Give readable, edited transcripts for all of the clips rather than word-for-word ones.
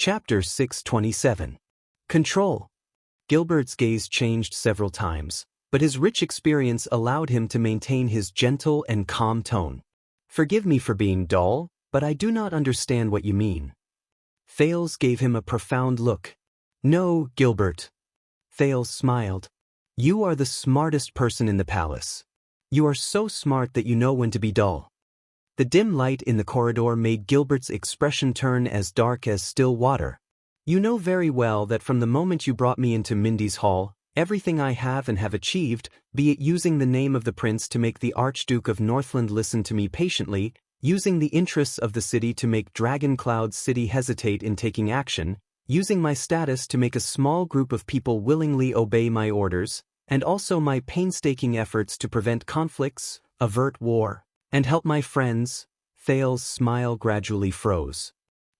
Chapter 627. Control. Gilbert's gaze changed several times, but his rich experience allowed him to maintain his gentle and calm tone. Forgive me for being dull, but I do not understand what you mean. Thales gave him a profound look. No, Gilbert. Thales smiled. You are the smartest person in the palace. You are so smart that you know when to be dull. The dim light in the corridor made Gilbert's expression turn as dark as still water. You know very well that from the moment you brought me into Mindy's hall, everything I have and have achieved, be it using the name of the prince to make the Archduke of Northland listen to me patiently, using the interests of the city to make Dragoncloud City hesitate in taking action, using my status to make a small group of people willingly obey my orders, and also my painstaking efforts to prevent conflicts, avert war, and help my friends. Thales' smile gradually froze.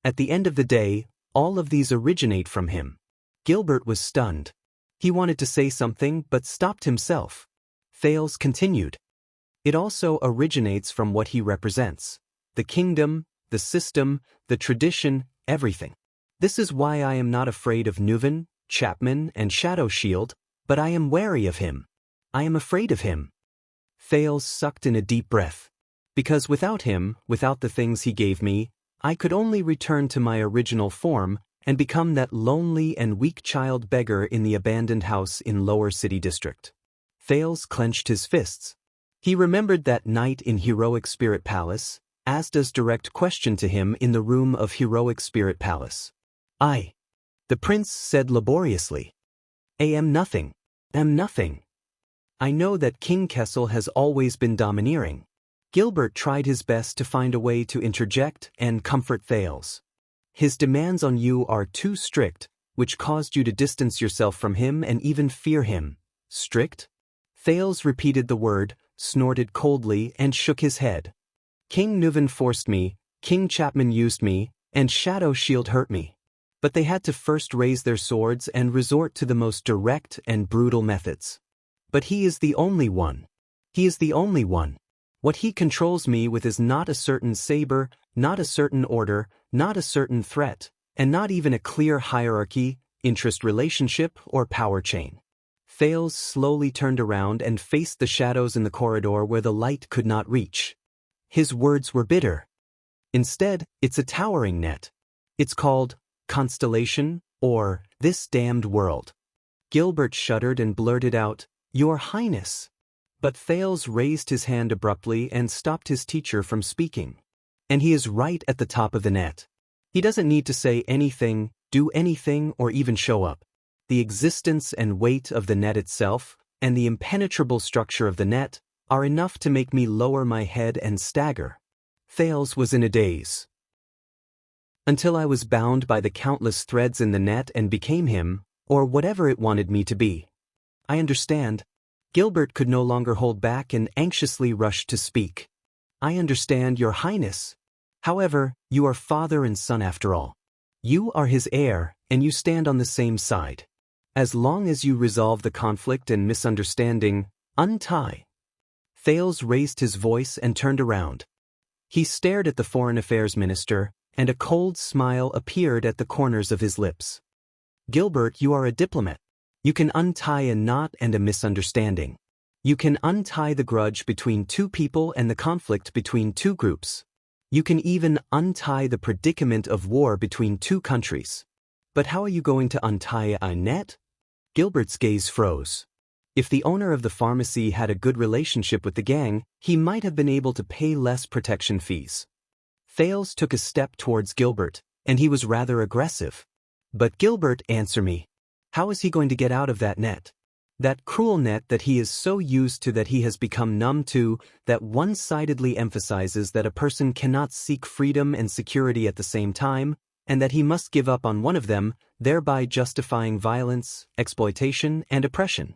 At the end of the day, all of these originate from him. Gilbert was stunned. He wanted to say something but stopped himself. Thales continued. It also originates from what he represents. The kingdom, the system, the tradition, everything. This is why I am not afraid of Nuven, Chapman, and Shadow Shield, but I am wary of him. I am afraid of him. Thales sucked in a deep breath. Because without him, without the things he gave me, I could only return to my original form and become that lonely and weak child beggar in the abandoned house in Lower City District. Thales clenched his fists. He remembered that night in Heroic Spirit Palace, Asda's direct question to him in the room of Heroic Spirit Palace. The prince said laboriously. Am nothing. Am nothing. I know that King Kessel has always been domineering. Gilbert tried his best to find a way to interject and comfort Thales. His demands on you are too strict, which caused you to distance yourself from him and even fear him. Strict? Thales repeated the word, snorted coldly, and shook his head. King Nuven forced me, King Chapman used me, and Shadow Shield hurt me. But they had to first raise their swords and resort to the most direct and brutal methods. But he is the only one. He is the only one. What he controls me with is not a certain saber, not a certain order, not a certain threat, and not even a clear hierarchy, interest relationship, or power chain. Thales slowly turned around and faced the shadows in the corridor where the light could not reach. His words were bitter. Instead, it's a towering net. It's called Constellation, or This Damned World. Gilbert shuddered and blurted out, Your Highness. But Thales raised his hand abruptly and stopped his teacher from speaking. And he is right at the top of the net. He doesn't need to say anything, do anything, or even show up. The existence and weight of the net itself, and the impenetrable structure of the net, are enough to make me lower my head and stagger. Thales was in a daze. Until I was bound by the countless threads in the net and became him, or whatever it wanted me to be. I understand. Gilbert could no longer hold back and anxiously rushed to speak. I understand, Your Highness. However, you are father and son after all. You are his heir, and you stand on the same side. As long as you resolve the conflict and misunderstanding, untie. Thales raised his voice and turned around. He stared at the Foreign Affairs Minister, and a cold smile appeared at the corners of his lips. Gilbert, you are a diplomat. You can untie a knot and a misunderstanding. You can untie the grudge between two people and the conflict between two groups. You can even untie the predicament of war between two countries. But how are you going to untie a net? Gilbert's gaze froze. If the owner of the pharmacy had a good relationship with the gang, he might have been able to pay less protection fees. Thales took a step towards Gilbert, and he was rather aggressive. But Gilbert, answer me. How is he going to get out of that net? That cruel net that he is so used to that he has become numb to, that one-sidedly emphasizes that a person cannot seek freedom and security at the same time, and that he must give up on one of them, thereby justifying violence, exploitation, and oppression.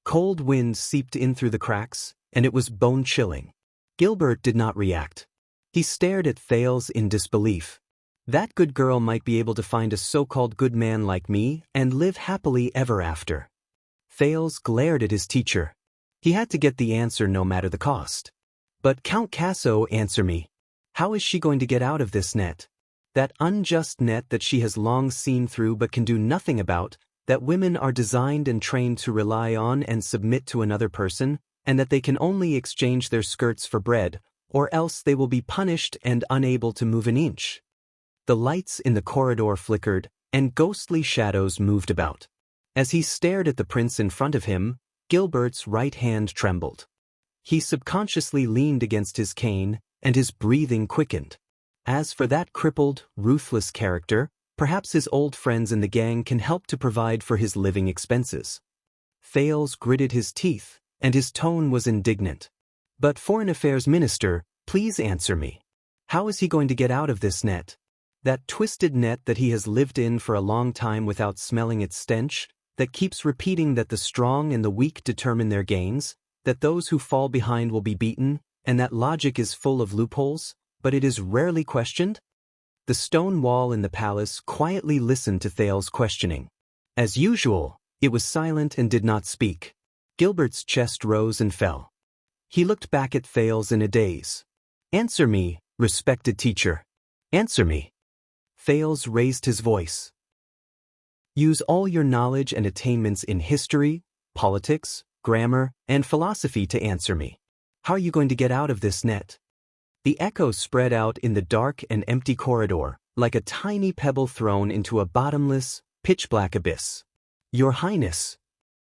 Cold wind seeped in through the cracks, and it was bone-chilling. Gilbert did not react. He stared at Thales in disbelief. That good girl might be able to find a so-called good man like me and live happily ever after. Thales glared at his teacher. He had to get the answer no matter the cost. But Count Casso, answer me. How is she going to get out of this net? That unjust net that she has long seen through but can do nothing about, that women are designed and trained to rely on and submit to another person, and that they can only exchange their skirts for bread, or else they will be punished and unable to move an inch. The lights in the corridor flickered, and ghostly shadows moved about. As he stared at the prince in front of him, Gilbert's right hand trembled. He subconsciously leaned against his cane, and his breathing quickened. As for that crippled, ruthless character, perhaps his old friends in the gang can help to provide for his living expenses. Thales gritted his teeth, and his tone was indignant. But Foreign Affairs Minister, please answer me. How is he going to get out of this net? That twisted net that he has lived in for a long time without smelling its stench, that keeps repeating that the strong and the weak determine their gains, that those who fall behind will be beaten, and that logic is full of loopholes, but it is rarely questioned? The stone wall in the palace quietly listened to Thales' questioning. As usual, it was silent and did not speak. Gilbert's chest rose and fell. He looked back at Thales in a daze. Answer me, respected teacher. Answer me. Thales raised his voice. Use all your knowledge and attainments in history, politics, grammar, and philosophy to answer me. How are you going to get out of this net? The echoes spread out in the dark and empty corridor, like a tiny pebble thrown into a bottomless, pitch-black abyss. Your Highness.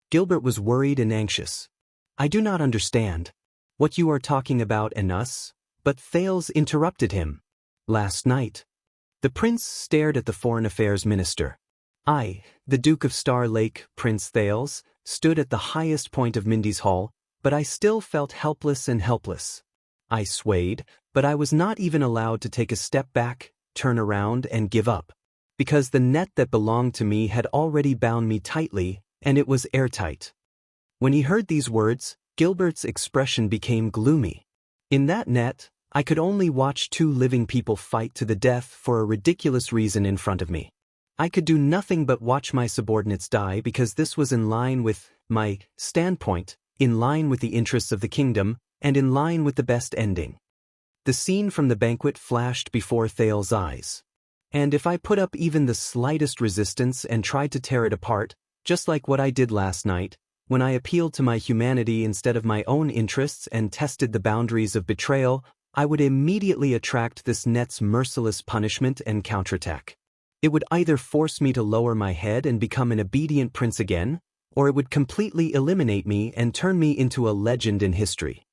Gilbert was worried and anxious. I do not understand what you are talking about and us, but Thales interrupted him. Last night. The prince stared at the Foreign Affairs Minister. I, the Duke of Star Lake, Prince Thales, stood at the highest point of Mindy's Hall, but I still felt helpless and helpless. I swayed, but I was not even allowed to take a step back, turn around, and give up. Because the net that belonged to me had already bound me tightly, and it was airtight. When he heard these words, Gilbert's expression became gloomy. In that net, I could only watch two living people fight to the death for a ridiculous reason in front of me. I could do nothing but watch my subordinates die because this was in line with my standpoint, in line with the interests of the kingdom, and in line with the best ending. The scene from the banquet flashed before Thales' eyes. And if I put up even the slightest resistance and tried to tear it apart, just like what I did last night, when I appealed to my humanity instead of my own interests and tested the boundaries of betrayal, I would immediately attract this net's merciless punishment and counterattack. It would either force me to lower my head and become an obedient prince again, or it would completely eliminate me and turn me into a legend in history.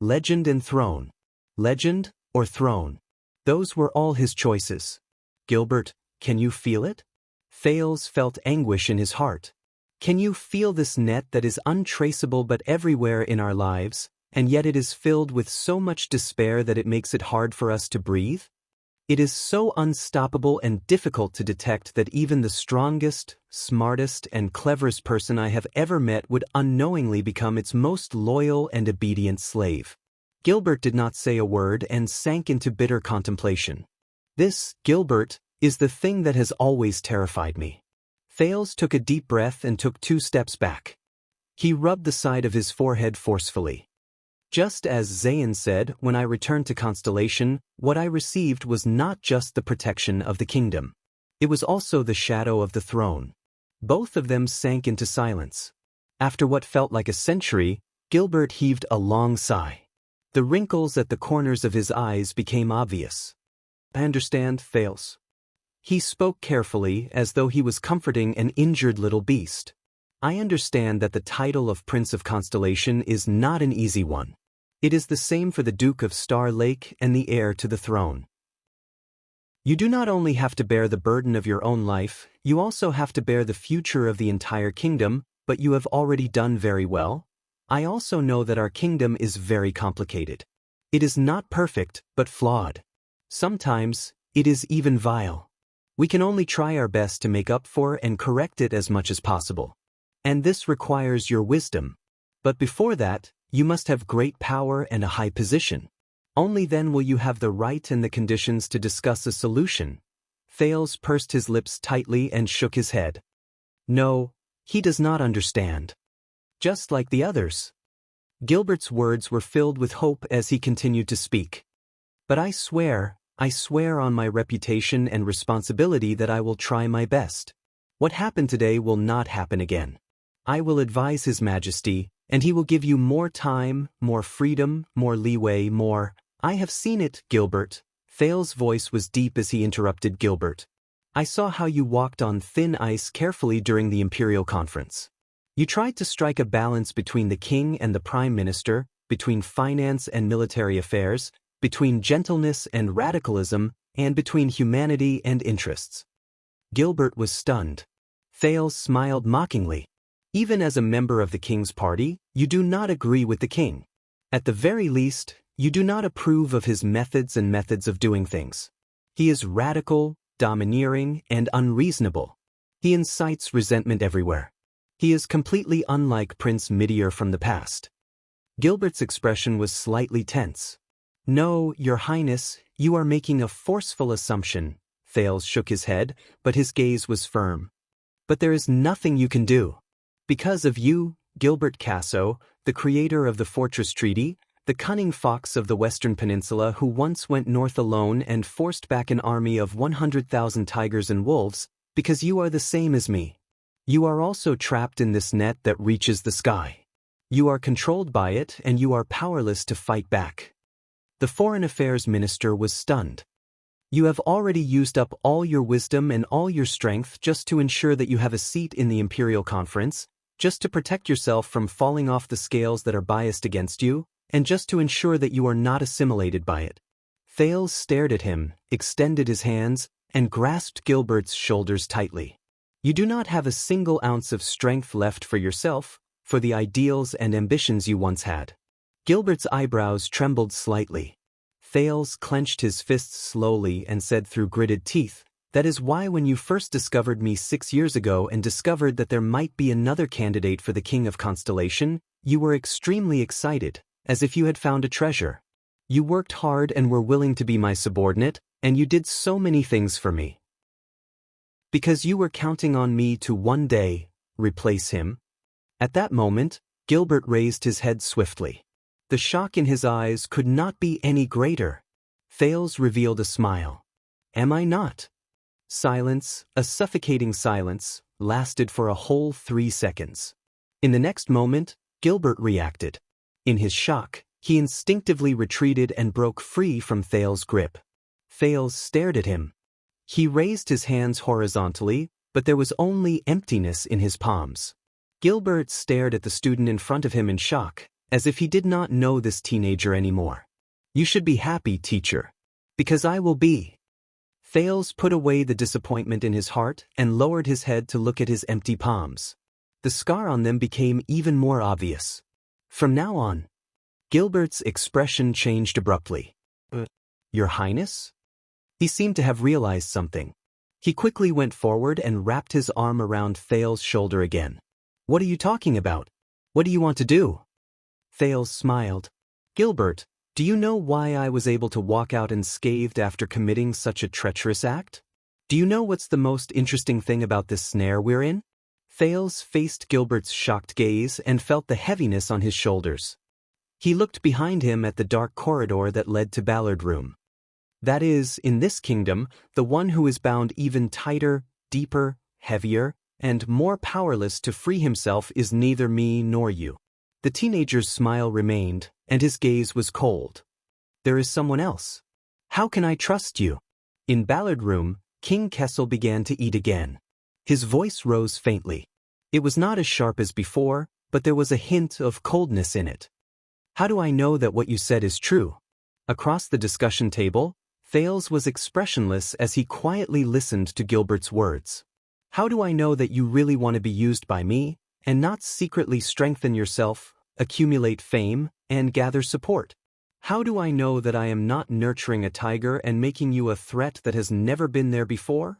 Legend and throne. Legend or throne. Those were all his choices. Gilbert, can you feel it? Thales felt anguish in his heart. Can you feel this net that is untraceable but everywhere in our lives, and yet it is filled with so much despair that it makes it hard for us to breathe? It is so unstoppable and difficult to detect that even the strongest, smartest, and cleverest person I have ever met would unknowingly become its most loyal and obedient slave. Gilbert did not say a word and sank into bitter contemplation. This, Gilbert, is the thing that has always terrified me. Thales took a deep breath and took 2 steps back. He rubbed the side of his forehead forcefully. Just as Zayn said, when I returned to Constellation, what I received was not just the protection of the kingdom. It was also the shadow of the throne. Both of them sank into silence. After what felt like a century, Gilbert heaved a long sigh. The wrinkles at the corners of his eyes became obvious. I understand, Thales. He spoke carefully, as though he was comforting an injured little beast. I understand that the title of Prince of Constellation is not an easy one. It is the same for the Duke of Star Lake and the heir to the throne. You do not only have to bear the burden of your own life, you also have to bear the future of the entire kingdom, but you have already done very well. I also know that our kingdom is very complicated. It is not perfect, but flawed. Sometimes, it is even vile. We can only try our best to make up for and correct it as much as possible. And this requires your wisdom. But before that, you must have great power and a high position. Only then will you have the right and the conditions to discuss a solution. Thales pursed his lips tightly and shook his head. No, he does not understand. Just like the others. Gilbert's words were filled with hope as he continued to speak. But I swear, I swear on my reputation and responsibility that I will try my best. What happened today will not happen again. I will advise His Majesty, and he will give you more time, more freedom, more leeway, more— I have seen it, Gilbert. Thales's voice was deep as he interrupted Gilbert. I saw how you walked on thin ice carefully during the Imperial Conference. You tried to strike a balance between the king and the prime minister, between finance and military affairs, between gentleness and radicalism, and between humanity and interests. Gilbert was stunned. Thales smiled mockingly. Even as a member of the king's party, you do not agree with the king. At the very least, you do not approve of his methods of doing things. He is radical, domineering, and unreasonable. He incites resentment everywhere. He is completely unlike Prince Midir from the past. Gilbert's expression was slightly tense. No, Your Highness, you are making a forceful assumption. Thales shook his head, but his gaze was firm. But there is nothing you can do. Because of you, Gilbert Casso, the creator of the Fortress Treaty, the cunning fox of the Western Peninsula who once went north alone and forced back an army of 100,000 tigers and wolves, because you are the same as me. You are also trapped in this net that reaches the sky. You are controlled by it and you are powerless to fight back. The Foreign Affairs Minister was stunned. You have already used up all your wisdom and all your strength just to ensure that you have a seat in the Imperial Conference, just to protect yourself from falling off the scales that are biased against you, and just to ensure that you are not assimilated by it. Thales stared at him, extended his hands, and grasped Gilbert's shoulders tightly. You do not have a single ounce of strength left for yourself, for the ideals and ambitions you once had. Gilbert's eyebrows trembled slightly. Thales clenched his fists slowly and said through gritted teeth, "That is why when you first discovered me 6 years ago and discovered that there might be another candidate for the King of Constellation, you were extremely excited, as if you had found a treasure. You worked hard and were willing to be my subordinate, and you did so many things for me. Because you were counting on me to one day replace him." At that moment, Gilbert raised his head swiftly. The shock in his eyes could not be any greater. Thales revealed a smile. "Am I not?" Silence, a suffocating silence, lasted for a whole 3 seconds. In the next moment, Gilbert reacted. In his shock, he instinctively retreated and broke free from Thales' grip. Thales stared at him. He raised his hands horizontally, but there was only emptiness in his palms. Gilbert stared at the student in front of him in shock, as if he did not know this teenager anymore. "You should be happy, teacher. Because I will be." Thales put away the disappointment in his heart and lowered his head to look at his empty palms. The scar on them became even more obvious. From now on, Gilbert's expression changed abruptly. "Your Highness?" He seemed to have realized something. He quickly went forward and wrapped his arm around Thales' shoulder again. "What are you talking about? What do you want to do?" Thales smiled. "Gilbert, do you know why I was able to walk out unscathed after committing such a treacherous act? Do you know what's the most interesting thing about this snare we're in?" Thales faced Gilbert's shocked gaze and felt the heaviness on his shoulders. He looked behind him at the dark corridor that led to Ballard Room. "That is, in this kingdom, the one who is bound even tighter, deeper, heavier, and more powerless to free himself is neither me nor you." The teenager's smile remained, and his gaze was cold. "There is someone else. How can I trust you?" In Ballard Room, King Kessel began to eat again. His voice rose faintly. It was not as sharp as before, but there was a hint of coldness in it. "How do I know that what you said is true?" Across the discussion table, Thales was expressionless as he quietly listened to Gilbert's words. "How do I know that you really want to be used by me, and not secretly strengthen yourself, accumulate fame, and gather support? How do I know that I am not nurturing a tiger and making you a threat that has never been there before?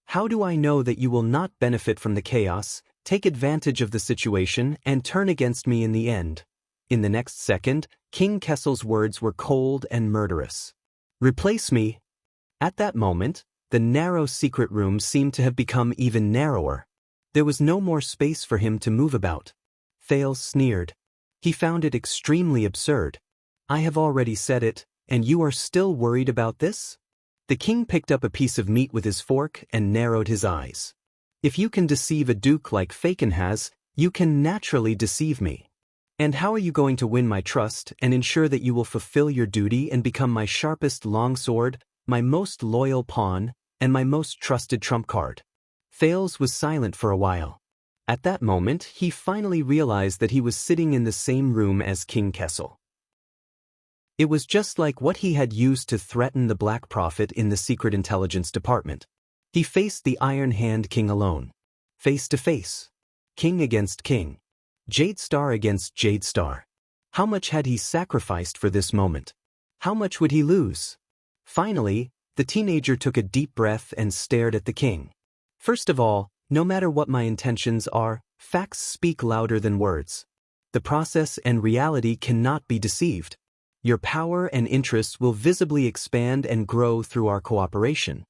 How do I know that you will not benefit from the chaos, take advantage of the situation, and turn against me in the end?" In the next second, King Kessel's words were cold and murderous. "Replace me." At that moment, the narrow secret room seemed to have become even narrower. There was no more space for him to move about. Thales sneered. He found it extremely absurd. "I have already said it, and you are still worried about this?" The king picked up a piece of meat with his fork and narrowed his eyes. If you can deceive a duke like Facon has, you can naturally deceive me. And how are you going to win my trust and ensure that you will fulfill your duty and become my sharpest longsword, my most loyal pawn, and my most trusted trump card? Thales was silent for a while. At that moment, he finally realized that he was sitting in the same room as King Kessel. It was just like what he had used to threaten the Black Prophet in the Secret Intelligence Department. He faced the Iron Hand King alone. Face to face. King against king. Jade Star against Jade Star. How much had he sacrificed for this moment? How much would he lose? Finally, the teenager took a deep breath and stared at the king. First of all, no matter what my intentions are, facts speak louder than words. The process and reality cannot be deceived. Your power and interests will visibly expand and grow through our cooperation.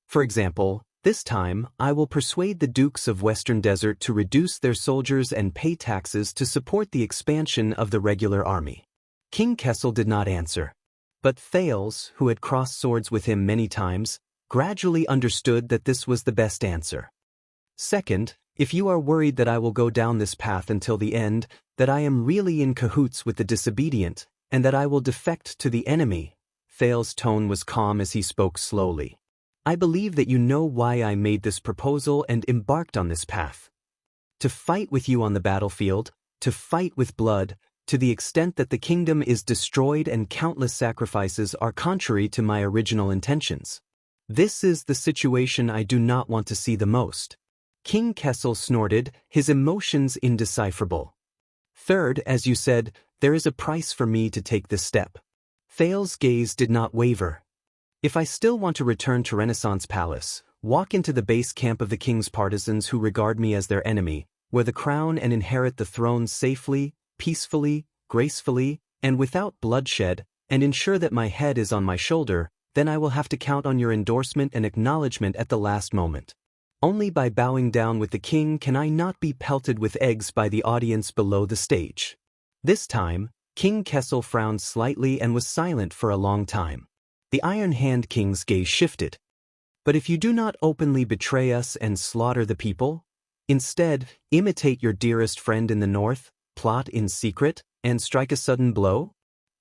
For example, this time, I will persuade the dukes of Western Desert to reduce their soldiers and pay taxes to support the expansion of the regular army. King Kessel did not answer. But Thales, who had crossed swords with him many times, gradually understood that this was the best answer. Second, if you are worried that I will go down this path until the end, that I am really in cahoots with the disobedient, and that I will defect to the enemy, Thales' tone was calm as he spoke slowly. I believe that you know why I made this proposal and embarked on this path. To fight with you on the battlefield, to fight with blood, to the extent that the kingdom is destroyed and countless sacrifices are contrary to my original intentions. This is the situation I do not want to see the most. King Kessel snorted, his emotions indecipherable. Third, as you said, there is a price for me to take this step. Thales' gaze did not waver. If I still want to return to Renaissance Palace, walk into the base camp of the king's partisans who regard me as their enemy, wear the crown and inherit the throne safely, peacefully, gracefully, and without bloodshed, and ensure that my head is on my shoulder, then I will have to count on your endorsement and acknowledgement at the last moment. Only by bowing down with the king can I not be pelted with eggs by the audience below the stage. This time, King Kessel frowned slightly and was silent for a long time. The Iron Hand King's gaze shifted. But if you do not openly betray us and slaughter the people, instead, imitate your dearest friend in the north, plot in secret, and strike a sudden blow?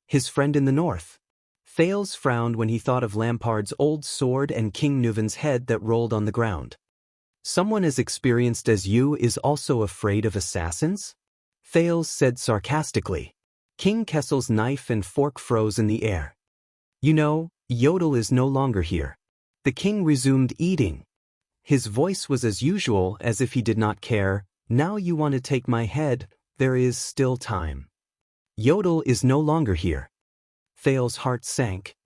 His friend in the north. Thales frowned when he thought of Lampard's old sword and King Nuven's head that rolled on the ground. Someone as experienced as you is also afraid of assassins? Thales said sarcastically. King Kessel's knife and fork froze in the air. You know, Yodel is no longer here. The king resumed eating. His voice was as usual, as if he did not care. Now you want to take my head, there is still time. Yodel is no longer here. Thales' heart sank.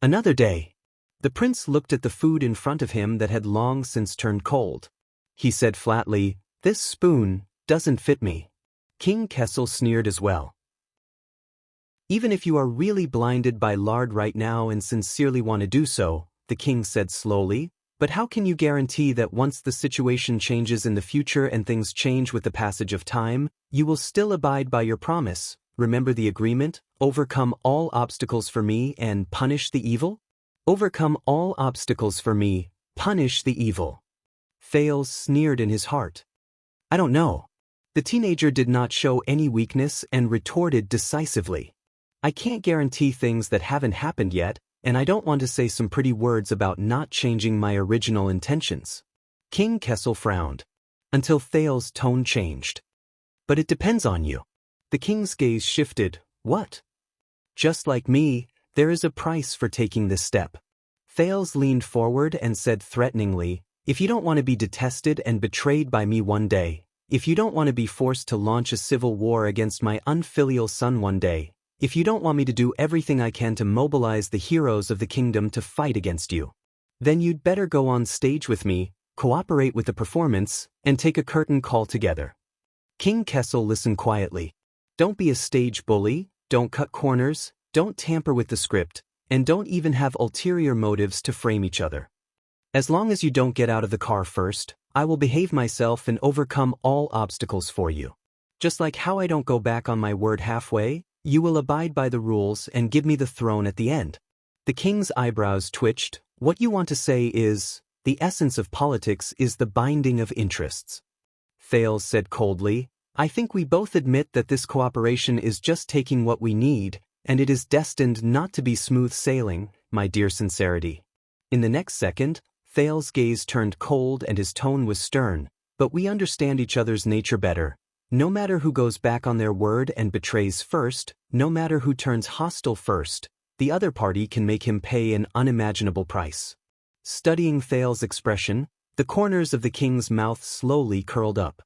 Another day. The prince looked at the food in front of him that had long since turned cold. He said flatly, "This spoon doesn't fit me." King Kessel sneered as well. Even if you are really blinded by lard right now and sincerely want to do so, the king said slowly, but how can you guarantee that once the situation changes in the future and things change with the passage of time, you will still abide by your promise? Remember the agreement, overcome all obstacles for me and punish the evil? Overcome all obstacles for me, punish the evil. Thales sneered in his heart. I don't know. The teenager did not show any weakness and retorted decisively. I can't guarantee things that haven't happened yet, and I don't want to say some pretty words about not changing my original intentions. King Kessel frowned. Until Thales' tone changed. But it depends on you. The king's gaze shifted. What? Just like me, there is a price for taking this step. Thales leaned forward and said threateningly, if you don't want to be detested and betrayed by me one day, if you don't want to be forced to launch a civil war against my unfilial son one day, if you don't want me to do everything I can to mobilize the heroes of the kingdom to fight against you, then you'd better go on stage with me, cooperate with the performance, and take a curtain call together. King Kessel listened quietly. Don't be a stage bully, don't cut corners, don't tamper with the script, and don't even have ulterior motives to frame each other. As long as you don't get out of the car first, I will behave myself and overcome all obstacles for you. Just like how I don't go back on my word halfway, you will abide by the rules and give me the throne at the end. The king's eyebrows twitched, What you want to say is, the essence of politics is the binding of interests. Thales said coldly, I think we both admit that this cooperation is just taking what we need, and it is destined not to be smooth sailing, my dear Sincerity. In the next second, Thales' gaze turned cold and his tone was stern, but we understand each other's nature better. No matter who goes back on their word and betrays first, no matter who turns hostile first, the other party can make him pay an unimaginable price. Studying Thales' expression, the corners of the king's mouth slowly curled up.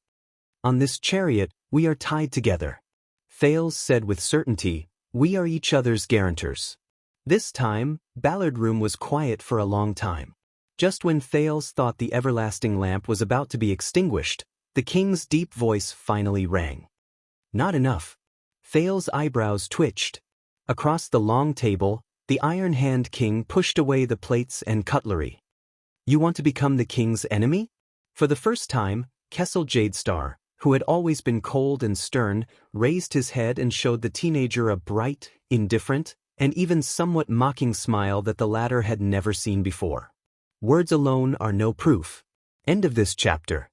On this chariot, we are tied together. Thales said with certainty, we are each other's guarantors. This time, Ballard Room was quiet for a long time. Just when Thales thought the everlasting lamp was about to be extinguished, the king's deep voice finally rang. Not enough. Thales' eyebrows twitched. Across the long table, the iron-hand king pushed away the plates and cutlery. You want to become the king's enemy? For the first time, Kessel Jadestar, who had always been cold and stern, raised his head and showed the teenager a bright, indifferent, and even somewhat mocking smile that the latter had never seen before. Words alone are no proof. End of this chapter.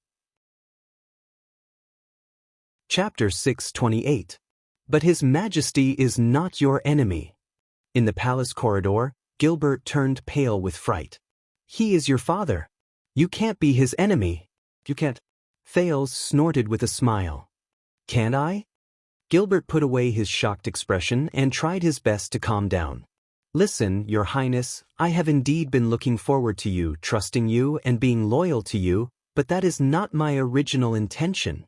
Chapter 628. But His Majesty is not your enemy. In the palace corridor, Gilbert turned pale with fright. He is your father. You can't be his enemy. You can't. Thales snorted with a smile. Can't I? Gilbert put away his shocked expression and tried his best to calm down. Listen, Your Highness, I have indeed been looking forward to you, trusting you, and being loyal to you, but that is not my original intention.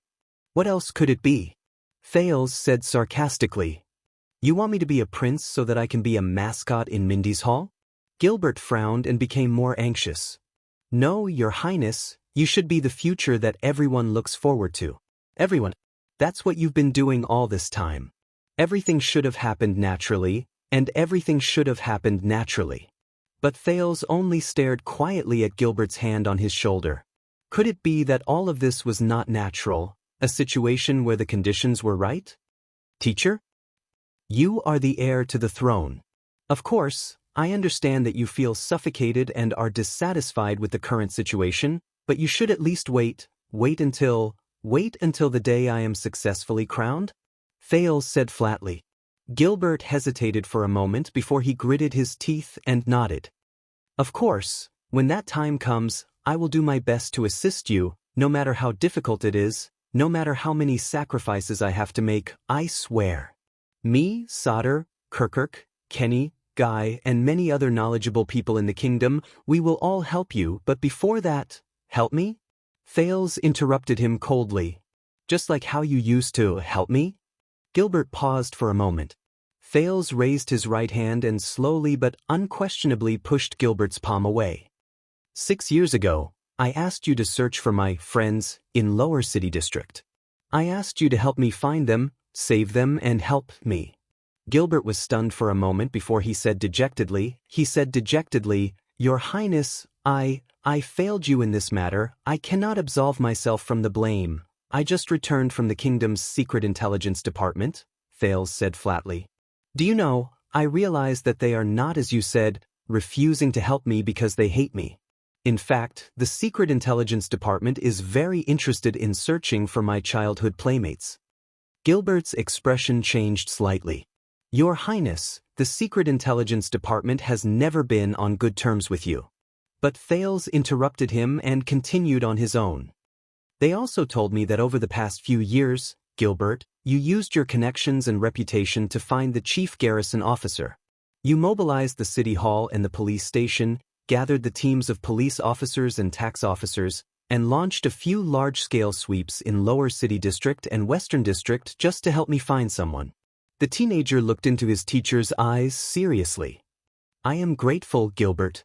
What else could it be? Thales said sarcastically. You want me to be a prince so that I can be a mascot in Mindy's Hall? Gilbert frowned and became more anxious. No, Your Highness, you should be the future that everyone looks forward to. Everyone. That's what you've been doing all this time. Everything should have happened naturally, and everything should have happened naturally. But Thales only stared quietly at Gilbert's hand on his shoulder. Could it be that all of this was not natural, a situation where the conditions were right? Teacher? You are the heir to the throne. Of course, I understand that you feel suffocated and are dissatisfied with the current situation, but you should at least wait until the day I am successfully crowned? Thales said flatly. Gilbert hesitated for a moment before he gritted his teeth and nodded. Of course, when that time comes, I will do my best to assist you, no matter how difficult it is, no matter how many sacrifices I have to make, I swear. Me, Sodder, Kirkirk, Kenny, Guy, and many other knowledgeable people in the kingdom, we will all help you, but before that, help me? Thales interrupted him coldly. Just like how you used to help me? Gilbert paused for a moment. Thales raised his right hand and slowly but unquestionably pushed Gilbert's palm away. 6 years ago, I asked you to search for my friends in Lower City District. I asked you to help me find them, save them, and help me. Gilbert was stunned for a moment before he said dejectedly, Your Highness, I failed you in this matter. I cannot absolve myself from the blame. I just returned from the kingdom's secret intelligence department, Thales said flatly. Do you know, I realize that they are not, as you said, refusing to help me because they hate me. In fact, the secret intelligence department is very interested in searching for my childhood playmates. Gilbert's expression changed slightly. Your Highness, the secret intelligence department has never been on good terms with you. But Thales interrupted him and continued on his own. They also told me that over the past few years, Gilbert, you used your connections and reputation to find the chief garrison officer. You mobilized the city hall and the police station, gathered the teams of police officers and tax officers, and launched a few large-scale sweeps in Lower City District and Western District just to help me find someone. The teenager looked into his teacher's eyes seriously. I am grateful, Gilbert.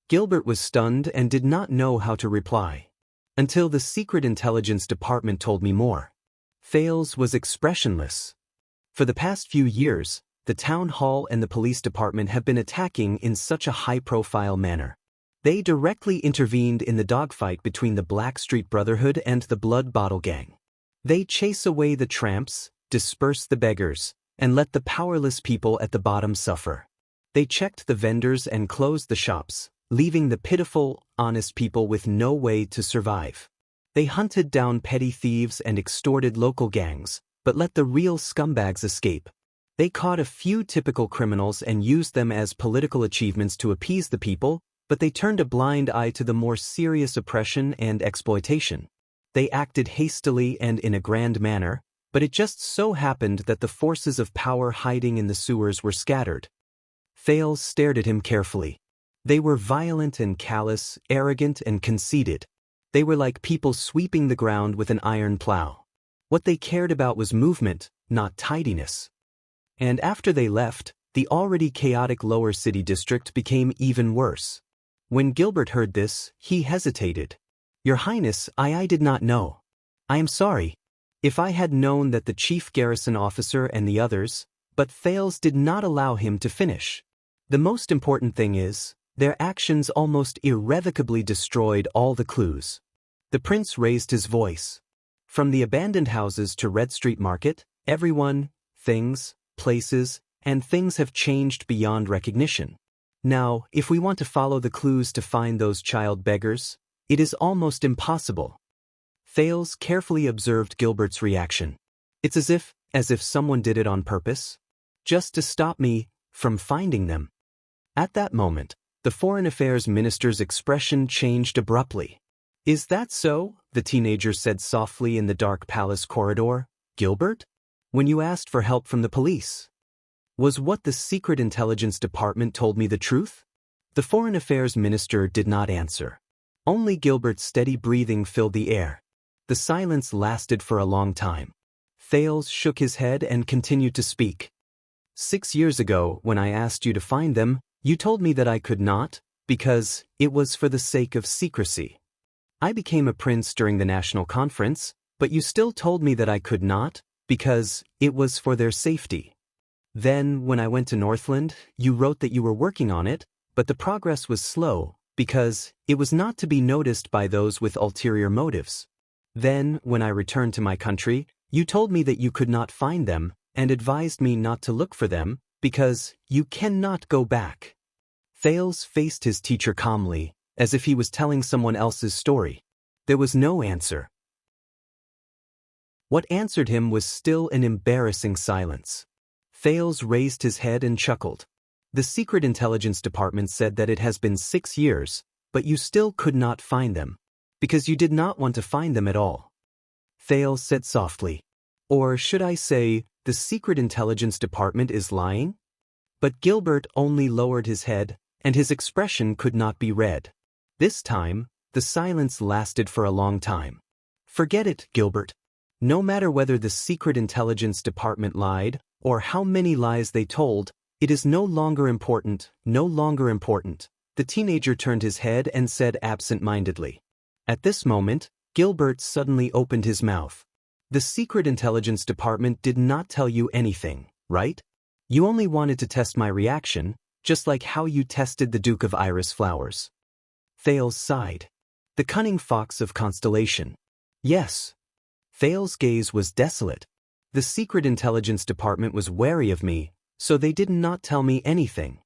Gilbert was stunned and did not know how to reply. Until the secret intelligence department told me more. Thales was expressionless. For the past few years, the town hall and the police department have been attacking in such a high-profile manner. They directly intervened in the dogfight between the Blackstreet Brotherhood and the Blood Bottle Gang. They chase away the tramps, disperse the beggars, and let the powerless people at the bottom suffer. They checked the vendors and closed the shops, leaving the pitiful, honest people with no way to survive. They hunted down petty thieves and extorted local gangs, but let the real scumbags escape. They caught a few typical criminals and used them as political achievements to appease the people, but they turned a blind eye to the more serious oppression and exploitation. They acted hastily and in a grand manner, but it just so happened that the forces of power hiding in the sewers were scattered. Thales stared at him carefully. They were violent and callous, arrogant and conceited. They were like people sweeping the ground with an iron plow. What they cared about was movement, not tidiness. And after they left, the already chaotic lower city district became even worse. When Gilbert heard this, he hesitated. "Your Highness, I did not know. I am sorry. If I had known that the chief garrison officer and the others," but Thales did not allow him to finish. "The most important thing is, their actions almost irrevocably destroyed all the clues." The prince raised his voice. "From the abandoned houses to Red Street Market, everyone, things, places, and things have changed beyond recognition. Now, if we want to follow the clues to find those child beggars, it is almost impossible." Thales carefully observed Gilbert's reaction. "It's as if someone did it on purpose, just to stop me from finding them." At that moment, the Foreign Affairs Minister's expression changed abruptly. "Is that so?" the teenager said softly in the dark palace corridor. "Gilbert? When you asked for help from the police, was what the Secret Intelligence Department told me the truth?" The Foreign Affairs Minister did not answer. Only Gilbert's steady breathing filled the air. The silence lasted for a long time. Thales shook his head and continued to speak. "6 years ago, when I asked you to find them, you told me that I could not, because it was for the sake of secrecy. I became a prince during the national conference, but you still told me that I could not, because it was for their safety. Then, when I went to Northland, you wrote that you were working on it, but the progress was slow, because it was not to be noticed by those with ulterior motives. Then, when I returned to my country, you told me that you could not find them, and advised me not to look for them, because you cannot go back." Thales faced his teacher calmly, as if he was telling someone else's story. There was no answer. What answered him was still an embarrassing silence. Thales raised his head and chuckled. "The Secret Intelligence Department said that it has been 6 years, but you still could not find them, because you did not want to find them at all." Thales said softly. "Or should I say, the Secret Intelligence Department is lying?" But Gilbert only lowered his head, and his expression could not be read. This time, the silence lasted for a long time. "Forget it, Gilbert. No matter whether the Secret Intelligence Department lied, or how many lies they told, it is no longer important, no longer important." The teenager turned his head and said absent-mindedly. At this moment, Gilbert suddenly opened his mouth. "The Secret Intelligence Department did not tell you anything, right? You only wanted to test my reaction, just like how you tested the Duke of Iris flowers." Thales sighed. "The cunning fox of Constellation." "Yes." Thales' gaze was desolate. "The Secret Intelligence Department was wary of me, so they did not tell me anything.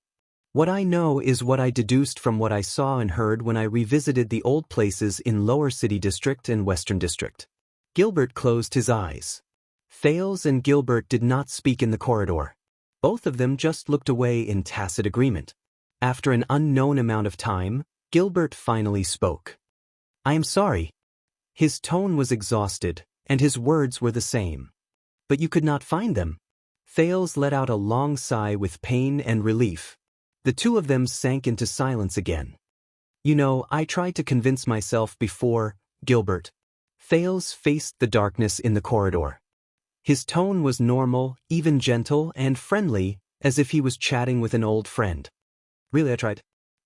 What I know is what I deduced from what I saw and heard when I revisited the old places in Lower City District and Western District." Gilbert closed his eyes. Thales and Gilbert did not speak in the corridor. Both of them just looked away in tacit agreement. After an unknown amount of time, Gilbert finally spoke. "I am sorry." His tone was exhausted, and his words were the same. "But you could not find them." Thales let out a long sigh with pain and relief. The two of them sank into silence again. "You know, I tried to convince myself before, Gilbert." Thales faced the darkness in the corridor. His tone was normal, even gentle and friendly, as if he was chatting with an old friend. "Really,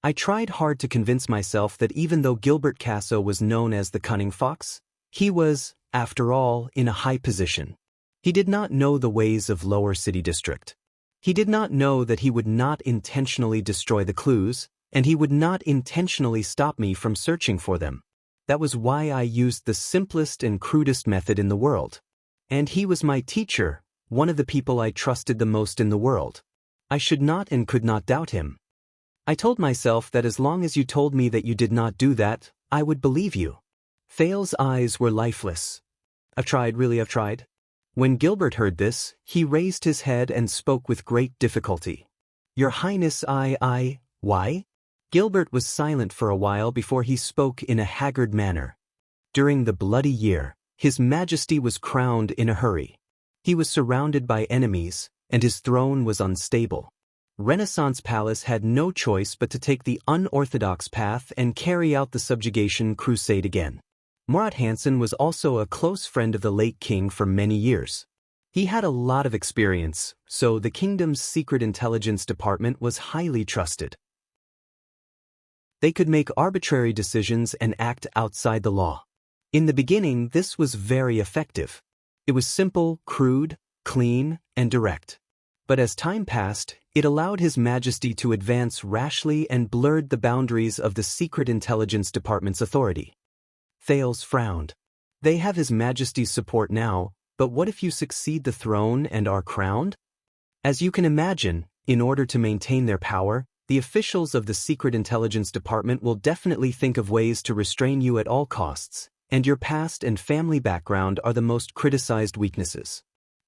I tried hard to convince myself that even though Gilbert Casso was known as the cunning fox, he was, after all, in a high position. He did not know the ways of Lower City District. He did not know that he would not intentionally destroy the clues, and he would not intentionally stop me from searching for them. That was why I used the simplest and crudest method in the world. And he was my teacher, one of the people I trusted the most in the world. I should not and could not doubt him. I told myself that as long as you told me that you did not do that, I would believe you. Thales's eyes were lifeless. I've tried, really I've tried. When Gilbert heard this, he raised his head and spoke with great difficulty. Your Highness, why? Gilbert was silent for a while before he spoke in a haggard manner. During the bloody year, His Majesty was crowned in a hurry. He was surrounded by enemies, and his throne was unstable. Renaissance Palace had no choice but to take the unorthodox path and carry out the subjugation crusade again. Murat Hansen was also a close friend of the late king for many years. He had a lot of experience, so the kingdom's secret intelligence department was highly trusted. They could make arbitrary decisions and act outside the law. In the beginning, this was very effective. It was simple, crude, clean, and direct. But as time passed, it allowed His Majesty to advance rashly and blurred the boundaries of the Secret Intelligence Department's authority. Thales frowned. They have His Majesty's support now, but what if you succeed the throne and are crowned? As you can imagine, in order to maintain their power, the officials of the Secret Intelligence Department will definitely think of ways to restrain you at all costs, and your past and family background are the most criticized weaknesses.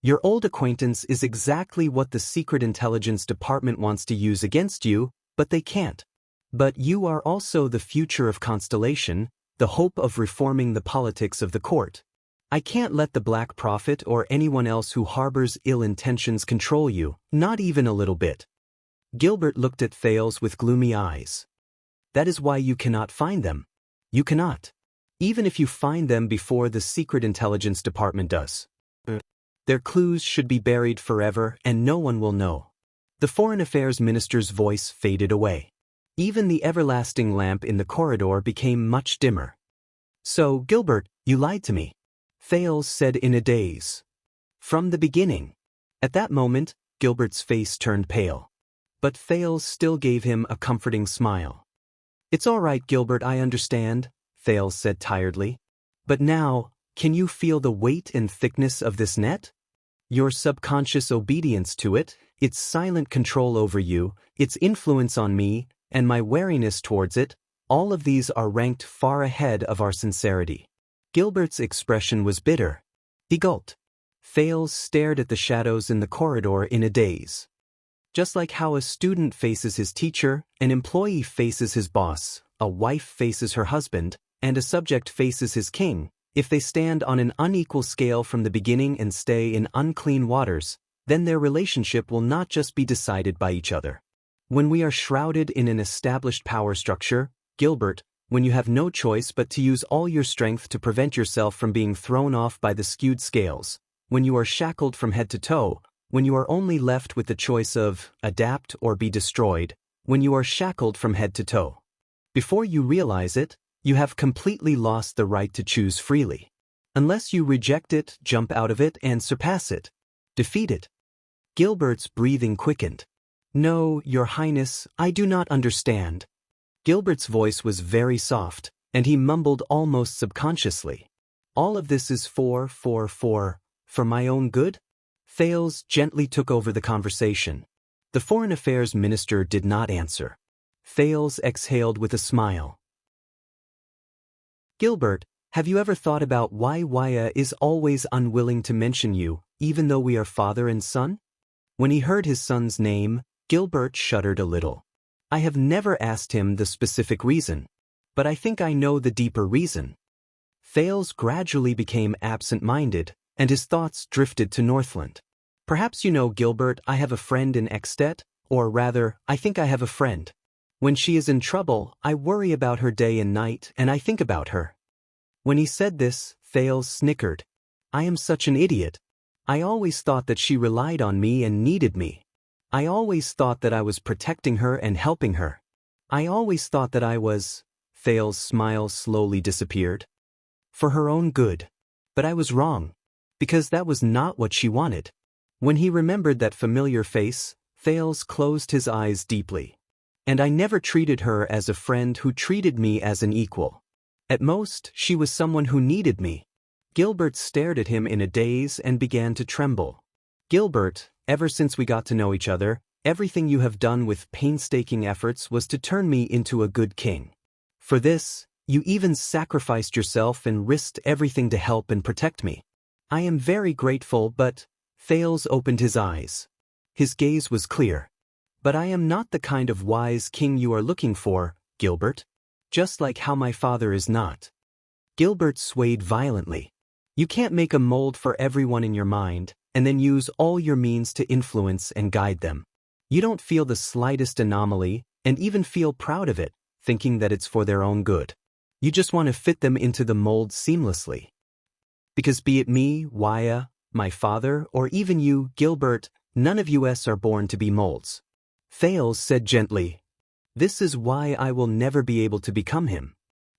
Your old acquaintance is exactly what the Secret Intelligence Department wants to use against you, but they can't. But you are also the future of Constellation, the hope of reforming the politics of the court. I can't let the Black Prophet or anyone else who harbors ill intentions control you, not even a little bit. Gilbert looked at Thales with gloomy eyes. That is why you cannot find them. You cannot. Even if you find them before the Secret Intelligence Department does. Their clues should be buried forever and no one will know. The Foreign Affairs Minister's voice faded away. Even the everlasting lamp in the corridor became much dimmer. So, Gilbert, you lied to me. Thales said in a daze. From the beginning. At that moment, Gilbert's face turned pale. But Thales still gave him a comforting smile. It's all right, Gilbert, I understand, Thales said tiredly. But now, can you feel the weight and thickness of this net? Your subconscious obedience to it, its silent control over you, its influence on me, and my wariness towards it, all of these are ranked far ahead of our sincerity. Gilbert's expression was bitter. He gulped. Thales stared at the shadows in the corridor in a daze. Just like how a student faces his teacher, an employee faces his boss, a wife faces her husband, and a subject faces his king, if they stand on an unequal scale from the beginning and stay in unclean waters, then their relationship will not just be decided by each other. When we are shrouded in an established power structure, Gilbert, when you have no choice but to use all your strength to prevent yourself from being thrown off by the skewed scales, when you are shackled from head to toe, when you are only left with the choice of adapt or be destroyed, when you are shackled from head to toe. Before you realize it, you have completely lost the right to choose freely. Unless you reject it, jump out of it, and surpass it. Defeat it. Gilbert's breathing quickened. No, Your Highness, I do not understand. Gilbert's voice was very soft, and he mumbled almost subconsciously. All of this is for my own good? Thales gently took over the conversation. The Foreign Affairs Minister did not answer. Thales exhaled with a smile. Gilbert, have you ever thought about why Waya is always unwilling to mention you, even though we are father and son? When he heard his son's name, Gilbert shuddered a little. I have never asked him the specific reason, but I think I know the deeper reason. Thales gradually became absent-minded, and his thoughts drifted to Northland. Perhaps you know, Gilbert, I have a friend in Extet, or rather, I think I have a friend. When she is in trouble, I worry about her day and night, and I think about her. When he said this, Thales snickered. I am such an idiot. I always thought that she relied on me and needed me. I always thought that I was protecting her and helping her. I always thought that I was... Thales' smile slowly disappeared. For her own good. But I was wrong. Because that was not what she wanted. When he remembered that familiar face, Thales closed his eyes deeply. And I never treated her as a friend who treated me as an equal. At most, she was someone who needed me. Gilbert stared at him in a daze and began to tremble. Gilbert, ever since we got to know each other, everything you have done with painstaking efforts was to turn me into a good king. For this, you even sacrificed yourself and risked everything to help and protect me. I am very grateful, but Thales opened his eyes. His gaze was clear. But I am not the kind of wise king you are looking for, Gilbert. Just like how my father is not. Gilbert swayed violently. You can't make a mold for everyone in your mind, and then use all your means to influence and guide them. You don't feel the slightest anomaly, and even feel proud of it, thinking that it's for their own good. You just want to fit them into the mold seamlessly. Because be it me, Waya, my father, or even you, Gilbert, none of us are born to be molds. Thales said gently, "This is why I will never be able to become him.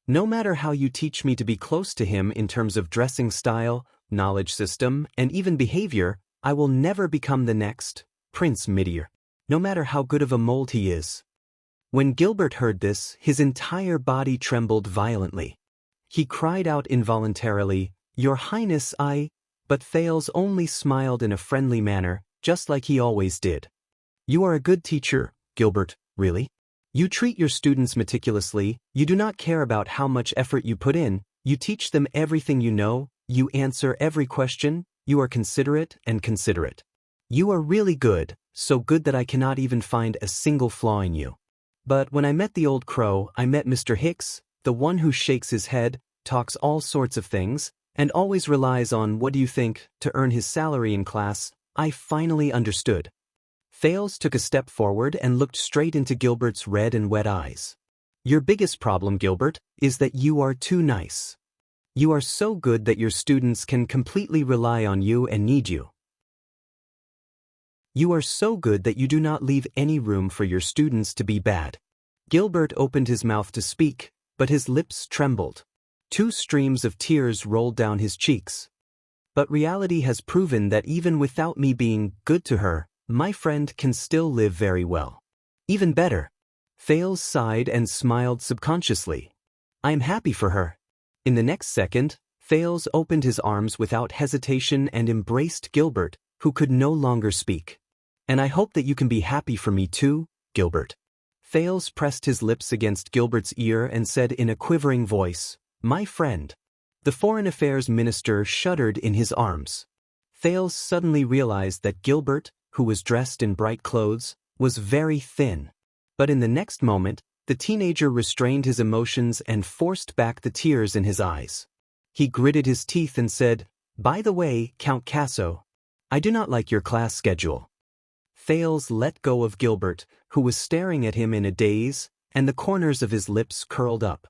No matter how you teach me to be close to him in terms of dressing style, knowledge system, and even behavior, I will never become the next Prince Midir, no matter how good of a mold he is." When Gilbert heard this, his entire body trembled violently. He cried out involuntarily, "Your Highness, But Thales only smiled in a friendly manner, just like he always did. "You are a good teacher, Gilbert, really. You treat your students meticulously, you do not care about how much effort you put in, you teach them everything you know, you answer every question, you are considerate and considerate. You are really good, so good that I cannot even find a single flaw in you. But when I met the old crow, I met Mr. Hicks, the one who shakes his head, talks all sorts of things, and always relies on what do you think to earn his salary in class. I finally understood." Thales took a step forward and looked straight into Gilbert's red and wet eyes. "Your biggest problem, Gilbert, is that you are too nice. You are so good that your students can completely rely on you and need you. You are so good that you do not leave any room for your students to be bad." Gilbert opened his mouth to speak, but his lips trembled. 2 streams of tears rolled down his cheeks. "But reality has proven that even without me being good to her, my friend can still live very well. Even better." Thales sighed and smiled subconsciously. "I am happy for her." In the next second, Thales opened his arms without hesitation and embraced Gilbert, who could no longer speak. "And I hope that you can be happy for me too, Gilbert." Thales pressed his lips against Gilbert's ear and said in a quivering voice, "My friend." The Foreign Affairs Minister shuddered in his arms. Thales suddenly realized that Gilbert, who was dressed in bright clothes, was very thin. But in the next moment, the teenager restrained his emotions and forced back the tears in his eyes. He gritted his teeth and said, "By the way, Count Casso, I do not like your class schedule." Thales let go of Gilbert, who was staring at him in a daze, and the corners of his lips curled up.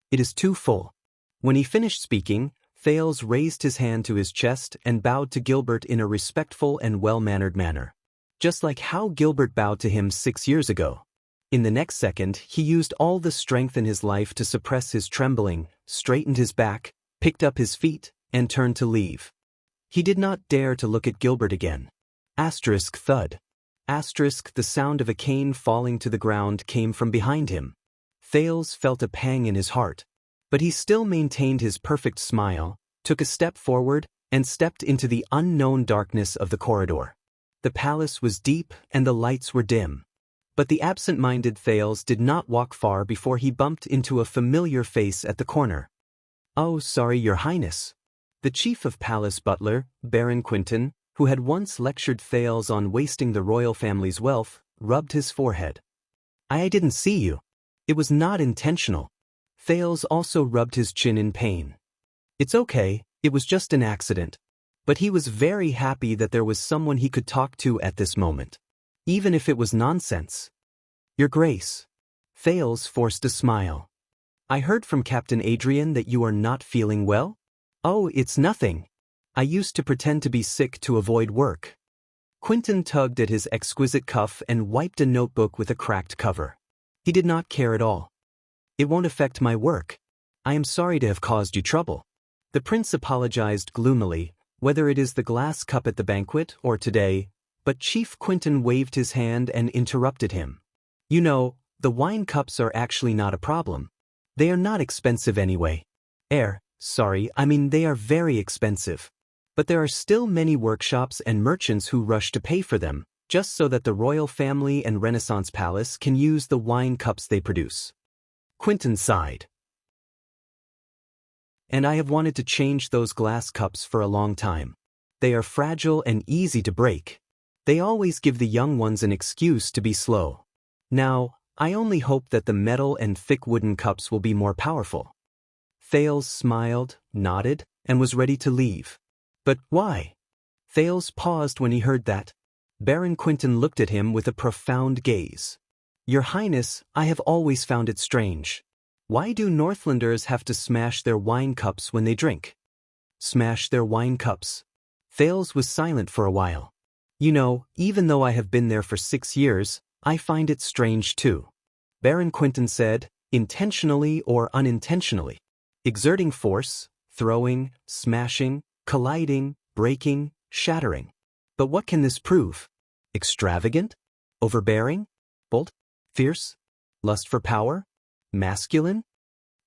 "It is too full." When he finished speaking, Thales raised his hand to his chest and bowed to Gilbert in a respectful and well-mannered manner. Just like how Gilbert bowed to him 6 years ago. In the next second, he used all the strength in his life to suppress his trembling, straightened his back, picked up his feet, and turned to leave. He did not dare to look at Gilbert again. Asterisk thud. Asterisk the sound of a cane falling to the ground came from behind him. Thales felt a pang in his heart. But he still maintained his perfect smile, took a step forward, and stepped into the unknown darkness of the corridor. The palace was deep and the lights were dim. But the absent-minded Thales did not walk far before he bumped into a familiar face at the corner. "Oh, sorry, Your Highness." The chief of palace butler, Baron Quinton, who had once lectured Thales on wasting the royal family's wealth, rubbed his forehead. I didn't see you. It was not intentional." Thales also rubbed his chin in pain. "It's okay, it was just an accident." But he was very happy that there was someone he could talk to at this moment. Even if it was nonsense. "Your Grace." Thales forced a smile. "I heard from Captain Adrian that you are not feeling well?" "Oh, it's nothing. I used to pretend to be sick to avoid work." Quinton tugged at his exquisite cuff and wiped a notebook with a cracked cover. He did not care at all. "It won't affect my work. I am sorry to have caused you trouble." The prince apologized gloomily, whether it is the glass cup at the banquet or today, but Chief Quinton waved his hand and interrupted him. "You know, the wine cups are actually not a problem. They are not expensive anyway. They are very expensive. But there are still many workshops and merchants who rush to pay for them, just so that the royal family and Renaissance Palace can use the wine cups they produce. Quentin sighed. And I have wanted to change those glass cups for a long time. They are fragile and easy to break. They always give the young ones an excuse to be slow. Now, I only hope that the metal and thick wooden cups will be more powerful. Thales smiled, nodded, and was ready to leave. But why? Thales paused when he heard that. Baron Quentin looked at him with a profound gaze. Your Highness, I have always found it strange. Why do Northlanders have to smash their wine cups when they drink? Smash their wine cups. Thales was silent for a while. You know, even though I have been there for 6 years, I find it strange too. Baron Quentin said, intentionally or unintentionally. Exerting force, throwing, smashing, colliding, breaking, shattering. But what can this prove? Extravagant? Overbearing? Bold? Fierce? Lust for power? Masculine?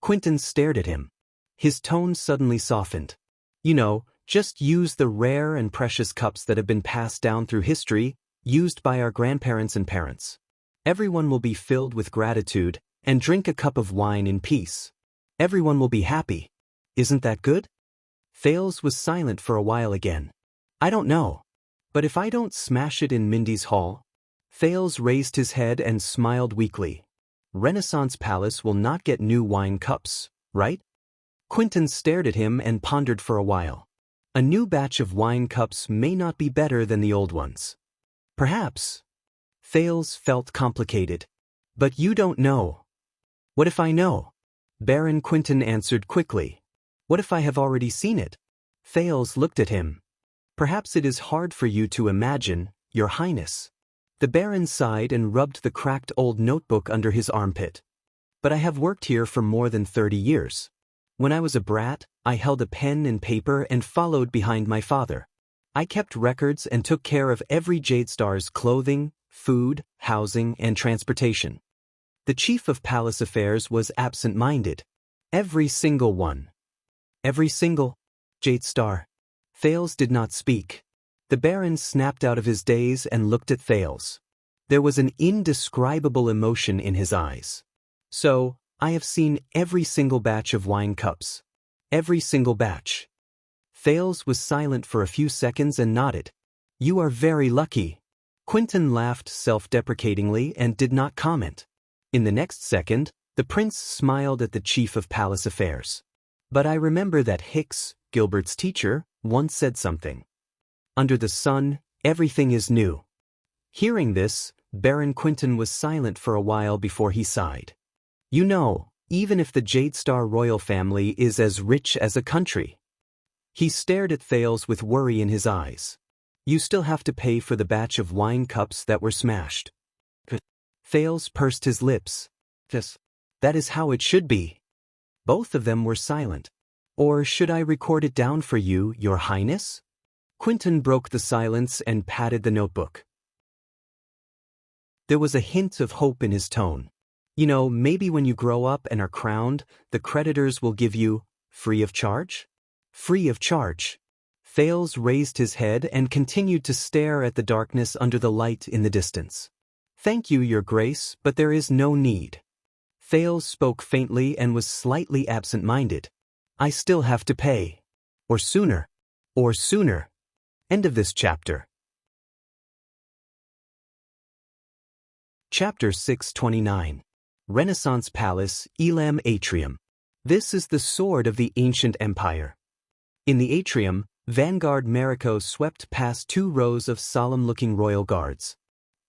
Quentin stared at him. His tone suddenly softened. You know, just use the rare and precious cups that have been passed down through history, used by our grandparents and parents. Everyone will be filled with gratitude and drink a cup of wine in peace. Everyone will be happy. Isn't that good? Thales was silent for a while again. I don't know. But if I don't smash it in Mindy's hall? Thales raised his head and smiled weakly. Renaissance Palace will not get new wine cups, right? Quentin stared at him and pondered for a while. A new batch of wine cups may not be better than the old ones. Perhaps. Thales felt complicated. But you don't know. What if I know? Baron Quentin answered quickly. What if I have already seen it? Thales looked at him. Perhaps it is hard for you to imagine, Your Highness. The Baron sighed and rubbed the cracked old notebook under his armpit. But I have worked here for more than 30 years. When I was a brat, I held a pen and paper and followed behind my father. I kept records and took care of every Jadestar's clothing, food, housing, and transportation. The chief of palace affairs was absent-minded. Every single one. Every single Jadestar. Thales did not speak. The Baron snapped out of his daze and looked at Thales. There was an indescribable emotion in his eyes. So, I have seen every single batch of wine cups. Every single batch. Thales was silent for a few seconds and nodded. You are very lucky. Quentin laughed self-deprecatingly and did not comment. In the next second, the prince smiled at the chief of palace affairs. But I remember that Hicks, Gilbert's teacher, once said something. Under the sun, everything is new. Hearing this, Baron Quentin was silent for a while before he sighed. You know, even if the Jadestar royal family is as rich as a country. He stared at Thales with worry in his eyes. You still have to pay for the batch of wine cups that were smashed. Thales pursed his lips. Yes, that is how it should be. Both of them were silent. Or should I record it down for you, Your Highness? Quentin broke the silence and patted the notebook. There was a hint of hope in his tone. You know, maybe when you grow up and are crowned, the creditors will give you, free of charge? Free of charge. Thales raised his head and continued to stare at the darkness under the light in the distance. Thank you, Your Grace, but there is no need. Thales spoke faintly and was slightly absent-minded. I still have to pay. Or sooner. Or sooner. End of this chapter. Chapter 629. Renaissance Palace, Elam Atrium. This is the sword of the ancient empire. In the atrium, Vanguard Mariko swept past 2 rows of solemn-looking royal guards.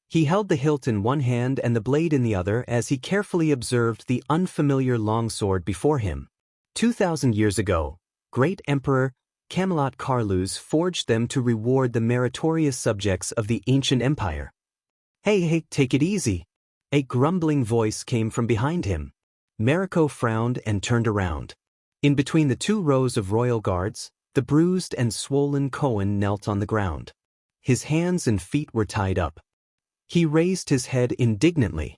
He held the hilt in one hand and the blade in the other as he carefully observed the unfamiliar longsword before him. 2,000 years ago, great Emperor Camelot Carlus forged them to reward the meritorious subjects of the ancient empire. Hey, take it easy. A grumbling voice came from behind him. Mariko frowned and turned around. In between the 2 rows of royal guards, the bruised and swollen Cohen knelt on the ground. His hands and feet were tied up. He raised his head indignantly.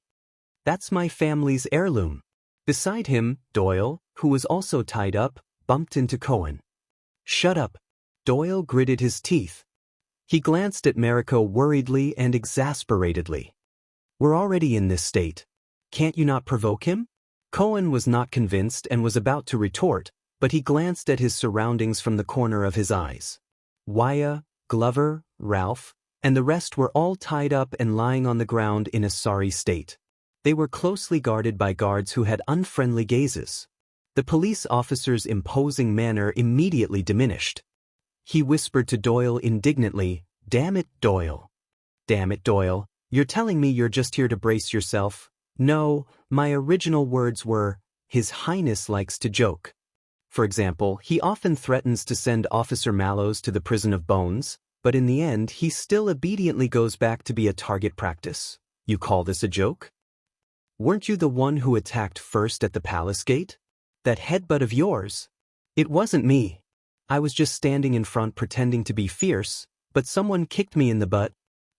That's my family's heirloom. Beside him, Doyle, who was also tied up, bumped into Cohen. Shut up. Doyle gritted his teeth. He glanced at Mariko worriedly and exasperatedly. We're already in this state. Can't you not provoke him? Cohen was not convinced and was about to retort, but he glanced at his surroundings from the corner of his eyes. Wyatt, Glover, Ralph, and the rest were all tied up and lying on the ground in a sorry state. They were closely guarded by guards who had unfriendly gazes. The police officer's imposing manner immediately diminished. He whispered to Doyle indignantly, "Damn it, Doyle. Damn it, Doyle, you're telling me you're just here to brace yourself?" No, my original words were, "His Highness likes to joke." For example, he often threatens to send Officer Mallows to the prison of bones, but in the end he still obediently goes back to be a target practice. You call this a joke? Weren't you the one who attacked first at the palace gate? That headbutt of yours? It wasn't me. I was just standing in front pretending to be fierce, but someone kicked me in the butt.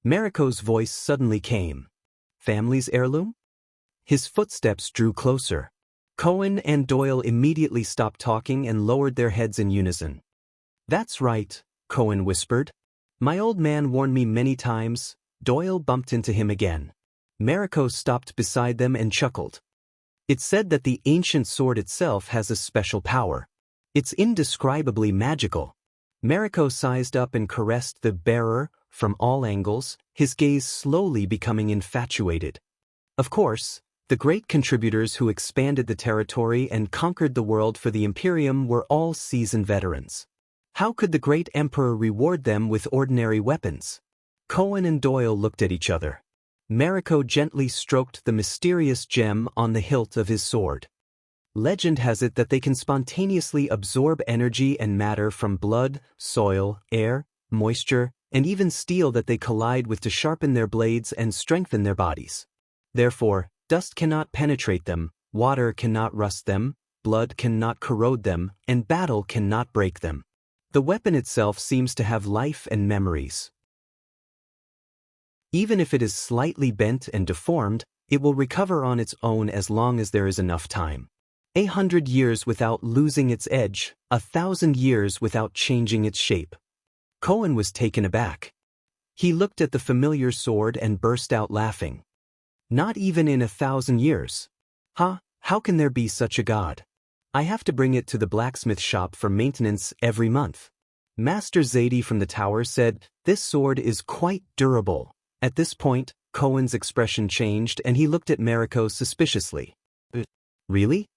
Mariko's voice suddenly came. Family's heirloom? His footsteps drew closer. Cohen and Doyle immediately stopped talking and lowered their heads in unison. That's right, Cohen whispered. My old man warned me many times. Doyle bumped into him again. Mariko stopped beside them and chuckled. It's said that the ancient sword itself has a special power. It's indescribably magical. Mariko sized up and caressed the bearer from all angles, his gaze slowly becoming infatuated. Of course, the great contributors who expanded the territory and conquered the world for the Imperium were all seasoned veterans. How could the great emperor reward them with ordinary weapons? Cohen and Doyle looked at each other. Mariko gently stroked the mysterious gem on the hilt of his sword. Legend has it that they can spontaneously absorb energy and matter from blood, soil, air, moisture, and even steel that they collide with to sharpen their blades and strengthen their bodies. Therefore, dust cannot penetrate them, water cannot rust them, blood cannot corrode them, and battle cannot break them. The weapon itself seems to have life and memories. Even if it is slightly bent and deformed, it will recover on its own as long as there is enough time. 100 years without losing its edge, 1,000 years without changing its shape. Cohen was taken aback. He looked at the familiar sword and burst out laughing. Not even in 1,000 years. How can there be such a god? I have to bring it to the blacksmith shop for maintenance every month. Master Zadie from the tower said, this sword is quite durable. At this point, Cohen's expression changed and he looked at Mariko suspiciously. Really?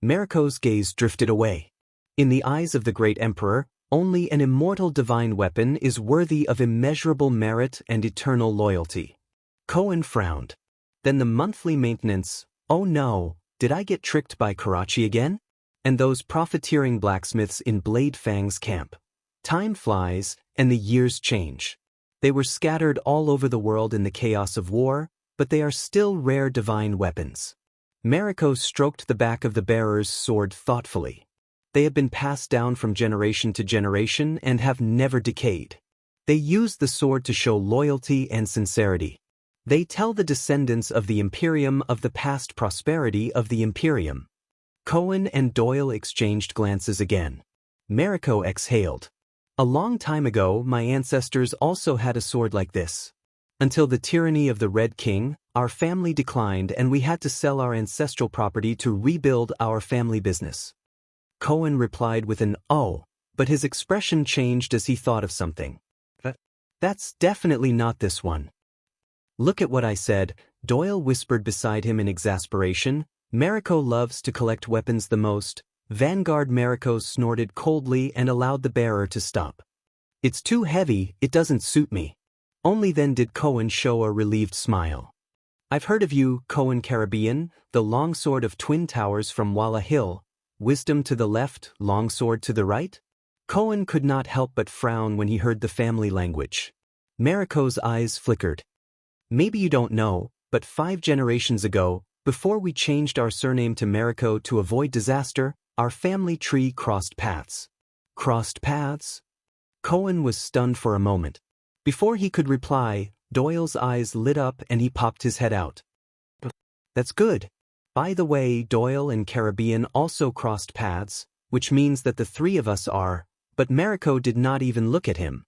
Mariko's gaze drifted away. In the eyes of the great emperor, only an immortal divine weapon is worthy of immeasurable merit and eternal loyalty. Cohen frowned. Then the monthly maintenance, oh no, did I get tricked by Karachi again? And those profiteering blacksmiths in Blade Fang's camp. Time flies, and the years change. They were scattered all over the world in the chaos of war, but they are still rare divine weapons. Mariko stroked the back of the bearer's sword thoughtfully. They have been passed down from generation to generation and have never decayed. They use the sword to show loyalty and sincerity. They tell the descendants of the Imperium of the past prosperity of the Imperium. Cohen and Doyle exchanged glances again. Mariko exhaled. A long time ago, my ancestors also had a sword like this. Until the tyranny of the Red King, our family declined and we had to sell our ancestral property to rebuild our family business. Cohen replied with an "oh," but his expression changed as he thought of something. That's definitely not this one. Look at what I said, Doyle whispered beside him in exasperation. Mariko loves to collect weapons the most. Vanguard Mariko snorted coldly and allowed the bearer to stop. It's too heavy, it doesn't suit me. Only then did Cohen show a relieved smile. I've heard of you, Cohen Caribbean, the longsword of twin towers from Walla Hill. Wisdom to the left, longsword to the right? Cohen could not help but frown when he heard the family language. Mariko's eyes flickered. Maybe you don't know, but 5 generations ago, before we changed our surname to Mariko to avoid disaster, our family tree crossed paths. Crossed paths? Cohen was stunned for a moment. Before he could reply, Doyle's eyes lit up and he popped his head out. That's good. By the way, Doyle and Caribbean also crossed paths, which means that the 3 of us are, but Mariko did not even look at him.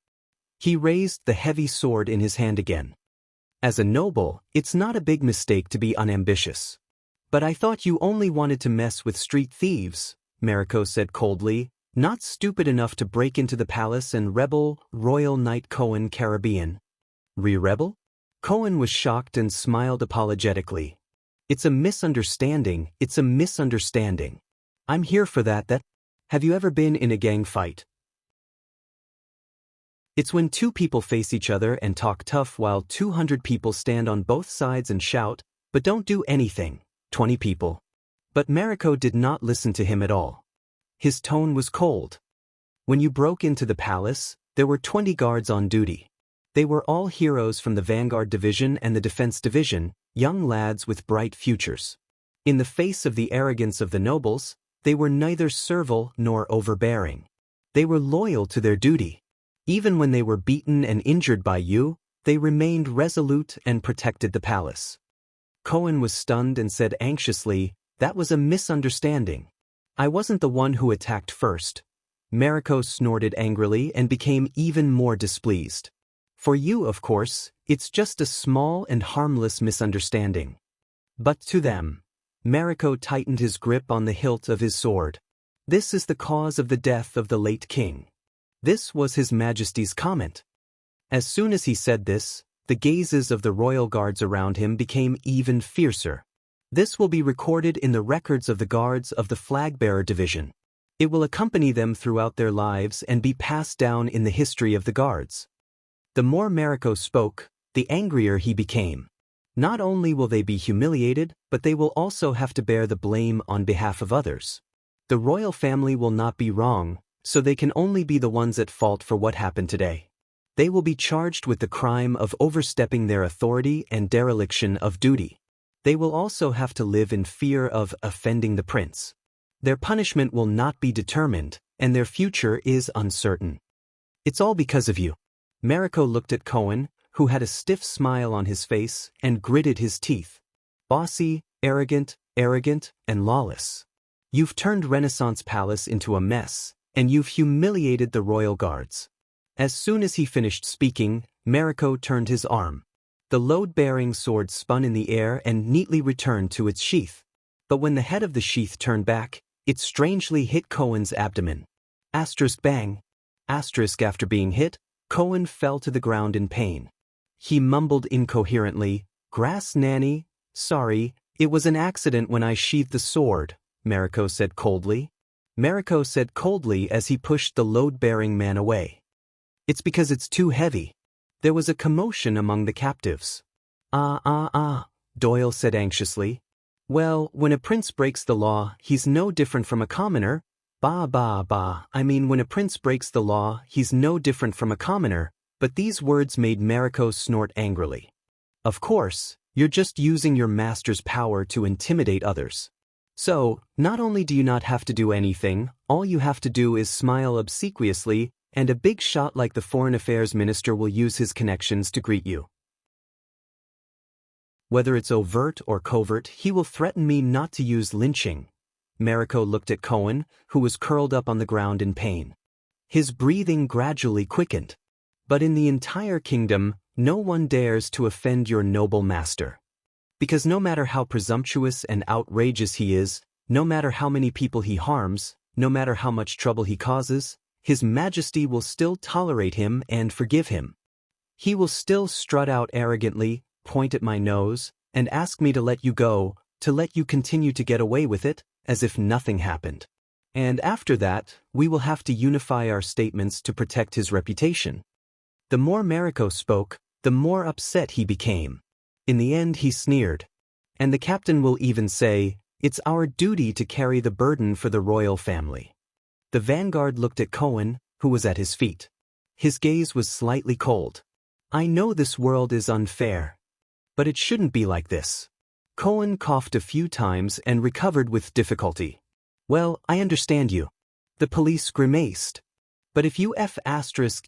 He raised the heavy sword in his hand again. As a noble, it's not a big mistake to be unambitious. But I thought you only wanted to mess with street thieves, Mariko said coldly, not stupid enough to break into the palace and rebel Royal Knight Cohen Caribbean. Rebel? Cohen was shocked and smiled apologetically. It's a misunderstanding, it's a misunderstanding. I'm here for that. Have you ever been in a gang fight? It's when two people face each other and talk tough while 200 people stand on both sides and shout, but don't do anything, 20 people. But Mariko did not listen to him at all. His tone was cold. When you broke into the palace, there were 20 guards on duty. They were all heroes from the Vanguard Division and the Defense Division, young lads with bright futures. In the face of the arrogance of the nobles, they were neither servile nor overbearing. They were loyal to their duty. Even when they were beaten and injured by you, they remained resolute and protected the palace. Cohen was stunned and said anxiously, "That was a misunderstanding. I wasn't the one who attacked first." Mariko snorted angrily and became even more displeased. For you, of course, it's just a small and harmless misunderstanding. But to them, Mariko tightened his grip on the hilt of his sword. This is the cause of the death of the late king. This was His Majesty's comment. As soon as he said this, the gazes of the royal guards around him became even fiercer. This will be recorded in the records of the guards of the Flag-Bearer Division. It will accompany them throughout their lives and be passed down in the history of the guards. The more Mariko spoke, the angrier he became. Not only will they be humiliated, but they will also have to bear the blame on behalf of others. The royal family will not be wrong, so they can only be the ones at fault for what happened today. They will be charged with the crime of overstepping their authority and dereliction of duty. They will also have to live in fear of offending the prince. Their punishment will not be determined, and their future is uncertain. It's all because of you. Mariko looked at Cohen, who had a stiff smile on his face, and gritted his teeth. Bossy, arrogant, and lawless. You've turned Renaissance Palace into a mess, and you've humiliated the royal guards. As soon as he finished speaking, Mariko turned his arm. The load-bearing sword spun in the air and neatly returned to its sheath. But when the head of the sheath turned back, it strangely hit Cohen's abdomen. Bang. After being hit, Cohen fell to the ground in pain. He mumbled incoherently, "Grass nanny, sorry, it was an accident when I sheathed the sword," Mariko said coldly. Mariko said coldly as he pushed the load-bearing man away. "It's because it's too heavy." There was a commotion among the captives. Doyle said anxiously. "Well, when a prince breaks the law, he's no different from a commoner." When a prince breaks the law, he's no different from a commoner, but these words made Mariko snort angrily. "Of course, you're just using your master's power to intimidate others. So, not only do you not have to do anything, all you have to do is smile obsequiously, and a big shot like the Foreign Affairs Minister will use his connections to greet you. Whether it's overt or covert, he will threaten me not to use lynching." Mariko looked at Cohen, who was curled up on the ground in pain. His breathing gradually quickened. "But in the entire kingdom, no one dares to offend your noble master. Because no matter how presumptuous and outrageous he is, no matter how many people he harms, no matter how much trouble he causes, His Majesty will still tolerate him and forgive him. He will still strut out arrogantly, point at my nose, and ask me to let you go, to let you continue to get away with it, as if nothing happened. And after that, we will have to unify our statements to protect his reputation." The more Mariko spoke, the more upset he became. In the end he sneered. "And the captain will even say, 'It's our duty to carry the burden for the royal family.'" The vanguard looked at Cohen, who was at his feet. His gaze was slightly cold. "I know this world is unfair. But it shouldn't be like this." Cohen coughed a few times and recovered with difficulty. "Well, I understand you." The police grimaced. "But if you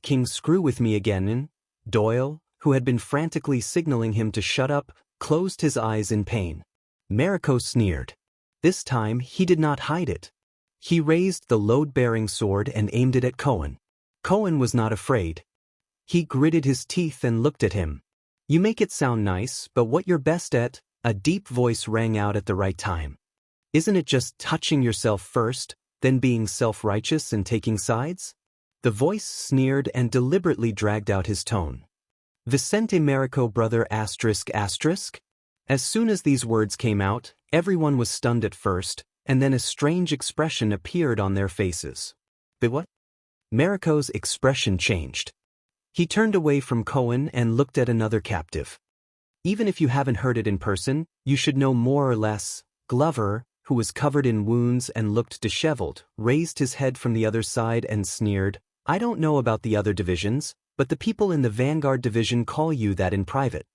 King screw with me again," Doyle, who had been frantically signaling him to shut up, closed his eyes in pain. Mariko sneered. This time he did not hide it. He raised the load-bearing sword and aimed it at Cohen. Cohen was not afraid. He gritted his teeth and looked at him. You make it sound nice, but what you're best at? A deep voice rang out at the right time. Isn't it just touching yourself first, then being self-righteous and taking sides? The voice sneered and deliberately dragged out his tone. Vicente Marico brother ***. As soon as these words came out, everyone was stunned at first, and then a strange expression appeared on their faces. But what? Marico's expression changed. He turned away from Cohen and looked at another captive. Even if you haven't heard it in person, you should know more or less. Glover, who was covered in wounds and looked disheveled, raised his head from the other side and sneered, I don't know about the other divisions, but the people in the Vanguard division call you that in private.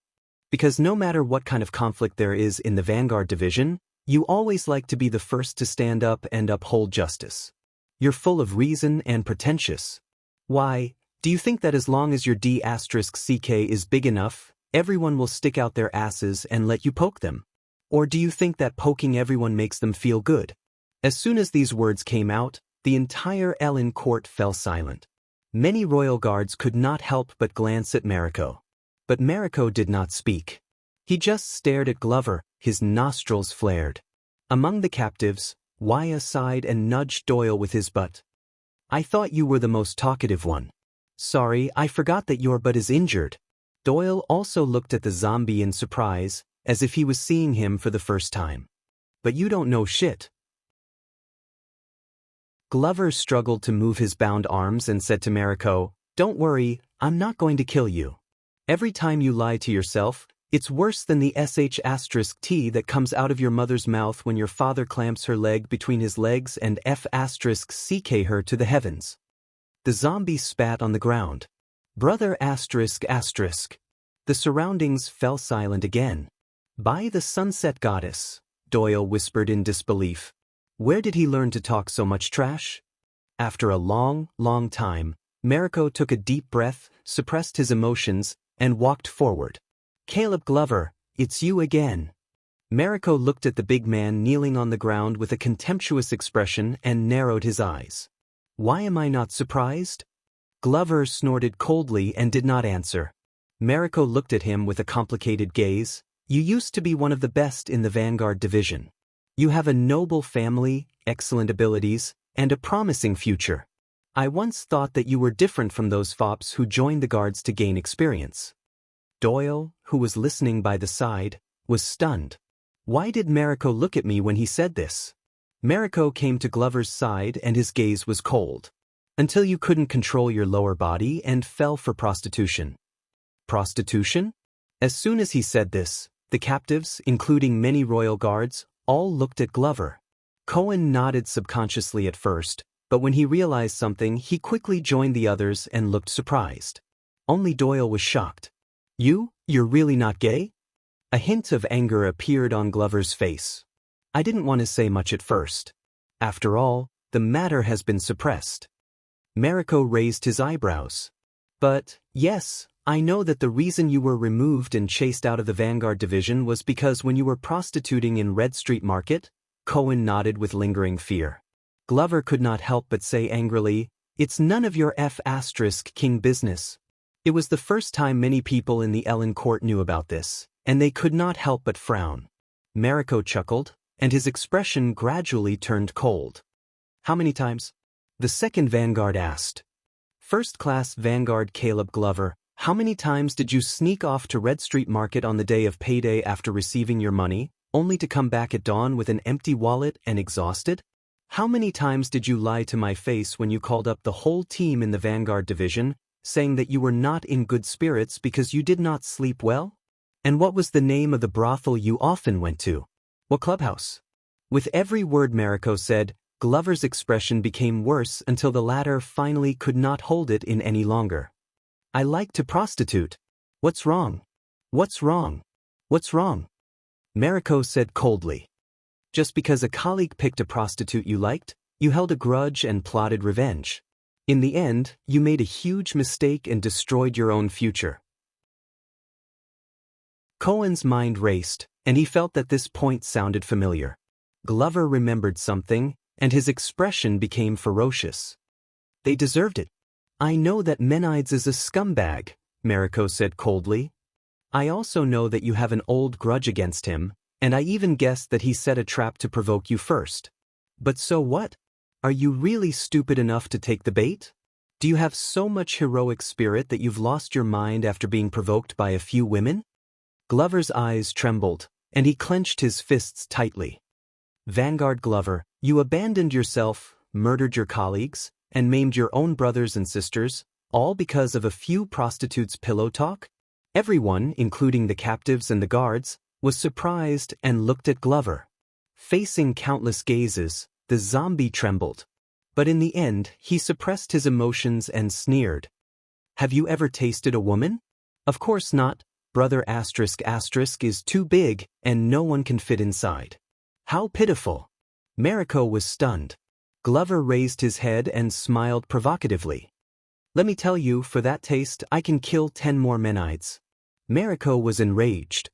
Because no matter what kind of conflict there is in the Vanguard division, you always like to be the first to stand up and uphold justice. You're full of reason and pretentious. Why, do you think that as long as your D***ck is big enough, everyone will stick out their asses and let you poke them? Or do you think that poking everyone makes them feel good? As soon as these words came out, the entire Ellen court fell silent. Many royal guards could not help but glance at Marico. But Marico did not speak. He just stared at Glover, his nostrils flared. Among the captives, Wyatt sighed and nudged Doyle with his butt. I thought you were the most talkative one. Sorry, I forgot that your butt is injured. Doyle also looked at the zombie in surprise, as if he was seeing him for the first time. But you don't know shit. Glover struggled to move his bound arms and said to Marico, Don't worry, I'm not going to kill you. Every time you lie to yourself, it's worse than the ***T that comes out of your mother's mouth when your father clamps her leg between his legs and ***ck her to the heavens. The zombie spat on the ground. Brother ***. The surroundings fell silent again. By the sunset goddess, Doyle whispered in disbelief. Where did he learn to talk so much trash? After a long, long time, Marico took a deep breath, suppressed his emotions, and walked forward. Caleb Glover, it's you again. Marico looked at the big man kneeling on the ground with a contemptuous expression and narrowed his eyes. Why am I not surprised? Glover snorted coldly and did not answer. Marico looked at him with a complicated gaze. You used to be one of the best in the Vanguard division. You have a noble family, excellent abilities, and a promising future. I once thought that you were different from those fops who joined the guards to gain experience. Doyle, who was listening by the side, was stunned. Why did Marico look at me when he said this? Marico came to Glover's side and his gaze was cold. Until you couldn't control your lower body and fell for prostitution. Prostitution? As soon as he said this, the captives, including many royal guards, all looked at Glover. Cohen nodded subconsciously at first, but when he realized something, he quickly joined the others and looked surprised. Only Doyle was shocked. You're really not gay? A hint of anger appeared on Glover's face. I didn't want to say much at first. After all, the matter has been suppressed. Marico raised his eyebrows. But, yes, I know that the reason you were removed and chased out of the Vanguard division was because when you were prostituting in Red Street Market, Cohen nodded with lingering fear. Glover could not help but say angrily, It's none of your ***king business. It was the first time many people in the Ellen court knew about this, and they could not help but frown. Marico chuckled, and his expression gradually turned cold. How many times? The second Vanguard asked. First class Vanguard Caleb Glover, how many times did you sneak off to Red Street Market on the day of payday after receiving your money, only to come back at dawn with an empty wallet and exhausted? How many times did you lie to my face when you called up the whole team in the Vanguard division, saying that you were not in good spirits because you did not sleep well? And what was the name of the brothel you often went to? What clubhouse? With every word Marico said, Glover's expression became worse until the latter finally could not hold it in any longer. I like to prostitute. What's wrong? What's wrong? What's wrong? Marico said coldly. Just because a colleague picked a prostitute you liked, you held a grudge and plotted revenge. In the end, you made a huge mistake and destroyed your own future. Cohen's mind raced, and he felt that this point sounded familiar. Glover remembered something, and his expression became ferocious. They deserved it. I know that Menides is a scumbag, Mariko said coldly. I also know that you have an old grudge against him, and I even guessed that he set a trap to provoke you first. But so what? Are you really stupid enough to take the bait? Do you have so much heroic spirit that you've lost your mind after being provoked by a few women? Glover's eyes trembled, and he clenched his fists tightly. Vanguard Glover, you abandoned yourself, murdered your colleagues, and maimed your own brothers and sisters, all because of a few prostitutes' pillow talk? Everyone, including the captives and the guards, was surprised and looked at Glover. Facing countless gazes, the zombie trembled. But in the end, he suppressed his emotions and sneered. Have you ever tasted a woman? Of course not. Brother *** is too big, and no one can fit inside. How pitiful. Mariko was stunned. Glover raised his head and smiled provocatively. Let me tell you, for that taste, I can kill 10 more Menides. Mariko was enraged.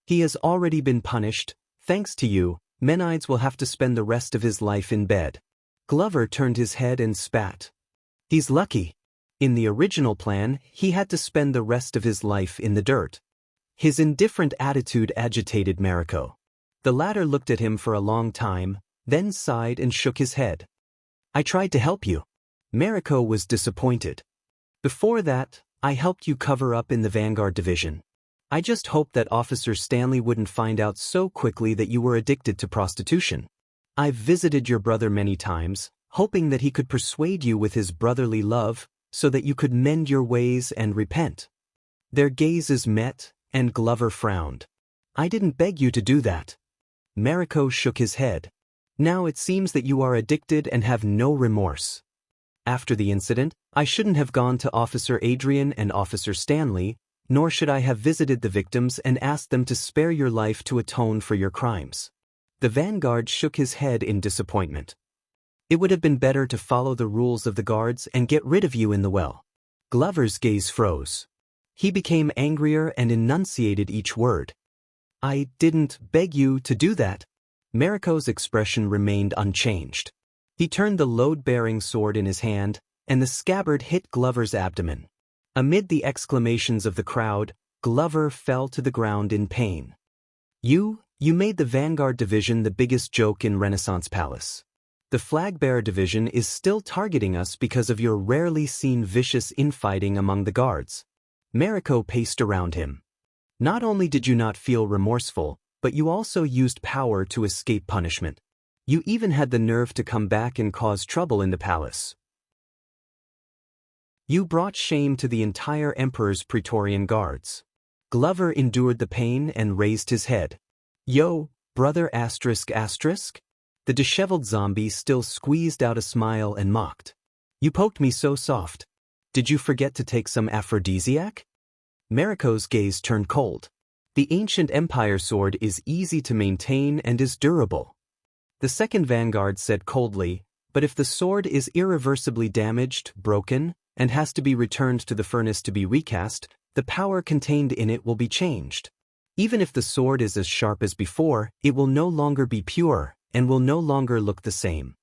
He has already been punished. Thanks to you, Menides will have to spend the rest of his life in bed. Glover turned his head and spat. He's lucky. In the original plan, he had to spend the rest of his life in the dirt. His indifferent attitude agitated Mariko. The latter looked at him for a long time, then sighed and shook his head. I tried to help you. Mariko was disappointed. Before that, I helped you cover up in the Vanguard Division. I just hoped that Officer Stanley wouldn't find out so quickly that you were addicted to prostitution. I've visited your brother many times, hoping that he could persuade you with his brotherly love, so that you could mend your ways and repent. Their gazes met, and Glover frowned. I didn't beg you to do that. Mariko shook his head. Now it seems that you are addicted and have no remorse. After the incident, I shouldn't have gone to Officer Adrian and Officer Stanley, nor should I have visited the victims and asked them to spare your life to atone for your crimes. The Vanguard shook his head in disappointment. It would have been better to follow the rules of the guards and get rid of you in the well. Glover's gaze froze. He became angrier and enunciated each word. I didn't beg you to do that. Mariko's expression remained unchanged. He turned the load-bearing sword in his hand, and the scabbard hit Glover's abdomen. Amid the exclamations of the crowd, Glover fell to the ground in pain. You made the Vanguard Division the biggest joke in Renaissance Palace. The Flag-Bearer Division is still targeting us because of your rarely seen vicious infighting among the guards. Mariko paced around him. Not only did you not feel remorseful, but you also used power to escape punishment. You even had the nerve to come back and cause trouble in the palace. You brought shame to the entire Emperor's Praetorian Guards. Glover endured the pain and raised his head. Yo, brother ***. The disheveled zombie still squeezed out a smile and mocked. You poked me so soft. Did you forget to take some aphrodisiac? Mariko's gaze turned cold. The ancient Empire sword is easy to maintain and is durable. The second Vanguard said coldly, but if the sword is irreversibly damaged, broken, and has to be returned to the furnace to be recast, the power contained in it will be changed. Even if the sword is as sharp as before, it will no longer be pure, and will no longer look the same.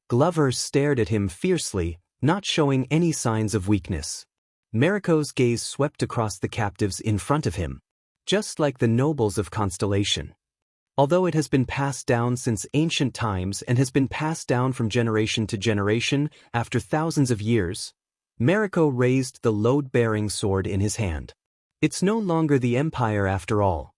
Glover stared at him fiercely, not showing any signs of weakness. Mariko's gaze swept across the captives in front of him. Just like the nobles of Constellation. Although it has been passed down since ancient times and has been passed down from generation to generation after thousands of years, Mariko raised the load-bearing sword in his hand. It's no longer the Empire after all.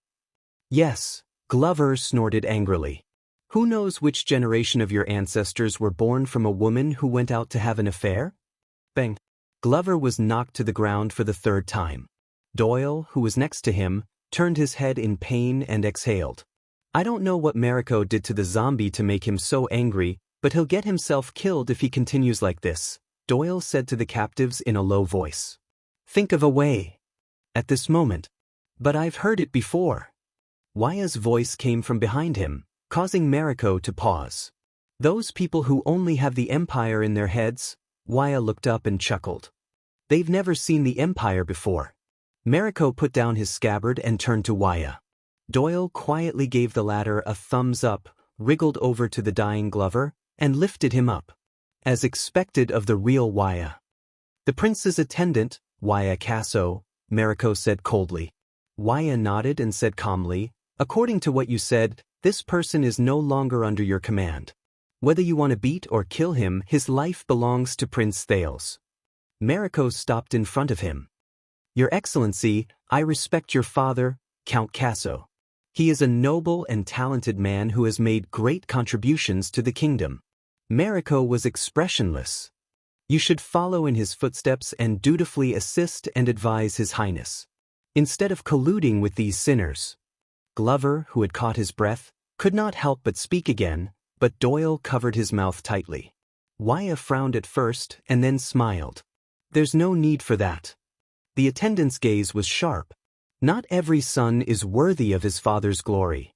Yes, Glover snorted angrily. Who knows which generation of your ancestors were born from a woman who went out to have an affair? Bang. Glover was knocked to the ground for the third time. Doyle, who was next to him, turned his head in pain and exhaled. I don't know what Mariko did to the zombie to make him so angry, but he'll get himself killed if he continues like this, Doyle said to the captives in a low voice. Think of a way. At this moment. But I've heard it before. Waya's voice came from behind him, causing Mariko to pause. Those people who only have the Empire in their heads, Waya looked up and chuckled. They've never seen the Empire before. Mariko put down his scabbard and turned to Waya. Doyle quietly gave the latter a thumbs up, wriggled over to the dying Glover, and lifted him up. As expected of the real Waya. The prince's attendant, Waya Casso, Mariko said coldly. Waya nodded and said calmly, according to what you said, this person is no longer under your command. Whether you want to beat or kill him, his life belongs to Prince Thales. Mariko stopped in front of him. Your Excellency, I respect your father, Count Casso. He is a noble and talented man who has made great contributions to the kingdom. Mariko was expressionless. You should follow in his footsteps and dutifully assist and advise His Highness, instead of colluding with these sinners. Glover, who had caught his breath, could not help but speak again, but Doyle covered his mouth tightly. Waya frowned at first and then smiled. There's no need for that. The attendant's gaze was sharp. Not every son is worthy of his father's glory.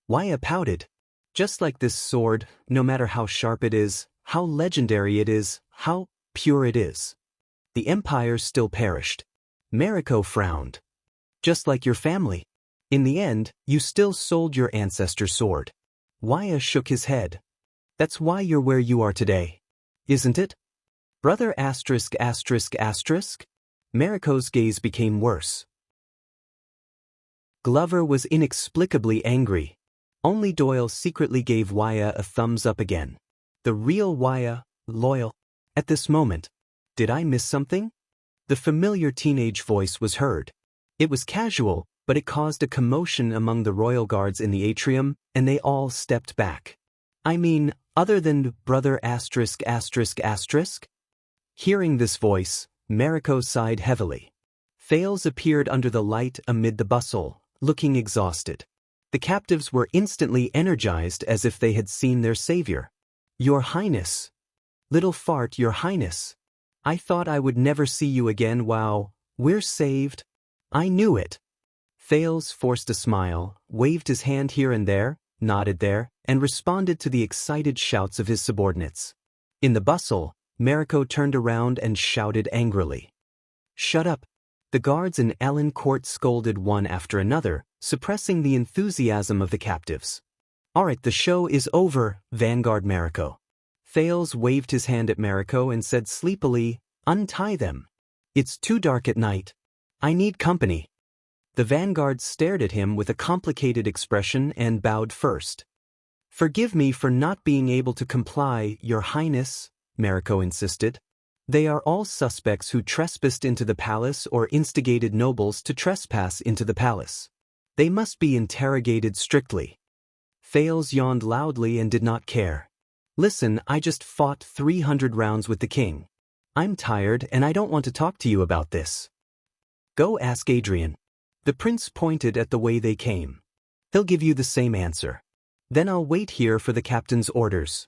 Waya pouted. Just like this sword, no matter how sharp it is, how legendary it is, how pure it is, the empire still perished. Mariko frowned. Just like your family. In the end, you still sold your ancestor's sword. Waya shook his head. That's why you're where you are today. Isn't it? Brother asterisk asterisk asterisk? Mariko's gaze became worse. Glover was inexplicably angry. Only Doyle secretly gave Waya a thumbs up again. The real Waya, loyal. At this moment, did I miss something? The familiar teenage voice was heard. It was casual, but it caused a commotion among the royal guards in the atrium, and they all stepped back. I mean, other than brother asterisk asterisk asterisk? Hearing this voice, Mariko sighed heavily. Thales appeared under the light amid the bustle, looking exhausted. The captives were instantly energized as if they had seen their savior. Your Highness. Little fart, Your Highness. I thought I would never see you again. Wow, we're saved. I knew it. Thales forced a smile, waved his hand here and there, nodded there, and responded to the excited shouts of his subordinates. In the bustle, Mariko turned around and shouted angrily. Shut up. The guards in Ellen Court scolded one after another, suppressing the enthusiasm of the captives. All right, the show is over, Vanguard Mariko. Thales waved his hand at Mariko and said sleepily, untie them. It's too dark at night. I need company. The vanguard stared at him with a complicated expression and bowed first. Forgive me for not being able to comply, Your Highness, Mariko insisted. They are all suspects who trespassed into the palace or instigated nobles to trespass into the palace. They must be interrogated strictly. Thales yawned loudly and did not care. Listen, I just fought 300 rounds with the king. I'm tired and I don't want to talk to you about this. Go ask Adrian. The prince pointed at the way they came. He'll give you the same answer. Then I'll wait here for the captain's orders.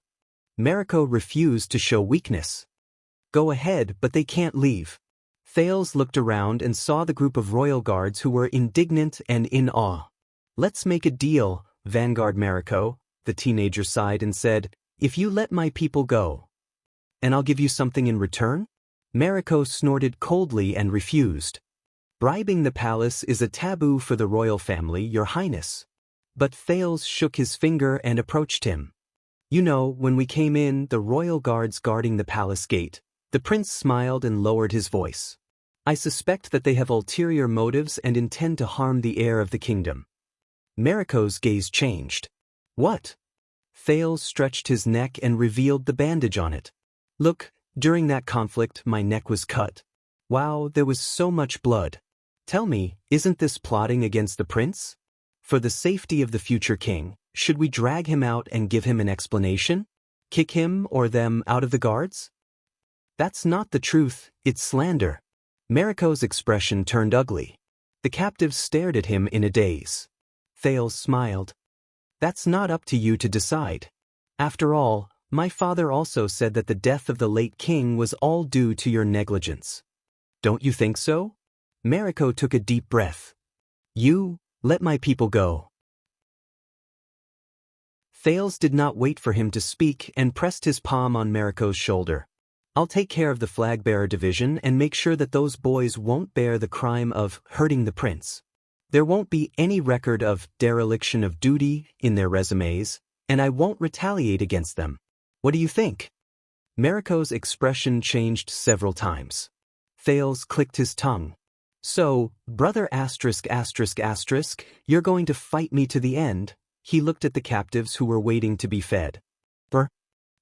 Mariko refused to show weakness. Go ahead, but they can't leave. Thales looked around and saw the group of royal guards who were indignant and in awe. Let's make a deal, Vanguard Mariko, the teenager sighed and said, if you let my people go. And I'll give you something in return? Mariko snorted coldly and refused. Bribing the palace is a taboo for the royal family, Your Highness. But Thales shook his finger and approached him. You know, when we came in, the royal guards guarding the palace gate. The prince smiled and lowered his voice. I suspect that they have ulterior motives and intend to harm the heir of the kingdom. Mariko's gaze changed. What? Thales stretched his neck and revealed the bandage on it. Look, during that conflict my neck was cut. Wow, there was so much blood. Tell me, isn't this plotting against the prince? For the safety of the future king, should we drag him out and give him an explanation? Kick him or them out of the guards? That's not the truth, it's slander. Mariko's expression turned ugly. The captives stared at him in a daze. Thales smiled. That's not up to you to decide. After all, my father also said that the death of the late king was all due to your negligence. Don't you think so? Mariko took a deep breath. You, let my people go. Thales did not wait for him to speak and pressed his palm on Mariko's shoulder. I'll take care of the flag-bearer division and make sure that those boys won't bear the crime of hurting the prince. There won't be any record of dereliction of duty in their resumes, and I won't retaliate against them. What do you think? Mariko's expression changed several times. Thales clicked his tongue. So, brother asterisk asterisk asterisk, you're going to fight me to the end? He looked at the captives who were waiting to be fed.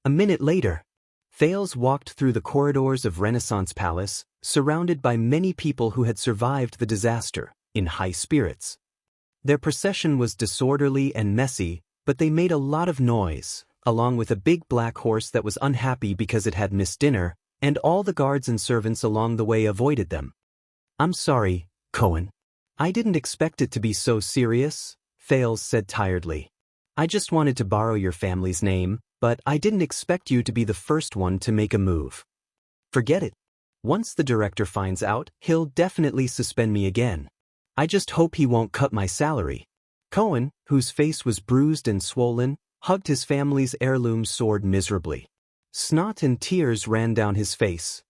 A minute later, Thales walked through the corridors of Renaissance Palace, surrounded by many people who had survived the disaster, in high spirits. Their procession was disorderly and messy, but they made a lot of noise, along with a big black horse that was unhappy because it had missed dinner, and all the guards and servants along the way avoided them. I'm sorry, Cohen. I didn't expect it to be so serious, Thales said tiredly. I just wanted to borrow your family's name, but I didn't expect you to be the first one to make a move. Forget it. Once the director finds out, he'll definitely suspend me again. I just hope he won't cut my salary. Cohen, whose face was bruised and swollen, hugged his family's heirloom sword miserably. Snot and tears ran down his face.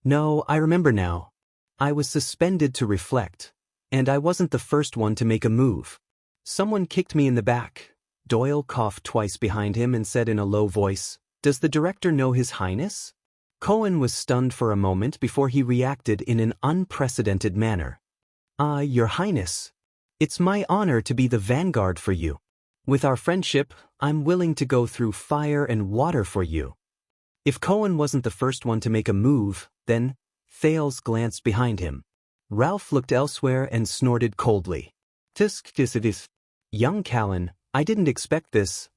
No, I remember now. I was suspended to reflect, and I wasn't the first one to make a move. Someone kicked me in the back. Doyle coughed twice behind him and said in a low voice, "Does the director know His Highness?" Cohen was stunned for a moment before he reacted in an unprecedented manner. Your Highness. It's my honor to be the vanguard for you. With our friendship, I'm willing to go through fire and water for you. If Cohen wasn't the first one to make a move, then Thales glanced behind him. Ralph looked elsewhere and snorted coldly. Tisk this. Young Callan, I didn't expect this.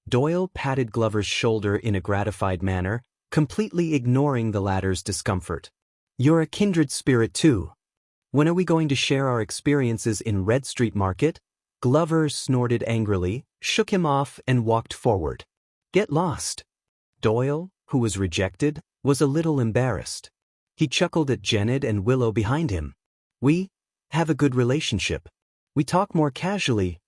Doyle patted Glover's shoulder in a gratified manner, completely ignoring the latter's discomfort. You're a kindred spirit too. When are we going to share our experiences in Red Street Market? Glover snorted angrily, shook him off and walked forward. Get lost. Doyle, who was rejected, was a little embarrassed. He chuckled at Jennett and Willow behind him. We have a good relationship. We talk more casually.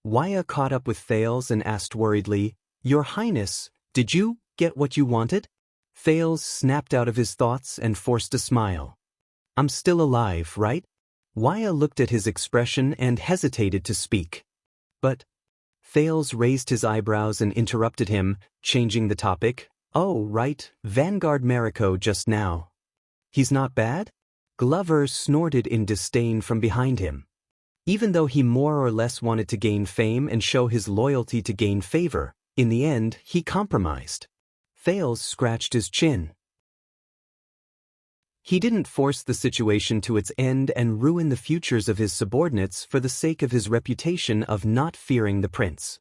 Waya caught up with Thales and asked worriedly, Your Highness, did you get what you wanted? Thales snapped out of his thoughts and forced a smile. I'm still alive, right? Waya looked at his expression and hesitated to speak. But Thales raised his eyebrows and interrupted him, changing the topic. Oh, right, Vanguard Mariko just now. He's not bad? Glover snorted in disdain from behind him. Even though he more or less wanted to gain fame and show his loyalty to gain favor, in the end, he compromised. Thales scratched his chin. He didn't force the situation to its end and ruin the futures of his subordinates for the sake of his reputation of not fearing the prince.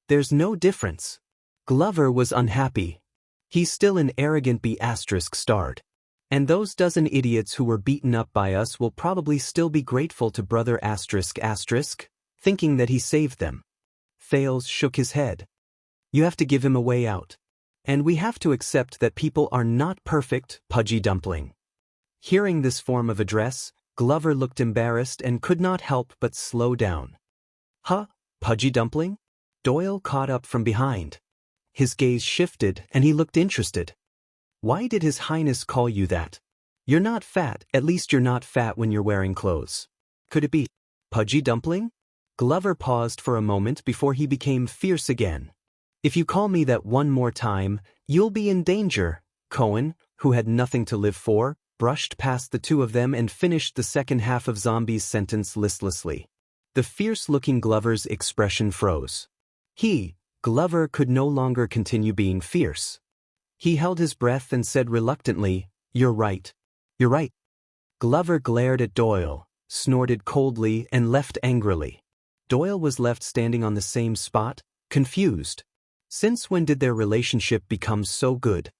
There's no difference. Glover was unhappy. He's still an arrogant B***starred. And those dozen idiots who were beaten up by us will probably still be grateful to brother ***, thinking that he saved them. Thales shook his head. You have to give him a way out. And we have to accept that people are not perfect, Pudgy Dumpling. Hearing this form of address, Glover looked embarrassed and could not help but slow down. Huh, Pudgy Dumpling? Doyle caught up from behind. His gaze shifted and he looked interested. Why did His Highness call you that? You're not fat, at least you're not fat when you're wearing clothes. Could it be Pudgy Dumpling? Glover paused for a moment before he became fierce again. If you call me that one more time, you'll be in danger. Cohen, who had nothing to live for, brushed past the two of them and finished the second half of Zombie's sentence listlessly. The fierce-looking Glover's expression froze. Glover, could no longer continue being fierce. He held his breath and said reluctantly, You're right. You're right. Glover glared at Doyle, snorted coldly, and left angrily. Doyle was left standing on the same spot, confused. Since when did their relationship become so good?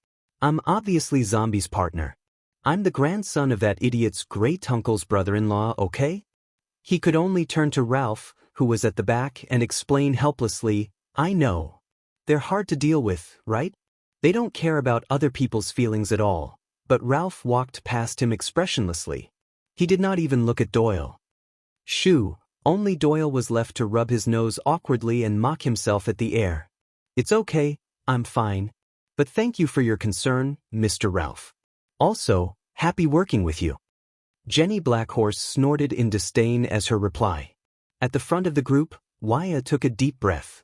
I'm obviously Zombie's partner. I'm the grandson of that idiot's great-uncle's brother-in-law, okay? He could only turn to Ralph, who was at the back, and explain helplessly, I know. They're hard to deal with, right? They don't care about other people's feelings at all. But Ralph walked past him expressionlessly. He did not even look at Doyle. Shoo, only Doyle was left to rub his nose awkwardly and mock himself at the air. It's okay, I'm fine. But thank you for your concern, Mr. Ralph. Also, happy working with you. Jenny Blackhorse snorted in disdain as her reply. At the front of the group, Waya took a deep breath.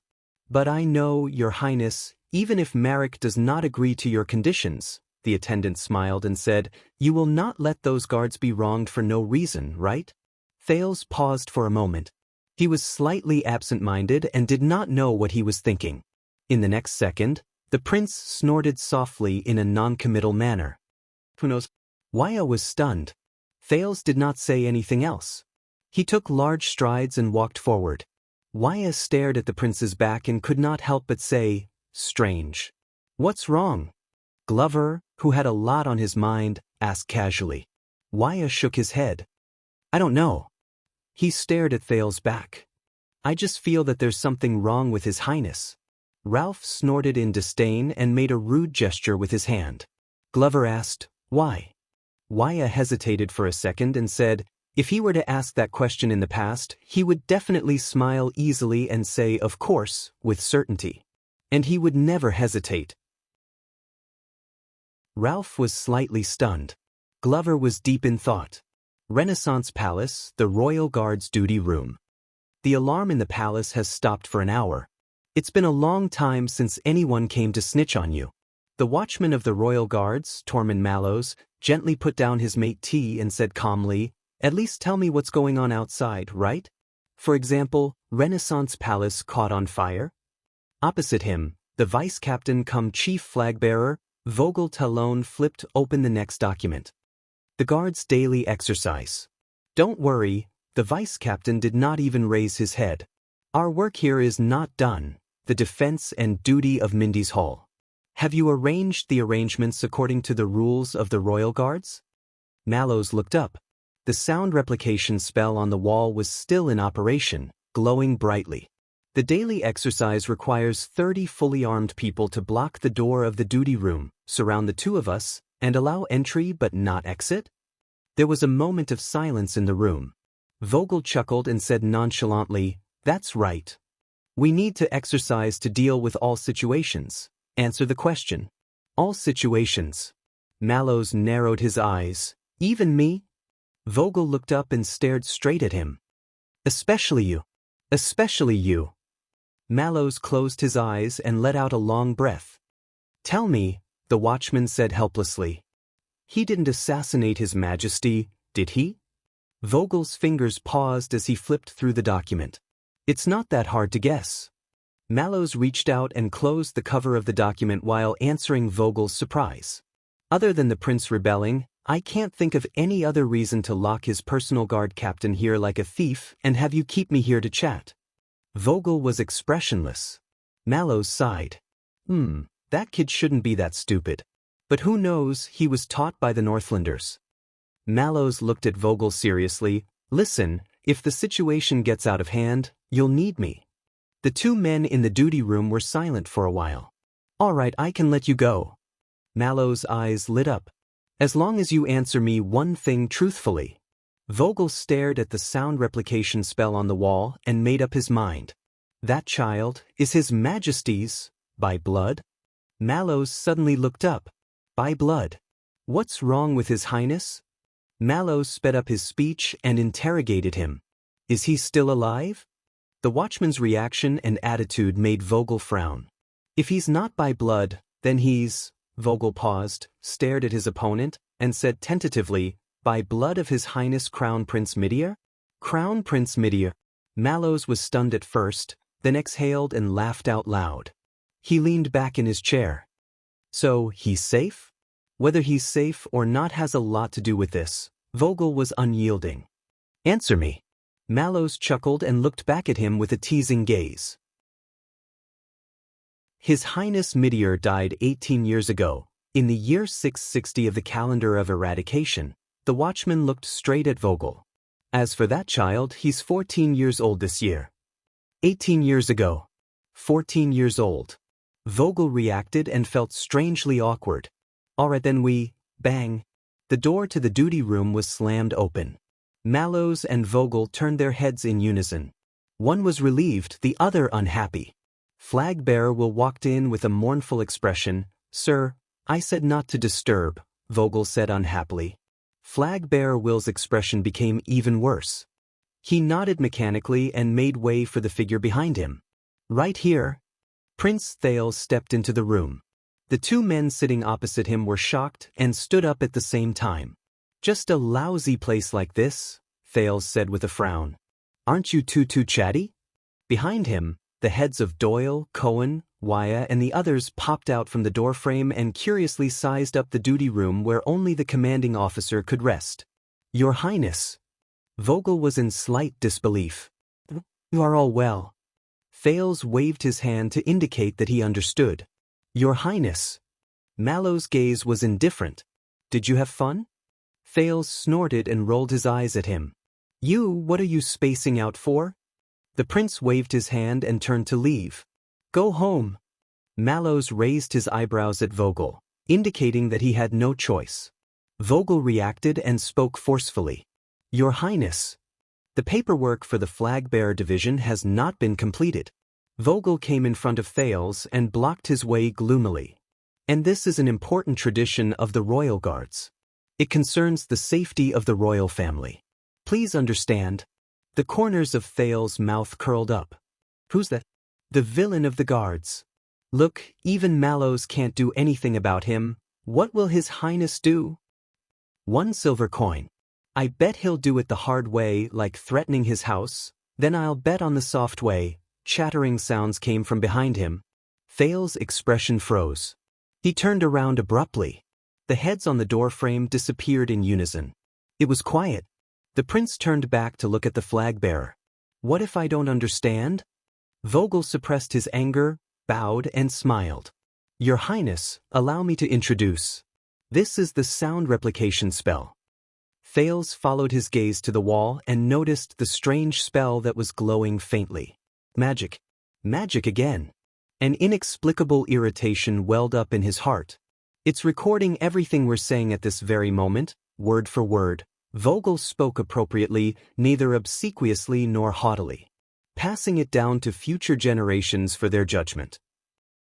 But I know, Your Highness, even if Marek does not agree to your conditions, The attendant smiled and said, "You will not let those guards be wronged for no reason, right?" Thales paused for a moment. He was slightly absent-minded and did not know what he was thinking. In the next second, the prince snorted softly in a non-committal manner. Who knows? Waya was stunned. Thales did not say anything else. He took large strides and walked forward. Waya stared at the prince's back and could not help but say, "Strange. What's wrong?" Glover, who had a lot on his mind, asked casually. Waya shook his head. "I don't know." He stared at Thales' back. "I just feel that there's something wrong with His Highness." Ralph snorted in disdain and made a rude gesture with his hand. Glover asked, "Why?" Waya hesitated for a second and said, if he were to ask that question in the past, he would definitely smile easily and say, "Of course," with certainty. And he would never hesitate. Ralph was slightly stunned. Glover was deep in thought. Renaissance Palace, the Royal Guard's duty room. The alarm in the palace has stopped for an hour. It's been a long time since anyone came to snitch on you. The watchman of the Royal Guards, Tormund Mallows, gently put down his mate tea and said calmly, "At least tell me what's going on outside, right? For example, Renaissance Palace caught on fire?" Opposite him, the vice-captain cum chief flag-bearer, Vogel Talon, flipped open the next document. The guard's daily exercise. "Don't worry," the vice-captain did not even raise his head. "Our work here is not done, the defense and duty of Mindy's Hall. Have you arranged the arrangements according to the rules of the Royal Guards?" Mallows looked up. The sound replication spell on the wall was still in operation, glowing brightly. "The daily exercise requires 30 fully armed people to block the door of the duty room, surround the two of us, and allow entry but not exit?" There was a moment of silence in the room. Vogel chuckled and said nonchalantly, "That's right. We need to exercise to deal with all situations. Answer the question." "All situations." Mallows narrowed his eyes. "Even me?" Vogel looked up and stared straight at him. "Especially you. Especially you." Mallows closed his eyes and let out a long breath. "Tell me," the watchman said helplessly. "He didn't assassinate His Majesty, did he?" Vogel's fingers paused as he flipped through the document. "It's not that hard to guess." Mallows reached out and closed the cover of the document while answering Vogel's surprise. "Other than the prince rebelling, I can't think of any other reason to lock his personal guard captain here like a thief and have you keep me here to chat." Vogel was expressionless. Mallows sighed. That kid shouldn't be that stupid. But who knows, he was taught by the Northlanders." Mallows looked at Vogel seriously. "Listen, if the situation gets out of hand, you'll need me." The two men in the duty room were silent for a while. "All right, I can let you go." Mallows' eyes lit up. "As long as you answer me one thing truthfully." Vogel stared at the sound replication spell on the wall and made up his mind. "That child is His Majesty's, by blood?" Mallows suddenly looked up. "By blood? What's wrong with His Highness?" Mallows sped up his speech and interrogated him. "Is he still alive?" The watchman's reaction and attitude made Vogel frown. "If he's not by blood, then he's—" Vogel paused, stared at his opponent, and said tentatively, "By blood of His Highness Crown Prince Midir?" "Crown Prince Midir." Mallows was stunned at first, then exhaled and laughed out loud. He leaned back in his chair. "So, he's safe?" "Whether he's safe or not has a lot to do with this." Vogel was unyielding. "Answer me." Mallows chuckled and looked back at him with a teasing gaze. His Highness Midir died 18 years ago, in the year 660 of the calendar of eradication. The watchman looked straight at Vogel. "As for that child, he's 14 years old this year." 18 years ago. 14 years old. Vogel reacted and felt strangely awkward. "All right then bang." The door to the duty room was slammed open. Mallows and Vogel turned their heads in unison. One was relieved, the other unhappy. Flag-bearer Will walked in with a mournful expression. "Sir, I said not to disturb," Vogel said unhappily. Flag-bearer Will's expression became even worse. He nodded mechanically and made way for the figure behind him. "Right here." Prince Thales stepped into the room. The two men sitting opposite him were shocked and stood up at the same time. "Just a lousy place like this," Thales said with a frown. "Aren't you too chatty?" Behind him, the heads of Doyle, Cohen, Wyatt and the others popped out from the doorframe and curiously sized up the duty room where only the commanding officer could rest. "Your Highness." Vogel was in slight disbelief. "You are all well." Thales waved his hand to indicate that he understood. "Your Highness." Mallow's gaze was indifferent. "Did you have fun?" Thales snorted and rolled his eyes at him. What are you spacing out for?" The prince waved his hand and turned to leave. "Go home." Mallows raised his eyebrows at Vogel, indicating that he had no choice. Vogel reacted and spoke forcefully. "Your Highness, the paperwork for the flag-bearer division has not been completed." Vogel came in front of Thales and blocked his way gloomily. "And this is an important tradition of the royal guards. It concerns the safety of the royal family. Please understand." The corners of Thales' mouth curled up. "Who's that?" "The villain of the guards. Look, even Mallows can't do anything about him. What will His Highness do?" "1 silver coin. I bet he'll do it the hard way, like threatening his house. Then I'll bet on the soft way." Chattering sounds came from behind him. Thales' expression froze. He turned around abruptly. The heads on the doorframe disappeared in unison. It was quiet. The prince turned back to look at the flag-bearer. "What if I don't understand?" Vogel suppressed his anger, bowed and smiled. "Your Highness, allow me to introduce. This is the sound replication spell." Thales followed his gaze to the wall and noticed the strange spell that was glowing faintly. Magic. Magic again. An inexplicable irritation welled up in his heart. "It's recording everything we're saying at this very moment, word for word." Vogel spoke appropriately, neither obsequiously nor haughtily. "Passing it down to future generations for their judgment."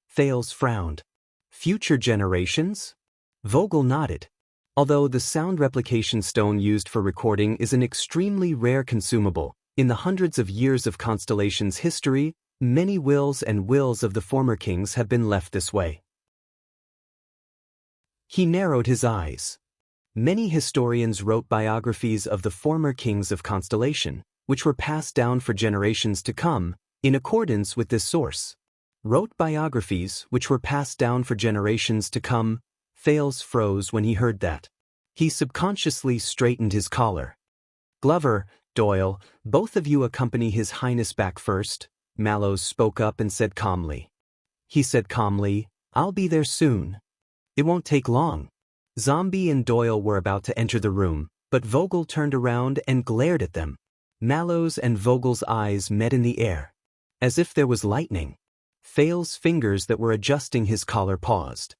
Thales frowned. "Future generations?" Vogel nodded. Although the sound replication stone used for recording is an extremely rare consumable, in the hundreds of years of Constellation's history, many wills and wills of the former kings have been left this way. He narrowed his eyes. Many historians wrote biographies of the former kings of Constellation, which were passed down for generations to come, in accordance with this source. Wrote biographies which were passed down for generations to come. Thales froze when he heard that. He subconsciously straightened his collar. "Glover, Doyle, both of you accompany His Highness back first," Mallows spoke up and said calmly. He said calmly, "I'll be there soon. It won't take long." Zombie and Doyle were about to enter the room, but Vogel turned around and glared at them. Mallows and Vogel's eyes met in the air. As if there was lightning. Thales' fingers that were adjusting his collar paused.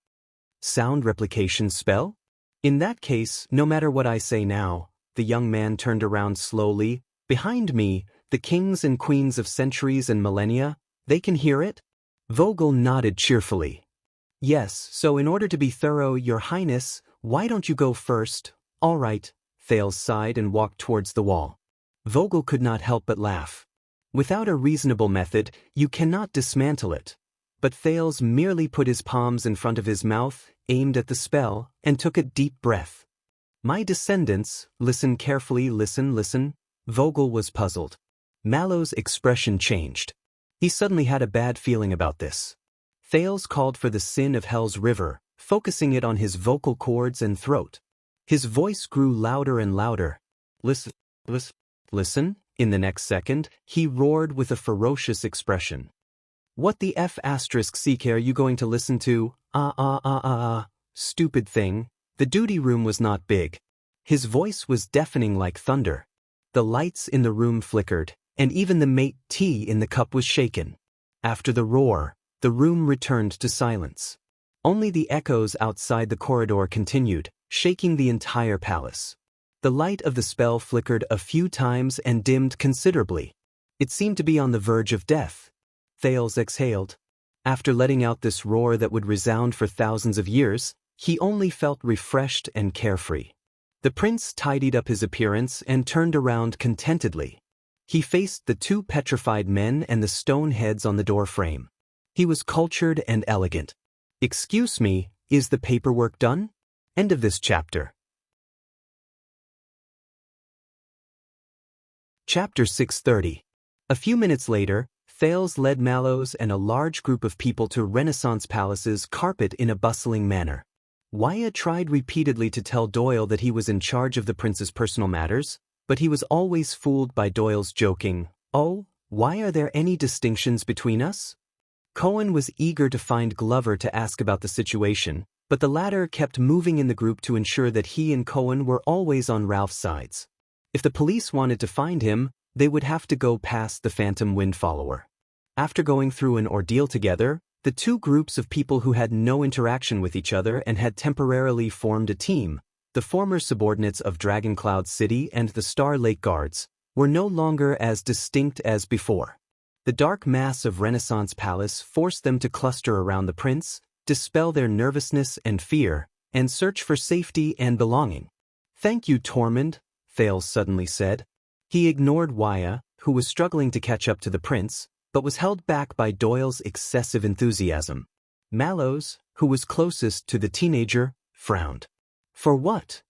"Sound replication spell? In that case, no matter what I say now." The young man turned around slowly. "Behind me, the kings and queens of centuries and millennia, they can hear it?" Vogel nodded cheerfully. "Yes, so in order to be thorough, Your Highness, why don't you go first?" "All right." Thales sighed and walked towards the wall. Vogel could not help but laugh. Without a reasonable method, you cannot dismantle it. But Thales merely put his palms in front of his mouth, aimed at the spell, and took a deep breath. "My descendants, listen carefully, listen." Vogel was puzzled. Mallow's expression changed. He suddenly had a bad feeling about this. Thales called for the sin of Hell's River, focusing it on his vocal cords and throat. His voice grew louder and louder. "Listen, listen, listen." In the next second, he roared with a ferocious expression. "What the F*** are you going to listen to? Stupid thing." The duty room was not big. His voice was deafening like thunder. The lights in the room flickered, and even the mate tea in the cup was shaken. After the roar, the room returned to silence. Only the echoes outside the corridor continued, shaking the entire palace. The light of the spell flickered a few times and dimmed considerably. It seemed to be on the verge of death. Thales exhaled. After letting out this roar that would resound for thousands of years, he only felt refreshed and carefree. The prince tidied up his appearance and turned around contentedly. He faced the two petrified men and the stone heads on the doorframe. He was cultured and elegant. Excuse me, is the paperwork done? End of this chapter. Chapter 630. A few minutes later, Thales led Mallows and a large group of people to Renaissance Palace's carpet in a bustling manner. Wyatt tried repeatedly to tell Doyle that he was in charge of the prince's personal matters, but he was always fooled by Doyle's joking, "Oh, why are there any distinctions between us?" Cohen was eager to find Glover to ask about the situation, but the latter kept moving in the group to ensure that he and Cohen were always on Ralph's sides. If the police wanted to find him, they would have to go past the Phantom Wind follower. After going through an ordeal together, the two groups of people who had no interaction with each other and had temporarily formed a team, the former subordinates of Dragoncloud City and the Star Lake Guards, were no longer as distinct as before. The dark mass of Renaissance Palace forced them to cluster around the prince, dispel their nervousness and fear, and search for safety and belonging. "Thank you, Tormund," Thales suddenly said. He ignored Wyatt, who was struggling to catch up to the prince, but was held back by Doyle's excessive enthusiasm. Mallows, who was closest to the teenager, frowned. "For what?"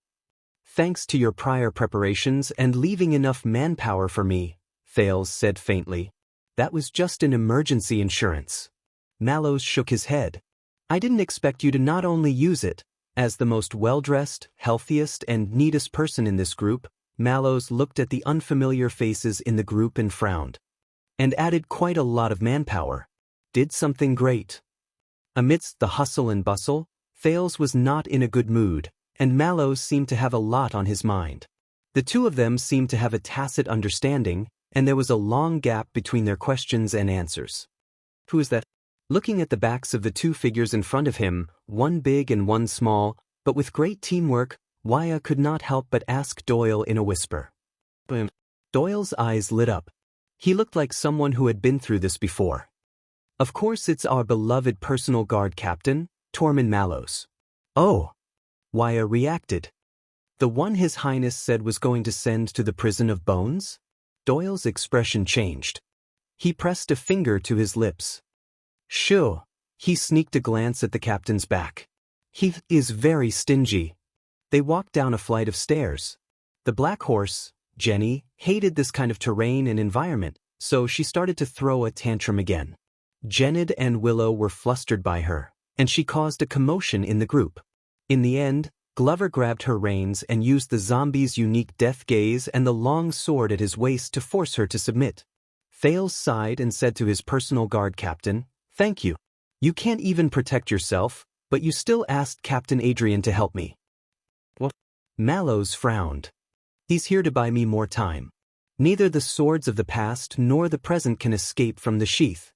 "Thanks to your prior preparations and leaving enough manpower for me," Thales said faintly. "That was just an emergency insurance." Mallows shook his head. "I didn't expect you to not only use it." As the most well-dressed, healthiest, and neatest person in this group, Mallows looked at the unfamiliar faces in the group and frowned. "And added quite a lot of manpower. Did something great." Amidst the hustle and bustle, Thales was not in a good mood, and Mallows seemed to have a lot on his mind. The two of them seemed to have a tacit understanding, and there was a long gap between their questions and answers. "Who is that?" Looking at the backs of the two figures in front of him, one big and one small, but with great teamwork, Wyatt could not help but ask Doyle in a whisper. Boom. Doyle's eyes lit up. He looked like someone who had been through this before. "Of course it's our beloved personal guard captain, Tormund Mallows." "Oh." Wyatt reacted. "The one His Highness said was going to send to the prison of bones?" Doyle's expression changed. He pressed a finger to his lips. "Sure." He sneaked a glance at the captain's back. "He is very stingy." They walked down a flight of stairs. The black horse, Jenny, hated this kind of terrain and environment, so she started to throw a tantrum again. Jennid and Willow were flustered by her, and she caused a commotion in the group. In the end, Glover grabbed her reins and used the zombie's unique death gaze and the long sword at his waist to force her to submit. Thales sighed and said to his personal guard captain, "Thank you. You can't even protect yourself, but you still asked Captain Adrian to help me." "What?" Mallows frowned. "He's here to buy me more time. Neither the swords of the past nor the present can escape from the sheath."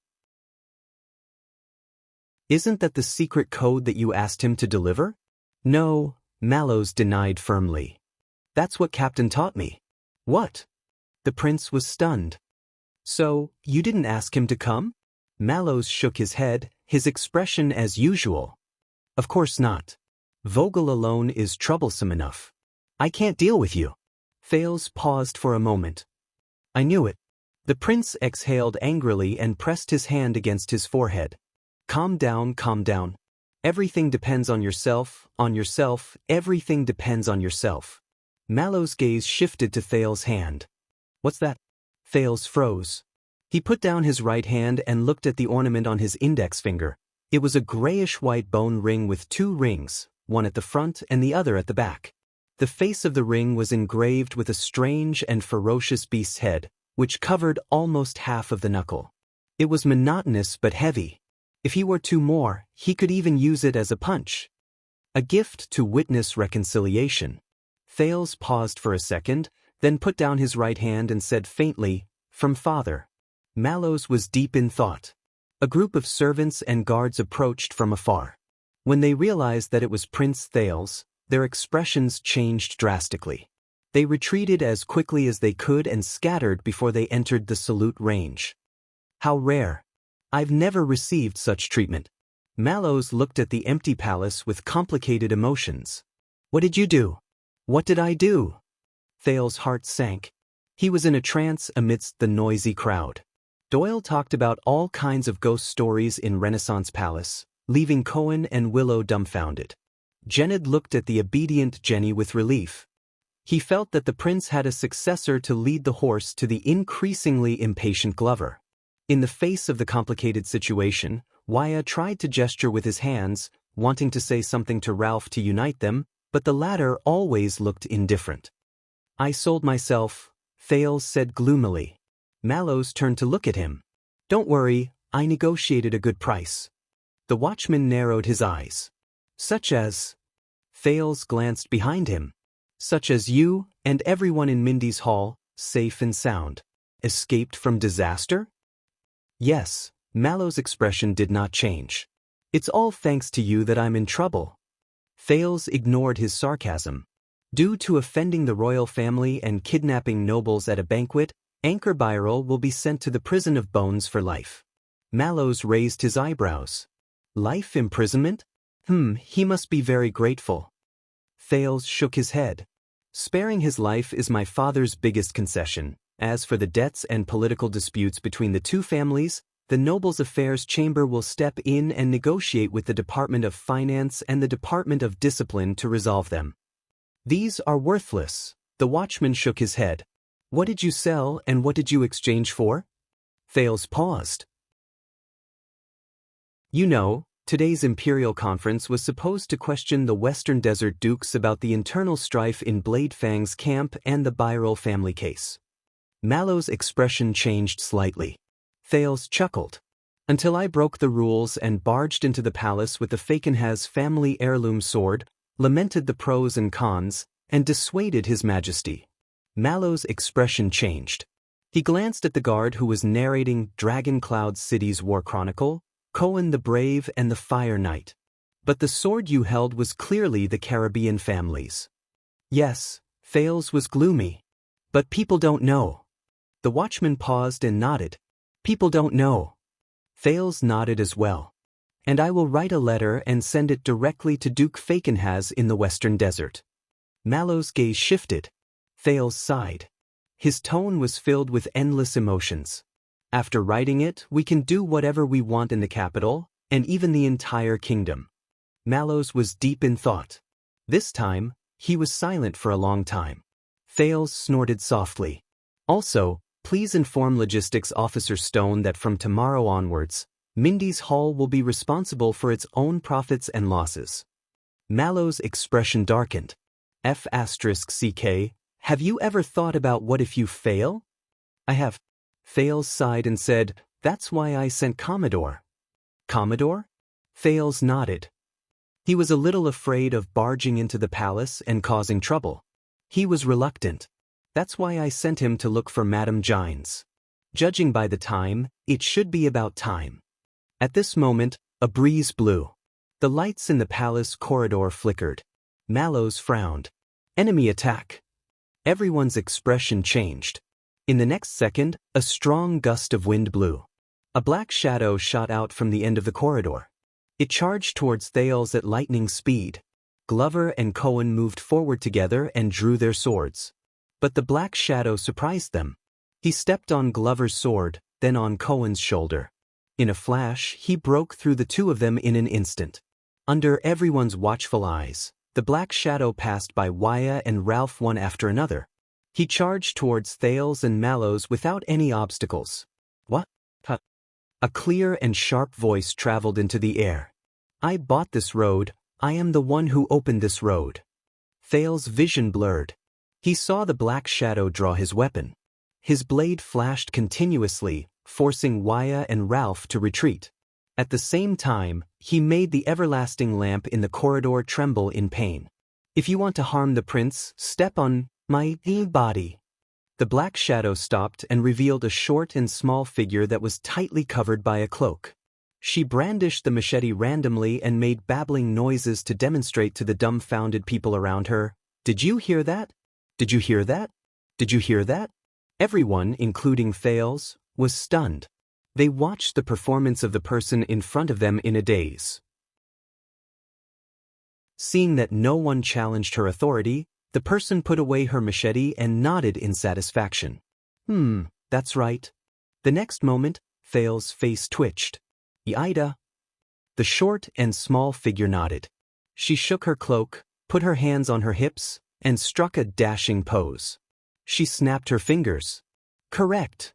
"Isn't that the secret code that you asked him to deliver?" "No," Mallows denied firmly. "That's what Captain taught me." "What?" The prince was stunned. "So, you didn't ask him to come?" Mallows shook his head, his expression as usual. "Of course not. Vogel alone is troublesome enough. I can't deal with you." Thales paused for a moment. "I knew it." The prince exhaled angrily and pressed his hand against his forehead. Calm down, calm down. Everything depends on yourself, everything depends on yourself." Mallow's gaze shifted to Thales's hand. "What's that?" Thales froze. He put down his right hand and looked at the ornament on his index finger. It was a grayish-white bone ring with two rings, one at the front and the other at the back. The face of the ring was engraved with a strange and ferocious beast's head, which covered almost half of the knuckle. It was monotonous but heavy. If he were two more, he could even use it as a punch. A gift to witness reconciliation. Thales paused for a second, then put down his right hand and said faintly, "From father." Mallows was deep in thought. A group of servants and guards approached from afar. When they realized that it was Prince Thales, their expressions changed drastically. They retreated as quickly as they could and scattered before they entered the salute range. "How rare. I've never received such treatment." Mallows looked at the empty palace with complicated emotions. "What did you do?" "What did I do?" Thales's heart sank. He was in a trance amidst the noisy crowd. Doyle talked about all kinds of ghost stories in Renaissance Palace, leaving Cohen and Willow dumbfounded. Jened looked at the obedient Jenny with relief. He felt that the prince had a successor to lead the horse to the increasingly impatient Glover. In the face of the complicated situation, Wyatt tried to gesture with his hands, wanting to say something to Ralph to unite them, but the latter always looked indifferent. "I sold myself," Thales said gloomily. Mallows turned to look at him. "Don't worry, I negotiated a good price." The watchman narrowed his eyes. "Such as?" Thales glanced behind him. "Such as you and everyone in Mindy's hall, safe and sound. Escaped from disaster?" "Yes," Mallow's expression did not change. "It's all thanks to you that I'm in trouble." Thales ignored his sarcasm. "Due to offending the royal family and kidnapping nobles at a banquet, Anchor Byrel will be sent to the prison of Bones for life." Mallows raised his eyebrows. "Life imprisonment? He must be very grateful." Thales shook his head. "Sparing his life is my father's biggest concession. As for the debts and political disputes between the two families, the Nobles' Affairs Chamber will step in and negotiate with the Department of Finance and the Department of Discipline to resolve them." "These are worthless." The watchman shook his head. "What did you sell and what did you exchange for?" Thales paused. "You know, today's Imperial Conference was supposed to question the Western Desert Dukes about the internal strife in Blade Fang's camp and the Byrel family case." Mallow's expression changed slightly. Thales chuckled. "Until I broke the rules and barged into the palace with the Fakenhas family heirloom sword, lamented the pros and cons, and dissuaded His Majesty." Mallow's expression changed. He glanced at the guard who was narrating Dragon Cloud City's war chronicle, Cohen the Brave and the Fire Knight. "But the sword you held was clearly the Caribbean family's." "Yes," Thales was gloomy. "But people don't know." The watchman paused and nodded. "People don't know." Thales nodded as well. "And I will write a letter and send it directly to Duke Fakenhas in the Western Desert." Mallow's gaze shifted. Thales sighed. His tone was filled with endless emotions. "After writing it, we can do whatever we want in the capital, and even the entire kingdom." Mallows was deep in thought. This time, he was silent for a long time. Thales snorted softly. "Also, please inform Logistics Officer Stone that from tomorrow onwards, Mindy's Hall will be responsible for its own profits and losses." Mallow's expression darkened. "F***CK, have you ever thought about what if you fail?" "I have." Thales sighed and said, "That's why I sent Commodore." "Commodore?" Thales nodded. He was a little afraid of barging into the palace and causing trouble. He was reluctant. "That's why I sent him to look for Madame Gines. Judging by the time, it should be about time." At this moment, a breeze blew. The lights in the palace corridor flickered. Mallows frowned. "Enemy attack." Everyone's expression changed. In the next second, a strong gust of wind blew. A black shadow shot out from the end of the corridor. It charged towards Thales at lightning speed. Glover and Cohen moved forward together and drew their swords. But the black shadow surprised them. He stepped on Glover's sword, then on Cohen's shoulder. In a flash, he broke through the two of them in an instant. Under everyone's watchful eyes, the black shadow passed by Wyatt and Ralph one after another. He charged towards Thales and Mallows without any obstacles. "What? Huh?" A clear and sharp voice traveled into the air. "I bought this road. I am the one who opened this road." Thales' vision blurred. He saw the black shadow draw his weapon. His blade flashed continuously, forcing Wyatt and Ralph to retreat. At the same time, he made the everlasting lamp in the corridor tremble in pain. "If you want to harm the prince, step on my body." The black shadow stopped and revealed a short and small figure that was tightly covered by a cloak. She brandished the machete randomly and made babbling noises to demonstrate to the dumbfounded people around her, "Did you hear that? Did you hear that? Did you hear that?" Everyone, including Thales, was stunned. They watched the performance of the person in front of them in a daze. Seeing that no one challenged her authority, the person put away her machete and nodded in satisfaction. That's right." The next moment, Thales' face twitched. "Ida." The short and small figure nodded. She shook her cloak, put her hands on her hips, and struck a dashing pose. She snapped her fingers. Correct.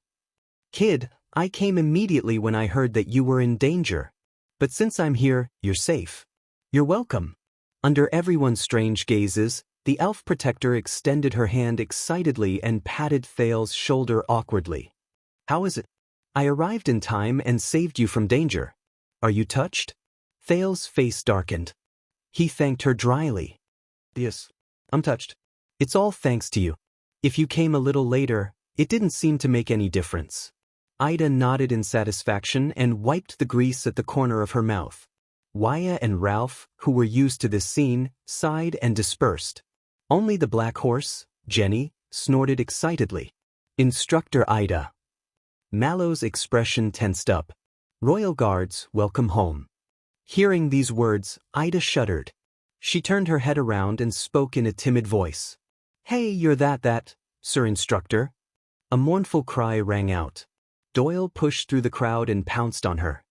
Kid, I came immediately when I heard that you were in danger. But since I'm here, you're safe. You're welcome. Under everyone's strange gazes, the elf protector extended her hand excitedly and patted Thale's shoulder awkwardly. How is it? I arrived in time and saved you from danger. Are you touched? Thale's face darkened. He thanked her dryly. Yes, I'm touched. It's all thanks to you. If you came a little later, it didn't seem to make any difference. Ida nodded in satisfaction and wiped the grease at the corner of her mouth. Waya and Ralph, who were used to this scene, sighed and dispersed. Only the black horse, Jenny, snorted excitedly. Instructor Ida. Mallow's expression tensed up. Royal Guards, welcome home. Hearing these words, Ida shuddered. She turned her head around and spoke in a timid voice. Hey, you're that, Sir Instructor. A mournful cry rang out. Doyle pushed through the crowd and pounced on her.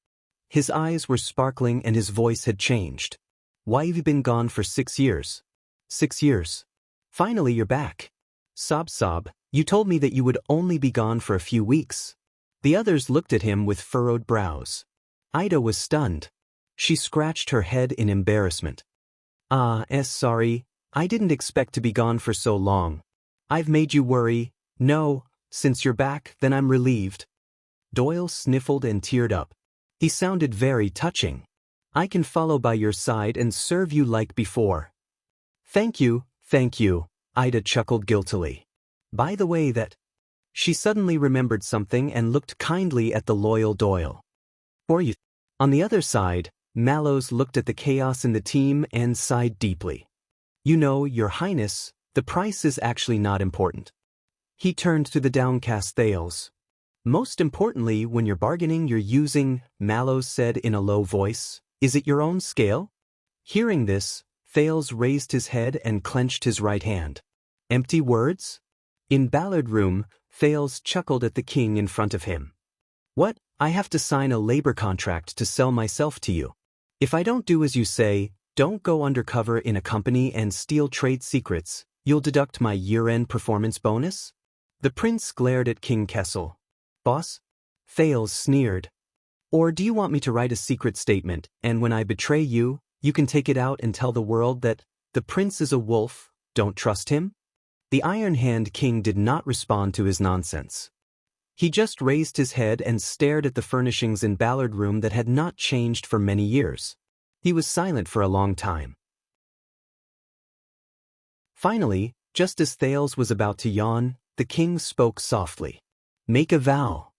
His eyes were sparkling and his voice had changed. Why have you been gone for 6 years? 6 years. Finally you're back. Sob, you told me that you would only be gone for a few weeks. The others looked at him with furrowed brows. Ida was stunned. She scratched her head in embarrassment. Sorry, I didn't expect to be gone for so long. I've made you worry. No, since you're back, then I'm relieved. Doyle sniffled and teared up. He sounded very touching. I can follow by your side and serve you like before. Thank you, Ida chuckled guiltily. By the way that... She suddenly remembered something and looked kindly at the loyal Doyle. For you. On the other side, Mallows looked at the chaos in the team and sighed deeply. You know, Your Highness, the price is actually not important. He turned to the downcast Thales. Most importantly, when you're bargaining you're using, Mallows said in a low voice, is it your own scale? Hearing this, Thales raised his head and clenched his right hand. Empty words? In Ballard Room, Thales chuckled at the king in front of him. What, I have to sign a labor contract to sell myself to you. If I don't do as you say, don't go undercover in a company and steal trade secrets, you'll deduct my year-end performance bonus? The prince glared at King Kessel. Boss? Thales sneered. Or do you want me to write a secret statement, and when I betray you, you can take it out and tell the world that the prince is a wolf, don't trust him? The Iron Hand King did not respond to his nonsense. He just raised his head and stared at the furnishings in Ballard Room that had not changed for many years. He was silent for a long time. Finally, just as Thales was about to yawn, the king spoke softly. Make a vow.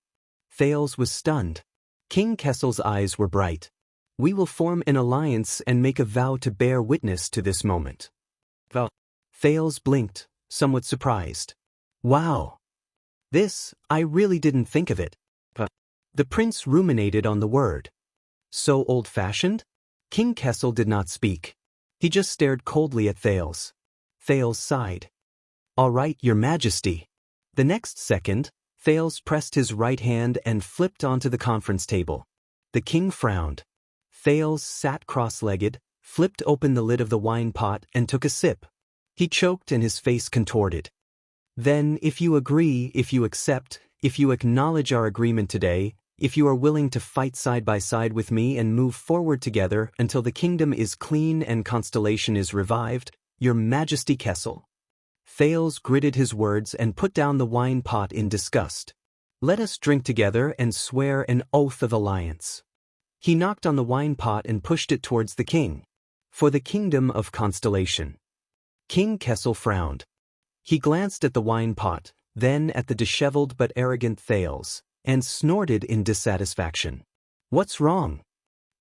Thales was stunned. King Kessel's eyes were bright. We will form an alliance and make a vow to bear witness to this moment. Vow. Thales blinked, somewhat surprised. Wow. This, I really didn't think of it. The prince ruminated on the word. So old-fashioned? King Kessel did not speak. He just stared coldly at Thales. Thales sighed. All right, Your Majesty. The next second, Thales pressed his right hand and flipped onto the conference table. The king frowned. Thales sat cross-legged, flipped open the lid of the wine pot and took a sip. He choked and his face contorted. Then, if you agree, if you accept, if you acknowledge our agreement today, if you are willing to fight side by side with me and move forward together until the kingdom is clean and Constellation is revived, Your Majesty Kessel. Thales gritted his words and put down the wine pot in disgust. Let us drink together and swear an oath of alliance. He knocked on the wine pot and pushed it towards the king. For the kingdom of Constellation. King Kessel frowned. He glanced at the wine pot, then at the disheveled but arrogant Thales, and snorted in dissatisfaction. What's wrong?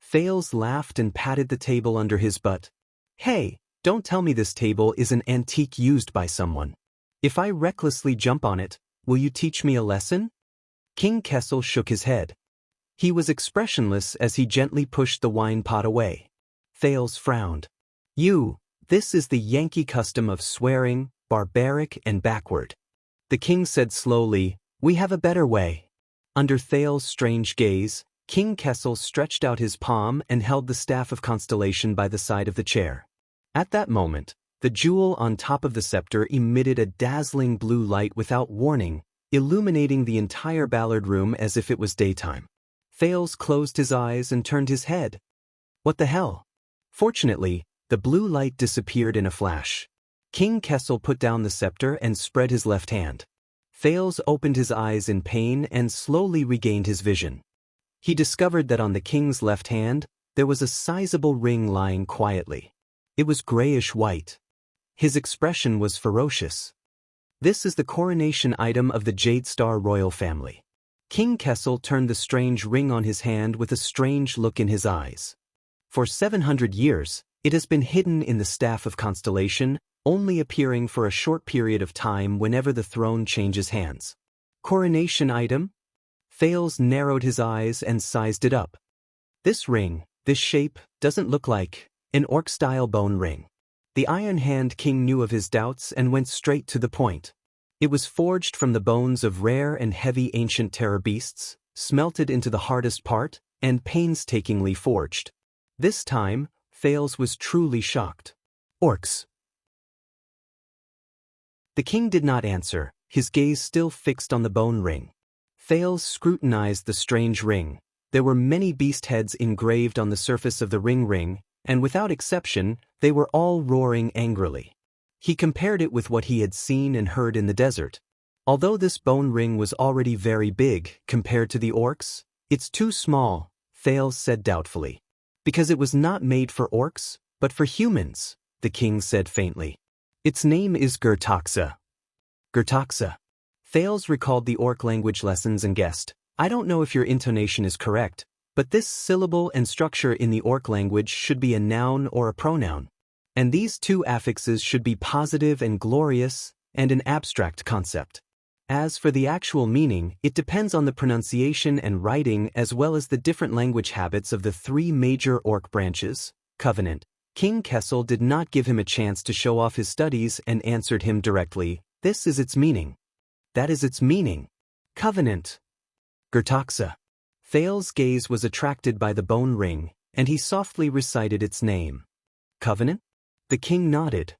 Thales laughed and patted the table under his butt. Hey, don't tell me this table is an antique used by someone. If I recklessly jump on it, will you teach me a lesson? King Kessel shook his head. He was expressionless as he gently pushed the wine pot away. Thales frowned. This is the Yankee custom of swearing, barbaric and backward. The king said slowly, we have a better way. Under Thales' strange gaze, King Kessel stretched out his palm and held the staff of constellation by the side of the chair. At that moment, the jewel on top of the scepter emitted a dazzling blue light without warning, illuminating the entire Ballard room as if it was daytime. Thales closed his eyes and turned his head. What the hell? Fortunately, the blue light disappeared in a flash. King Kessel put down the scepter and spread his left hand. Thales opened his eyes in pain and slowly regained his vision. He discovered that on the king's left hand, there was a sizable ring lying quietly. It was grayish-white. His expression was ferocious. This is the coronation item of the Jade Star royal family. King Kessel turned the strange ring on his hand with a strange look in his eyes. For 700 years, it has been hidden in the staff of constellation, only appearing for a short period of time whenever the throne changes hands. Coronation item? Thales narrowed his eyes and sized it up. This ring, this shape, doesn't look like an orc-style bone ring. The Iron Hand King knew of his doubts and went straight to the point. It was forged from the bones of rare and heavy ancient terror beasts, smelted into the hardest part, and painstakingly forged. This time, Thales was truly shocked. Orcs. The king did not answer, his gaze still fixed on the bone ring. Thales scrutinized the strange ring. There were many beast heads engraved on the surface of the ring, and without exception, they were all roaring angrily. He compared it with what he had seen and heard in the desert. Although this bone ring was already very big compared to the orcs, it's too small, Thales said doubtfully. Because it was not made for orcs, but for humans, the king said faintly. Its name is Gertaxa. Gertaxa. Thales recalled the orc language lessons and guessed, I don't know if your intonation is correct, but this syllable and structure in the orc language should be a noun or a pronoun. And these two affixes should be positive and glorious, and an abstract concept. As for the actual meaning, it depends on the pronunciation and writing as well as the different language habits of the three major orc branches. Covenant. King Kessel did not give him a chance to show off his studies and answered him directly, this is its meaning. That is its meaning. Covenant. Gertaxa. Thales' gaze was attracted by the bone ring, and he softly recited its name. Covenant? The king nodded.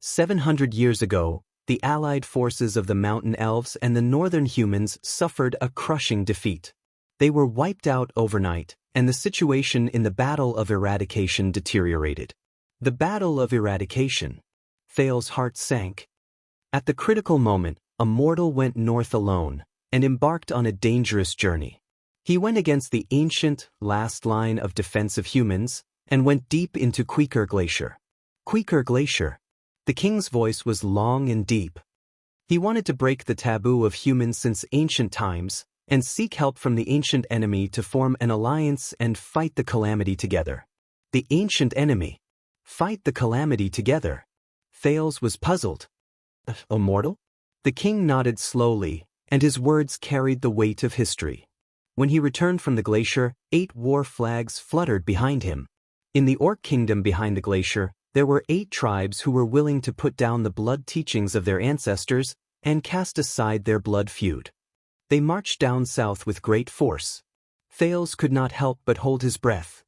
700 years ago, the allied forces of the mountain elves and the northern humans suffered a crushing defeat. They were wiped out overnight, and the situation in the Battle of Eradication deteriorated. The Battle of Eradication. Thales' heart sank. At the critical moment, a mortal went north alone, and embarked on a dangerous journey. He went against the ancient, last line of defense of humans, and went deep into Queequeg Glacier. Queequeg Glacier. The king's voice was long and deep. He wanted to break the taboo of humans since ancient times, and seek help from the ancient enemy to form an alliance and fight the calamity together. The ancient enemy. Fight the calamity together. Thales was puzzled. A mortal? The king nodded slowly, and his words carried the weight of history. When he returned from the glacier, 8 war flags fluttered behind him. In the Orc kingdom behind the glacier, there were 8 tribes who were willing to put down the blood teachings of their ancestors and cast aside their blood feud. They marched down south with great force. Thales could not help but hold his breath.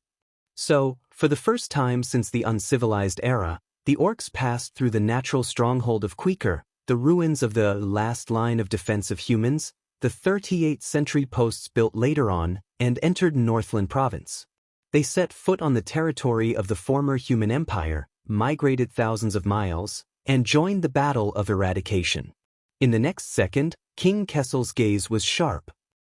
So, for the first time since the uncivilized era, the orcs passed through the natural stronghold of Queequeg, the ruins of the last line of defense of humans, the 38 sentry posts built later on, and entered Northland province. They set foot on the territory of the former human empire, migrated thousands of miles, and joined the Battle of Eradication. In the next second, King Kessel's gaze was sharp.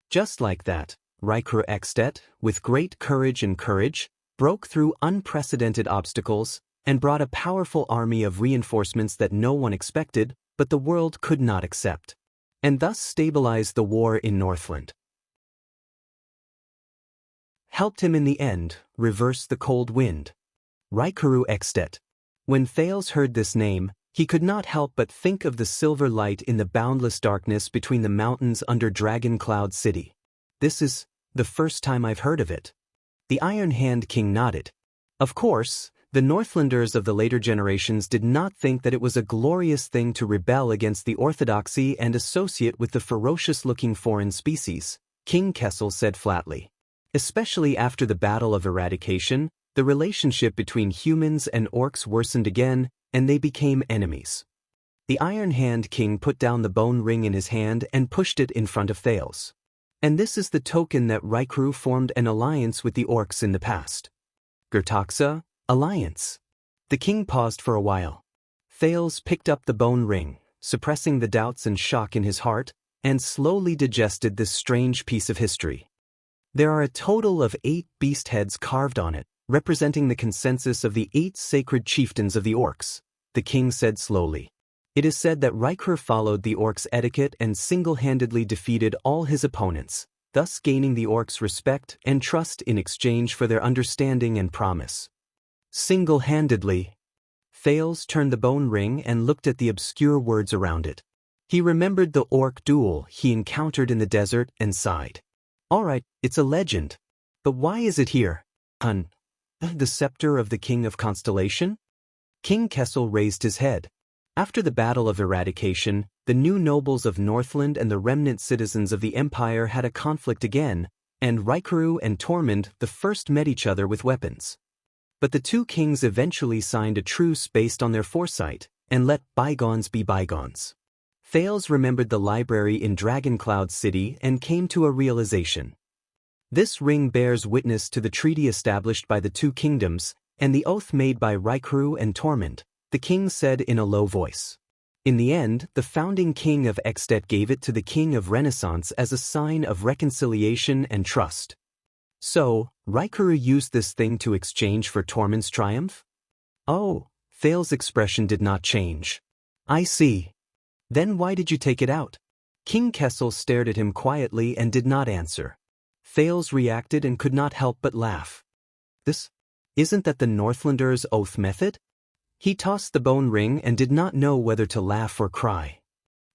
Just like that, Heir Extet, with great courage, broke through unprecedented obstacles and brought a powerful army of reinforcements that no one expected, but the world could not accept, and thus stabilized the war in Northland. Helped him in the end reverse the cold wind. Heir Extet. When Thales heard this name, he could not help but think of the silver light in the boundless darkness between the mountains under Dragon Cloud City. This is the first time I've heard of it. The Iron Hand King nodded. Of course, the Northlanders of the later generations did not think that it was a glorious thing to rebel against the orthodoxy and associate with the ferocious-looking foreign species, King Kessel said flatly. Especially after the Battle of Eradication, the relationship between humans and orcs worsened again, and they became enemies. The Iron Hand King put down the bone ring in his hand and pushed it in front of Thales. And this is the token that Rykru formed an alliance with the orcs in the past. Gertaxa, alliance. The king paused for a while. Thales picked up the bone ring, suppressing the doubts and shock in his heart, and slowly digested this strange piece of history. There are a total of 8 beast heads carved on it, representing the consensus of the 8 sacred chieftains of the orcs, the king said slowly. It is said that Rykru followed the orcs' etiquette and single-handedly defeated all his opponents, thus gaining the orcs' respect and trust in exchange for their understanding and promise. Single-handedly. Thales turned the bone ring and looked at the obscure words around it. He remembered the orc duel he encountered in the desert and sighed. All right, it's a legend. But why is it here? The scepter of the King of Constellation? King Kessel raised his head. After the Battle of Eradication, the new nobles of Northland and the remnant citizens of the Empire had a conflict again, and Rykru and Tormund the first met each other with weapons. But the two kings eventually signed a truce based on their foresight, and let bygones be bygones. Thales remembered the library in Dragoncloud City and came to a realization. This ring bears witness to the treaty established by the two kingdoms, and the oath made by Rykru and Tormund, the king said in a low voice. In the end, the founding king of Extet gave it to the king of Renaissance as a sign of reconciliation and trust. So, Rykru used this thing to exchange for Tormund's triumph? Oh, Thales' expression did not change. I see. Then why did you take it out? King Kessel stared at him quietly and did not answer. Thales reacted and could not help but laugh. Isn't that the Northlanders' oath method? He tossed the bone ring and did not know whether to laugh or cry.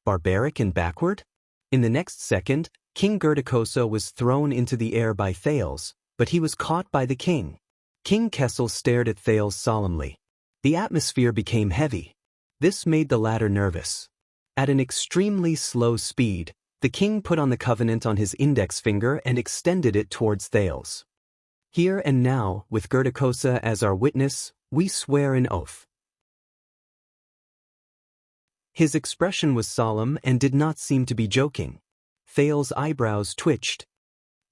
Barbaric and backward? In the next second, King Gertacosa was thrown into the air by Thales, but he was caught by the king. King Kessel stared at Thales solemnly. The atmosphere became heavy. This made the latter nervous. At an extremely slow speed, the king put on the covenant on his index finger and extended it towards Thales. Here and now, with Gertacosa as our witness, we swear an oath. His expression was solemn and did not seem to be joking. Thales' eyebrows twitched.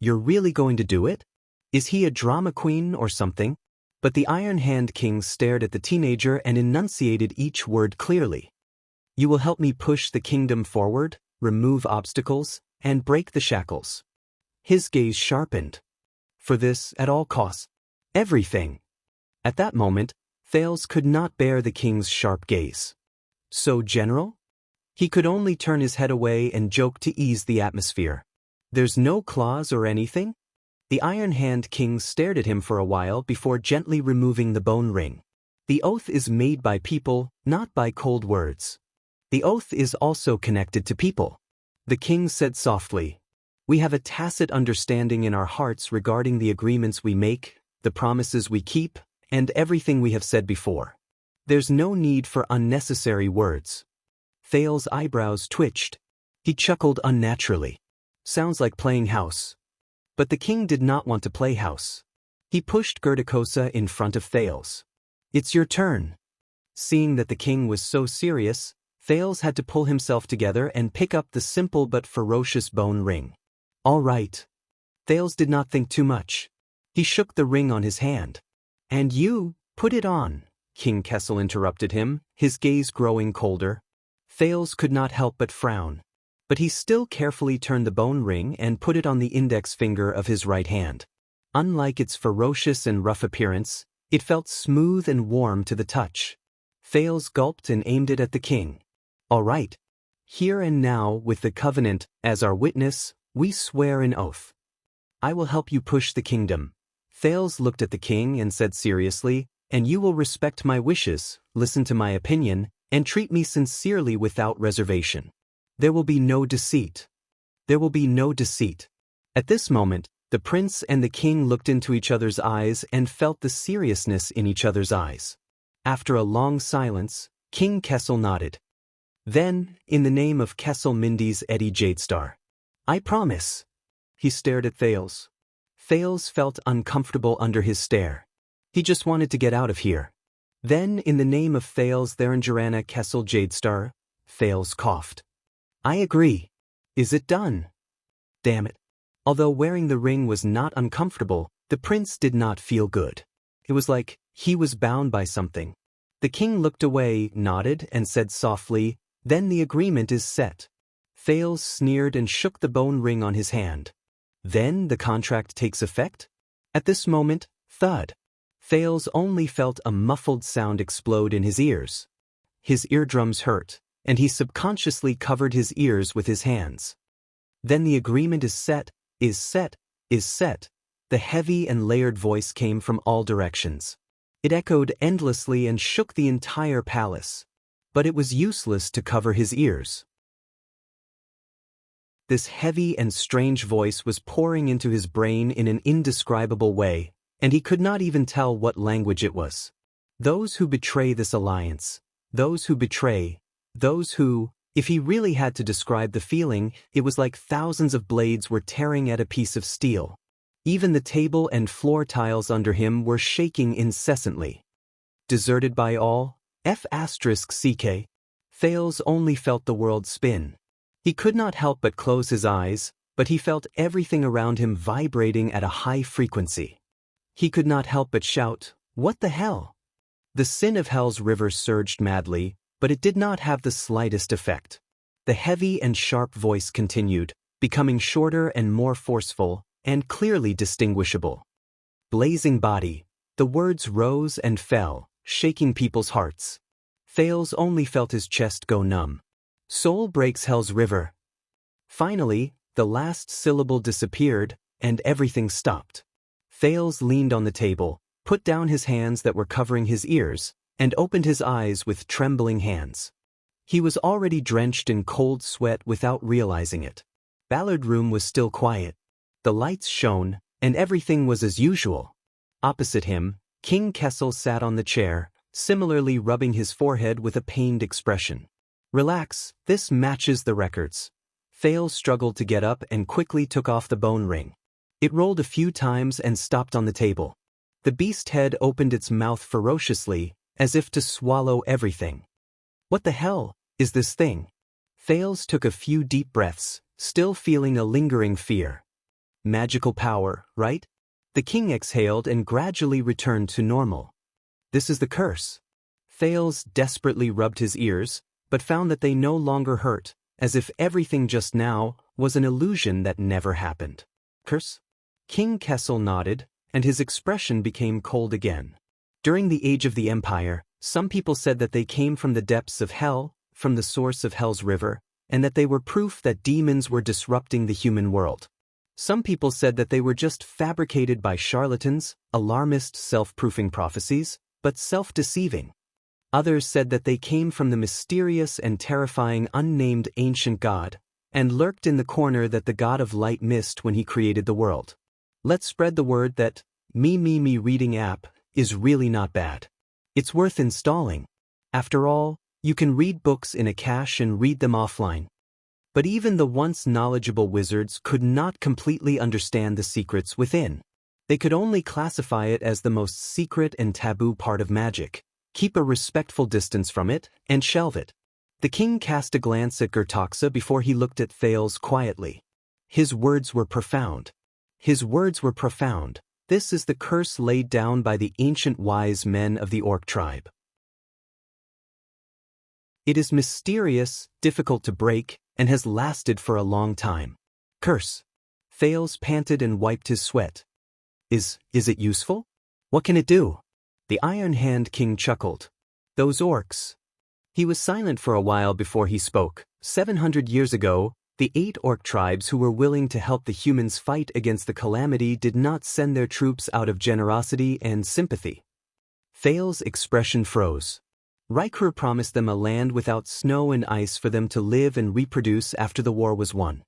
You're really going to do it? Is he a drama queen or something? But the Iron Hand King stared at the teenager and enunciated each word clearly. You will help me push the kingdom forward, remove obstacles, and break the shackles. His gaze sharpened. For this, at all costs. Everything. At that moment, Thales could not bear the king's sharp gaze. So, General? He could only turn his head away and joke to ease the atmosphere. There's no clause or anything? The Iron Hand King stared at him for a while before gently removing the bone ring. The oath is made by people, not by cold words. The oath is also connected to people. The king said softly. We have a tacit understanding in our hearts regarding the agreements we make, the promises we keep, and everything we have said before. There's no need for unnecessary words. Thales' eyebrows twitched. He chuckled unnaturally. Sounds like playing house. But the king did not want to play house. He pushed Gertacosa in front of Thales. It's your turn. Seeing that the king was so serious, Thales had to pull himself together and pick up the simple but ferocious bone ring. All right. Thales did not think too much. He shook the ring on his hand. And you, put it on. King Kessel interrupted him, his gaze growing colder. Thales could not help but frown. But he still carefully turned the bone ring and put it on the index finger of his right hand. Unlike its ferocious and rough appearance, it felt smooth and warm to the touch. Thales gulped and aimed it at the king. All right. Here and now, with the covenant as our witness, we swear an oath. I will help you push the kingdom. Thales looked at the king and said seriously, and you will respect my wishes, listen to my opinion, and treat me sincerely without reservation. There will be no deceit. There will be no deceit. At this moment, the prince and the king looked into each other's eyes and felt the seriousness in each other's eyes. After a long silence, King Kessel nodded. Then, in the name of Kessel Mindy's Eddie Jadestar. I promise. He stared at Thales. Thales felt uncomfortable under his stare. He just wanted to get out of here. Then, in the name of Thales Therangerana Kessel Jadestar, Thales coughed. I agree. Is it done? Damn it. Although wearing the ring was not uncomfortable, the prince did not feel good. It was like he was bound by something. The king looked away, nodded, and said softly, Then the agreement is set. Thales sneered and shook the bone ring on his hand. Then the contract takes effect? At this moment, thud. Thales only felt a muffled sound explode in his ears. His eardrums hurt, and he subconsciously covered his ears with his hands. Then the agreement is set, is set, is set. The heavy and layered voice came from all directions. It echoed endlessly and shook the entire palace. But it was useless to cover his ears. This heavy and strange voice was pouring into his brain in an indescribable way, and he could not even tell what language it was. Those who betray this alliance, those who betray, those who, if he really had to describe the feeling, it was like thousands of blades were tearing at a piece of steel. Even the table and floor tiles under him were shaking incessantly. Deserted by all, F*ck, Thales only felt the world spin. He could not help but close his eyes, but he felt everything around him vibrating at a high frequency. He could not help but shout, What the hell? The sin of hell's river surged madly, but it did not have the slightest effect. The heavy and sharp voice continued, becoming shorter and more forceful, and clearly distinguishable. Blazing body, the words rose and fell, shaking people's hearts. Thales only felt his chest go numb. Soul breaks hell's river. Finally, the last syllable disappeared, and everything stopped. Thales leaned on the table, put down his hands that were covering his ears, and opened his eyes with trembling hands. He was already drenched in cold sweat without realizing it. Ballard Room was still quiet. The lights shone, and everything was as usual. Opposite him, King Kessel sat on the chair, similarly rubbing his forehead with a pained expression. Relax, this matches the records. Thales struggled to get up and quickly took off the bone ring. It rolled a few times and stopped on the table. The beast head opened its mouth ferociously, as if to swallow everything. What the hell is this thing? Thales took a few deep breaths, still feeling a lingering fear. Magical power, right? The king exhaled and gradually returned to normal. This is the curse. Thales desperately rubbed his ears, but found that they no longer hurt, as if everything just now was an illusion that never happened. Curse? King Kessel nodded, and his expression became cold again. During the age of the Empire, some people said that they came from the depths of hell, from the source of hell's river, and that they were proof that demons were disrupting the human world. Some people said that they were just fabricated by charlatans, alarmist self-proofing prophecies, but self-deceiving. Others said that they came from the mysterious and terrifying unnamed ancient god, and lurked in the corner that the god of light missed when he created the world. Let's spread the word that Me reading app is really not bad. It's worth installing. After all, you can read books in a cache and read them offline. But even the once knowledgeable wizards could not completely understand the secrets within. They could only classify it as the most secret and taboo part of magic, keep a respectful distance from it, and shelve it. The king cast a glance at Gertoxa before he looked at Thales quietly. His words were profound. His words were profound. This is the curse laid down by the ancient wise men of the orc tribe. It is mysterious, difficult to break, and has lasted for a long time. Curse. Thales panted and wiped his sweat. Is it useful? What can it do? The Iron Hand King chuckled. Those orcs. He was silent for a while before he spoke. 700 years ago, the 8 orc tribes who were willing to help the humans fight against the calamity did not send their troops out of generosity and sympathy. Thales' expression froze. Riker promised them a land without snow and ice for them to live and reproduce after the war was won.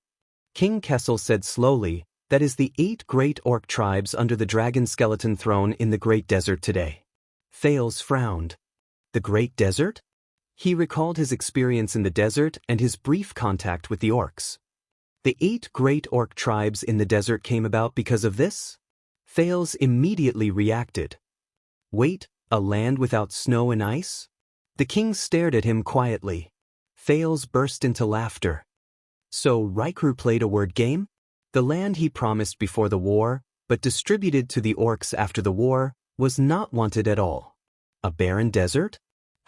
King Kessel said slowly, that is the 8 great orc tribes under the dragon skeleton throne in the Great Desert today. Thales frowned. The Great Desert? He recalled his experience in the desert and his brief contact with the orcs. The 8 great orc tribes in the desert came about because of this? Thales immediately reacted. Wait, a land without snow and ice? The king stared at him quietly. Thales burst into laughter. So Rykru played a word game? The land he promised before the war, but distributed to the orcs after the war, was not wanted at all. A barren desert?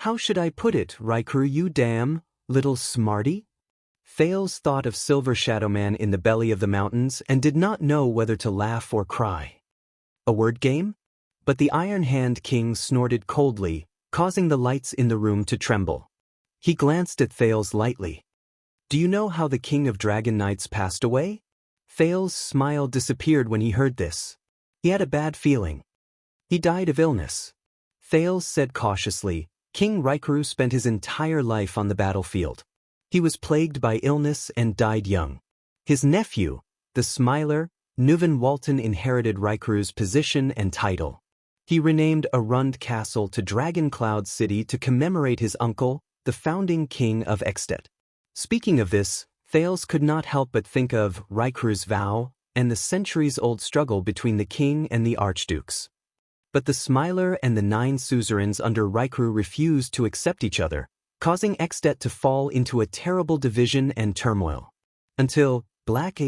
How should I put it, Rykru, you damn little smarty? Thales thought of Silver Shadow Man in the belly of the mountains and did not know whether to laugh or cry. A word game? But the Iron Hand King snorted coldly, causing the lights in the room to tremble. He glanced at Thales lightly. Do you know how the King of Dragon Knights passed away? Thales' smile disappeared when he heard this. He had a bad feeling. He died of illness. Thales said cautiously, King Rykru spent his entire life on the battlefield. He was plagued by illness and died young. His nephew, the Smiler, Nuvan Walton, inherited Rykru's position and title. He renamed Arund Castle to Dragon Cloud City to commemorate his uncle, the founding king of Extet. Speaking of this, Thales could not help but think of Rykru's vow and the centuries-old struggle between the king and the archdukes. But the Smiler and the 9 suzerains under Rykru refused to accept each other, causing Extet to fall into a terrible division and turmoil. Until Black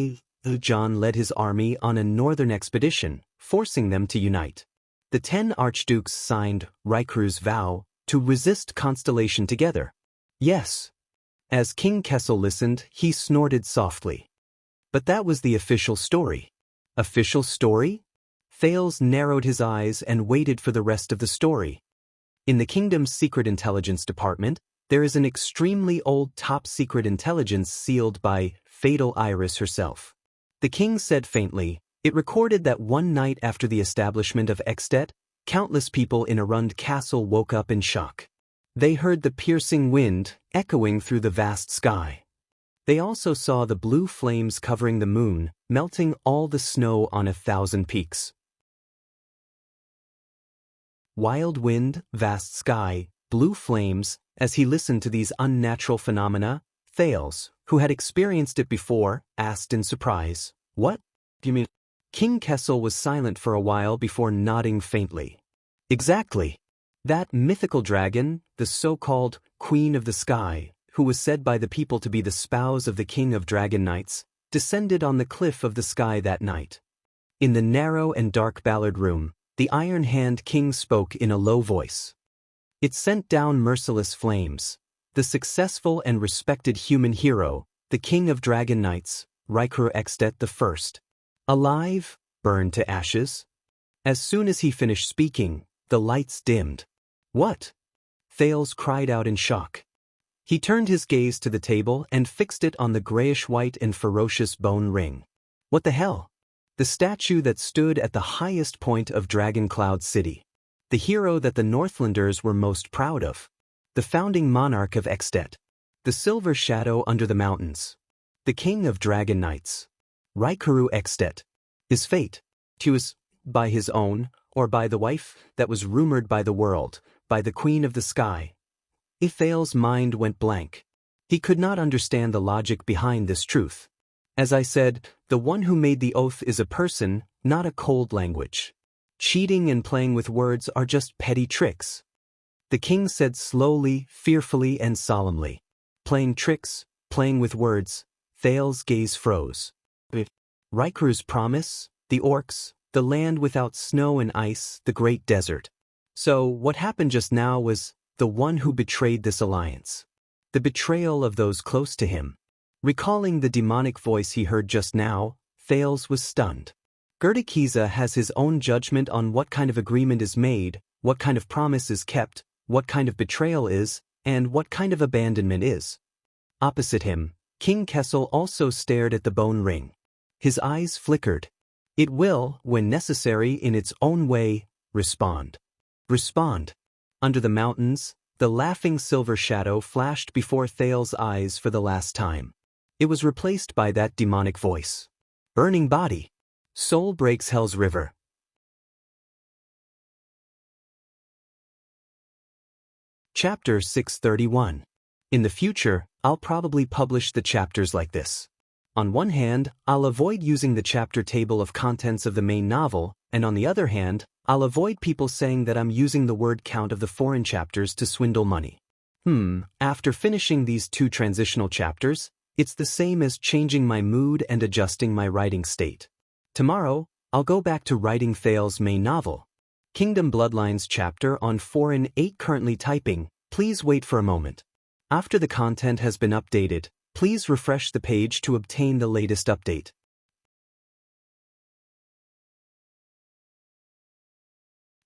John led his army on a northern expedition, forcing them to unite. The 10 archdukes signed Rykru's vow to resist Constellation together. Yes. As King Kessel listened, he snorted softly. But that was the official story. Official story? Thales narrowed his eyes and waited for the rest of the story. In the kingdom's secret intelligence department, there is an extremely old top-secret intelligence sealed by Fatal Iris herself. The king said faintly, it recorded that one night after the establishment of Extet, countless people in Arund Castle woke up in shock. They heard the piercing wind echoing through the vast sky. They also saw the blue flames covering the moon, melting all the snow on 1,000 peaks. Wild wind, vast sky, blue flames. As he listened to these unnatural phenomena, Thales, who had experienced it before, asked in surprise, What do you mean? King Kessel was silent for a while before nodding faintly. Exactly. That mythical dragon, the so-called Queen of the Sky, who was said by the people to be the spouse of the King of Dragon Knights, descended on the cliff of the sky that night. In the narrow and dark Ballard room, the Iron Hand King spoke in a low voice. It sent down merciless flames. The successful and respected human hero, the King of Dragon Knights, Rykru Extet I, alive, burned to ashes. As soon as he finished speaking, the lights dimmed. What? Thales cried out in shock. He turned his gaze to the table and fixed it on the grayish-white and ferocious bone ring. What the hell? The statue that stood at the highest point of Dragon Cloud City. The hero that the Northlanders were most proud of. The founding monarch of Extet. The Silver Shadow under the mountains. The King of Dragon Knights. Rykru Extet. His fate. He was, by his own, or by the wife that was rumored by the world, by the Queen of the Sky. Thales' mind went blank. He could not understand the logic behind this truth. As I said, the one who made the oath is a person, not a cold language. Cheating and playing with words are just petty tricks. The king said slowly, fearfully, and solemnly. Playing tricks, playing with words. Thales' gaze froze. Rykru's promise, the orcs, the land without snow and ice, the great desert. So, what happened just now was the one who betrayed this alliance. The betrayal of those close to him. Recalling the demonic voice he heard just now, Thales was stunned. Gerdakiza has his own judgment on what kind of agreement is made, what kind of promise is kept, what kind of betrayal is, and what kind of abandonment is. Opposite him, King Kessel also stared at the bone ring. His eyes flickered. It will, when necessary in its own way, respond. Respond. Under the mountains, the laughing silver shadow flashed before Thales' eyes for the last time. It was replaced by that demonic voice. Burning body. Soul breaks hell's river. Chapter 631. In the future, I'll probably publish the chapters like this. On one hand, I'll avoid using the chapter table of contents of the main novel, and on the other hand, I'll avoid people saying that I'm using the word count of the foreign chapters to swindle money. After finishing these 2 transitional chapters, it's the same as changing my mood and adjusting my writing state. Tomorrow, I'll go back to writing Thal's main novel. Kingdom Bloodlines chapter on Foreign 8 currently typing, please wait for a moment. After the content has been updated, please refresh the page to obtain the latest update.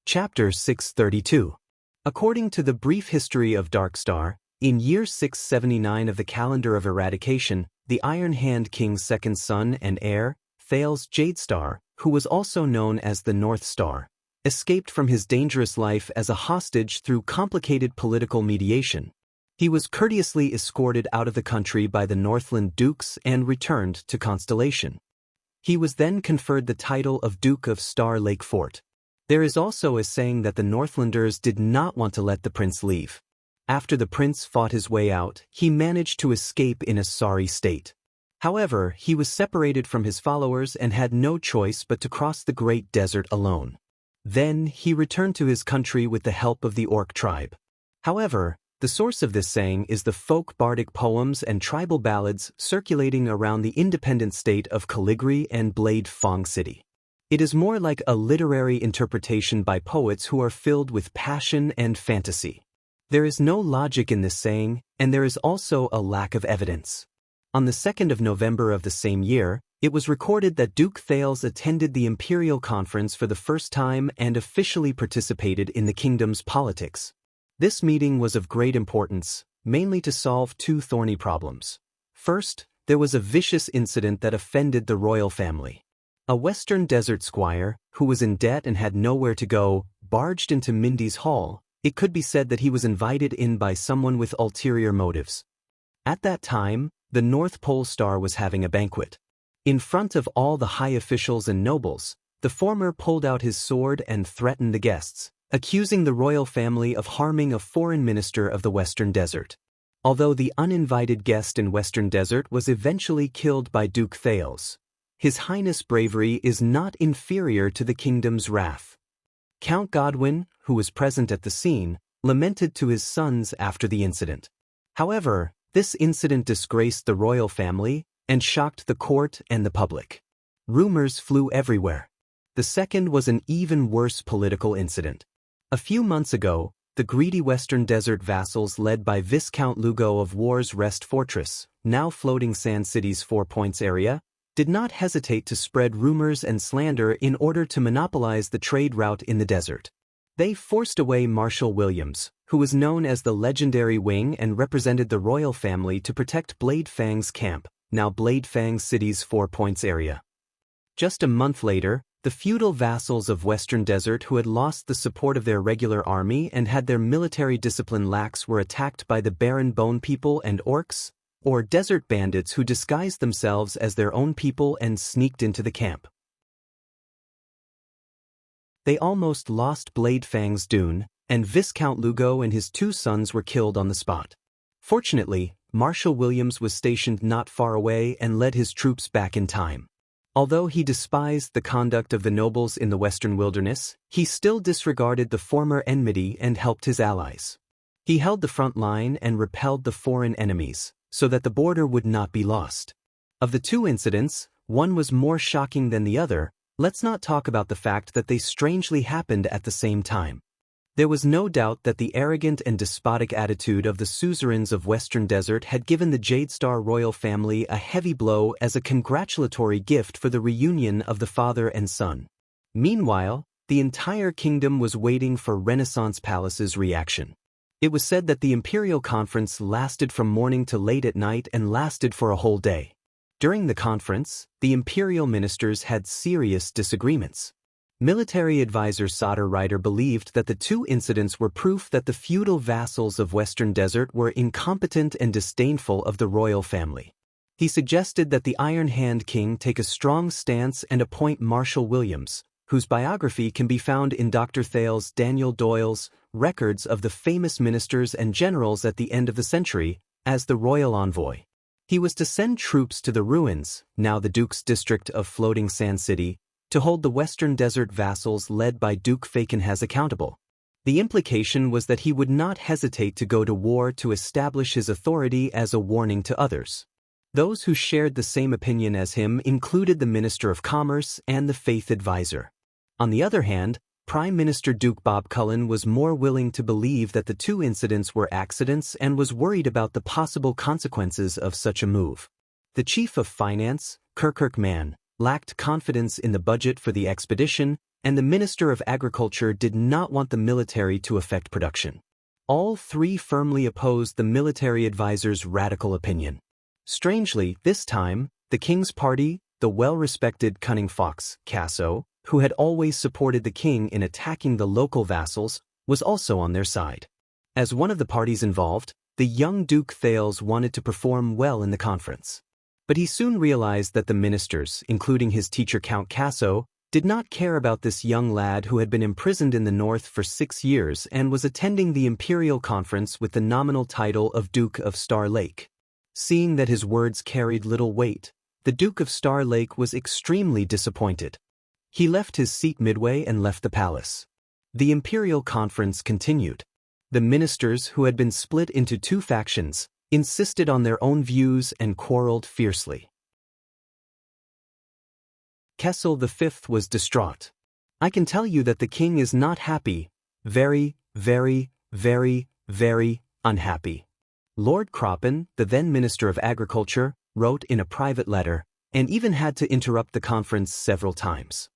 Chapter 632. According to the brief history of Darkstar, in year 679 of the calendar of eradication, the Iron Hand King's second son and heir, Thal's Jadestar, who was also known as the North Star, escaped from his dangerous life as a hostage through complicated political mediation. He was courteously escorted out of the country by the Northland Dukes and returned to Constellation. He was then conferred the title of Duke of Star Lake Fort. There is also a saying that the Northlanders did not want to let the prince leave. After the prince fought his way out, he managed to escape in a sorry state. However, he was separated from his followers and had no choice but to cross the Great Desert alone. Then, he returned to his country with the help of the Orc tribe. However, the source of this saying is the folk bardic poems and tribal ballads circulating around the independent state of Caligri and Blade Fong City. It is more like a literary interpretation by poets who are filled with passion and fantasy. There is no logic in this saying, and there is also a lack of evidence. On the 2nd of November of the same year, it was recorded that Duke Thales attended the Imperial Conference for the first time and officially participated in the kingdom's politics. This meeting was of great importance, mainly to solve 2 thorny problems. First, there was a vicious incident that offended the royal family. A Western Desert squire, who was in debt and had nowhere to go, barged into Mindy's hall. It could be said that he was invited in by someone with ulterior motives. At that time, the North Pole Star was having a banquet. In front of all the high officials and nobles, the former pulled out his sword and threatened the guests, accusing the royal family of harming a foreign minister of the Western Desert. Although the uninvited guest in Western Desert was eventually killed by Duke Thales, His Highness' bravery is not inferior to the kingdom's wrath. Count Godwin, who was present at the scene, lamented to his sons after the incident. However, this incident disgraced the royal family and shocked the court and the public. Rumors flew everywhere. The second was an even worse political incident. A few months ago, the greedy Western Desert vassals led by Viscount Lugo of War's Rest Fortress, now floating Sand City's 4 Points area, did not hesitate to spread rumors and slander in order to monopolize the trade route in the desert. They forced away Marshal Williams, who was known as the Legendary Wing and represented the royal family to protect Blade Fang's camp, now Blade Fang City's 4 Points area. Just a month later, the feudal vassals of Western Desert who had lost the support of their regular army and had their military discipline lax were attacked by the Barren Bone people and orcs, or desert bandits who disguised themselves as their own people and sneaked into the camp. They almost lost Blade Fang's dune, and Viscount Lugo and his 2 sons were killed on the spot. Fortunately, Marshal Williams was stationed not far away and led his troops back in time. Although he despised the conduct of the nobles in the Western Wilderness, he still disregarded the former enmity and helped his allies. He held the front line and repelled the foreign enemies, so that the border would not be lost. Of the 2 incidents, one was more shocking than the other. Let's not talk about the fact that they strangely happened at the same time. There was no doubt that the arrogant and despotic attitude of the suzerains of Western Desert had given the Jadestar royal family a heavy blow as a congratulatory gift for the reunion of the father and son. Meanwhile, the entire kingdom was waiting for Renaissance Palace's reaction. It was said that the Imperial Conference lasted from morning to late at night and lasted for a whole day. During the conference, the Imperial ministers had serious disagreements. Military advisor Soder Ryder believed that the 2 incidents were proof that the feudal vassals of Western Desert were incompetent and disdainful of the royal family. He suggested that the Iron Hand King take a strong stance and appoint Marshal Williams, whose biography can be found in Dr. Thales Daniel Doyle's Records of the Famous Ministers and Generals at the End of the Century, as the royal envoy. He was to send troops to the ruins, now the Duke's district of Floating Sand City, to hold the Western Desert vassals led by Duke Falkenhaaz accountable. The implication was that he would not hesitate to go to war to establish his authority as a warning to others. Those who shared the same opinion as him included the Minister of Commerce and the Faith Advisor. On the other hand, Prime Minister Duke Bob Cullen was more willing to believe that the two incidents were accidents and was worried about the possible consequences of such a move. The Chief of Finance, Kirkuk Mann, lacked confidence in the budget for the expedition, and the Minister of Agriculture did not want the military to affect production. All three firmly opposed the military advisor's radical opinion. Strangely, this time, the king's party, the well-respected cunning fox, Casso, who had always supported the king in attacking the local vassals, was also on their side. As one of the parties involved, the young Duke Thales wanted to perform well in the conference. But he soon realized that the ministers, including his teacher Count Casso, did not care about this young lad who had been imprisoned in the north for 6 years and was attending the imperial conference with the nominal title of Duke of Star Lake. Seeing that his words carried little weight, the Duke of Star Lake was extremely disappointed. He left his seat midway and left the palace. The imperial conference continued. The ministers, who had been split into two factions, insisted on their own views and quarreled fiercely. Kessel V was distraught. "I can tell you that the king is not happy, very, very, very, very unhappy." Lord Croppen, the then Minister of Agriculture, wrote in a private letter, and even had to interrupt the conference several times.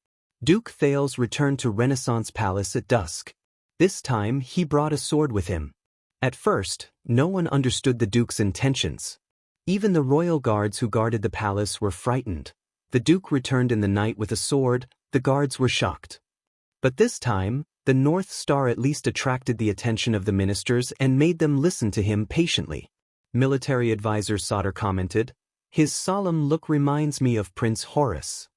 Duke Thales returned to Renaissance Palace at dusk. This time he brought a sword with him. At first, no one understood the Duke's intentions. Even the royal guards who guarded the palace were frightened. The Duke returned in the night with a sword. The guards were shocked. But this time, the North Star at least attracted the attention of the ministers and made them listen to him patiently. Military advisor Sauter commented, "His solemn look reminds me of Prince Horace."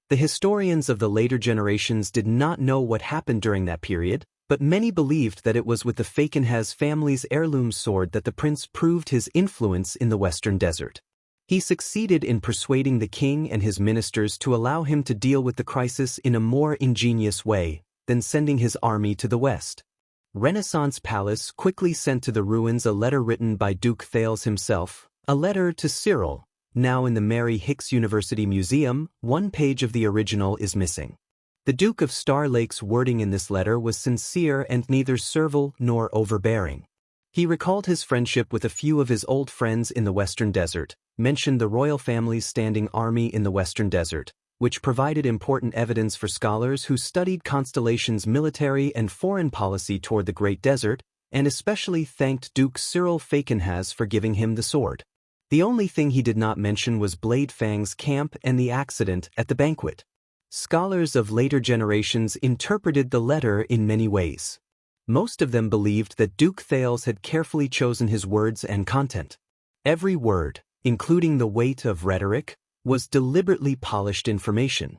The historians of the later generations did not know what happened during that period, but many believed that it was with the Falkenhaaz family's heirloom sword that the prince proved his influence in the Western Desert. He succeeded in persuading the king and his ministers to allow him to deal with the crisis in a more ingenious way than sending his army to the west. Renaissance Palace quickly sent to the ruins a letter written by Duke Thales himself, a letter to Cyril. Now in the Mary Hicks University Museum, one page of the original is missing. The Duke of Star Lake's wording in this letter was sincere and neither servile nor overbearing. He recalled his friendship with a few of his old friends in the Western Desert, mentioned the royal family's standing army in the Western Desert, which provided important evidence for scholars who studied Constellation's military and foreign policy toward the Great Desert, and especially thanked Duke Cyril Falkenhaaz for giving him the sword. The only thing he did not mention was Blade Fang's camp and the accident at the banquet. Scholars of later generations interpreted the letter in many ways. Most of them believed that Duke Thales had carefully chosen his words and content. Every word, including the weight of rhetoric, was deliberately polished information.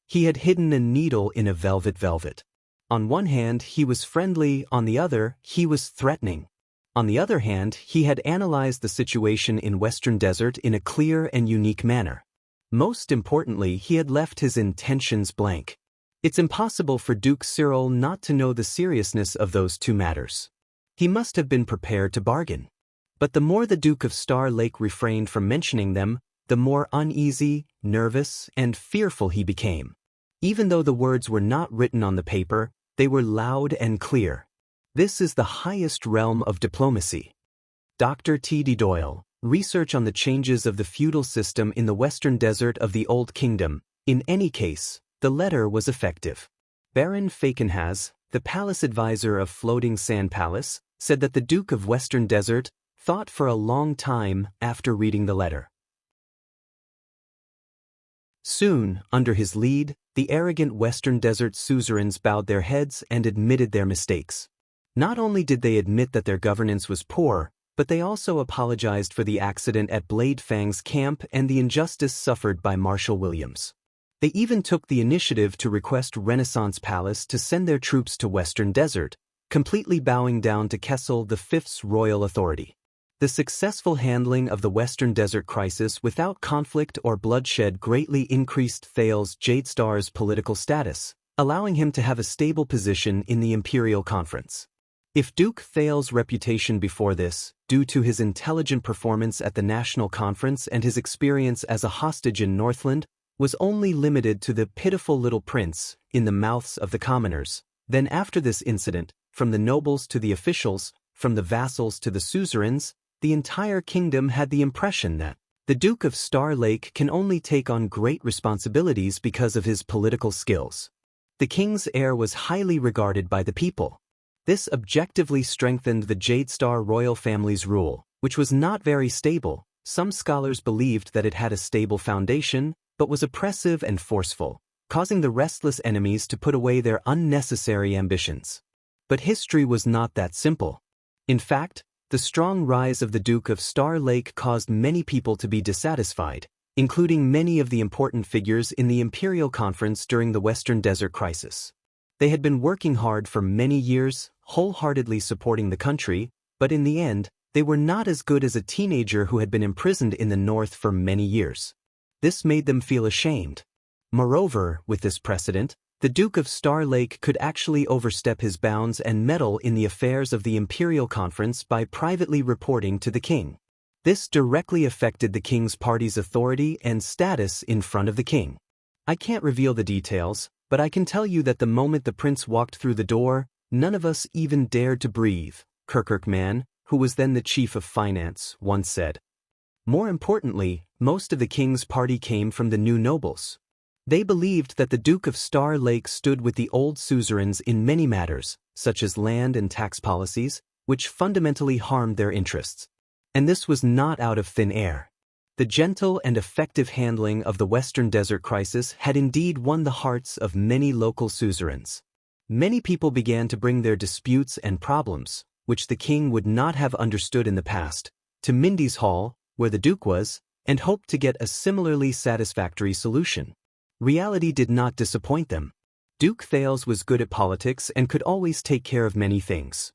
He had hidden a needle in a velvet. On one hand, he was friendly, on the other, he was threatening. On the other hand, he had analyzed the situation in Western Desert in a clear and unique manner. Most importantly, he had left his intentions blank. It's impossible for Duke Cyril not to know the seriousness of those two matters. He must have been prepared to bargain. But the more the Duke of Star Lake refrained from mentioning them, the more uneasy, nervous, and fearful he became. Even though the words were not written on the paper, they were loud and clear. This is the highest realm of diplomacy. Dr. T. D. Doyle, Research on the Changes of the Feudal System in the Western Desert of the Old Kingdom. In any case, the letter was effective. Baron Falkenhaaz, the palace advisor of Floating Sand Palace, said that the Duke of Western Desert thought for a long time after reading the letter. Soon, under his lead, the arrogant Western Desert suzerains bowed their heads and admitted their mistakes. Not only did they admit that their governance was poor, but they also apologized for the accident at Blade Fang's camp and the injustice suffered by Marshal Williams. They even took the initiative to request Renaissance Palace to send their troops to Western Desert, completely bowing down to Kessel V's royal authority. The successful handling of the Western Desert crisis without conflict or bloodshed greatly increased Thales Jadestar's political status, allowing him to have a stable position in the Imperial Conference. If Duke Thales' reputation before this, due to his intelligent performance at the National Conference and his experience as a hostage in Northland, was only limited to the pitiful little prince in the mouths of the commoners, then after this incident, from the nobles to the officials, from the vassals to the suzerains, the entire kingdom had the impression that the Duke of Star Lake can only take on great responsibilities because of his political skills. The king's heir was highly regarded by the people. This objectively strengthened the Jadestar royal family's rule, which was not very stable. Some scholars believed that it had a stable foundation, but was oppressive and forceful, causing the restless enemies to put away their unnecessary ambitions. But history was not that simple. In fact, the strong rise of the Duke of Star Lake caused many people to be dissatisfied, including many of the important figures in the Imperial Conference during the Western Desert Crisis. They had been working hard for many years, wholeheartedly supporting the country, but in the end, they were not as good as a teenager who had been imprisoned in the north for many years. This made them feel ashamed. Moreover, with this precedent, the Duke of Star Lake could actually overstep his bounds and meddle in the affairs of the Imperial Conference by privately reporting to the king. This directly affected the king's party's authority and status in front of the king. I can't reveal the details, but I can tell you that the moment the prince walked through the door, none of us even dared to breathe, Kirkman, who was then the chief of finance, once said. More importantly, most of the king's party came from the new nobles. They believed that the Duke of Star Lake stood with the old suzerains in many matters, such as land and tax policies, which fundamentally harmed their interests. And this was not out of thin air. The gentle and effective handling of the Western Desert Crisis had indeed won the hearts of many local suzerains. Many people began to bring their disputes and problems, which the king would not have understood in the past, to Mindy's Hall, where the Duke was, and hoped to get a similarly satisfactory solution. Reality did not disappoint them. Duke Thales was good at politics and could always take care of many things.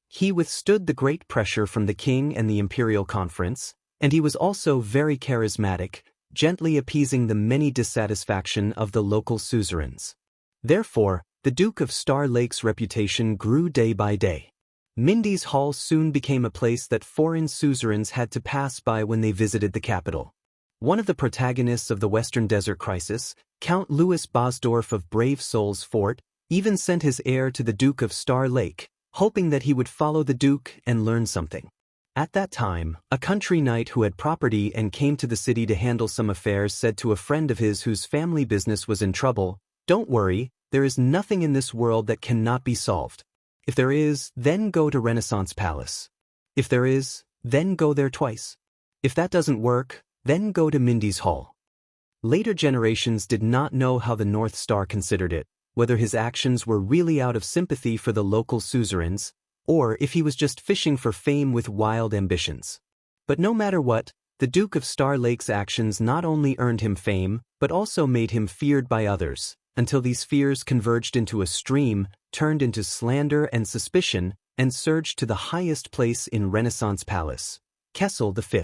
He withstood the great pressure from the king and the Imperial Conference, and he was also very charismatic, gently appeasing the many dissatisfaction of the local suzerains. Therefore, the Duke of Star Lake's reputation grew day by day. Mindy's Hall soon became a place that foreign suzerains had to pass by when they visited the capital. One of the protagonists of the Western Desert Crisis, Count Louis Bosdorf of Brave Souls Fort, even sent his heir to the Duke of Star Lake, hoping that he would follow the Duke and learn something. At that time, a country knight who had property and came to the city to handle some affairs said to a friend of his whose family business was in trouble, "Don't worry, there is nothing in this world that cannot be solved. If there is, then go to Renaissance Palace. If there is, then go there twice. If that doesn't work, then go to Mindy's Hall." Later generations did not know how the North Star considered it, whether his actions were really out of sympathy for the local suzerains, or if he was just fishing for fame with wild ambitions. But no matter what, the Duke of Star Lake's actions not only earned him fame, but also made him feared by others, until these fears converged into a stream, turned into slander and suspicion, and surged to the highest place in Renaissance Palace, Kessel V.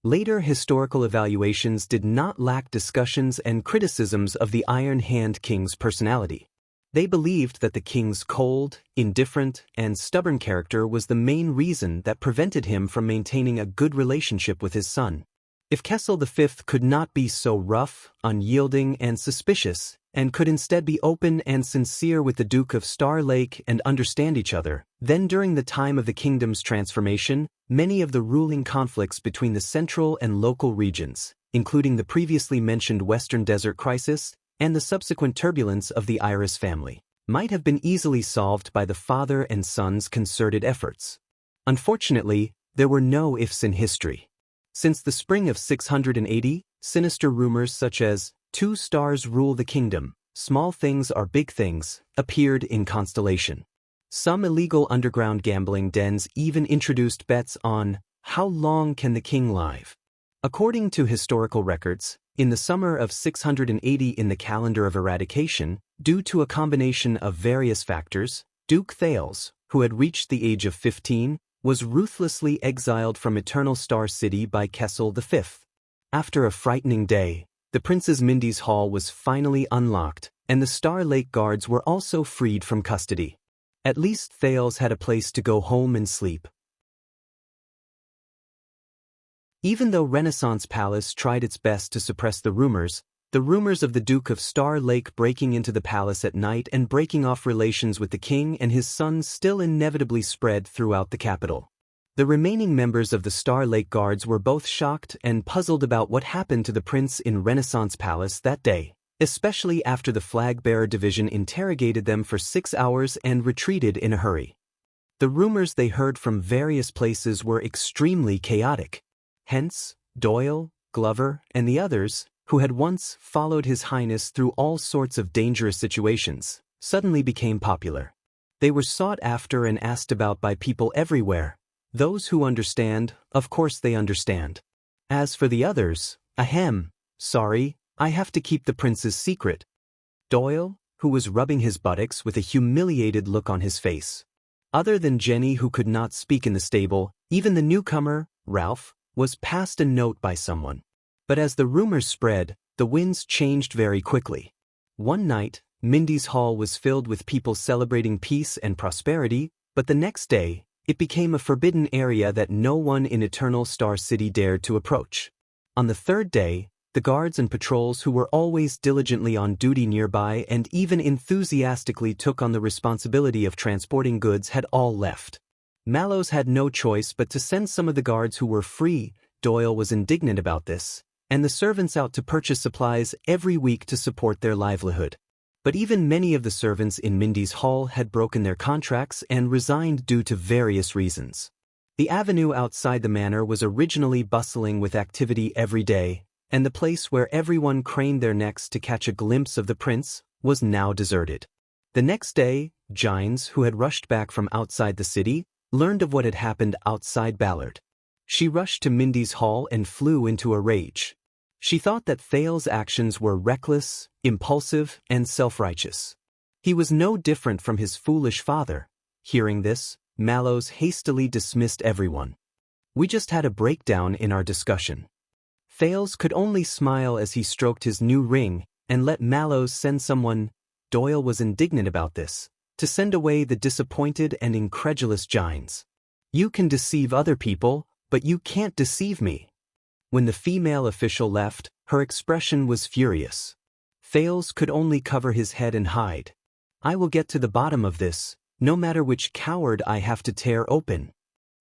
Later historical evaluations did not lack discussions and criticisms of the Iron Hand King's personality. They believed that the king's cold, indifferent, and stubborn character was the main reason that prevented him from maintaining a good relationship with his son. If Kessel V could not be so rough, unyielding, and suspicious, and could instead be open and sincere with the Duke of Star Lake and understand each other, then during the time of the kingdom's transformation, many of the ruling conflicts between the central and local regions, including the previously mentioned Western Desert Crisis and the subsequent turbulence of the Iris family, might have been easily solved by the father and son's concerted efforts. Unfortunately, there were no ifs in history. Since the spring of 680, sinister rumors such as, "Two stars rule the kingdom, small things are big things," appeared in constellation. Some illegal underground gambling dens even introduced bets on, "How long can the king live?" According to historical records, in the summer of 680 in the calendar of eradication, due to a combination of various factors, Duke Thales, who had reached the age of 15, was ruthlessly exiled from Eternal Star City by Kessel V. After a frightening day, the Princess Mindy's Hall was finally unlocked, and the Star Lake guards were also freed from custody. At least Thales had a place to go home and sleep. Even though Renaissance Palace tried its best to suppress the rumors of the Duke of Star Lake breaking into the palace at night and breaking off relations with the king and his sons still inevitably spread throughout the capital. The remaining members of the Star Lake Guards were both shocked and puzzled about what happened to the prince in Renaissance Palace that day, especially after the flag-bearer division interrogated them for 6 hours and retreated in a hurry. The rumors they heard from various places were extremely chaotic. Hence, Doyle, Glover, and the others, who had once followed His Highness through all sorts of dangerous situations, suddenly became popular. They were sought after and asked about by people everywhere. Those who understand, of course they understand. As for the others, sorry, I have to keep the prince's secret. Doyle, who was rubbing his buttocks with a humiliated look on his face. Other than Jenny, who could not speak in the stable, even the newcomer, Ralph, was passed a note by someone. But as the rumors spread, the winds changed very quickly. One night, Mindy's Hall was filled with people celebrating peace and prosperity, but the next day, it became a forbidden area that no one in Eternal Star City dared to approach. On the third day, the guards and patrols who were always diligently on duty nearby and even enthusiastically took on the responsibility of transporting goods had all left. Mallows had no choice but to send some of the guards who were free. Doyle was indignant about this, and the servants out to purchase supplies every week to support their livelihood. But even many of the servants in Mindy's Hall had broken their contracts and resigned due to various reasons. The avenue outside the manor was originally bustling with activity every day, and the place where everyone craned their necks to catch a glimpse of the prince was now deserted. The next day, Gines, who had rushed back from outside the city, learned of what had happened outside Ballard. She rushed to Mindy's Hall and flew into a rage. She thought that Thales' actions were reckless, impulsive, and self-righteous. He was no different from his foolish father. Hearing this, Mallows hastily dismissed everyone. We just had a breakdown in our discussion. Thales could only smile as he stroked his new ring and let Mallows send someone. Doyle was indignant about this, to send away the disappointed and incredulous Gines. You can deceive other people, but you can't deceive me. When the female official left, her expression was furious. Thales could only cover his head and hide. I will get to the bottom of this, no matter which coward I have to tear open.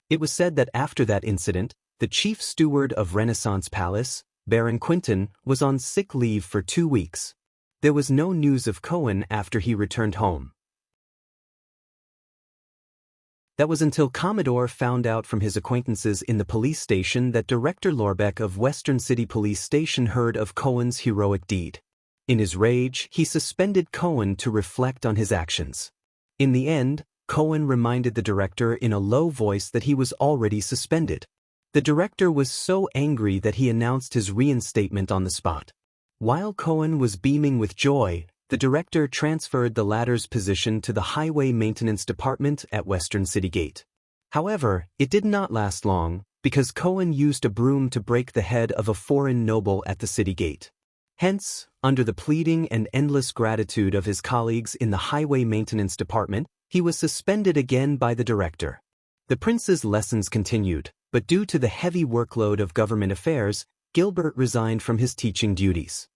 It was said that after that incident, the chief steward of Renaissance Palace, Baron Quinton, was on sick leave for 2 weeks. There was no news of Cohen after he returned home. That was until Commodore found out from his acquaintances in the police station that Director Lorbeck of Western City Police Station heard of Cohen's heroic deed. In his rage, he suspended Cohen to reflect on his actions. In the end, Cohen reminded the director in a low voice that he was already suspended. The director was so angry that he announced his reinstatement on the spot. While Cohen was beaming with joy, the director transferred the latter's position to the Highway Maintenance Department at Western City Gate. However, it did not last long, because Cohen used a broom to break the head of a foreign noble at the city gate. Hence, under the pleading and endless gratitude of his colleagues in the Highway Maintenance Department, he was suspended again by the director. The prince's lessons continued, but due to the heavy workload of government affairs, Gilbert resigned from his teaching duties.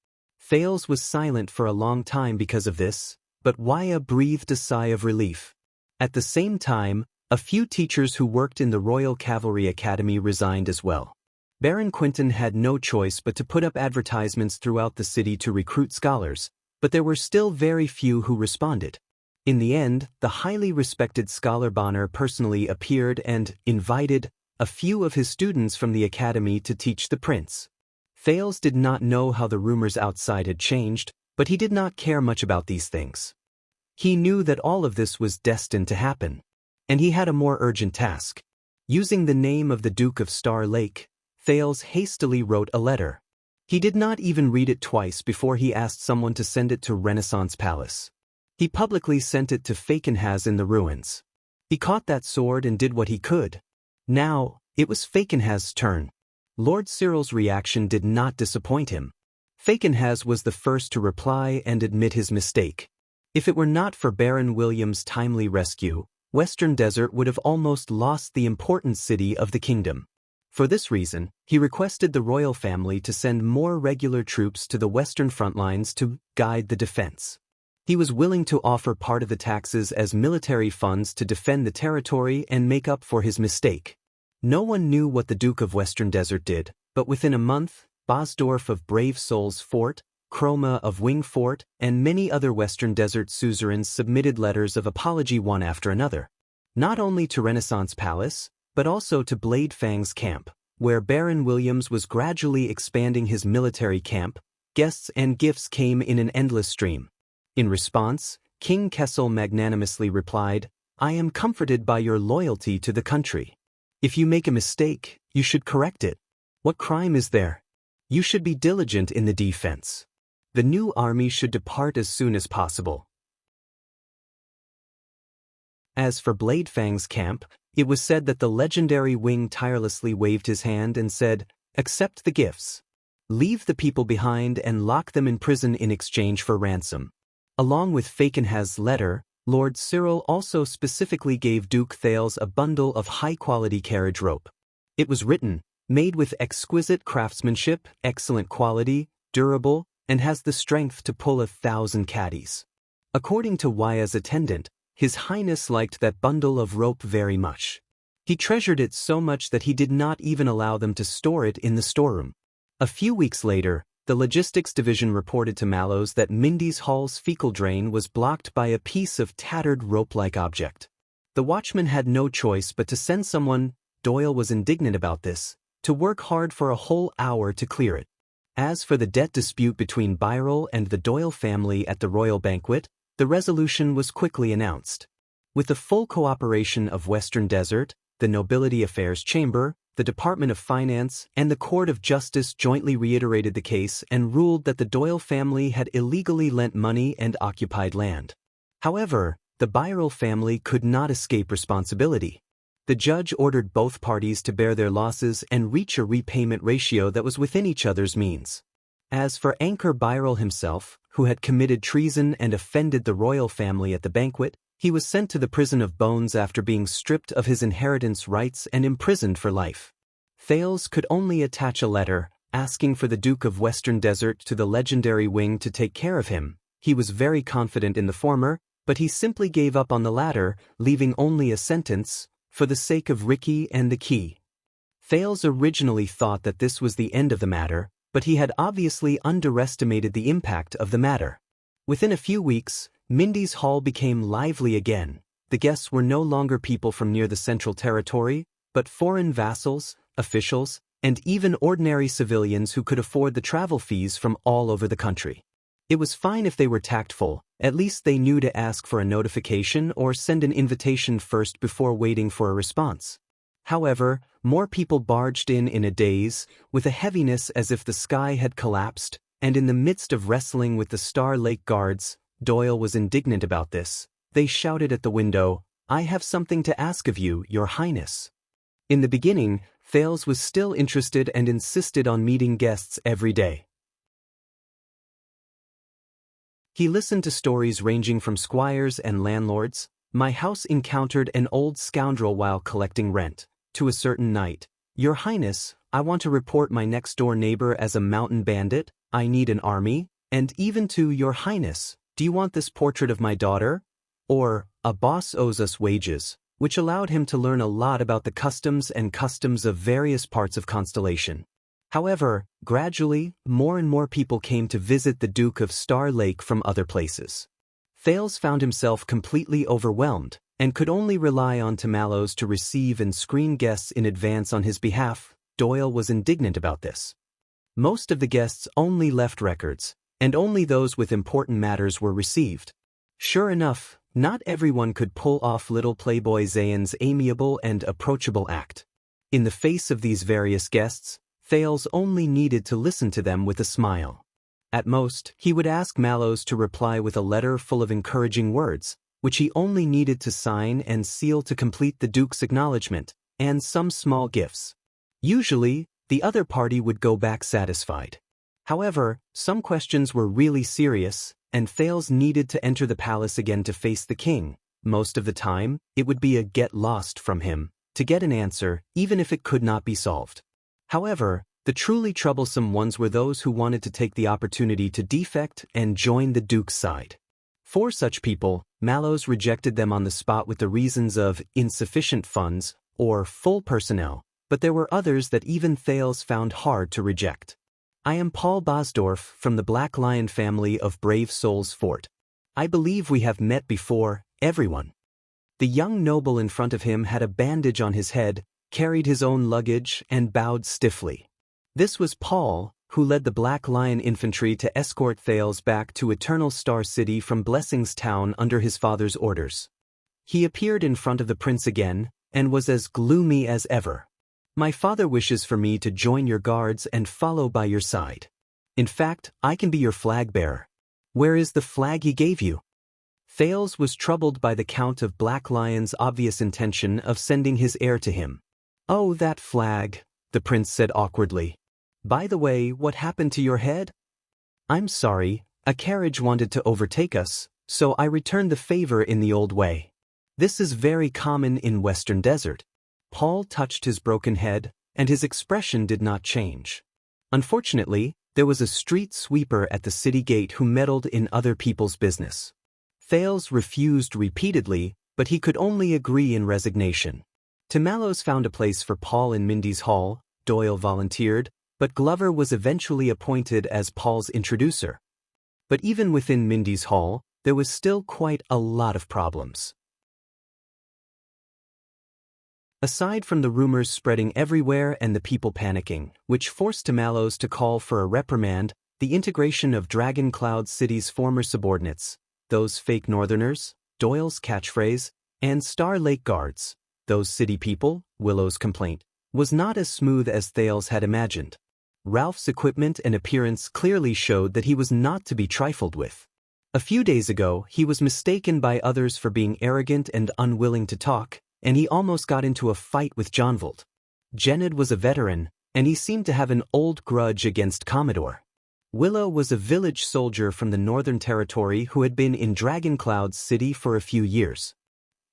Thales was silent for a long time because of this, but Waya breathed a sigh of relief. At the same time, a few teachers who worked in the Royal Cavalry Academy resigned as well. Baron Quinton had no choice but to put up advertisements throughout the city to recruit scholars, but there were still very few who responded. In the end, the highly respected scholar Bonner personally appeared and invited a few of his students from the academy to teach the prince. Thales did not know how the rumors outside had changed, but he did not care much about these things. He knew that all of this was destined to happen, and he had a more urgent task. Using the name of the Duke of Star Lake, Thales hastily wrote a letter. He did not even read it twice before he asked someone to send it to Renaissance Palace. He publicly sent it to Fakenhas in the ruins. He caught that sword and did what he could. Now, it was Fakenhaz's turn. Lord Cyril's reaction did not disappoint him. Fakenhaz was the first to reply and admit his mistake. If it were not for Baron William's timely rescue, Western Desert would have almost lost the important city of the kingdom. For this reason, he requested the royal family to send more regular troops to the western front lines to guide the defense. He was willing to offer part of the taxes as military funds to defend the territory and make up for his mistake. No one knew what the Duke of Western Desert did, but within a month, Bosdorf of Brave Souls Fort, Chroma of Wing Fort, and many other Western Desert suzerains submitted letters of apology one after another. Not only to Renaissance Palace, but also to Bladefang's camp, where Baron Williams was gradually expanding his military camp. Guests and gifts came in an endless stream. In response, King Kessel magnanimously replied, "I am comforted by your loyalty to the country. If you make a mistake, you should correct it. What crime is there? You should be diligent in the defense. The new army should depart as soon as possible." As for Bladefang's camp, it was said that the legendary Wing tirelessly waved his hand and said, "Accept the gifts. Leave the people behind and lock them in prison in exchange for ransom." Along with Fakenhaz's letter, Lord Cyril also specifically gave Duke Thales a bundle of high-quality carriage rope. It was written, "Made with exquisite craftsmanship, excellent quality, durable, and has the strength to pull 1,000 caddies." According to Wya's attendant, His Highness liked that bundle of rope very much. He treasured it so much that he did not even allow them to store it in the storeroom. A few weeks later, the logistics division reported to Mallows that Mindy's Hall's fecal drain was blocked by a piece of tattered rope-like object. The watchman had no choice but to send someone, Doyle was indignant about this, to work hard for a whole hour to clear it. As for the debt dispute between Birrell and the Doyle family at the royal banquet, the resolution was quickly announced. With the full cooperation of Western Desert, the Nobility Affairs Chamber, the Department of Finance, and the Court of Justice jointly reiterated the case and ruled that the Doyle family had illegally lent money and occupied land. However, the Birrell family could not escape responsibility. The judge ordered both parties to bear their losses and reach a repayment ratio that was within each other's means. As for Anchor Birrell himself, who had committed treason and offended the royal family at the banquet, he was sent to the prison of Bones after being stripped of his inheritance rights and imprisoned for life. Thales could only attach a letter, asking for the Duke of Western Desert to the legendary Wing to take care of him. He was very confident in the former, but he simply gave up on the latter, leaving only a sentence, "For the sake of Ricky and the key." Thales originally thought that this was the end of the matter, but he had obviously underestimated the impact of the matter. Within a few weeks, Mindy's Hall became lively again. The guests were no longer people from near the Central Territory, but foreign vassals, officials, and even ordinary civilians who could afford the travel fees from all over the country. It was fine if they were tactful, at least they knew to ask for a notification or send an invitation first before waiting for a response. However, more people barged in a daze, with a heaviness as if the sky had collapsed, and in the midst of wrestling with the Star Lake guards, Doyle was indignant about this. They shouted at the window, "I have something to ask of you, Your Highness." In the beginning, Thales was still interested and insisted on meeting guests every day. He listened to stories ranging from squires and landlords, "My house encountered an old scoundrel while collecting rent," to a certain knight, "Your Highness, I want to report my next-door neighbor as a mountain bandit, I need an army," and even to "Your Highness, do you want this portrait of my daughter?" Or, "A boss owes us wages," which allowed him to learn a lot about the customs of various parts of Constellation. However, gradually, more and more people came to visit the Duke of Star Lake from other places. Thales found himself completely overwhelmed, and could only rely on Mallows to receive and screen guests in advance on his behalf. Doyle was indignant about this. Most of the guests only left records, and only those with important matters were received. Sure enough, not everyone could pull off little Playboy Zayn's amiable and approachable act. In the face of these various guests, Thales only needed to listen to them with a smile. At most, he would ask Mallows to reply with a letter full of encouraging words, which he only needed to sign and seal to complete the Duke's acknowledgement, and some small gifts. Usually, the other party would go back satisfied. However, some questions were really serious, and Thales needed to enter the palace again to face the king. Most of the time, it would be a get lost from him, to get an answer, even if it could not be solved. However, the truly troublesome ones were those who wanted to take the opportunity to defect and join the Duke's side. For such people, Mallows rejected them on the spot with the reasons of insufficient funds or full personnel, but there were others that even Thales found hard to reject. I am Paul Bosdorf from the Black Lion family of Brave Souls Fort. I believe we have met before, everyone. The young noble in front of him had a bandage on his head, carried his own luggage, and bowed stiffly. This was Paul, who led the Black Lion infantry to escort Thales back to Eternal Star City from Blessings Town under his father's orders. He appeared in front of the prince again, and was as gloomy as ever. My father wishes for me to join your guards and follow by your side. In fact, I can be your flag bearer. Where is the flag he gave you? Thales was troubled by the Count of Black Lion's obvious intention of sending his heir to him. Oh, that flag, the prince said awkwardly. By the way, what happened to your head? I'm sorry, a carriage wanted to overtake us, so I returned the favor in the old way. This is very common in Western Desert. Paul touched his broken head, and his expression did not change. Unfortunately, there was a street sweeper at the city gate who meddled in other people's business. Thales refused repeatedly, but he could only agree in resignation. Mallows found a place for Paul in Mindy's hall. Doyle volunteered, but Glover was eventually appointed as Paul's introducer. But even within Mindy's hall, there was still quite a lot of problems. Aside from the rumors spreading everywhere and the people panicking, which forced Mallows to call for a reprimand, the integration of Dragon Cloud City's former subordinates, those fake Northerners, Doyle's catchphrase, and Star Lake guards, those city people, Willow's complaint, was not as smooth as Thales had imagined. Ralph's equipment and appearance clearly showed that he was not to be trifled with. A few days ago, he was mistaken by others for being arrogant and unwilling to talk, and he almost got into a fight with Jonvold. Jenned was a veteran, and he seemed to have an old grudge against Commodore. Willow was a village soldier from the Northern Territory who had been in Dragon Cloud City for a few years.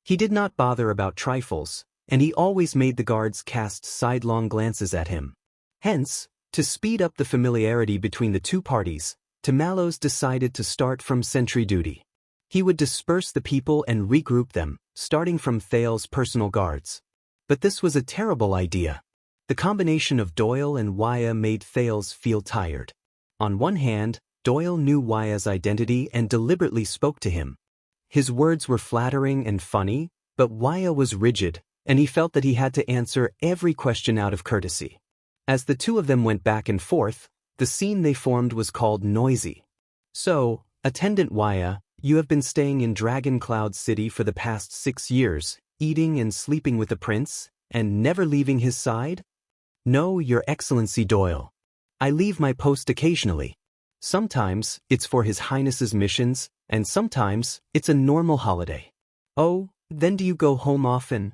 He did not bother about trifles, and he always made the guards cast sidelong glances at him. Hence, to speed up the familiarity between the two parties, Mallows decided to start from sentry duty. He would disperse the people and regroup them, starting from Thales' personal guards. But this was a terrible idea. The combination of Doyle and Waya made Thales feel tired. On one hand, Doyle knew Waya's identity and deliberately spoke to him. His words were flattering and funny, but Waya was rigid, and he felt that he had to answer every question out of courtesy. As the two of them went back and forth, the scene they formed was called noisy. So, Attendant Waya, you have been staying in Dragon Cloud City for the past 6 years, eating and sleeping with the prince, and never leaving his side? No, Your Excellency Doyle. I leave my post occasionally. Sometimes, it's for His Highness's missions, and sometimes, it's a normal holiday. Oh, then do you go home often?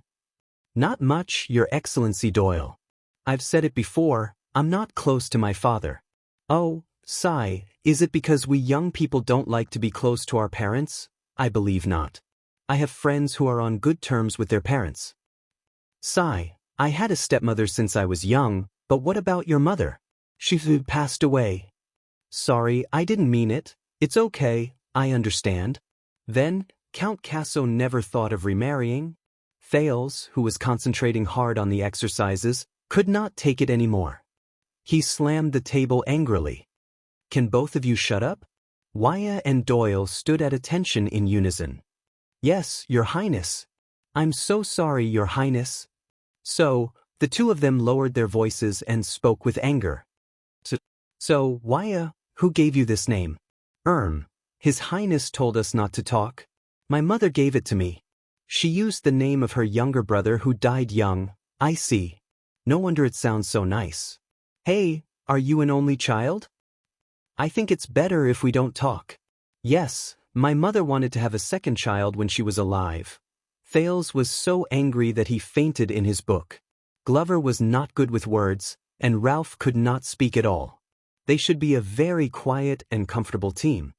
Not much, Your Excellency Doyle. I've said it before, I'm not close to my father. Oh, sigh, is it because we young people don't like to be close to our parents? I believe not. I have friends who are on good terms with their parents. Sigh, I had a stepmother since I was young, but what about your mother? She passed away. Sorry, I didn't mean it. It's okay, I understand. Then, Count Casso never thought of remarrying. Thales, who was concentrating hard on the exercises, could not take it anymore. He slammed the table angrily. Can both of you shut up? Waya and Doyle stood at attention in unison. Yes, Your Highness. I'm so sorry, Your Highness. So, the two of them lowered their voices and spoke with anger. So, Waya, who gave you this name? His Highness told us not to talk. My mother gave it to me. She used the name of her younger brother who died young. I see. No wonder it sounds so nice. Hey, are you an only child? I think it's better if we don't talk. Yes, My mother wanted to have a second child when she was alive. Thales was so angry that he fainted in his book. Glover was not good with words, and Ralph could not speak at all. They should be a very quiet and comfortable team.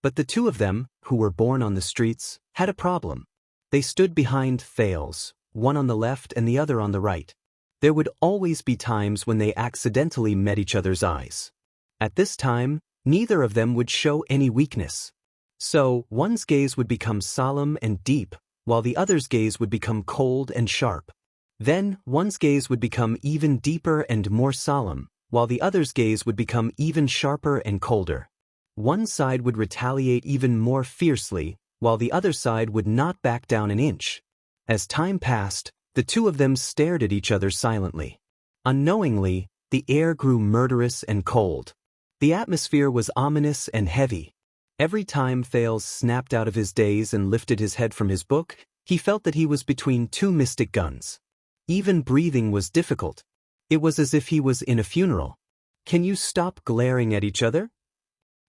But the two of them, who were born on the streets, had a problem. They stood behind Thales, one on the left and the other on the right. There would always be times when they accidentally met each other's eyes. At this time, neither of them would show any weakness. So, one's gaze would become solemn and deep, while the other's gaze would become cold and sharp. Then, one's gaze would become even deeper and more solemn, while the other's gaze would become even sharper and colder. One side would retaliate even more fiercely, while the other side would not back down an inch. As time passed, the two of them stared at each other silently. Unknowingly, the air grew murderous and cold. The atmosphere was ominous and heavy. Every time Thales snapped out of his daze and lifted his head from his book, he felt that he was between two mystic guns. Even breathing was difficult. It was as if he was in a funeral. Can you stop glaring at each other?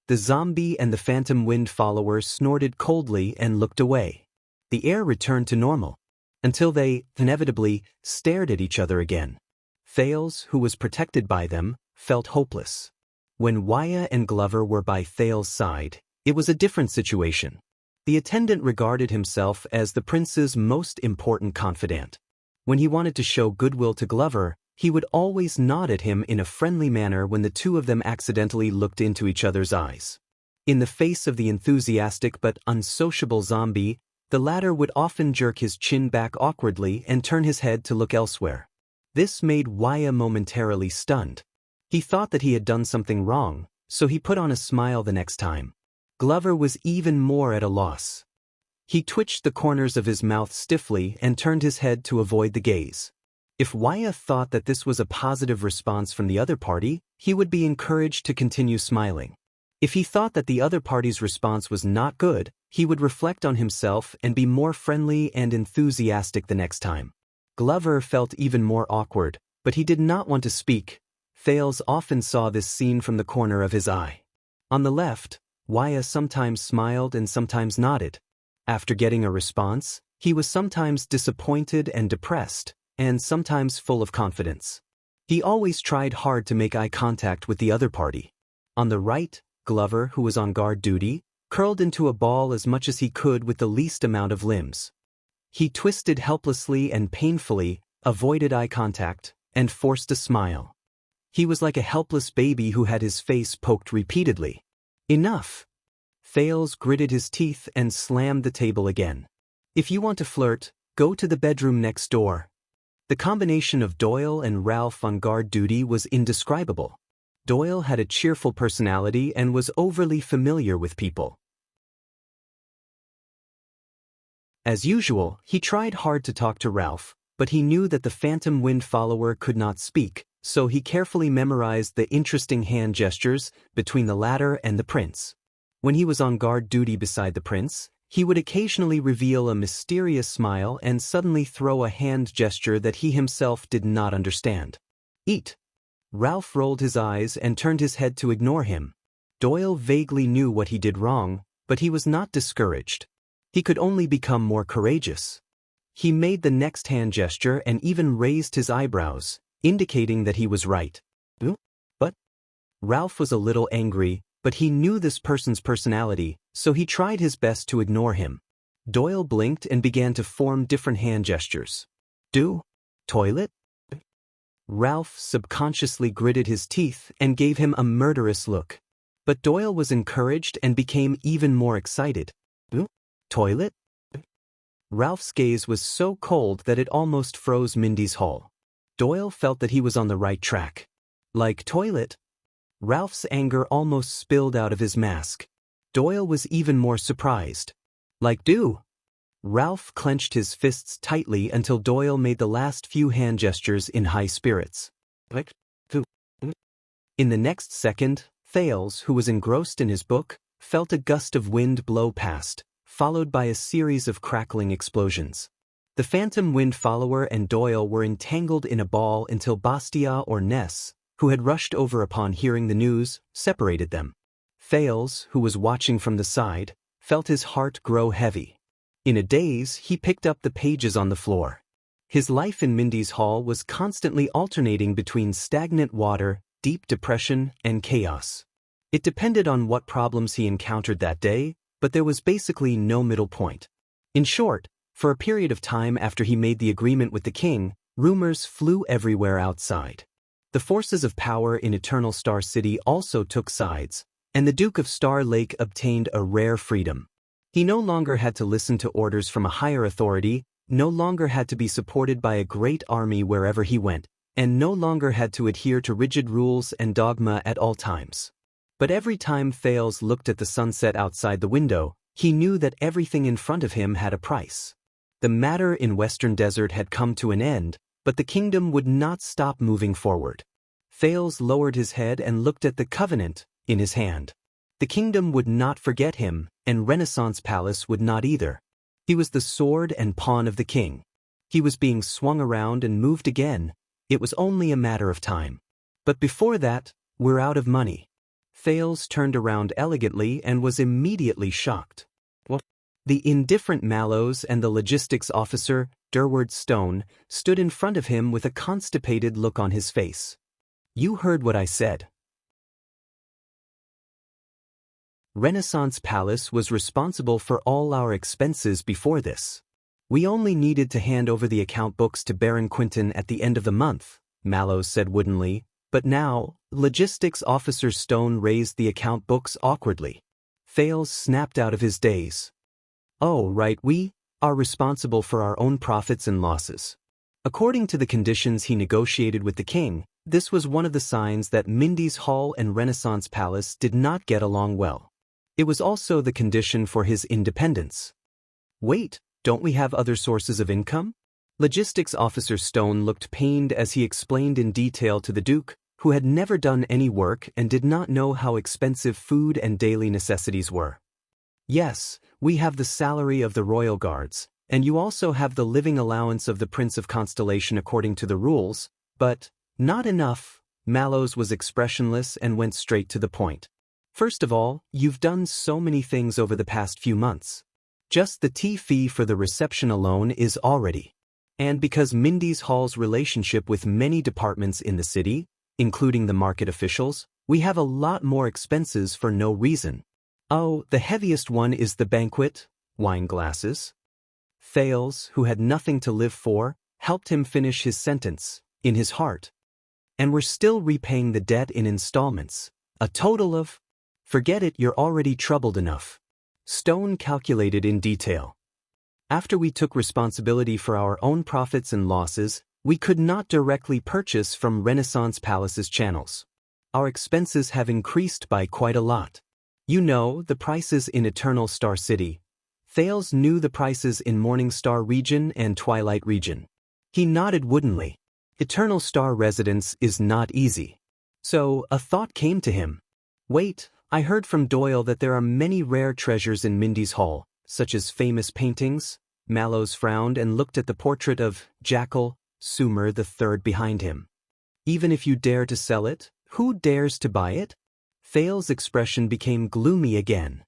The zombie and the phantom wind follower snorted coldly and looked away. The air returned to normal, until they, inevitably, stared at each other again. Thales, who was protected by them, felt hopeless. When Heir and Glover were by Thales' side, it was a different situation. The attendant regarded himself as the prince's most important confidant. When he wanted to show goodwill to Glover, he would always nod at him in a friendly manner when the two of them accidentally looked into each other's eyes. In the face of the enthusiastic but unsociable zombie, the latter would often jerk his chin back awkwardly and turn his head to look elsewhere. This made Heir momentarily stunned. He thought that he had done something wrong, so he put on a smile the next time. Glover was even more at a loss. He twitched the corners of his mouth stiffly and turned his head to avoid the gaze. If Heir thought that this was a positive response from the other party, he would be encouraged to continue smiling. If he thought that the other party's response was not good, he would reflect on himself and be more friendly and enthusiastic the next time. Glover felt even more awkward, but he did not want to speak. Thales often saw this scene from the corner of his eye. On the left, Heir sometimes smiled and sometimes nodded. After getting a response, he was sometimes disappointed and depressed, and sometimes full of confidence. He always tried hard to make eye contact with the other party. On the right, Glover, who was on guard duty, curled into a ball as much as he could with the least amount of limbs. He twisted helplessly and painfully, avoided eye contact, and forced a smile. He was like a helpless baby who had his face poked repeatedly. Enough! Thales gritted his teeth and slammed the table again. If you want to flirt, go to the bedroom next door. The combination of Doyle and Ralph on guard duty was indescribable. Doyle had a cheerful personality and was overly familiar with people. As usual, he tried hard to talk to Ralph, but he knew that the phantom wind follower could not speak, so he carefully memorized the interesting hand gestures between the latter and the prince. When he was on guard duty beside the prince, he would occasionally reveal a mysterious smile and suddenly throw a hand gesture that he himself did not understand. Eat. Ralph rolled his eyes and turned his head to ignore him. Doyle vaguely knew what he did wrong, but he was not discouraged. He could only become more courageous. He made the next hand gesture and even raised his eyebrows, indicating that he was right. But? Ralph was a little angry, but he knew this person's personality, so he tried his best to ignore him. Doyle blinked and began to form different hand gestures. Do? Toilet? Ralph subconsciously gritted his teeth and gave him a murderous look. But Doyle was encouraged and became even more excited. Toilet? Ralph's gaze was so cold that it almost froze Mindy's hull. Doyle felt that he was on the right track. Like toilet? Ralph's anger almost spilled out of his mask. Doyle was even more surprised. Like do? Ralph clenched his fists tightly until Doyle made the last few hand gestures in high spirits. In the next second, Thales, who was engrossed in his book, felt a gust of wind blow past, followed by a series of crackling explosions. The phantom wind follower and Doyle were entangled in a ball until Bastia or Ness, who had rushed over upon hearing the news, separated them. Thales, who was watching from the side, felt his heart grow heavy. In a daze, he picked up the pages on the floor. His life in Mindy's Hall was constantly alternating between stagnant water, deep depression, and chaos. It depended on what problems he encountered that day, but there was basically no middle point. In short, for a period of time after he made the agreement with the king, rumors flew everywhere outside. The forces of power in Eternal Star City also took sides, and the Duke of Star Lake obtained a rare freedom. He no longer had to listen to orders from a higher authority, no longer had to be supported by a great army wherever he went, and no longer had to adhere to rigid rules and dogma at all times. But every time Thales looked at the sunset outside the window, he knew that everything in front of him had a price. The matter in Western Desert had come to an end, but the kingdom would not stop moving forward. Thales lowered his head and looked at the covenant in his hand. The kingdom would not forget him, and Renaissance Palace would not either. He was the sword and pawn of the king. He was being swung around and moved again. It was only a matter of time. But before that, we're out of money. Thales turned around elegantly and was immediately shocked. What? The indifferent Mallows and the logistics officer, Durward Stone, stood in front of him with a constipated look on his face. You heard what I said. Renaissance Palace was responsible for all our expenses before this. We only needed to hand over the account books to Baron Quinton at the end of the month, Mallows said woodenly, but now, Logistics Officer Stone raised the account books awkwardly. Thales snapped out of his daze. Oh, right, we are responsible for our own profits and losses. According to the conditions he negotiated with the king, this was one of the signs that Mindy's Hall and Renaissance Palace did not get along well. It was also the condition for his independence. Wait, don't we have other sources of income? Logistics Officer Stone looked pained as he explained in detail to the Duke, who had never done any work and did not know how expensive food and daily necessities were. Yes, we have the salary of the royal guards, and you also have the living allowance of the Prince of Constellation according to the rules, but not enough. Mallows was expressionless and went straight to the point. First of all, you've done so many things over the past few months. Just the tea fee for the reception alone is already. And because Mindy's Hall's relationship with many departments in the city, including the market officials, we have a lot more expenses for no reason. Oh, the heaviest one is the banquet, wine glasses. Thales, who had nothing to live for, helped him finish his sentence, in his heart. And we're still repaying the debt in installments, a total of… Forget it, you're already troubled enough. Stone calculated in detail. After we took responsibility for our own profits and losses, we could not directly purchase from Renaissance Palace's channels. Our expenses have increased by quite a lot. You know, the prices in Eternal Star City. Thales knew the prices in Morning Star region and Twilight region. He nodded woodenly. Eternal Star residence is not easy. So, a thought came to him. Wait, I heard from Doyle that there are many rare treasures in Mindy's Hall, such as famous paintings. Mallows frowned and looked at the portrait of Jackal Sumer III behind him. Even if you dare to sell it, who dares to buy it? Thales' expression became gloomy again.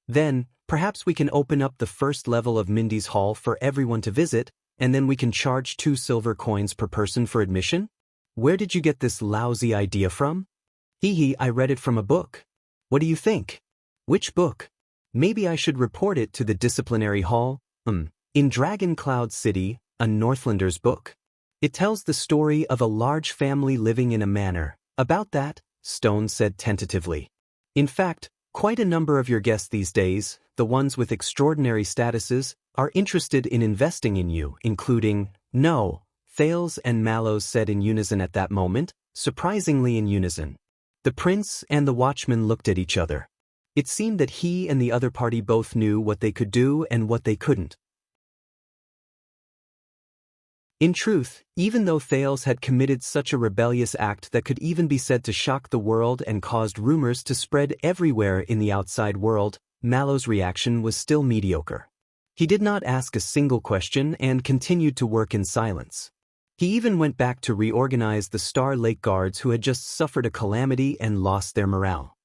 Then, perhaps we can open up the first level of Mindy's Hall for everyone to visit, and then we can charge 2 silver coins per person for admission? Where did you get this lousy idea from? Hee, I read it from a book. What do you think? Which book? Maybe I should report it to the disciplinary hall? In Dragon Cloud City, a Northlander's book. It tells the story of a large family living in a manor. About that, Stone said tentatively. In fact, quite a number of your guests these days, the ones with extraordinary statuses, are interested in investing in you, including… No, Thales and Mallows said in unison at that moment, surprisingly in unison. The prince and the watchman looked at each other. It seemed that he and the other party both knew what they could do and what they couldn't. In truth, even though Thales had committed such a rebellious act that could even be said to shock the world and caused rumors to spread everywhere in the outside world, Mallows' reaction was still mediocre. He did not ask a single question and continued to work in silence. He even went back to reorganize the Star Lake Guards who had just suffered a calamity and lost their morale.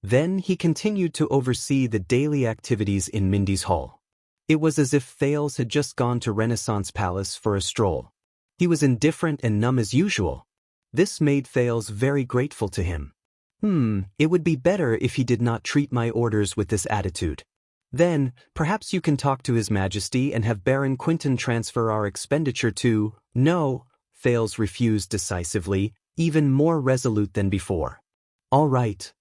Then he continued to oversee the daily activities in Mindy's hall. It was as if Thales had just gone to Renaissance Palace for a stroll. He was indifferent and numb as usual. This made Thales very grateful to him. It would be better if he did not treat my orders with this attitude. Then, perhaps you can talk to His Majesty and have Baron Quinton transfer our expenditure to— No, Thales refused decisively, even more resolute than before. All right.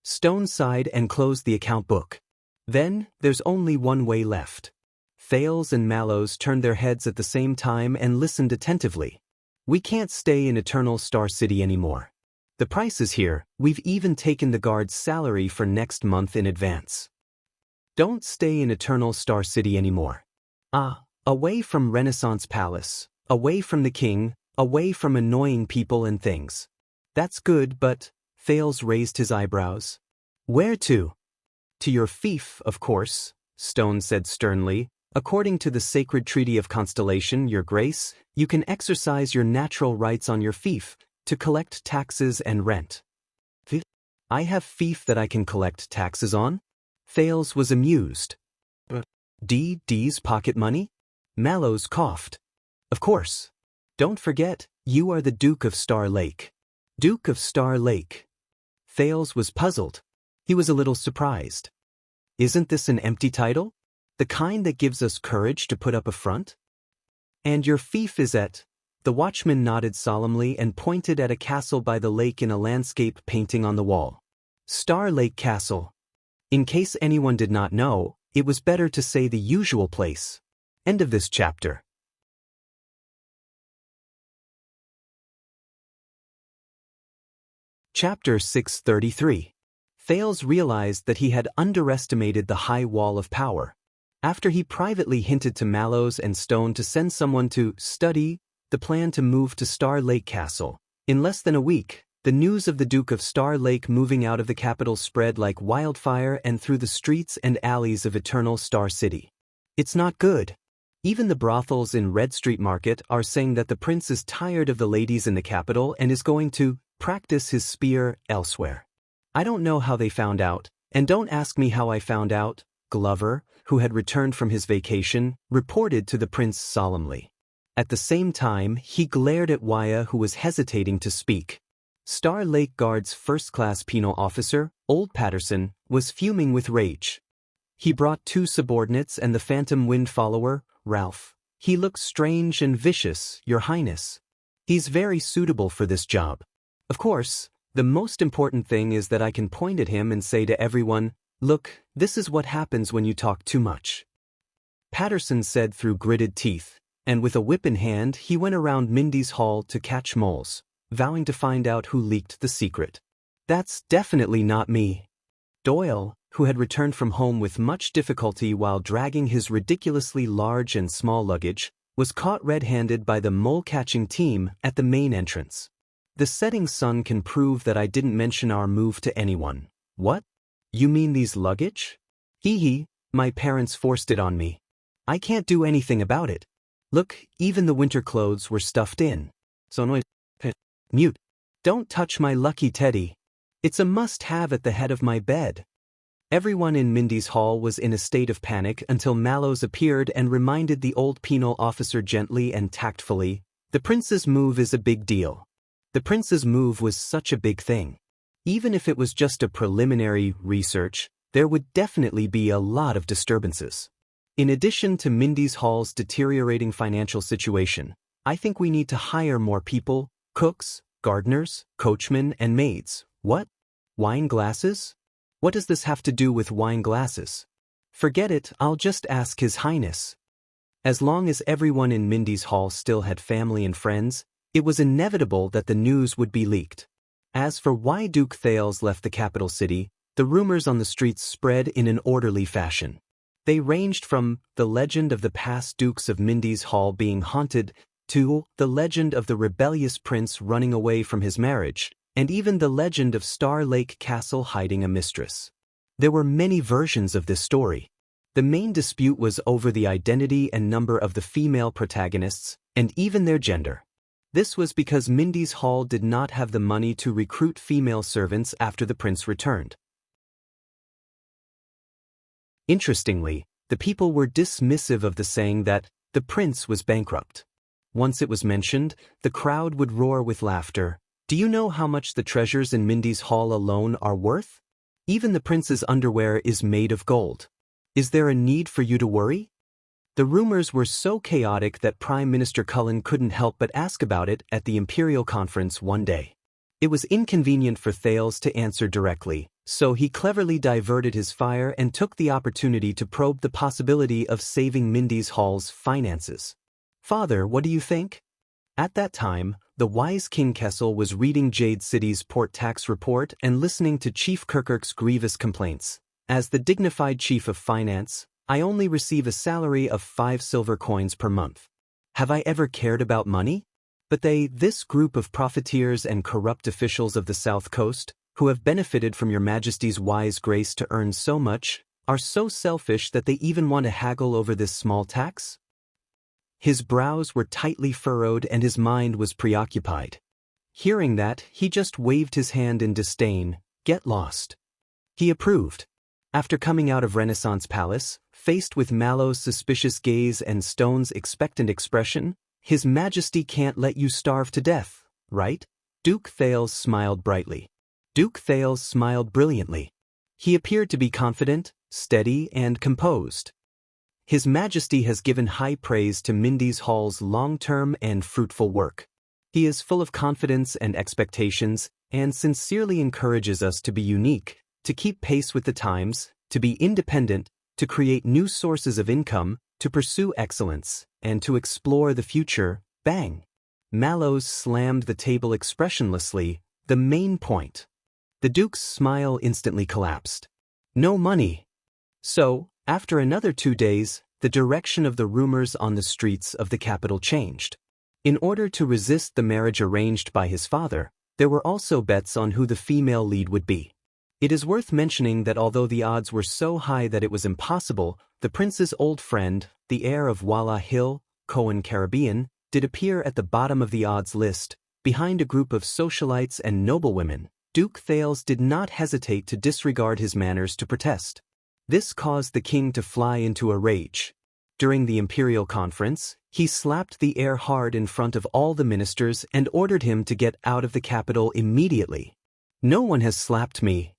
Stone sighed and closed the account book. Then, there's only one way left. Thales and Mallows turned their heads at the same time and listened attentively. We can't stay in Eternal Star City anymore. The price is here. We've even taken the guard's salary for next month in advance. Don't stay in Eternal Star City anymore. Away from Renaissance Palace, away from the king, away from annoying people and things. That's good, but— Thales raised his eyebrows. Where to? To your fief, of course, Stone said sternly. According to the sacred treaty of Constellation, Your Grace, you can exercise your natural rights on your fief, to collect taxes and rent. I have fief that I can collect taxes on? Thales was amused. But D's pocket money? Mallows coughed. Of course. Don't forget, you are the Duke of Star Lake. Duke of Star Lake. Thales was puzzled. He was a little surprised. Isn't this an empty title? The kind that gives us courage to put up a front? And your fief is at— The watchman nodded solemnly and pointed at a castle by the lake in a landscape painting on the wall. Star Lake Castle. In case anyone did not know, it was better to say the usual place. End of this chapter. Chapter 633. Thales realized that he had underestimated the high wall of power. After he privately hinted to Mallows and Stone to send someone to study the plan to move to Star Lake Castle, in less than a week, the news of the Duke of Star Lake moving out of the capital spread like wildfire and through the streets and alleys of Eternal Star City. It's not good. Even the brothels in Red Street Market are saying that the prince is tired of the ladies in the capital and is going to practice his spear elsewhere. I don't know how they found out, and don't ask me how I found out, Glover, who had returned from his vacation, reported to the prince solemnly. At the same time, he glared at Waya, who was hesitating to speak. Star Lake Guard's first-class penal officer, Old Patterson, was fuming with rage. He brought 2 subordinates and the Phantom Wind follower, Ralph. He looks strange and vicious, Your Highness. He's very suitable for this job. Of course, the most important thing is that I can point at him and say to everyone, look, this is what happens when you talk too much. Patterson said through gritted teeth, and with a whip in hand he went around Mindy's hall to catch moles, vowing to find out who leaked the secret. That's definitely not me. Doyle, who had returned from home with much difficulty while dragging his ridiculously large and small luggage, was caught red-handed by the mole-catching team at the main entrance. The setting sun can prove that I didn't mention our move to anyone. What? You mean these luggage? Hee, my parents forced it on me. I can't do anything about it. Look, even the winter clothes were stuffed in. So no, mute. Don't touch my lucky teddy. It's a must-have at the head of my bed. Everyone in Mindy's hall was in a state of panic until Mallows appeared and reminded the old penal officer gently and tactfully, the prince's move is a big deal. The prince's move was such a big thing. Even if it was just a preliminary research, there would definitely be a lot of disturbances. In addition to Mindy's hall's deteriorating financial situation, I think we need to hire more people, cooks, gardeners, coachmen, and maids. What? Wine glasses? What does this have to do with wine glasses? Forget it, I'll just ask His Highness. As long as everyone in Mindy's hall still had family and friends, it was inevitable that the news would be leaked. As for why Duke Thales left the capital city, the rumors on the streets spread in an orderly fashion. They ranged from the legend of the past dukes of Mindy's hall being haunted to the legend of the rebellious prince running away from his marriage, and even the legend of Star Lake Castle hiding a mistress. There were many versions of this story. The main dispute was over the identity and number of the female protagonists, and even their gender. This was because Mindy's hall did not have the money to recruit female servants after the prince returned. Interestingly, the people were dismissive of the saying that the prince was bankrupt. Once it was mentioned, the crowd would roar with laughter. Do you know how much the treasures in Mindy's hall alone are worth? Even the prince's underwear is made of gold. Is there a need for you to worry? The rumors were so chaotic that Prime Minister Cullen couldn't help but ask about it at the Imperial Conference one day. It was inconvenient for Thales to answer directly, so he cleverly diverted his fire and took the opportunity to probe the possibility of saving Mindy's hall's finances. Father, what do you think? At that time, the wise King Kessel was reading Jade City's port tax report and listening to Chief Kirkirk's grievous complaints. As the dignified chief of finance, I only receive a salary of 5 silver coins per month. Have I ever cared about money? But this group of profiteers and corrupt officials of the South Coast, who have benefited from your Majesty's wise grace to earn so much, are so selfish that they even want to haggle over this small tax? His brows were tightly furrowed and his mind was preoccupied. Hearing that, he just waved his hand in disdain. Get lost. He approved. After coming out of Renaissance Palace, faced with Mallow's suspicious gaze and Stone's expectant expression, His Majesty can't let you starve to death, right? Duke Thales smiled brightly. Duke Thales smiled brilliantly. He appeared to be confident, steady, and composed. His Majesty has given high praise to Mindy's Hall's long-term and fruitful work. He is full of confidence and expectations, and sincerely encourages us to be unique, to keep pace with the times, to be independent, to create new sources of income, to pursue excellence, and to explore the future. Bang! Mallows slammed the table expressionlessly. The main point. The Duke's smile instantly collapsed. No money. So, after another 2 days, the direction of the rumors on the streets of the capital changed. In order to resist the marriage arranged by his father, there were also bets on who the female lead would be. It is worth mentioning that although the odds were so high that it was impossible, the prince's old friend, the heir of Walla Hill, Cohen Caribbean, did appear at the bottom of the odds list, behind a group of socialites and noblewomen. Duke Thales did not hesitate to disregard his manners to protest. This caused the king to fly into a rage. During the imperial conference, he slapped the heir hard in front of all the ministers and ordered him to get out of the capital immediately. No one has slapped me.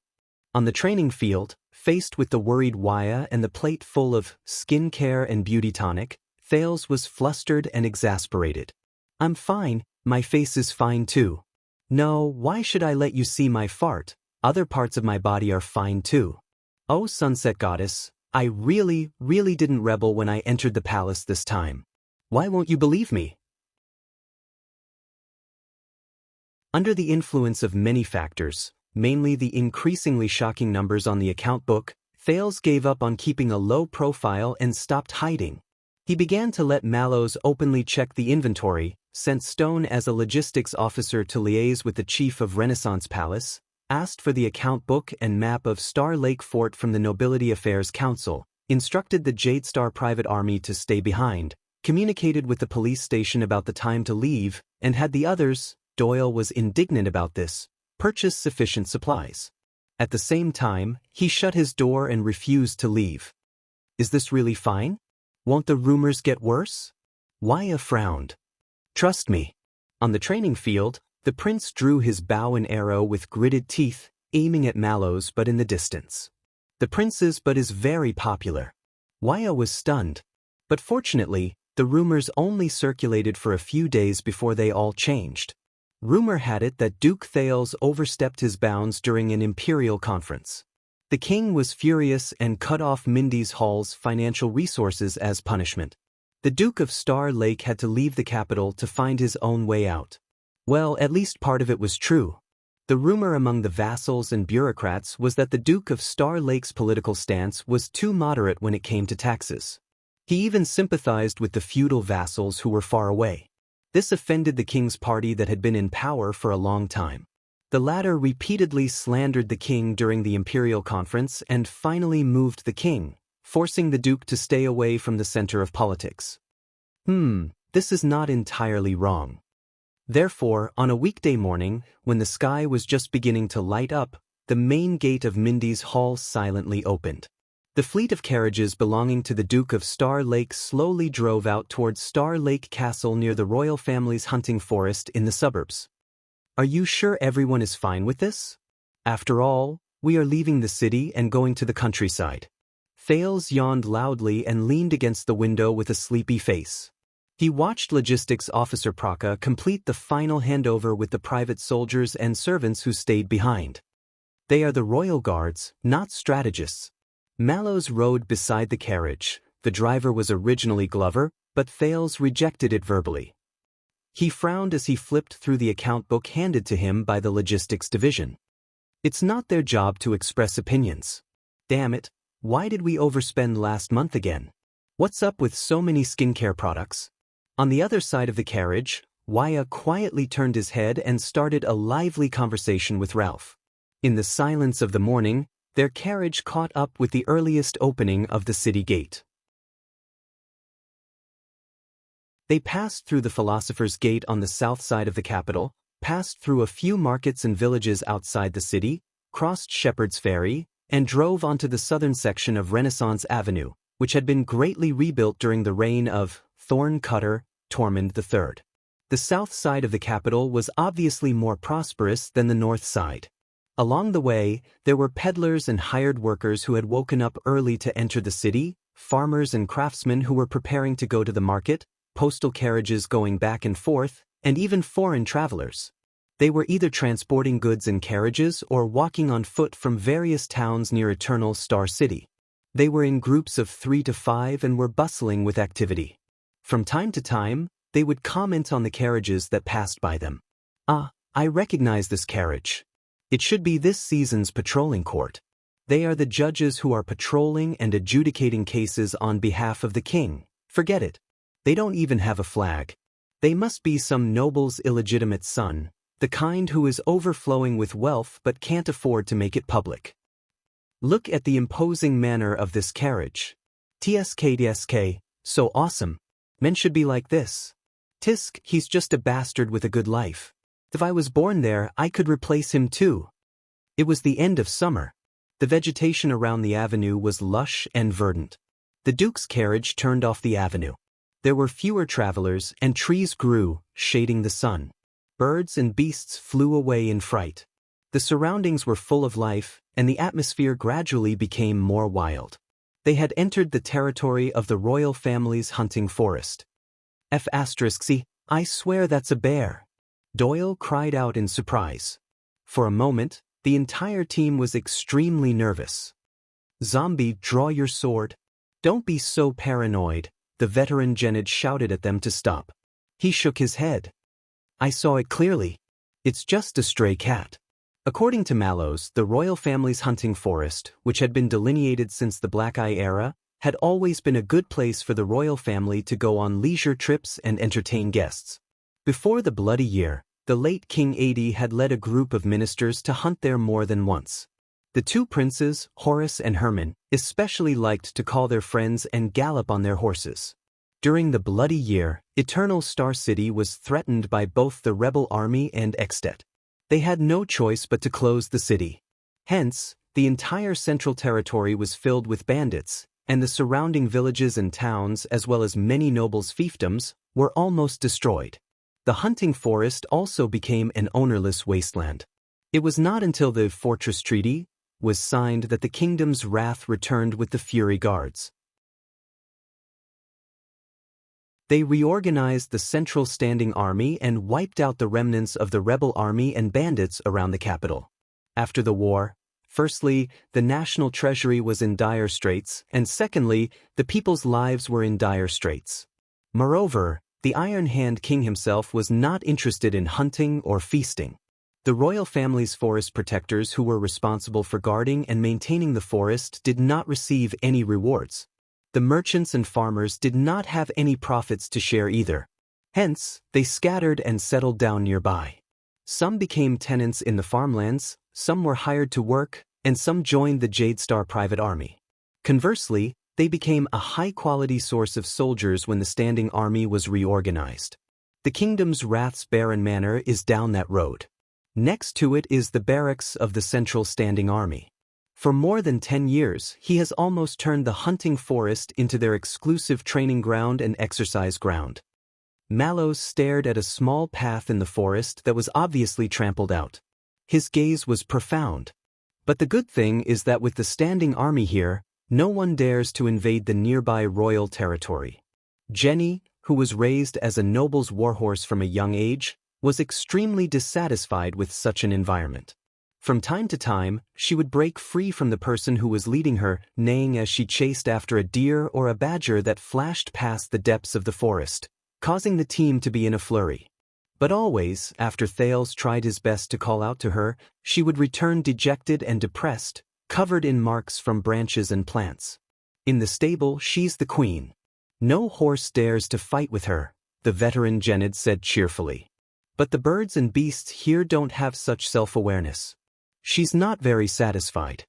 On the training field, faced with the worried Waya and the plate full of skincare and beauty tonic, Thales was flustered and exasperated. I'm fine, my face is fine too. No, why should I let you see my fart? Other parts of my body are fine too. Oh, sunset goddess, I really didn't rebel when I entered the palace this time. Why won't you believe me? Under the influence of many factors, mainly the increasingly shocking numbers on the account book, Thales gave up on keeping a low profile and stopped hiding. He began to let Mallows openly check the inventory, sent Stone as a logistics officer to liaise with the chief of Renaissance Palace, asked for the account book and map of Star Lake Fort from the Nobility Affairs Council, instructed the Jade Star Private Army to stay behind, communicated with the police station about the time to leave, and had the others, Doyle was indignant about this, purchase sufficient supplies. At the same time, he shut his door and refused to leave. Is this really fine? Won't the rumors get worse? Waya frowned. Trust me. On the training field, the prince drew his bow and arrow with gritted teeth, aiming at Mallows but in the distance. The prince's but is very popular. Waya was stunned. But fortunately, the rumors only circulated for a few days before they all changed. Rumor had it that Duke Thales overstepped his bounds during an imperial conference. The king was furious and cut off Mindy's Hall's financial resources as punishment. The Duke of Star Lake had to leave the capital to find his own way out. Well, at least part of it was true. The rumor among the vassals and bureaucrats was that the Duke of Star Lake's political stance was too moderate when it came to taxes. He even sympathized with the feudal vassals who were far away. This offended the king's party that had been in power for a long time. The latter repeatedly slandered the king during the imperial conference and finally moved the king, forcing the duke to stay away from the center of politics. This is not entirely wrong. Therefore, on a weekday morning, when the sky was just beginning to light up, the main gate of Mindy's Hall silently opened. The fleet of carriages belonging to the Duke of Star Lake slowly drove out towards Star Lake Castle near the royal family's hunting forest in the suburbs. Are you sure everyone is fine with this? After all, we are leaving the city and going to the countryside. Thales yawned loudly and leaned against the window with a sleepy face. He watched Logistics Officer Praka complete the final handover with the private soldiers and servants who stayed behind. They are the royal guards, not strategists. Mallows rode beside the carriage. The driver was originally Glover, but Thales rejected it verbally. He frowned as he flipped through the account book handed to him by the logistics division. It's not their job to express opinions. Damn it, why did we overspend last month again? What's up with so many skincare products? On the other side of the carriage, Waya quietly turned his head and started a lively conversation with Ralph. In the silence of the morning, their carriage caught up with the earliest opening of the city gate. They passed through the Philosopher's Gate on the south side of the capital, passed through a few markets and villages outside the city, crossed Shepherd's Ferry, and drove onto the southern section of Renaissance Avenue, which had been greatly rebuilt during the reign of Thorn Cutter, Tormund III. The south side of the capital was obviously more prosperous than the north side. Along the way, there were peddlers and hired workers who had woken up early to enter the city, farmers and craftsmen who were preparing to go to the market, postal carriages going back and forth, and even foreign travelers. They were either transporting goods in carriages or walking on foot from various towns near Eternal Star City. They were in groups of 3 to 5 and were bustling with activity. From time to time, they would comment on the carriages that passed by them. "Ah, I recognize this carriage. It should be this season's patrolling court. They are the judges who are patrolling and adjudicating cases on behalf of the king. Forget it. They don't even have a flag. They must be some noble's illegitimate son, the kind who is overflowing with wealth but can't afford to make it public. Look at the imposing manner of this carriage. TSK, so awesome. Men should be like this. Tisk, he's just a bastard with a good life. If I was born there, I could replace him too." It was the end of summer. The vegetation around the avenue was lush and verdant. The Duke's carriage turned off the avenue. There were fewer travelers, and trees grew, shading the sun. Birds and beasts flew away in fright. The surroundings were full of life, and the atmosphere gradually became more wild. They had entered the territory of the royal family's hunting forest. F***, I swear that's a bear. Doyle cried out in surprise. For a moment, the entire team was extremely nervous. "Zombie, draw your sword. Don't be so paranoid," the veteran Genid shouted at them to stop. He shook his head. "I saw it clearly. It's just a stray cat." According to Mallows, the royal family's hunting forest, which had been delineated since the Black Eye era, had always been a good place for the royal family to go on leisure trips and entertain guests. Before the Bloody Year, the late King Adi had led a group of ministers to hunt there more than once. The two princes, Horace and Herman, especially liked to call their friends and gallop on their horses. During the Bloody Year, Eternal Star City was threatened by both the rebel army and Extet. They had no choice but to close the city. Hence, the entire central territory was filled with bandits, and the surrounding villages and towns as well as many nobles' fiefdoms were almost destroyed. The hunting forest also became an ownerless wasteland. It was not until the Fortress Treaty was signed that the kingdom's wrath returned with the Fury Guards. They reorganized the Central Standing Army and wiped out the remnants of the rebel army and bandits around the capital. After the war, firstly, the national treasury was in dire straits, and secondly, the people's lives were in dire straits. Moreover, the Iron Hand King himself was not interested in hunting or feasting. The royal family's forest protectors who were responsible for guarding and maintaining the forest did not receive any rewards. The merchants and farmers did not have any profits to share either. Hence, they scattered and settled down nearby. Some became tenants in the farmlands, some were hired to work, and some joined the Jade Star private army. Conversely, they became a high-quality source of soldiers when the standing army was reorganized. The kingdom's Wrath's Baron Manor is down that road. Next to it is the barracks of the Central Standing Army. For more than 10 years, he has almost turned the hunting forest into their exclusive training ground and exercise ground. Mallows stared at a small path in the forest that was obviously trampled out. His gaze was profound. But the good thing is that with the standing army here, no one dares to invade the nearby royal territory. Jenny, who was raised as a noble's warhorse from a young age, was extremely dissatisfied with such an environment. From time to time, she would break free from the person who was leading her, neighing as she chased after a deer or a badger that flashed past the depths of the forest, causing the team to be in a flurry. But always, after Thales tried his best to call out to her, she would return dejected and depressed, covered in marks from branches and plants. In the stable, she's the queen. No horse dares to fight with her, the veteran Genid said cheerfully. But the birds and beasts here don't have such self-awareness. She's not very satisfied.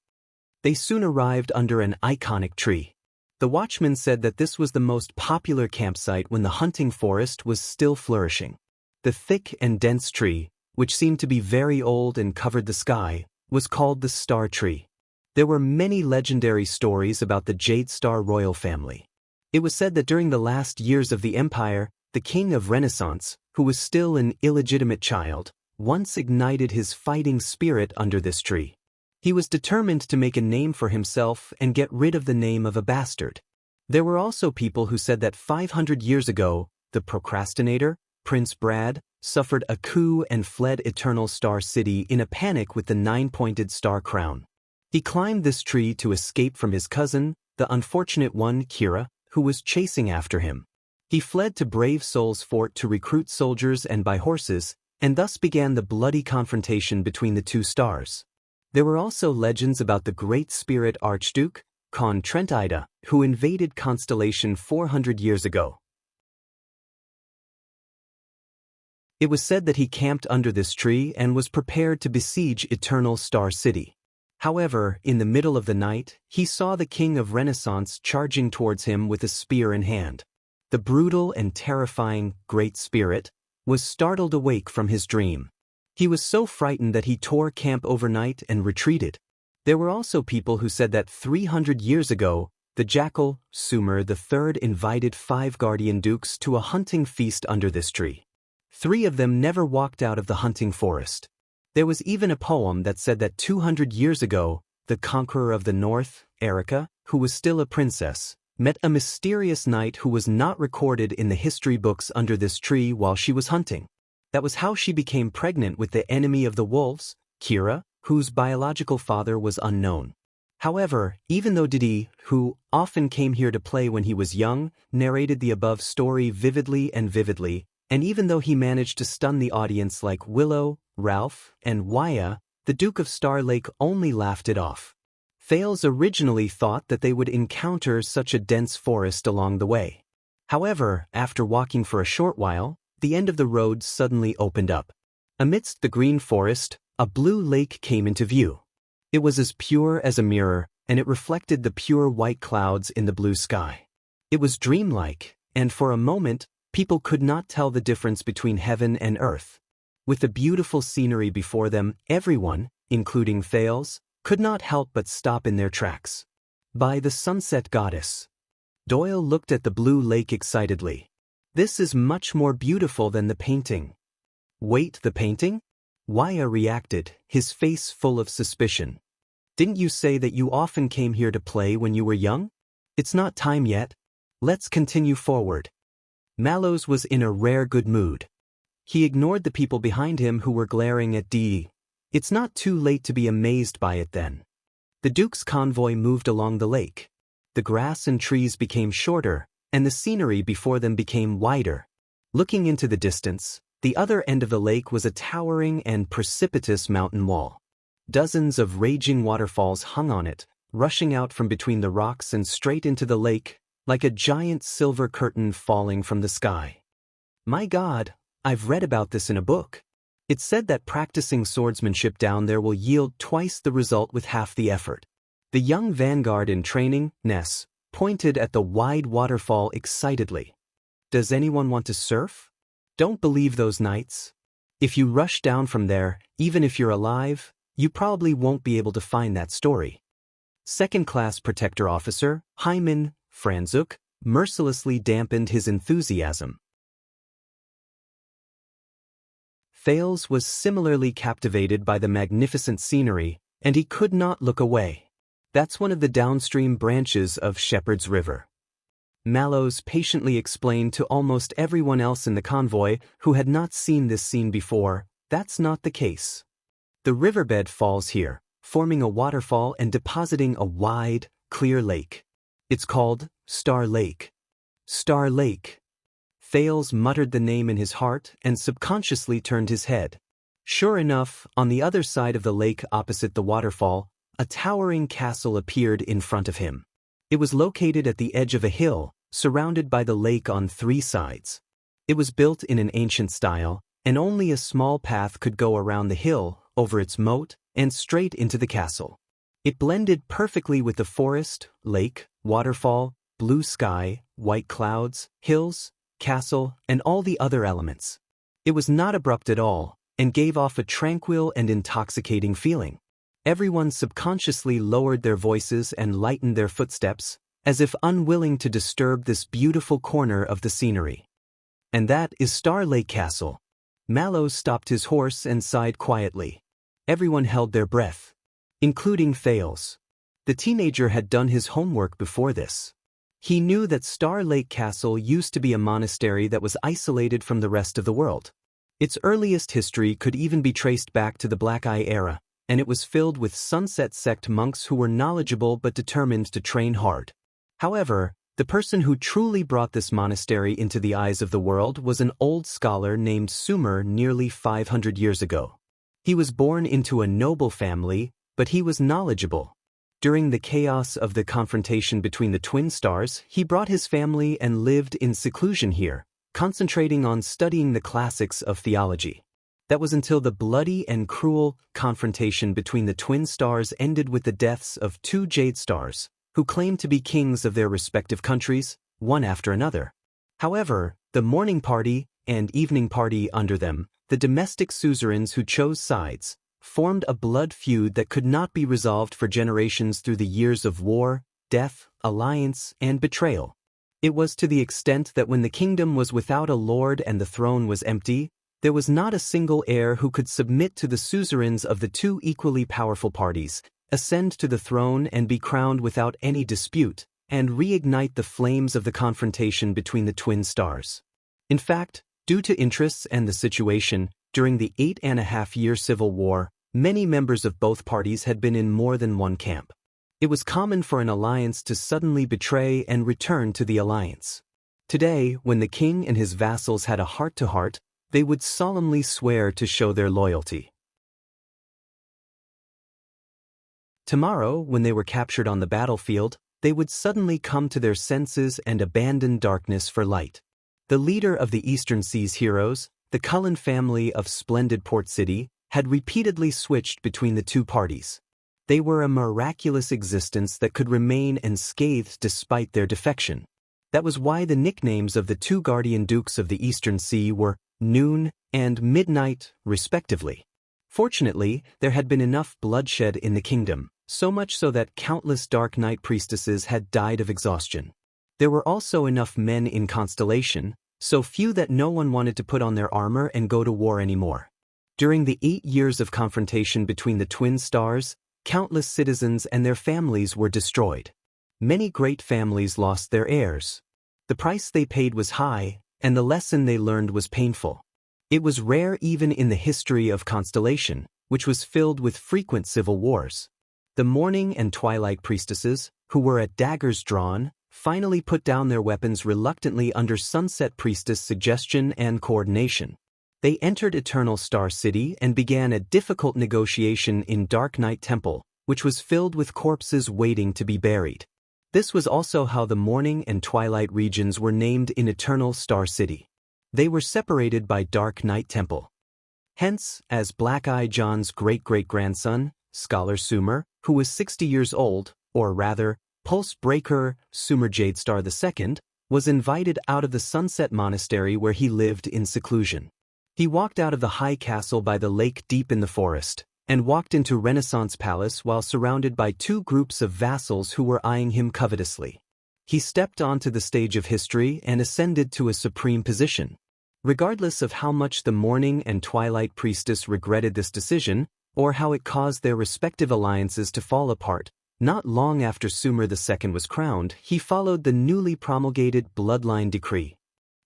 They soon arrived under an iconic tree. The watchman said that this was the most popular campsite when the hunting forest was still flourishing. The thick and dense tree, which seemed to be very old and covered the sky, was called the Star Tree. There were many legendary stories about the Jade Star royal family. It was said that during the last years of the empire, the king of Renaissance, who was still an illegitimate child, once ignited his fighting spirit under this tree. He was determined to make a name for himself and get rid of the name of a bastard. There were also people who said that 500 years ago, the procrastinator, Prince Brad, suffered a coup and fled Eternal Star City in a panic with the 9-pointed star crown. He climbed this tree to escape from his cousin, the unfortunate one Kira, who was chasing after him. He fled to Brave Soul's fort to recruit soldiers and buy horses, and thus began the bloody confrontation between the two stars. There were also legends about the Great Spirit Archduke, Con Trentida, who invaded Constellation 400 years ago. It was said that he camped under this tree and was prepared to besiege Eternal Star City. However, in the middle of the night, he saw the King of Renaissance charging towards him with a spear in hand. The brutal and terrifying Great Spirit was startled awake from his dream. He was so frightened that he tore camp overnight and retreated. There were also people who said that 300 years ago, the jackal, Sumer III, invited 5 guardian dukes to a hunting feast under this tree. 3 of them never walked out of the hunting forest. There was even a poem that said that 200 years ago, the conqueror of the north, Erica, who was still a princess, met a mysterious knight who was not recorded in the history books under this tree while she was hunting. That was how she became pregnant with the enemy of the wolves, Kira, whose biological father was unknown. However, even though Didi, who often came here to play when he was young, narrated the above story vividly, and even though he managed to stun the audience like Willow, Ralph, and Waya, the Duke of Star Lake only laughed it off. Thales originally thought that they would encounter such a dense forest along the way. However, after walking for a short while, the end of the road suddenly opened up. Amidst the green forest, a blue lake came into view. It was as pure as a mirror, and it reflected the pure white clouds in the blue sky. It was dreamlike, and for a moment, people could not tell the difference between heaven and earth. With the beautiful scenery before them, everyone, including Thales, could not help but stop in their tracks. By the sunset goddess. Doyle looked at the blue lake excitedly. This is much more beautiful than the painting. Wait, the painting? Waya reacted, his face full of suspicion. Didn't you say that you often came here to play when you were young? It's not time yet. Let's continue forward. Mallows was in a rare good mood. He ignored the people behind him who were glaring at Dee. It's not too late to be amazed by it then. The Duke's convoy moved along the lake. The grass and trees became shorter, and the scenery before them became wider. Looking into the distance, the other end of the lake was a towering and precipitous mountain wall. Dozens of raging waterfalls hung on it, rushing out from between the rocks and straight into the lake, like a giant silver curtain falling from the sky. My God, I've read about this in a book. It said that practicing swordsmanship down there will yield twice the result with half the effort. The young vanguard in training, Ness, pointed at the wide waterfall excitedly. Does anyone want to surf? Don't believe those knights. If you rush down from there, even if you're alive, you probably won't be able to find that story. Second-class protector officer, Hyman Franzuk, mercilessly dampened his enthusiasm. Thales was similarly captivated by the magnificent scenery, and he could not look away. That's one of the downstream branches of Shepherd's River. Mallows patiently explained to almost everyone else in the convoy who had not seen this scene before, that's not the case. The riverbed falls here, forming a waterfall and depositing a wide, clear lake. It's called Star Lake. Star Lake. Thales muttered the name in his heart and subconsciously turned his head. Sure enough, on the other side of the lake opposite the waterfall, a towering castle appeared in front of him. It was located at the edge of a hill, surrounded by the lake on 3 sides. It was built in an ancient style, and only a small path could go around the hill, over its moat, and straight into the castle. It blended perfectly with the forest, lake, waterfall, blue sky, white clouds, hills, castle, and all the other elements. It was not abrupt at all, and gave off a tranquil and intoxicating feeling. Everyone subconsciously lowered their voices and lightened their footsteps, as if unwilling to disturb this beautiful corner of the scenery. And that is Star Lake Castle. Mallows stopped his horse and sighed quietly. Everyone held their breath, including Thales. The teenager had done his homework before this. He knew that Star Lake Castle used to be a monastery that was isolated from the rest of the world. Its earliest history could even be traced back to the Black Eye era, and it was filled with Sunset Sect monks who were knowledgeable but determined to train hard. However, the person who truly brought this monastery into the eyes of the world was an old scholar named Sumer nearly 500 years ago. He was born into a noble family, but he was knowledgeable. During the chaos of the confrontation between the twin stars, he brought his family and lived in seclusion here, concentrating on studying the classics of theology. That was until the bloody and cruel confrontation between the twin stars ended with the deaths of 2 jade stars, who claimed to be kings of their respective countries, one after another. However, the morning party and evening party under them, the domestic suzerains who chose sides, formed a blood feud that could not be resolved for generations through the years of war, death, alliance, and betrayal. It was to the extent that when the kingdom was without a lord and the throne was empty, there was not a single heir who could submit to the suzerains of the 2 equally powerful parties, ascend to the throne and be crowned without any dispute, and reignite the flames of the confrontation between the twin stars. In fact, due to interests and the situation, during the 8.5-year civil war, many members of both parties had been in more than one camp. It was common for an alliance to suddenly betray and return to the alliance. Today, when the king and his vassals had a heart-to-heart, they would solemnly swear to show their loyalty. Tomorrow, when they were captured on the battlefield, they would suddenly come to their senses and abandon darkness for light. The leader of the Eastern Seas heroes, the Cullen family of splendid Port City, had repeatedly switched between the 2 parties. They were a miraculous existence that could remain unscathed despite their defection. That was why the nicknames of the 2 guardian dukes of the Eastern Sea were Noon and Midnight, respectively. Fortunately, there had been enough bloodshed in the kingdom, so much so that countless Dark Knight priestesses had died of exhaustion. There were also enough men in Constellation, so few that no one wanted to put on their armor and go to war anymore. During the 8 years of confrontation between the twin stars, countless citizens and their families were destroyed. Many great families lost their heirs. The price they paid was high, and the lesson they learned was painful. It was rare even in the history of Constellation, which was filled with frequent civil wars. The Morning and Twilight priestesses, who were at daggers drawn, finally put down their weapons reluctantly under Sunset Priestess suggestion and coordination. They entered Eternal Star City and began a difficult negotiation in Dark Knight Temple, which was filled with corpses waiting to be buried. This was also how the Morning and Twilight regions were named in Eternal Star City. They were separated by Dark Knight Temple. Hence, as Black-Eye John's great-great-grandson, Scholar Sumer, who was 60 years old, or rather, Pulse Breaker Sumer Jadestar II, was invited out of the Sunset Monastery where he lived in seclusion. He walked out of the high castle by the lake deep in the forest, and walked into Renaissance Palace while surrounded by two groups of vassals who were eyeing him covetously. He stepped onto the stage of history and ascended to a supreme position. Regardless of how much the Morning and Twilight Priestess regretted this decision, or how it caused their respective alliances to fall apart, not long after Sumer II was crowned, he followed the newly promulgated bloodline decree.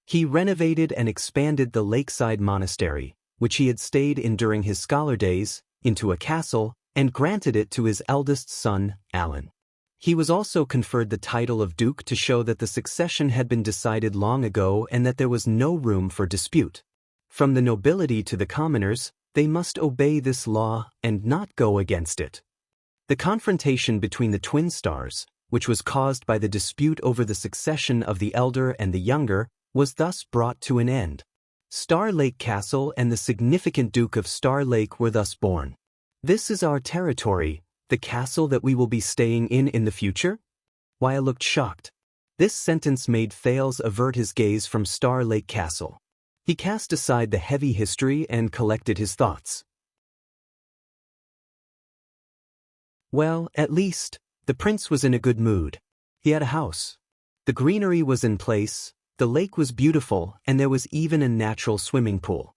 He renovated and expanded the lakeside monastery, which he had stayed in during his scholar days, into a castle, and granted it to his eldest son, Alan. He was also conferred the title of Duke to show that the succession had been decided long ago and that there was no room for dispute. From the nobility to the commoners, they must obey this law and not go against it. The confrontation between the twin stars, which was caused by the dispute over the succession of the elder and the younger, was thus brought to an end. Star Lake Castle and the significant Duke of Star Lake were thus born. This is our territory, the castle that we will be staying in the future? Why, I looked shocked. This sentence made Thales avert his gaze from Star Lake Castle. He cast aside the heavy history and collected his thoughts. Well, at least, the prince was in a good mood. He had a house. The greenery was in place, the lake was beautiful, and there was even a natural swimming pool.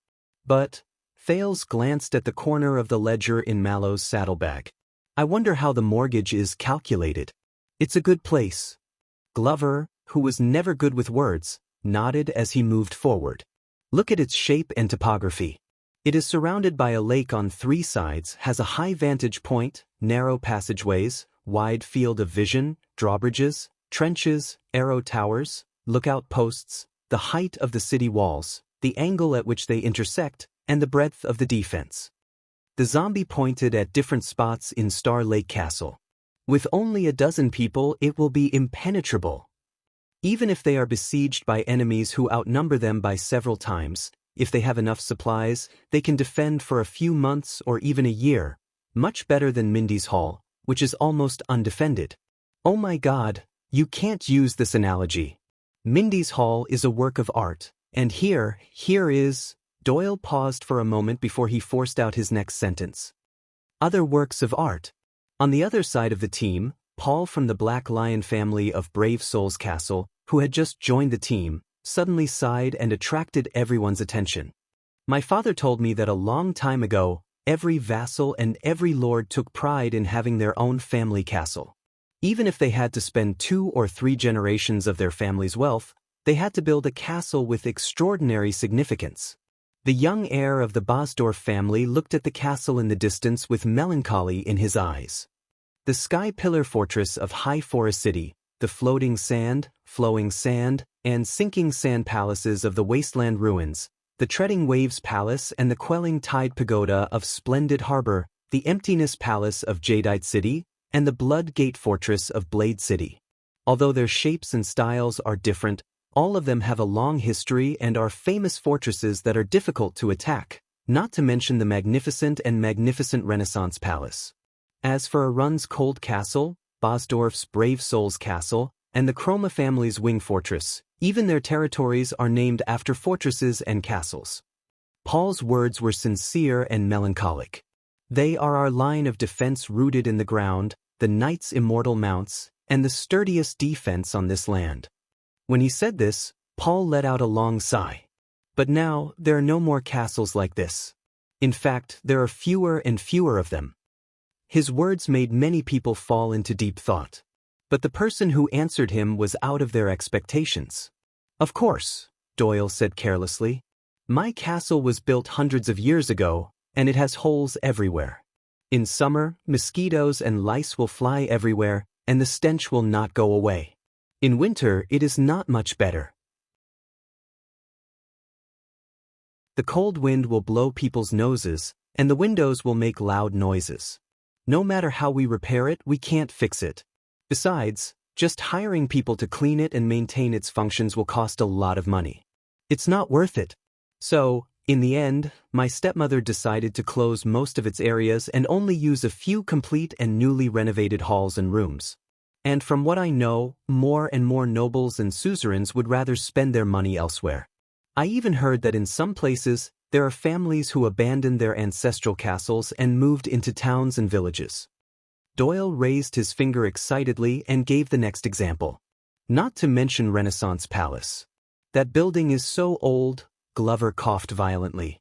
But Thales glanced at the corner of the ledger in Mallow's saddlebag. I wonder how the mortgage is calculated. It's a good place. Glover, who was never good with words, nodded as he moved forward. Look at its shape and topography. It is surrounded by a lake on three sides, has a high vantage point, narrow passageways, wide field of vision, drawbridges, trenches, arrow towers, lookout posts, the height of the city walls, the angle at which they intersect, and the breadth of the defense. The zombie pointed at different spots in Star Lake Castle. With only a dozen people, it will be impenetrable. Even if they are besieged by enemies who outnumber them by several times, if they have enough supplies, they can defend for a few months or even a year, much better than Mindy's Hall, which is almost undefended. Oh my God, you can't use this analogy. Mindy's Hall is a work of art, and here is... Doyle paused for a moment before he forced out his next sentence. Other works of art. On the other side of the team, Paul from the Black Lion family of Brave Souls Castle, who had just joined the team, suddenly sighed and attracted everyone's attention. My father told me that a long time ago, every vassal and every lord took pride in having their own family castle. Even if they had to spend 2 or 3 generations of their family's wealth, they had to build a castle with extraordinary significance. The young heir of the Bosdorf family looked at the castle in the distance with melancholy in his eyes. The sky pillar fortress of High Forest City, the floating sand, flowing sand, and sinking sand palaces of the wasteland ruins, the treading waves palace and the quelling tide pagoda of Splendid Harbor, the emptiness palace of Jadeite City, and the Blood Gate fortress of Blade City. Although their shapes and styles are different, all of them have a long history and are famous fortresses that are difficult to attack, not to mention the magnificent Renaissance Palace. As for Arun's Cold Castle, Bosdorf's Brave Souls Castle, and the Chroma family's Wing Fortress, even their territories are named after fortresses and castles. Paul's words were sincere and melancholic. They are our line of defense rooted in the ground, the knight's immortal mounts, and the sturdiest defense on this land. When he said this, Paul let out a long sigh. But now, there are no more castles like this. In fact, there are fewer and fewer of them. His words made many people fall into deep thought. But the person who answered him was out of their expectations. Of course, Doyle said carelessly. My castle was built hundreds of years ago, and it has holes everywhere. In summer, mosquitoes and lice will fly everywhere, and the stench will not go away. In winter, it is not much better. The cold wind will blow people's noses, and the windows will make loud noises. No matter how we repair it, we can't fix it. Besides, just hiring people to clean it and maintain its functions will cost a lot of money. It's not worth it. So, in the end, my stepmother decided to close most of its areas and only use a few complete and newly renovated halls and rooms. And from what I know, more and more nobles and suzerains would rather spend their money elsewhere. I even heard that in some places, There are families who abandoned their ancestral castles and moved into towns and villages. Doyle raised his finger excitedly and gave the next example. Not to mention Renaissance Palace. That building is so old, Glover coughed violently.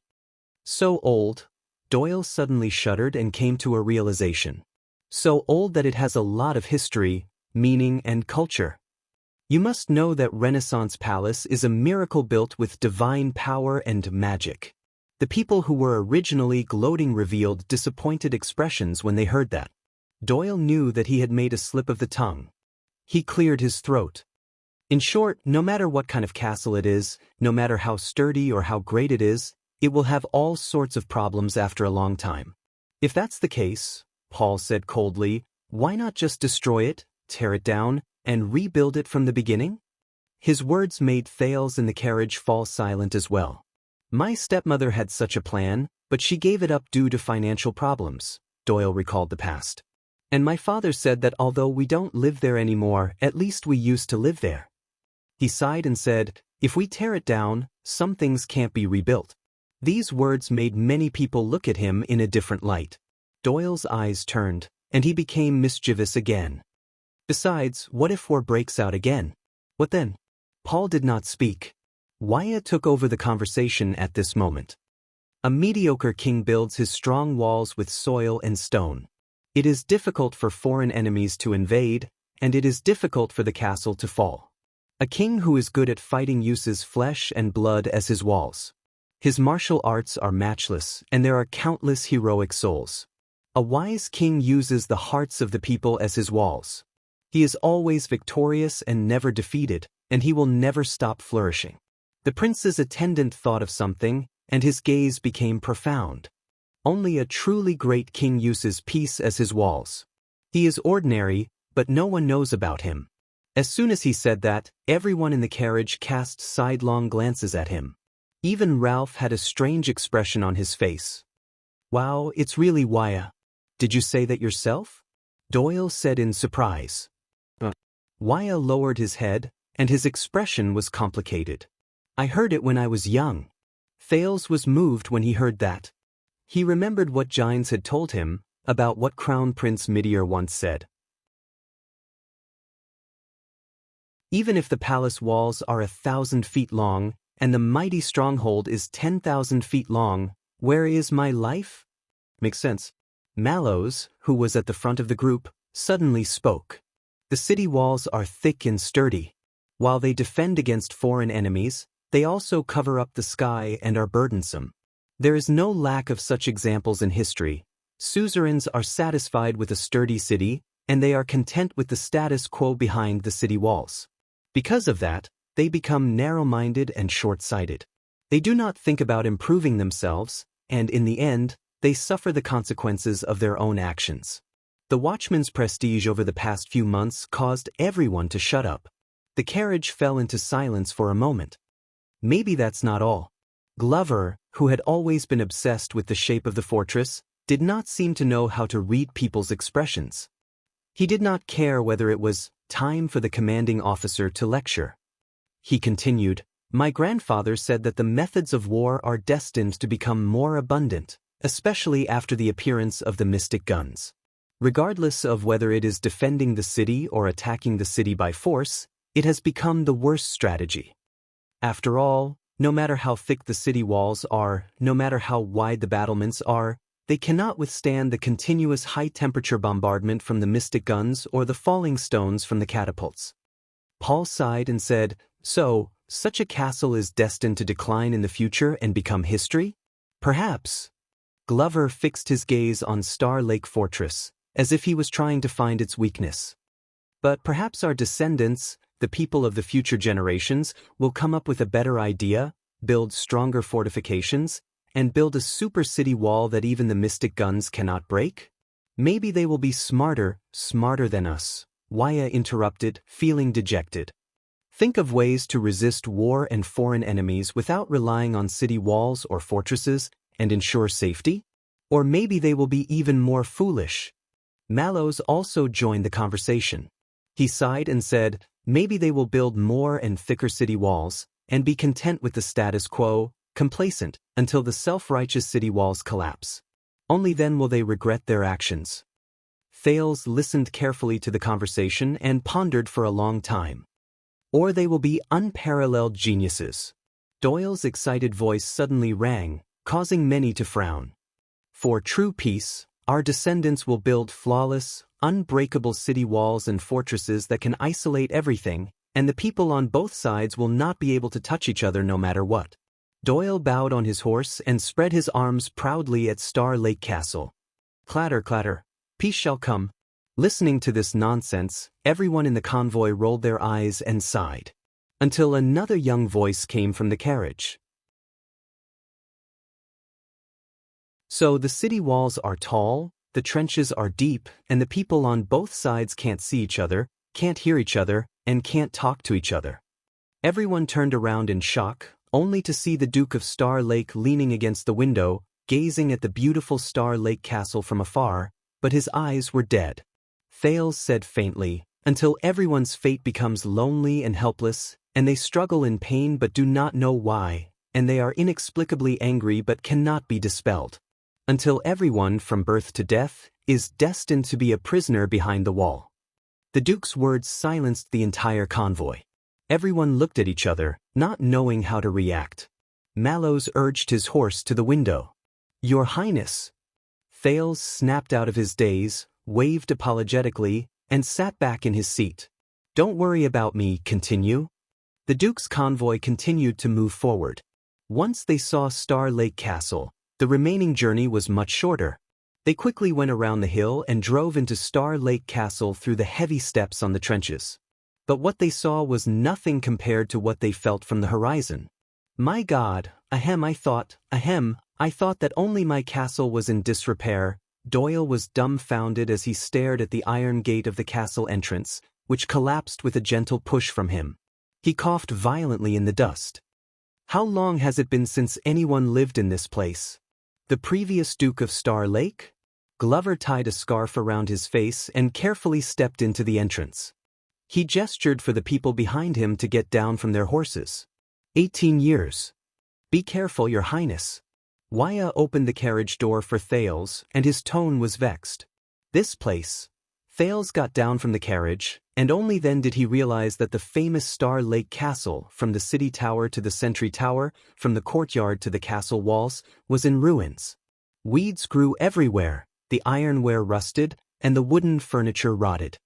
So old, Doyle suddenly shuddered and came to a realization. So old that it has a lot of history, meaning and culture. You must know that Renaissance Palace is a miracle built with divine power and magic. The people who were originally gloating revealed disappointed expressions when they heard that. Doyle knew that he had made a slip of the tongue. He cleared his throat. In short, no matter what kind of castle it is, no matter how sturdy or how great it will have all sorts of problems after a long time. If that's the case, Paul said coldly, why not just destroy it, tear it down, and rebuild it from the beginning? His words made Thales in the carriage fall silent as well. My stepmother had such a plan, but she gave it up due to financial problems, Doyle recalled the past. And my father said that although we don't live there anymore, at least we used to live there. He sighed and said, if we tear it down, some things can't be rebuilt. These words made many people look at him in a different light. Doyle's eyes turned, and he became mischievous again. Besides, what if war breaks out again? What then? Paul did not speak. Wyatt took over the conversation at this moment. A mediocre king builds his strong walls with soil and stone. It is difficult for foreign enemies to invade, and it is difficult for the castle to fall. A king who is good at fighting uses flesh and blood as his walls. His martial arts are matchless, and there are countless heroic souls. A wise king uses the hearts of the people as his walls. He is always victorious and never defeated, and he will never stop flourishing. The prince's attendant thought of something, and his gaze became profound. Only a truly great king uses peace as his walls. He is ordinary, but no one knows about him. As soon as he said that, everyone in the carriage cast sidelong glances at him. Even Ralph had a strange expression on his face. Wow, it's really Wyatt. Did you say that yourself? Doyle said in surprise. Wyatt lowered his head, and his expression was complicated. I heard it when I was young. Thales was moved when he heard that. He remembered what Gines had told him about what Crown Prince Midir once said. Even if the palace walls are 1,000 feet long, and the mighty stronghold is 10,000 feet long, where is my life? Makes sense. Mallows, who was at the front of the group, suddenly spoke. The city walls are thick and sturdy. While they defend against foreign enemies, they also cover up the sky and are burdensome. There is no lack of such examples in history. Suzerains are satisfied with a sturdy city, and they are content with the status quo behind the city walls. Because of that, they become narrow-minded and short-sighted. They do not think about improving themselves, and in the end, they suffer the consequences of their own actions. The watchman's prestige over the past few months caused everyone to shut up. The carriage fell into silence for a moment. Maybe that's not all. Glover, who had always been obsessed with the shape of the fortress, did not seem to know how to read people's expressions. He did not care whether it was time for the commanding officer to lecture. He continued, my grandfather said that the methods of war are destined to become more abundant, especially after the appearance of the mystic guns. Regardless of whether it is defending the city or attacking the city by force, it has become the worst strategy. After all, no matter how thick the city walls are, no matter how wide the battlements are, they cannot withstand the continuous high-temperature bombardment from the mystic guns or the falling stones from the catapults. Paul sighed and said, so, such a castle is destined to decline in the future and become history? Perhaps. Glover fixed his gaze on Star Lake Fortress, as if he was trying to find its weakness. But perhaps our descendants, the people of the future generations, will come up with a better idea, build stronger fortifications, and build a super city wall that even the mystic guns cannot break? Maybe they will be smarter than us, Wyatt interrupted, feeling dejected. Think of ways to resist war and foreign enemies without relying on city walls or fortresses and ensure safety? Or maybe they will be even more foolish. Mallows also joined the conversation. He sighed and said, maybe they will build more and thicker city walls, and be content with the status quo, complacent, until the self-righteous city walls collapse. Only then will they regret their actions. Thales listened carefully to the conversation and pondered for a long time. Or they will be unparalleled geniuses. Doyle's excited voice suddenly rang, causing many to frown. For true peace, our descendants will build flawless, unbreakable city walls and fortresses that can isolate everything, and the people on both sides will not be able to touch each other no matter what. Doyle bowed on his horse and spread his arms proudly at Star Lake Castle. Clatter, clatter, peace shall come. Listening to this nonsense, everyone in the convoy rolled their eyes and sighed. Until another young voice came from the carriage. So the city walls are tall, the trenches are deep, and the people on both sides can't see each other, can't hear each other, and can't talk to each other. Everyone turned around in shock, only to see the Duke of Star Lake leaning against the window, gazing at the beautiful Star Lake Castle from afar, but his eyes were dead. Thales said faintly, until everyone's fate becomes lonely and helpless, and they struggle in pain but do not know why, and they are inexplicably angry but cannot be dispelled. Until everyone, from birth to death, is destined to be a prisoner behind the wall. The Duke's words silenced the entire convoy. Everyone looked at each other, not knowing how to react. Mallows urged his horse to the window. "Your Highness." Thales snapped out of his daze, waved apologetically, and sat back in his seat. "Don't worry about me, continue." The Duke's convoy continued to move forward. Once they saw Star Lake Castle, the remaining journey was much shorter. They quickly went around the hill and drove into Star Lake Castle through the heavy steps on the trenches. But what they saw was nothing compared to what they felt from the horizon. "My God, I thought that only my castle was in disrepair." Doyle was dumbfounded as he stared at the iron gate of the castle entrance, which collapsed with a gentle push from him. He coughed violently in the dust. "How long has it been since anyone lived in this place? The previous Duke of Star Lake?" Glover tied a scarf around his face and carefully stepped into the entrance. He gestured for the people behind him to get down from their horses. 18 years. "Be careful, Your Highness." Waya opened the carriage door for Thales, and his tone was vexed. "This place." Thales got down from the carriage, and only then did he realize that the famous Star Lake Castle, from the city tower to the sentry tower, from the courtyard to the castle walls, was in ruins. Weeds grew everywhere, the ironware rusted, and the wooden furniture rotted.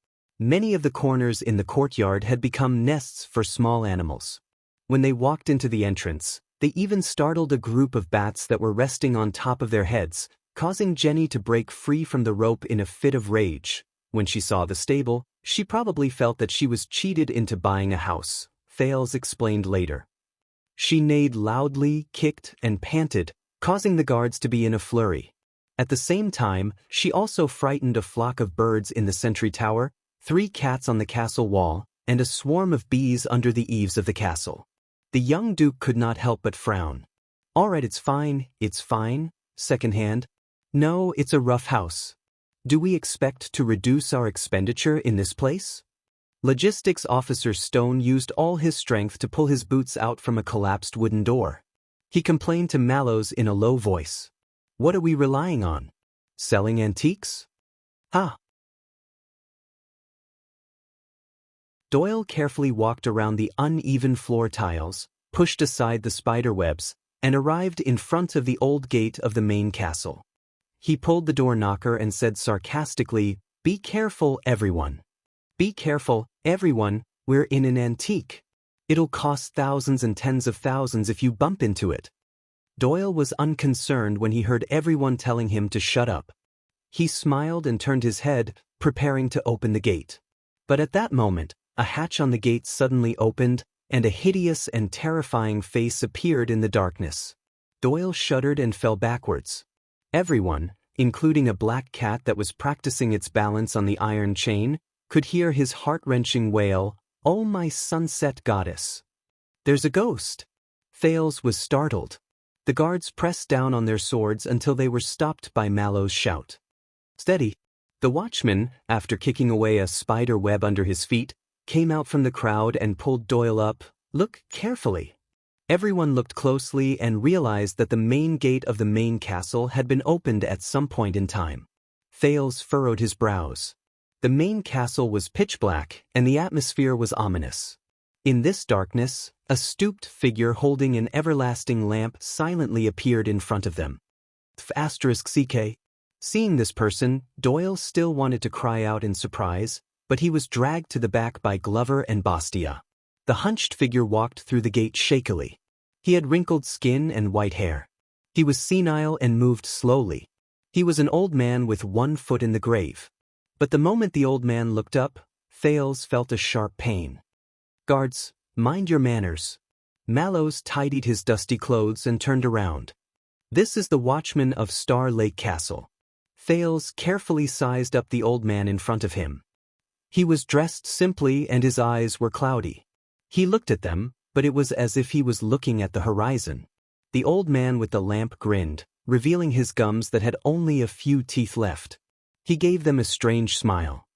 Many of the corners in the courtyard had become nests for small animals. When they walked into the entrance, they even startled a group of bats that were resting on top of their heads, causing Jenny to break free from the rope in a fit of rage. When she saw the stable, she probably felt that she was cheated into buying a house, Thales explained later. She neighed loudly, kicked, and panted, causing the guards to be in a flurry. At the same time, she also frightened a flock of birds in the sentry tower, 3 cats on the castle wall, and a swarm of bees under the eaves of the castle. The young Duke could not help but frown. "All right, it's fine, secondhand. No, it's a rough house. Do we expect to reduce our expenditure in this place?" Logistics Officer Stone used all his strength to pull his boots out from a collapsed wooden door. He complained to Mallows in a low voice. "What are we relying on? Selling antiques? Ha!" Doyle carefully walked around the uneven floor tiles, pushed aside the spider webs, and arrived in front of the old gate of the main castle. He pulled the door knocker and said sarcastically, "Be careful, everyone. Be careful, everyone, we're in an antique. It'll cost thousands and tens of thousands if you bump into it." Doyle was unconcerned when he heard everyone telling him to shut up. He smiled and turned his head, preparing to open the gate. But at that moment, a hatch on the gate suddenly opened, and a hideous and terrifying face appeared in the darkness. Doyle shuddered and fell backwards. Everyone, including a black cat that was practicing its balance on the iron chain, could hear his heart-wrenching wail, "Oh my sunset goddess! There's a ghost!" Thales was startled. The guards pressed down on their swords until they were stopped by Mallows' shout. "Steady!" The watchman, after kicking away a spider web under his feet, came out from the crowd and pulled Doyle up. "Look carefully." Everyone looked closely and realized that the main gate of the main castle had been opened at some point in time. Thales furrowed his brows. The main castle was pitch black, and the atmosphere was ominous. In this darkness, a stooped figure holding an everlasting lamp silently appeared in front of them. *CK. Seeing this person, Doyle still wanted to cry out in surprise, but he was dragged to the back by Glover and Bastia. The hunched figure walked through the gate shakily. He had wrinkled skin and white hair. He was senile and moved slowly. He was an old man with one foot in the grave. But the moment the old man looked up, Thales felt a sharp pain. "Guards, mind your manners." Mallows tidied his dusty clothes and turned around. "This is the watchman of Star Lake Castle." Thales carefully sized up the old man in front of him. He was dressed simply and his eyes were cloudy. He looked at them, but it was as if he was looking at the horizon. The old man with the lamp grinned, revealing his gums that had only a few teeth left. He gave them a strange smile.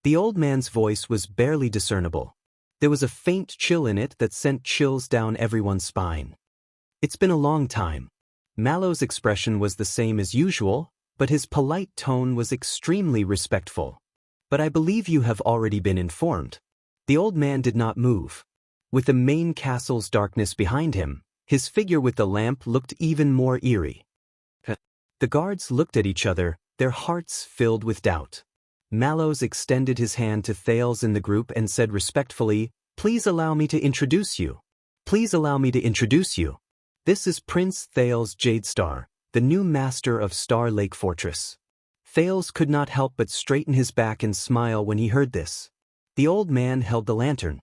The old man's voice was barely discernible. There was a faint chill in it that sent chills down everyone's spine. "It's been a long time." Mallow's expression was the same as usual, but his polite tone was extremely respectful. "But I believe you have already been informed." The old man did not move. With the main castle's darkness behind him, his figure with the lamp looked even more eerie. The guards looked at each other, their hearts filled with doubt. Mallows extended his hand to Thales in the group and said respectfully, "Please allow me to introduce you. Please allow me to introduce you. This is Prince Thales Jadestar, the new master of Star Lake Fortress." Thales could not help but straighten his back and smile when he heard this. The old man held the lantern.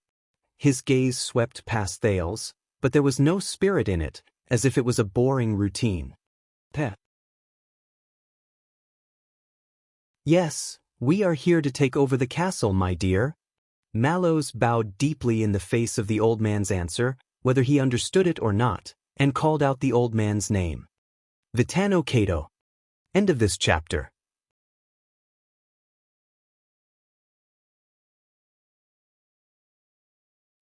His gaze swept past Thales, but there was no spirit in it, as if it was a boring routine. "Yes, we are here to take over the castle, my dear." Mallows bowed deeply in the face of the old man's answer, whether he understood it or not, and called out the old man's name. Vitano Cato. End of this chapter.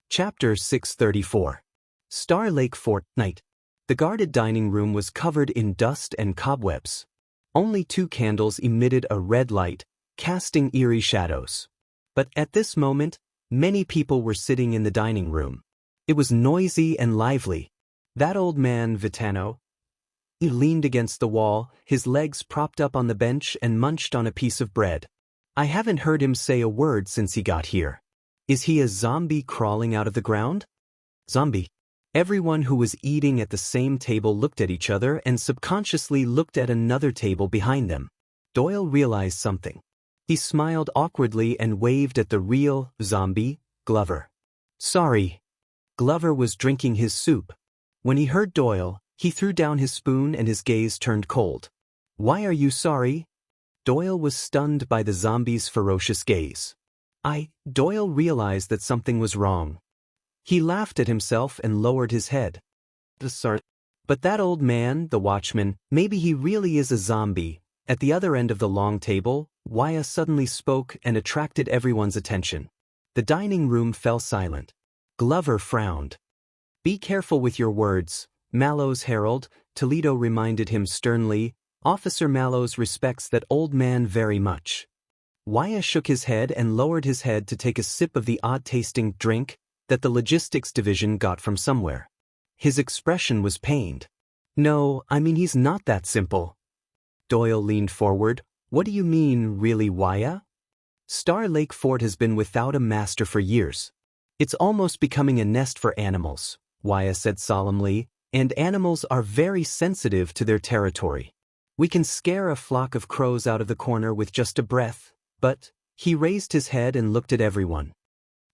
Chapter 634. Star Lake Fort. Night. The guarded dining room was covered in dust and cobwebs. Only 2 candles emitted a red light, casting eerie shadows. But at this moment, many people were sitting in the dining room. It was noisy and lively. That old man, Vitano, he leaned against the wall, his legs propped up on the bench and munched on a piece of bread. I haven't heard him say a word since he got here. Is he a zombie crawling out of the ground? Zombie. Everyone who was eating at the same table looked at each other and subconsciously looked at another table behind them. Doyle realized something. He smiled awkwardly and waved at the real zombie, Glover. "Sorry." Glover was drinking his soup. When he heard Doyle, he threw down his spoon and his gaze turned cold. "Why are you sorry?" Doyle was stunned by the zombie's ferocious gaze. Doyle realized that something was wrong. He laughed at himself and lowered his head. But that old man, the watchman, maybe he really is a zombie. At the other end of the long table, Waya suddenly spoke and attracted everyone's attention. The dining room fell silent. Glover frowned. "Be careful with your words, Mallows Herald," Toledo reminded him sternly. "Officer Mallows respects that old man very much." Waya shook his head and lowered his head to take a sip of the odd-tasting drink that the logistics division got from somewhere. His expression was pained. "No, I mean he's not that simple." Doyle leaned forward. "What do you mean, really, Waya?" "Star Lake Fort has been without a master for years. It's almost becoming a nest for animals," Waya said solemnly, "and animals are very sensitive to their territory. We can scare a flock of crows out of the corner with just a breath, but..." He raised his head and looked at everyone.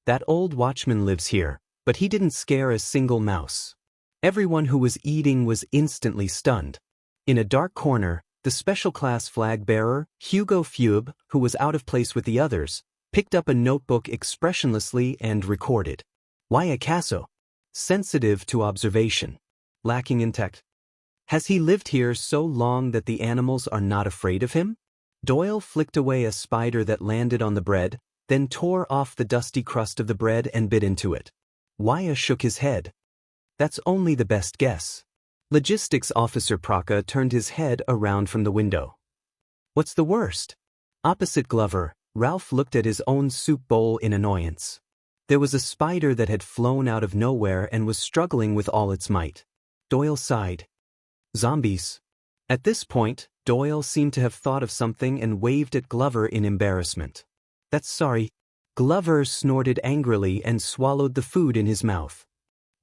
"That old watchman lives here, but he didn't scare a single mouse." Everyone who was eating was instantly stunned. In a dark corner, the special class flag bearer, Hugo Fube, who was out of place with the others, picked up a notebook expressionlessly and recorded. Waya Caso. Sensitive to observation. Lacking in tact. Has he lived here so long that the animals are not afraid of him? Doyle flicked away a spider that landed on the bread, then tore off the dusty crust of the bread and bit into it. Waya shook his head. That's only the best guess. Logistics Officer Praka turned his head around from the window. What's the worst? Opposite Glover, Ralph looked at his own soup bowl in annoyance. There was a spider that had flown out of nowhere and was struggling with all its might. Doyle sighed. Zombies. At this point, Doyle seemed to have thought of something and waved at Glover in embarrassment. That's sorry. Glover snorted angrily and swallowed the food in his mouth.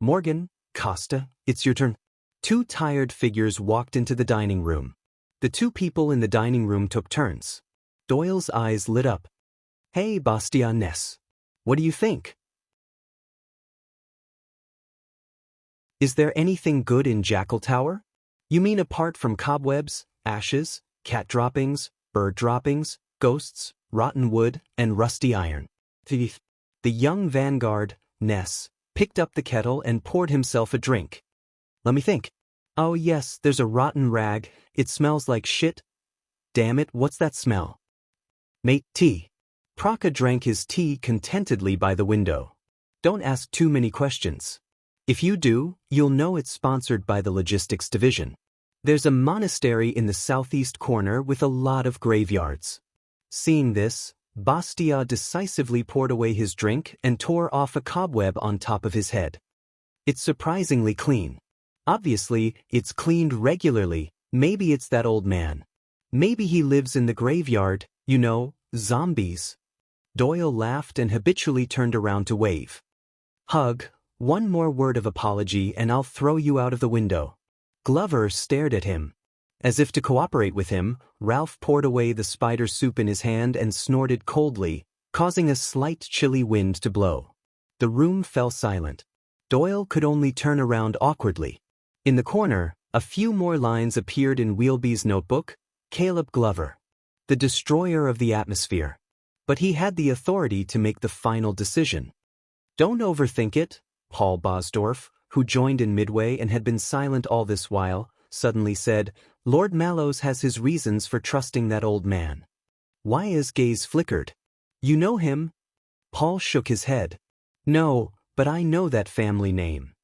Morgan, Costa, it's your turn. Two tired figures walked into the dining room. The two people in the dining room took turns. Doyle's eyes lit up. Hey, Bastian Ness. What do you think? Is there anything good in Jackal Tower? You mean apart from cobwebs, ashes, cat droppings, bird droppings, ghosts, rotten wood, and rusty iron? The young vanguard, Ness, picked up the kettle and poured himself a drink. Let me think. Oh yes, there's a rotten rag. It smells like shit. Damn it, what's that smell? Mate, tea. Praka drank his tea contentedly by the window. Don't ask too many questions. If you do, you'll know it's sponsored by the logistics division. There's a monastery in the southeast corner with a lot of graveyards. Seeing this, Bastia decisively poured away his drink and tore off a cobweb on top of his head. It's surprisingly clean. Obviously, it's cleaned regularly. Maybe it's that old man. Maybe he lives in the graveyard, you know, zombies. Doyle laughed and habitually turned around to wave. Hug, one more word of apology and I'll throw you out of the window. Glover stared at him. As if to cooperate with him, Ralph poured away the spider soup in his hand and snorted coldly, causing a slight chilly wind to blow. The room fell silent. Doyle could only turn around awkwardly. In the corner, a few more lines appeared in Wheelby's notebook. Caleb Glover, the destroyer of the atmosphere. But he had the authority to make the final decision. Don't overthink it, Paul Bosdorf, who joined in midway and had been silent all this while, suddenly said, Lord Mallows has his reasons for trusting that old man. Wya's gaze flickered. You know him? Paul shook his head. No, but I know that family name.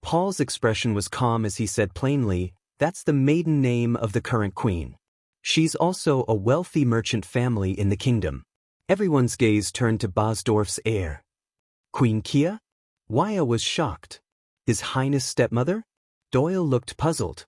Paul's expression was calm as he said plainly, that's the maiden name of the current queen. She's also a wealthy merchant family in the kingdom. Everyone's gaze turned to Bosdorf's heir. Queen Kia? Wya was shocked. His Highness stepmother? Doyle looked puzzled.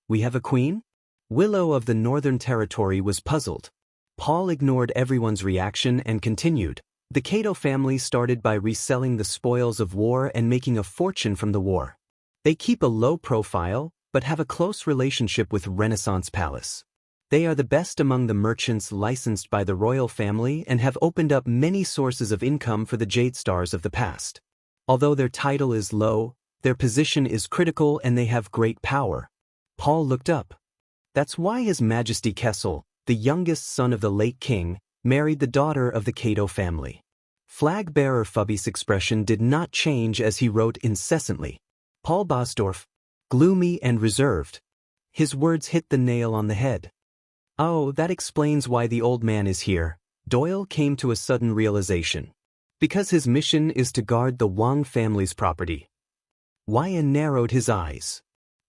We have a queen? Willow of the Northern Territory was puzzled. Paul ignored everyone's reaction and continued. The Cato family started by reselling the spoils of war and making a fortune from the war. They keep a low profile, but have a close relationship with Renaissance Palace. They are the best among the merchants licensed by the royal family and have opened up many sources of income for the Jade Stars of the past. Although their title is low, their position is critical and they have great power. Paul looked up. That's why His Majesty Kessel, the youngest son of the late king, married the daughter of the Cato family. Flag-bearer Fubby's expression did not change as he wrote incessantly. Paul Bosdorf, gloomy and reserved. His words hit the nail on the head. Oh, that explains why the old man is here. Doyle came to a sudden realization. Because his mission is to guard the Wang family's property. Wya narrowed his eyes.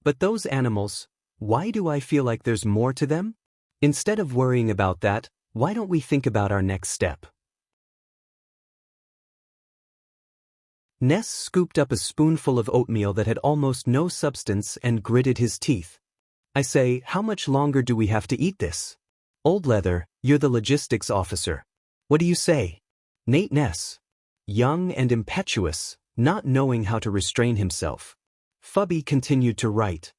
But those animals, why do I feel like there's more to them? Instead of worrying about that, why don't we think about our next step? Ness scooped up a spoonful of oatmeal that had almost no substance and gritted his teeth. I say, how much longer do we have to eat this? Old Leather, you're the logistics officer. What do you say? Nate Ness. Young and impetuous, not knowing how to restrain himself. Fubby continued to write.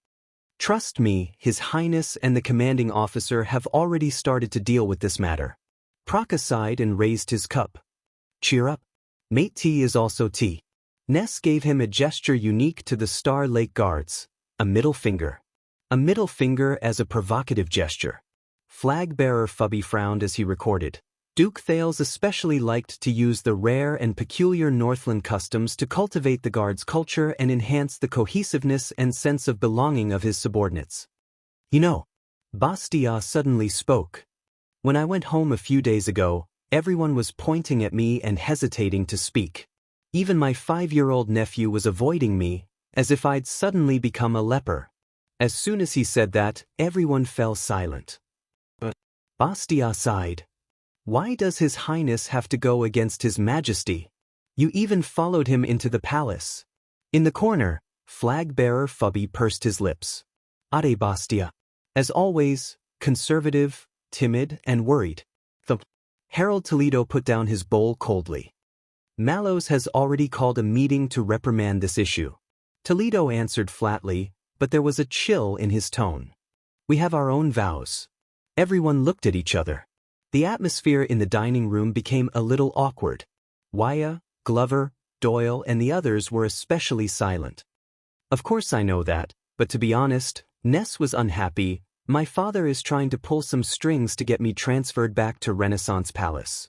Trust me, His Highness and the commanding officer have already started to deal with this matter. Praka sighed and raised his cup. Cheer up. Mate tea is also tea. Ness gave him a gesture unique to the Star Lake Guards, a middle finger. A middle finger as a provocative gesture. Flag-bearer Fubby frowned as he recorded. Duke Thales especially liked to use the rare and peculiar Northland customs to cultivate the guard's culture and enhance the cohesiveness and sense of belonging of his subordinates. You know, Bastia suddenly spoke. When I went home a few days ago, everyone was pointing at me and hesitating to speak. Even my 5-year-old nephew was avoiding me, as if I'd suddenly become a leper. As soon as he said that, everyone fell silent. But Bastia sighed. Why does His Highness have to go against His Majesty? You even followed him into the palace. In the corner, flag-bearer Fubby pursed his lips. Ade Bastia. As always, conservative, timid, and worried. Harold Toledo put down his bowl coldly. Mallows has already called a meeting to reprimand this issue. Toledo answered flatly, but there was a chill in his tone. We have our own vows. Everyone looked at each other. The atmosphere in the dining room became a little awkward. Wyatt, Glover, Doyle, and the others were especially silent. Of course I know that, but to be honest, Ness was unhappy. My father is trying to pull some strings to get me transferred back to Renaissance Palace.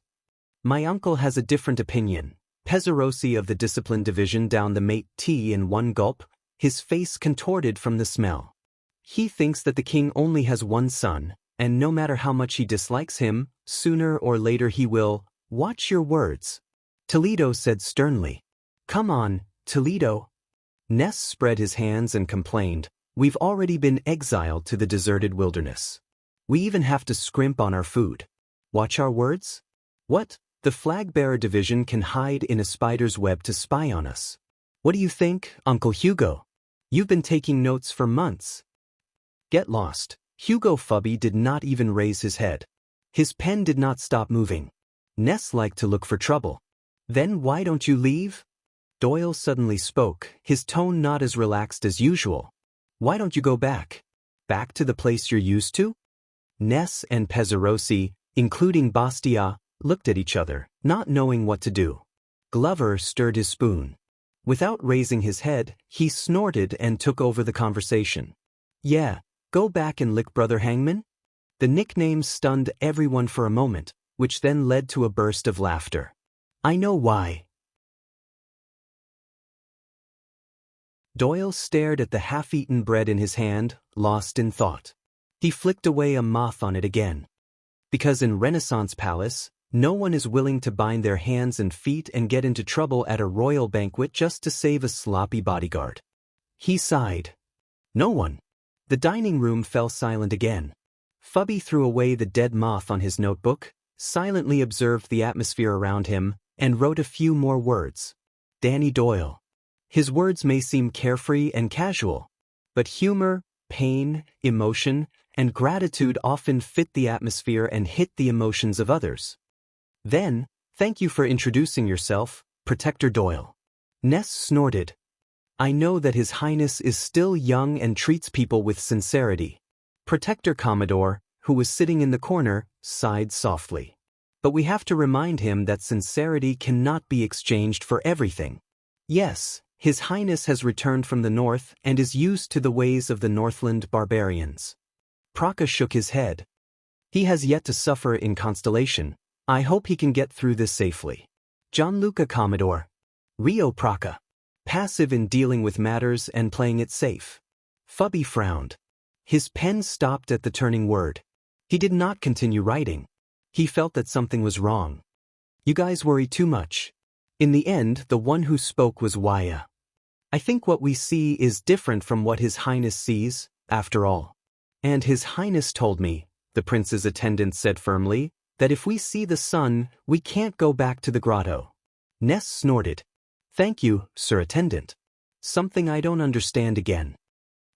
My uncle has a different opinion. Pezzarosi of the Discipline Division downed the mate tea in one gulp, his face contorted from the smell. He thinks that the king only has one son, and no matter how much he dislikes him, sooner or later he will. Watch your words, Toledo said sternly. Come on, Toledo. Ness spread his hands and complained. We've already been exiled to the deserted wilderness. We even have to scrimp on our food. Watch our words? What? The flag-bearer division can hide in a spider's web to spy on us. What do you think, Uncle Hugo? You've been taking notes for months. Get lost. Hugo Fubby did not even raise his head. His pen did not stop moving. Ness liked to look for trouble. Then why don't you leave? Doyle suddenly spoke, his tone not as relaxed as usual. Why don't you go back? Back to the place you're used to? Ness and Pezzarosi, including Bastia, looked at each other, not knowing what to do. Glover stirred his spoon. Without raising his head, he snorted and took over the conversation. Yeah, go back and lick Brother Hangman? The nickname stunned everyone for a moment, which then led to a burst of laughter. I know why. Doyle stared at the half-eaten bread in his hand, lost in thought. He flicked away a moth on it again. Because in Renaissance Palace, no one is willing to bind their hands and feet and get into trouble at a royal banquet just to save a sloppy bodyguard. He sighed. No one. The dining room fell silent again. Fubby threw away the dead moth on his notebook, silently observed the atmosphere around him, and wrote a few more words. Danny Doyle. His words may seem carefree and casual, but humor, pain, emotion, and gratitude often fit the atmosphere and hit the emotions of others. Then, thank you for introducing yourself, Protector Doyle. Ness snorted. I know that His Highness is still young and treats people with sincerity. Protector Commodore, who was sitting in the corner, sighed softly. But we have to remind him that sincerity cannot be exchanged for everything. Yes, His Highness has returned from the north and is used to the ways of the Northland barbarians. Praka shook his head. He has yet to suffer in Constellation. I hope he can get through this safely. Gianluca Commodore. Rio Praka. Passive in dealing with matters and playing it safe. Fubby frowned. His pen stopped at the turning word. He did not continue writing. He felt that something was wrong. You guys worry too much. In the end, the one who spoke was Wyatt. I think what we see is different from what His Highness sees, after all. And His Highness told me, the prince's attendant said firmly, that if we see the sun, we can't go back to the grotto. Ness snorted. Thank you, Sir Attendant. Something I don't understand again.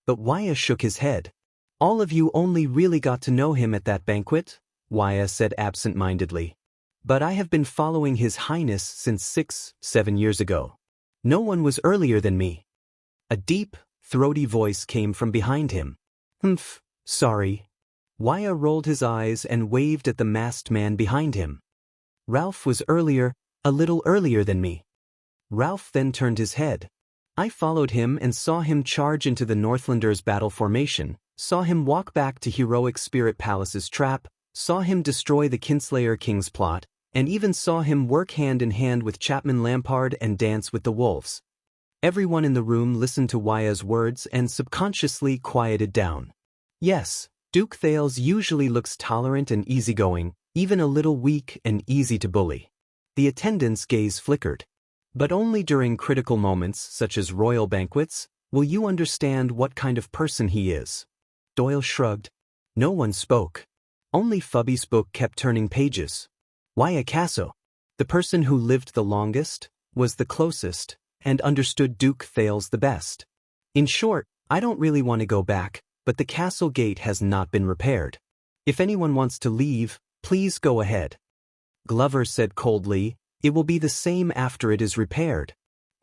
But Wyatt shook his head. All of you only really got to know him at that banquet, Wyatt said absent-mindedly. But I have been following His Highness since 7 years ago. No one was earlier than me. A deep, throaty voice came from behind him. Humph, sorry. Wyatt rolled his eyes and waved at the masked man behind him. Ralph was earlier, a little earlier than me. Ralph then turned his head. I followed him and saw him charge into the Northlanders' battle formation, saw him walk back to heroic Spirit Palace's trap, saw him destroy the Kinslayer King's plot, and even saw him work hand in hand with Chapman Lampard and dance with the wolves. Everyone in the room listened to Wyatt's words and subconsciously quieted down. Yes, Duke Thales usually looks tolerant and easygoing, even a little weak and easy to bully. The attendant's gaze flickered. But only during critical moments, such as royal banquets, will you understand what kind of person he is. Doyle shrugged. No one spoke. Only Fubby's book kept turning pages. Why a castle? The person who lived the longest, was the closest, and understood Duke Thales the best. In short, I don't really want to go back, but the castle gate has not been repaired. If anyone wants to leave, please go ahead. Glover said coldly, it will be the same after it is repaired.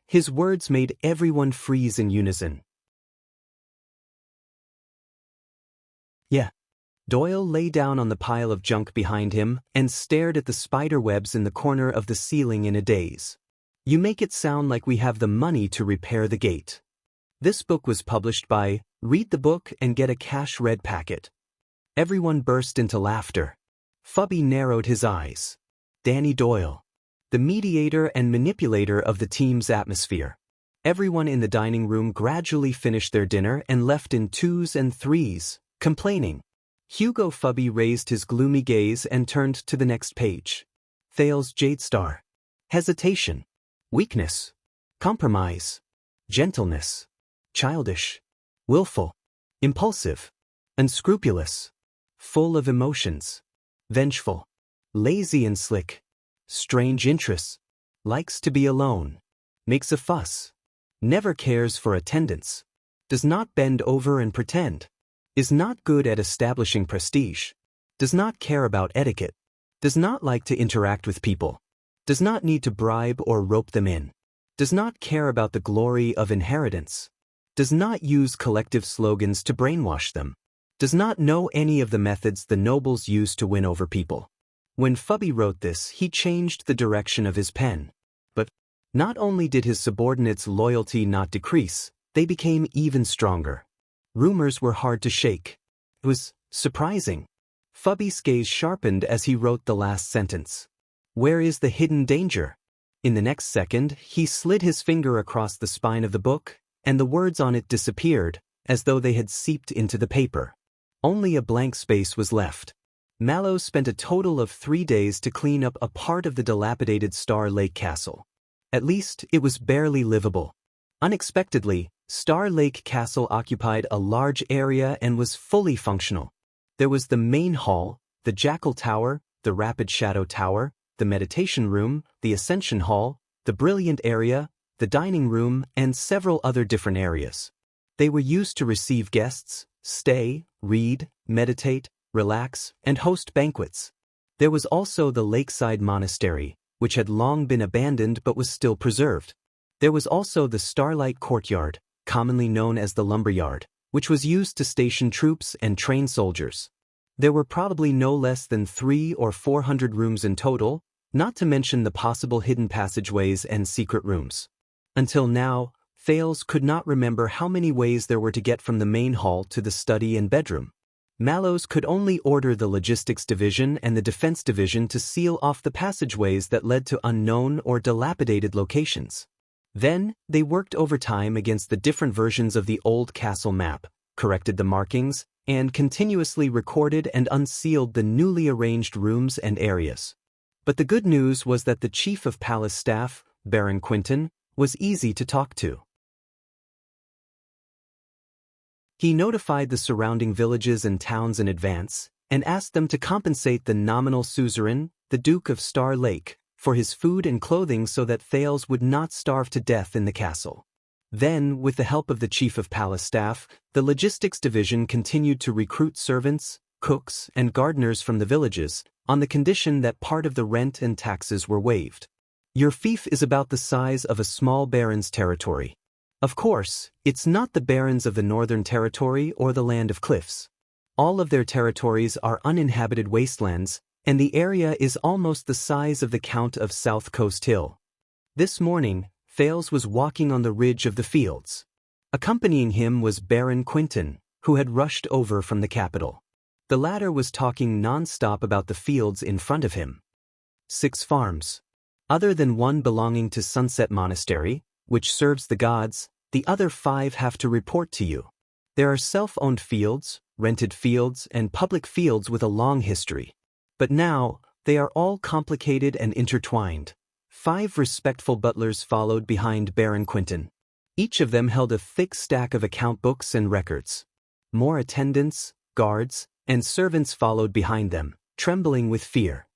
His words made everyone freeze in unison. Yeah. Doyle lay down on the pile of junk behind him and stared at the spider webs in the corner of the ceiling in a daze. You make it sound like we have the money to repair the gate. This book was published by Read the Book and Get a Cash Red Packet. Everyone burst into laughter. Fubby narrowed his eyes. Danny Doyle, the mediator and manipulator of the team's atmosphere. Everyone in the dining room gradually finished their dinner and left in twos and threes, complaining. Hugo Fubby raised his gloomy gaze and turned to the next page. Thales Jadestar. Hesitation. Weakness. Compromise. Gentleness. Childish. Willful. Impulsive. Unscrupulous. Full of emotions. Vengeful. Lazy and slick. Strange interests. Likes to be alone. Makes a fuss. Never cares for attendance. Does not bend over and pretend. Is not good at establishing prestige. Does not care about etiquette. Does not like to interact with people. Does not need to bribe or rope them in. Does not care about the glory of inheritance. Does not use collective slogans to brainwash them. Does not know any of the methods the nobles use to win over people. When Fubby wrote this, he changed the direction of his pen. But not only did his subordinates' loyalty not decrease, they became even stronger. Rumors were hard to shake. It was surprising. Fubby's gaze sharpened as he wrote the last sentence. Where is the hidden danger? In the next second, he slid his finger across the spine of the book, and the words on it disappeared, as though they had seeped into the paper. Only a blank space was left. Mallow spent a total of 3 days to clean up a part of the dilapidated Star Lake Castle. At least, it was barely livable. Unexpectedly, Star Lake Castle occupied a large area and was fully functional. There was the main hall, the Jackal Tower, the Rapid Shadow Tower, the meditation room, the Ascension Hall, the Brilliant Area, the dining room, and several other different areas. They were used to receive guests, stay, read, meditate, relax, and host banquets. There was also the Lakeside Monastery, which had long been abandoned but was still preserved. There was also the Starlight Courtyard, commonly known as the Lumberyard, which was used to station troops and train soldiers. There were probably no less than 300 or 400 rooms in total, not to mention the possible hidden passageways and secret rooms. Until now, Thales could not remember how many ways there were to get from the main hall to the study and bedroom. Mallows could only order the Logistics Division and the Defense Division to seal off the passageways that led to unknown or dilapidated locations. Then, they worked overtime against the different versions of the old castle map, corrected the markings, and continuously recorded and unsealed the newly arranged rooms and areas. But the good news was that the Chief of Palace Staff, Baron Quinton, was easy to talk to. He notified the surrounding villages and towns in advance, and asked them to compensate the nominal suzerain, the Duke of Star Lake, for his food and clothing so that Thales would not starve to death in the castle. Then, with the help of the Chief of Palace Staff, the Logistics Division continued to recruit servants, cooks, and gardeners from the villages, on the condition that part of the rent and taxes were waived. Your fief is about the size of a small baron's territory. Of course, it's not the barons of the Northern Territory or the Land of Cliffs. All of their territories are uninhabited wastelands, and the area is almost the size of the Count of South Coast Hill. This morning, Thales was walking on the ridge of the fields. Accompanying him was Baron Quinton, who had rushed over from the capital. The latter was talking non-stop about the fields in front of him. 6 farms. Other than one belonging to Sunset Monastery, which serves the gods, the other 5 have to report to you. There are self-owned fields, rented fields, and public fields with a long history. But now, they are all complicated and intertwined. 5 respectful butlers followed behind Baron Quinton. Each of them held a thick stack of account books and records. More attendants, guards, and servants followed behind them, trembling with fear.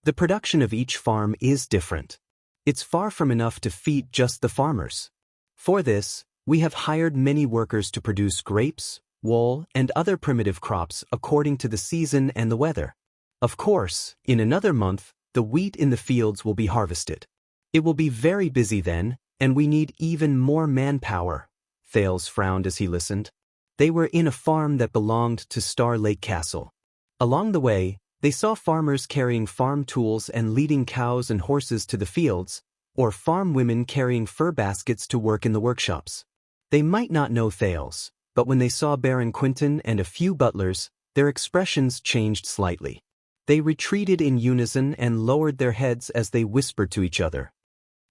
The production of each farm is different. It's far from enough to feed just the farmers. For this, we have hired many workers to produce grapes, wool, and other primitive crops according to the season and the weather. Of course, in another month, the wheat in the fields will be harvested. It will be very busy then, and we need even more manpower. Thales frowned as he listened. They were in a farm that belonged to Star Lake Castle. Along the way, they saw farmers carrying farm tools and leading cows and horses to the fields, or farm women carrying fur baskets to work in the workshops. They might not know Thales, but when they saw Baron Quinton and a few butlers, their expressions changed slightly. They retreated in unison and lowered their heads as they whispered to each other.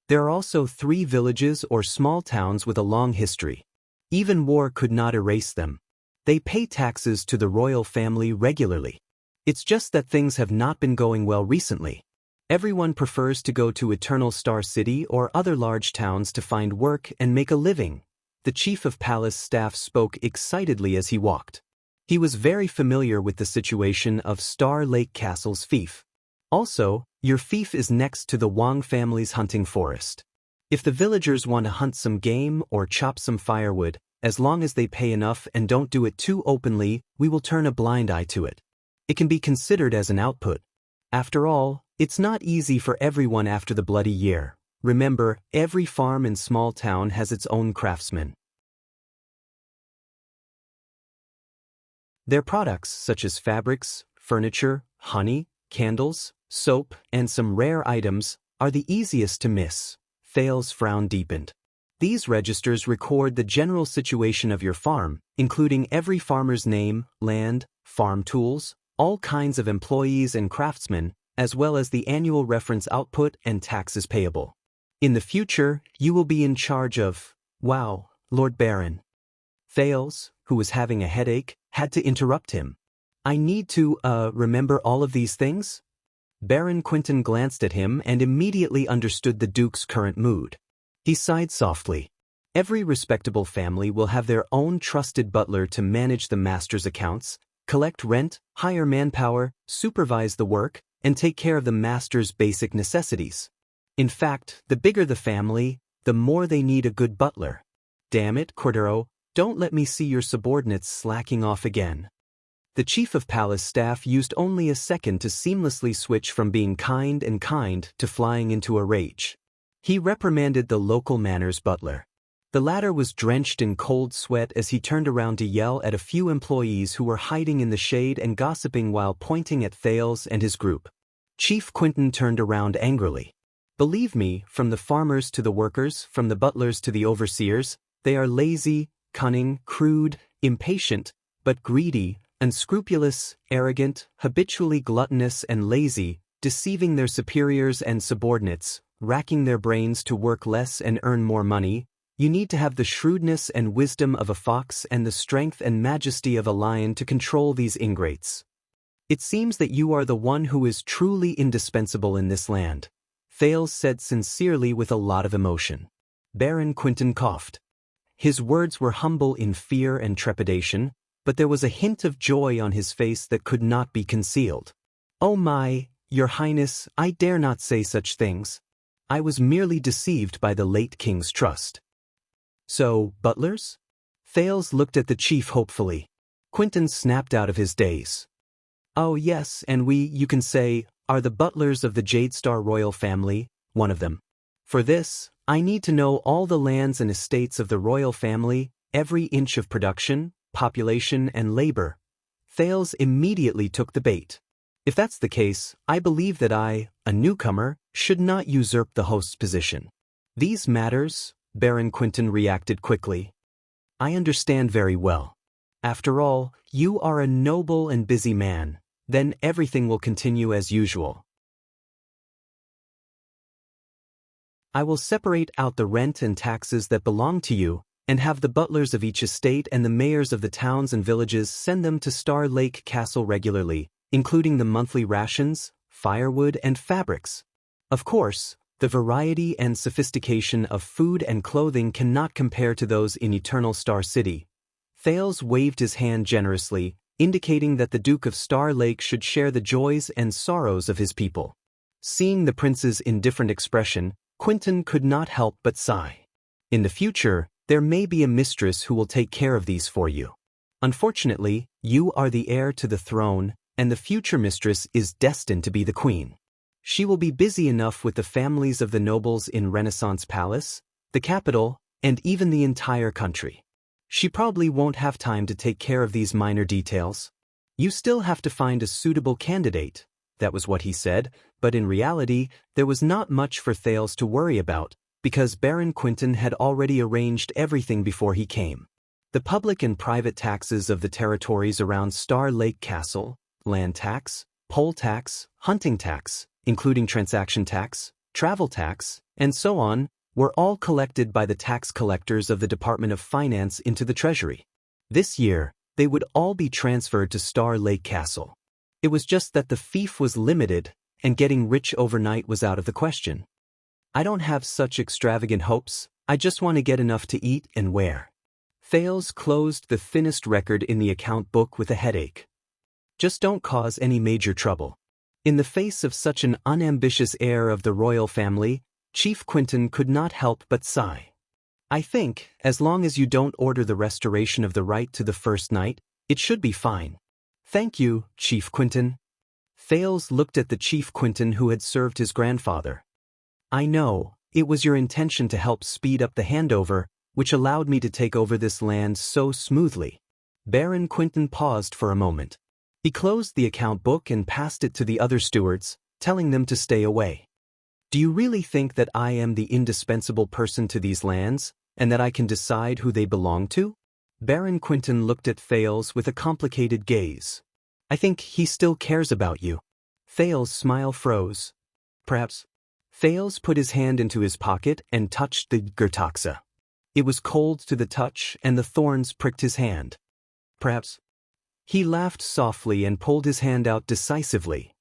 There are also 3 villages or small towns with a long history. Even war could not erase them. They pay taxes to the royal family regularly. It's just that things have not been going well recently. Everyone prefers to go to Eternal Star City or other large towns to find work and make a living. The chief of palace staff spoke excitedly as he walked. He was very familiar with the situation of Star Lake Castle's fief. Also, your fief is next to the Wang family's hunting forest. If the villagers want to hunt some game or chop some firewood, as long as they pay enough and don't do it too openly, we will turn a blind eye to it. It can be considered as an output. After all, it's not easy for everyone after the bloody year. Remember, every farm and small town has its own craftsmen. Their products, such as fabrics, furniture, honey, candles, soap, and some rare items, are the easiest to miss. Thales' frown deepened. These registers record the general situation of your farm, including every farmer's name, land, farm tools, all kinds of employees and craftsmen, as well as the annual reference output and taxes payable. In the future, you will be in charge of— Wow, Lord Baron. Thales, who was having a headache, had to interrupt him. I need to, remember all of these things? Baron Quinton glanced at him and immediately understood the Duke's current mood. He sighed softly. Every respectable family will have their own trusted butler to manage the master's accounts, collect rent, hire manpower, supervise the work, and take care of the master's basic necessities. In fact, the bigger the family, the more they need a good butler. Damn it, Cordero, don't let me see your subordinates slacking off again. The chief of palace staff used only a second to seamlessly switch from being kind to flying into a rage. He reprimanded the local manners butler. The latter was drenched in cold sweat as he turned around to yell at a few employees who were hiding in the shade and gossiping while pointing at Thales and his group. Chief Quinton turned around angrily. Believe me, from the farmers to the workers, from the butlers to the overseers, they are lazy, cunning, crude, impatient, but greedy, unscrupulous, arrogant, habitually gluttonous and lazy, deceiving their superiors and subordinates, racking their brains to work less and earn more money. You need to have the shrewdness and wisdom of a fox and the strength and majesty of a lion to control these ingrates. It seems that you are the one who is truly indispensable in this land, Thales said sincerely with a lot of emotion. Baron Quinton coughed. His words were humble in fear and trepidation, but there was a hint of joy on his face that could not be concealed. Oh my, Your Highness, I dare not say such things. I was merely deceived by the late king's trust. So, butlers? Thales looked at the chief hopefully. Quinton snapped out of his daze. Oh yes, and we, you can say, are the butlers of the Jade Star royal family, one of them. For this, I need to know all the lands and estates of the royal family, every inch of production, population, and labor. Thales immediately took the bait. If that's the case, I believe that I, a newcomer, should not usurp the host's position. These matters, Baron Quinton reacted quickly. I understand very well. After all, you are a noble and busy man. Then everything will continue as usual. I will separate out the rent and taxes that belong to you, and have the butlers of each estate and the mayors of the towns and villages send them to Star Lake Castle regularly, including the monthly rations, firewood, and fabrics. Of course, The variety and sophistication of food and clothing cannot compare to those in Eternal Star City. Thales waved his hand generously, indicating that the Duke of Star Lake should share the joys and sorrows of his people. Seeing the prince's indifferent expression, Quentin could not help but sigh. In the future, there may be a mistress who will take care of these for you. Unfortunately, you are the heir to the throne, and the future mistress is destined to be the queen. She will be busy enough with the families of the nobles in Renaissance Palace, the capital, and even the entire country. She probably won't have time to take care of these minor details. You still have to find a suitable candidate, that was what he said, but in reality, there was not much for Thales to worry about, because Baron Quentin had already arranged everything before he came. The public and private taxes of the territories around Star Lake Castle, land tax, poll tax, hunting tax, including transaction tax, travel tax, and so on, were all collected by the tax collectors of the Department of Finance into the Treasury. This year, they would all be transferred to Star Lake Castle. It was just that the fief was limited, and getting rich overnight was out of the question. I don't have such extravagant hopes, I just want to get enough to eat and wear. Thales closed the thinnest record in the account book with a headache. Just don't cause any major trouble. In the face of such an unambitious heir of the royal family, Chief Quentin could not help but sigh. I think, as long as you don't order the restoration of the right to the first night, it should be fine. Thank you, Chief Quentin. Thales looked at the Chief Quentin who had served his grandfather. I know, it was your intention to help speed up the handover, which allowed me to take over this land so smoothly. Baron Quentin paused for a moment. He closed the account book and passed it to the other stewards, telling them to stay away. Do you really think that I am the indispensable person to these lands, and that I can decide who they belong to? Baron Quentin looked at Thales with a complicated gaze. I think he still cares about you. Thales' smile froze. Perhaps. Thales put his hand into his pocket and touched the Gertaxa. It was cold to the touch and the thorns pricked his hand. Perhaps. He laughed softly and pulled his hand out decisively.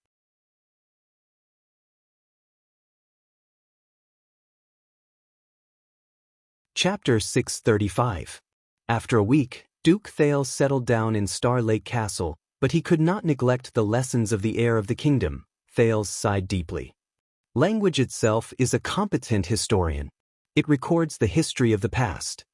Chapter 635. After a week, Duke Thales settled down in Star Lake Castle, but he could not neglect the lessons of the heir of the kingdom. Thales sighed deeply. Language itself is a competent historian. It records the history of the past.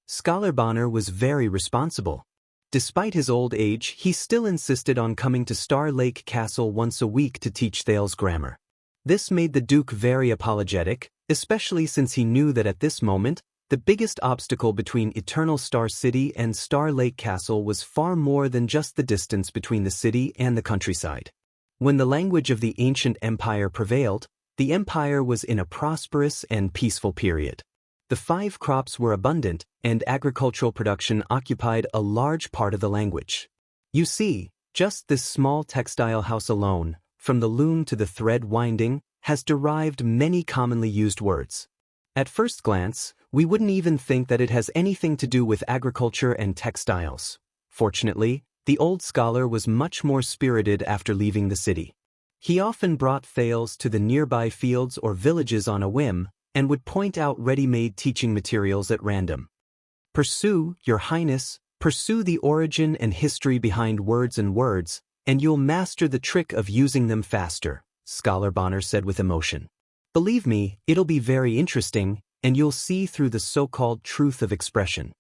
Scholar Bonner was very responsible. Despite his old age, he still insisted on coming to Star Lake Castle once a week to teach Thales grammar. This made the Duke very apologetic, especially since he knew that at this moment, the biggest obstacle between Eternal Star City and Star Lake Castle was far more than just the distance between the city and the countryside. When the language of the ancient empire prevailed, the empire was in a prosperous and peaceful period. The 5 crops were abundant, and agricultural production occupied a large part of the language. You see, just this small textile house alone, from the loom to the thread winding, has derived many commonly used words. At first glance, we wouldn't even think that it has anything to do with agriculture and textiles. Fortunately, the old scholar was much more spirited after leaving the city. He often brought Thales to the nearby fields or villages on a whim, and would point out ready-made teaching materials at random. Pursue, Your Highness, pursue the origin and history behind words, and you'll master the trick of using them faster, Scholar Bonner said with emotion. Believe me, it'll be very interesting, and you'll see through the so-called truth of expression.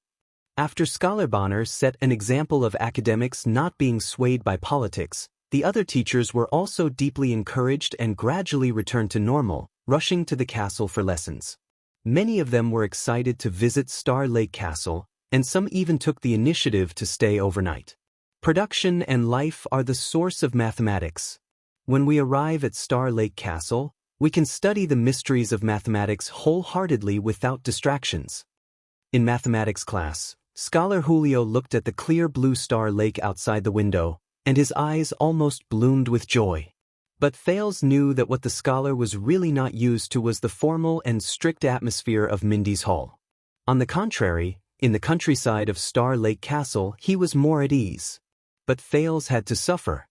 After Scholar Bonner set an example of academics not being swayed by politics, the other teachers were also deeply encouraged and gradually returned to normal, rushing to the castle for lessons. Many of them were excited to visit Star Lake Castle, and some even took the initiative to stay overnight. Production and life are the source of mathematics. When we arrive at Star Lake Castle, we can study the mysteries of mathematics wholeheartedly without distractions. In mathematics class, Scholar Julio looked at the clear blue Star Lake outside the window, and his eyes almost bloomed with joy. But Thales knew that what the scholar was really not used to was the formal and strict atmosphere of Mindy's Hall. On the contrary, in the countryside of Star Lake Castle, he was more at ease. But Thales had to suffer.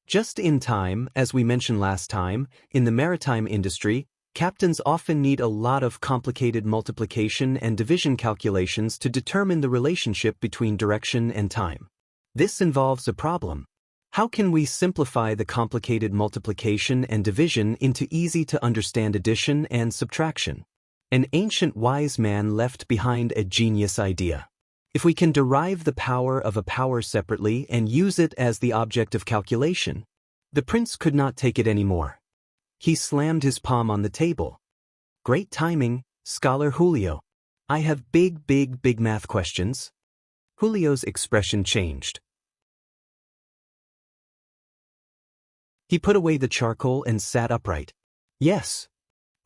Just in time, as we mentioned last time, in the maritime industry, Captains often need a lot of complicated multiplication and division calculations to determine the relationship between direction and time. This involves a problem. How can we simplify the complicated multiplication and division into easy-to-understand addition and subtraction? An ancient wise man left behind a genius idea. If we can derive the power of a power separately and use it as the object of calculation, the prince could not take it anymore. He slammed his palm on the table. Great timing, Scholar Julio. I have big math questions. Julio's expression changed. He put away the charcoal and sat upright. Yes.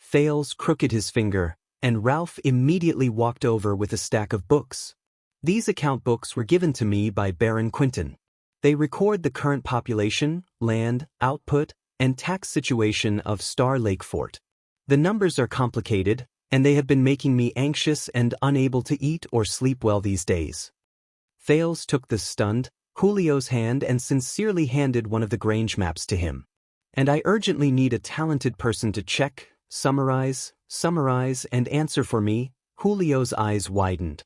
Thales crooked his finger, and Ralph immediately walked over with a stack of books. These account books were given to me by Baron Quinton. They record the current population, land, output, and tax situation of Star Lake Fort. The numbers are complicated, and they have been making me anxious and unable to eat or sleep well these days. Thales took the stunned Julio's hand and sincerely handed one of the Grange maps to him. And I urgently need a talented person to check, summarize, and answer for me. Julio's eyes widened.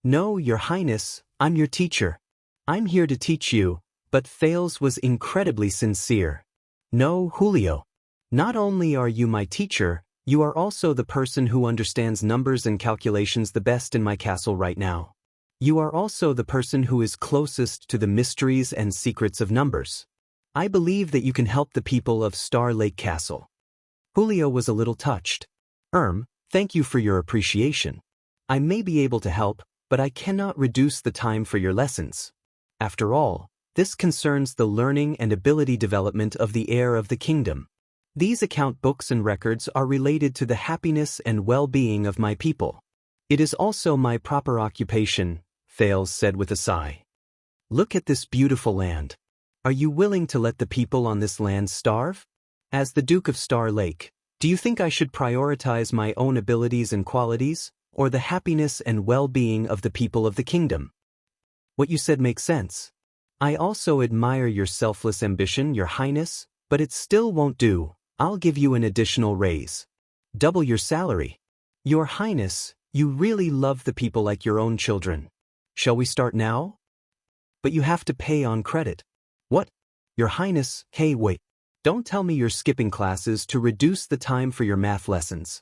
No, Your Highness, I'm your teacher. I'm here to teach you, but Thales was incredibly sincere. No, Julio. Not only are you my teacher, you are also the person who understands numbers and calculations the best in my castle right now. You are also the person who is closest to the mysteries and secrets of numbers. I believe that you can help the people of Star Lake Castle. Julio was a little touched. Thank you for your appreciation. I may be able to help, but I cannot reduce the time for your lessons. After all, this concerns the learning and ability development of the heir of the kingdom. These account books and records are related to the happiness and well-being of my people. It is also my proper occupation, Thales said with a sigh. Look at this beautiful land. Are you willing to let the people on this land starve? As the Duke of Star Lake, do you think I should prioritize my own abilities and qualities, or the happiness and well-being of the people of the kingdom? What you said makes sense. I also admire your selfless ambition, Your Highness, but it still won't do. I'll give you an additional raise. Double your salary. Your Highness, you really love the people like your own children. Shall we start now? But you have to pay on credit. What? Your Highness, hey wait. Don't tell me you're skipping classes to reduce the time for your math lessons.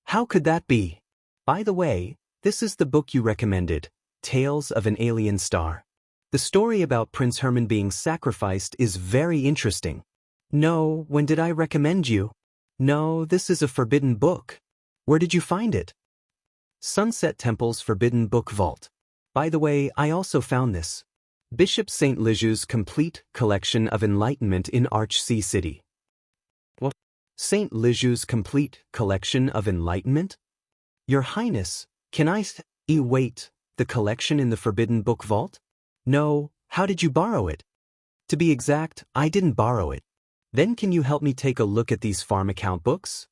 How could that be? By the way, this is the book you recommended, Tales of an Alien Star. The story about Prince Herman being sacrificed is very interesting. No, when did I recommend you? No, this is a forbidden book. Where did you find it? Sunset Temple's Forbidden Book Vault. By the way, I also found this. Bishop St. Ligeu's Complete Collection of Enlightenment in Archsea City. What? St. Ligeu's Complete Collection of Enlightenment? Your Highness, can I wait, the collection in the Forbidden Book Vault? No, how did you borrow it? To be exact, I didn't borrow it. Then can you help me take a look at these farm account books?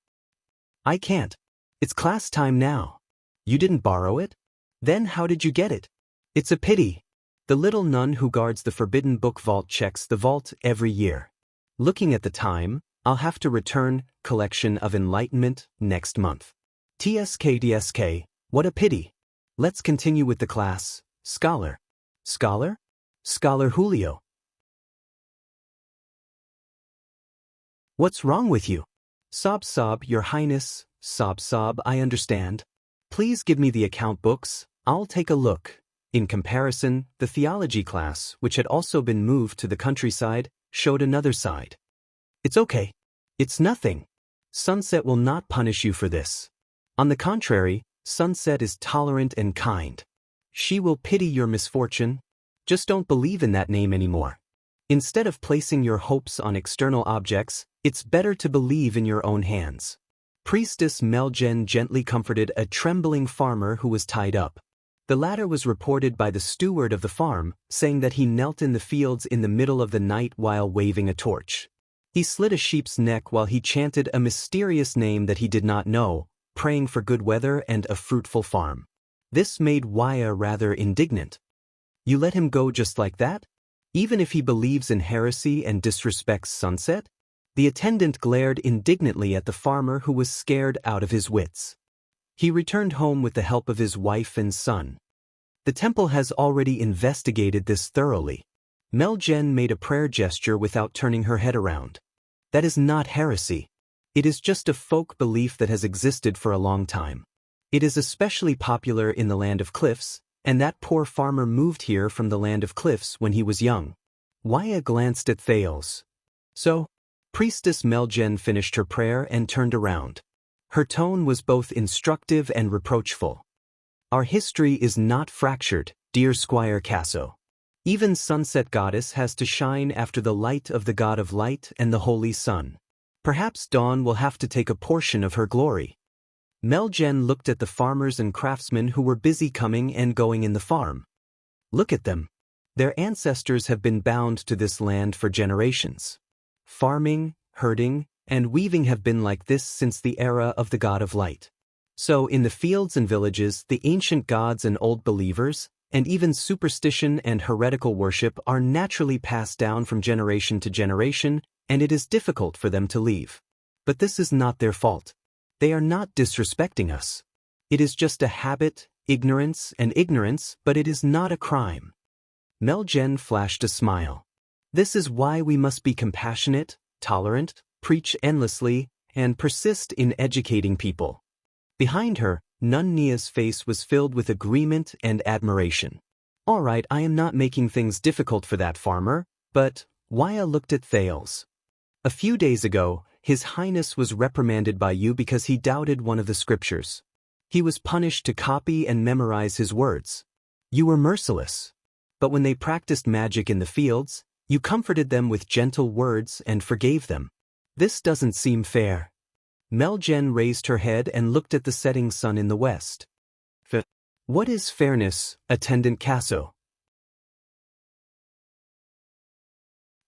I can't. It's class time now. You didn't borrow it? Then how did you get it? It's a pity. The little nun who guards the Forbidden Book Vault checks the vault every year. Looking at the time, I'll have to return Collection of Enlightenment next month. TSK, what a pity. Let's continue with the class. Scholar. Scholar? Scholar Julio. What's wrong with you? Sob, Your Highness. Sob, I understand. Please give me the account books, I'll take a look. In comparison, the theology class, which had also been moved to the countryside, showed another side. It's okay. It's nothing. Sunset will not punish you for this. On the contrary, Sunset is tolerant and kind. She will pity your misfortune. Just don't believe in that name anymore. Instead of placing your hopes on external objects, it's better to believe in your own hands. Priestess Meljen gently comforted a trembling farmer who was tied up. The latter was reported by the steward of the farm, saying that he knelt in the fields in the middle of the night while waving a torch. He slit a sheep's neck while he chanted a mysterious name that he did not know, praying for good weather and a fruitful farm. This made Waya rather indignant. You let him go just like that? Even if he believes in heresy and disrespects Sunset? The attendant glared indignantly at the farmer, who was scared out of his wits. He returned home with the help of his wife and son. The temple has already investigated this thoroughly. Meljen made a prayer gesture without turning her head around. That is not heresy. It is just a folk belief that has existed for a long time. It is especially popular in the land of cliffs, and that poor farmer moved here from the land of cliffs when he was young. Waya glanced at Thales. So? Priestess Meljen finished her prayer and turned around. Her tone was both instructive and reproachful. Our history is not fractured, dear Squire Casso. Even Sunset Goddess has to shine after the light of the God of Light and the Holy Sun. Perhaps Dawn will have to take a portion of her glory. Meljen looked at the farmers and craftsmen who were busy coming and going in the farm. Look at them. Their ancestors have been bound to this land for generations. Farming, herding, and weaving have been like this since the era of the God of Light. So in the fields and villages, the ancient gods and old believers, and even superstition and heretical worship are naturally passed down from generation to generation, and it is difficult for them to leave. But this is not their fault. They are not disrespecting us. It is just a habit, ignorance, but it is not a crime. Meljen flashed a smile. This is why we must be compassionate, tolerant, preach endlessly, and persist in educating people. Behind her, Nun Nia's face was filled with agreement and admiration. All right, I am not making things difficult for that farmer, but Waya looked at Thales. A few days ago, His Highness was reprimanded by you because he doubted one of the scriptures. He was punished to copy and memorize his words. You were merciless. But when they practiced magic in the fields, you comforted them with gentle words and forgave them. This doesn't seem fair. Meljen raised her head and looked at the setting sun in the west. What is fairness, Attendant Casso?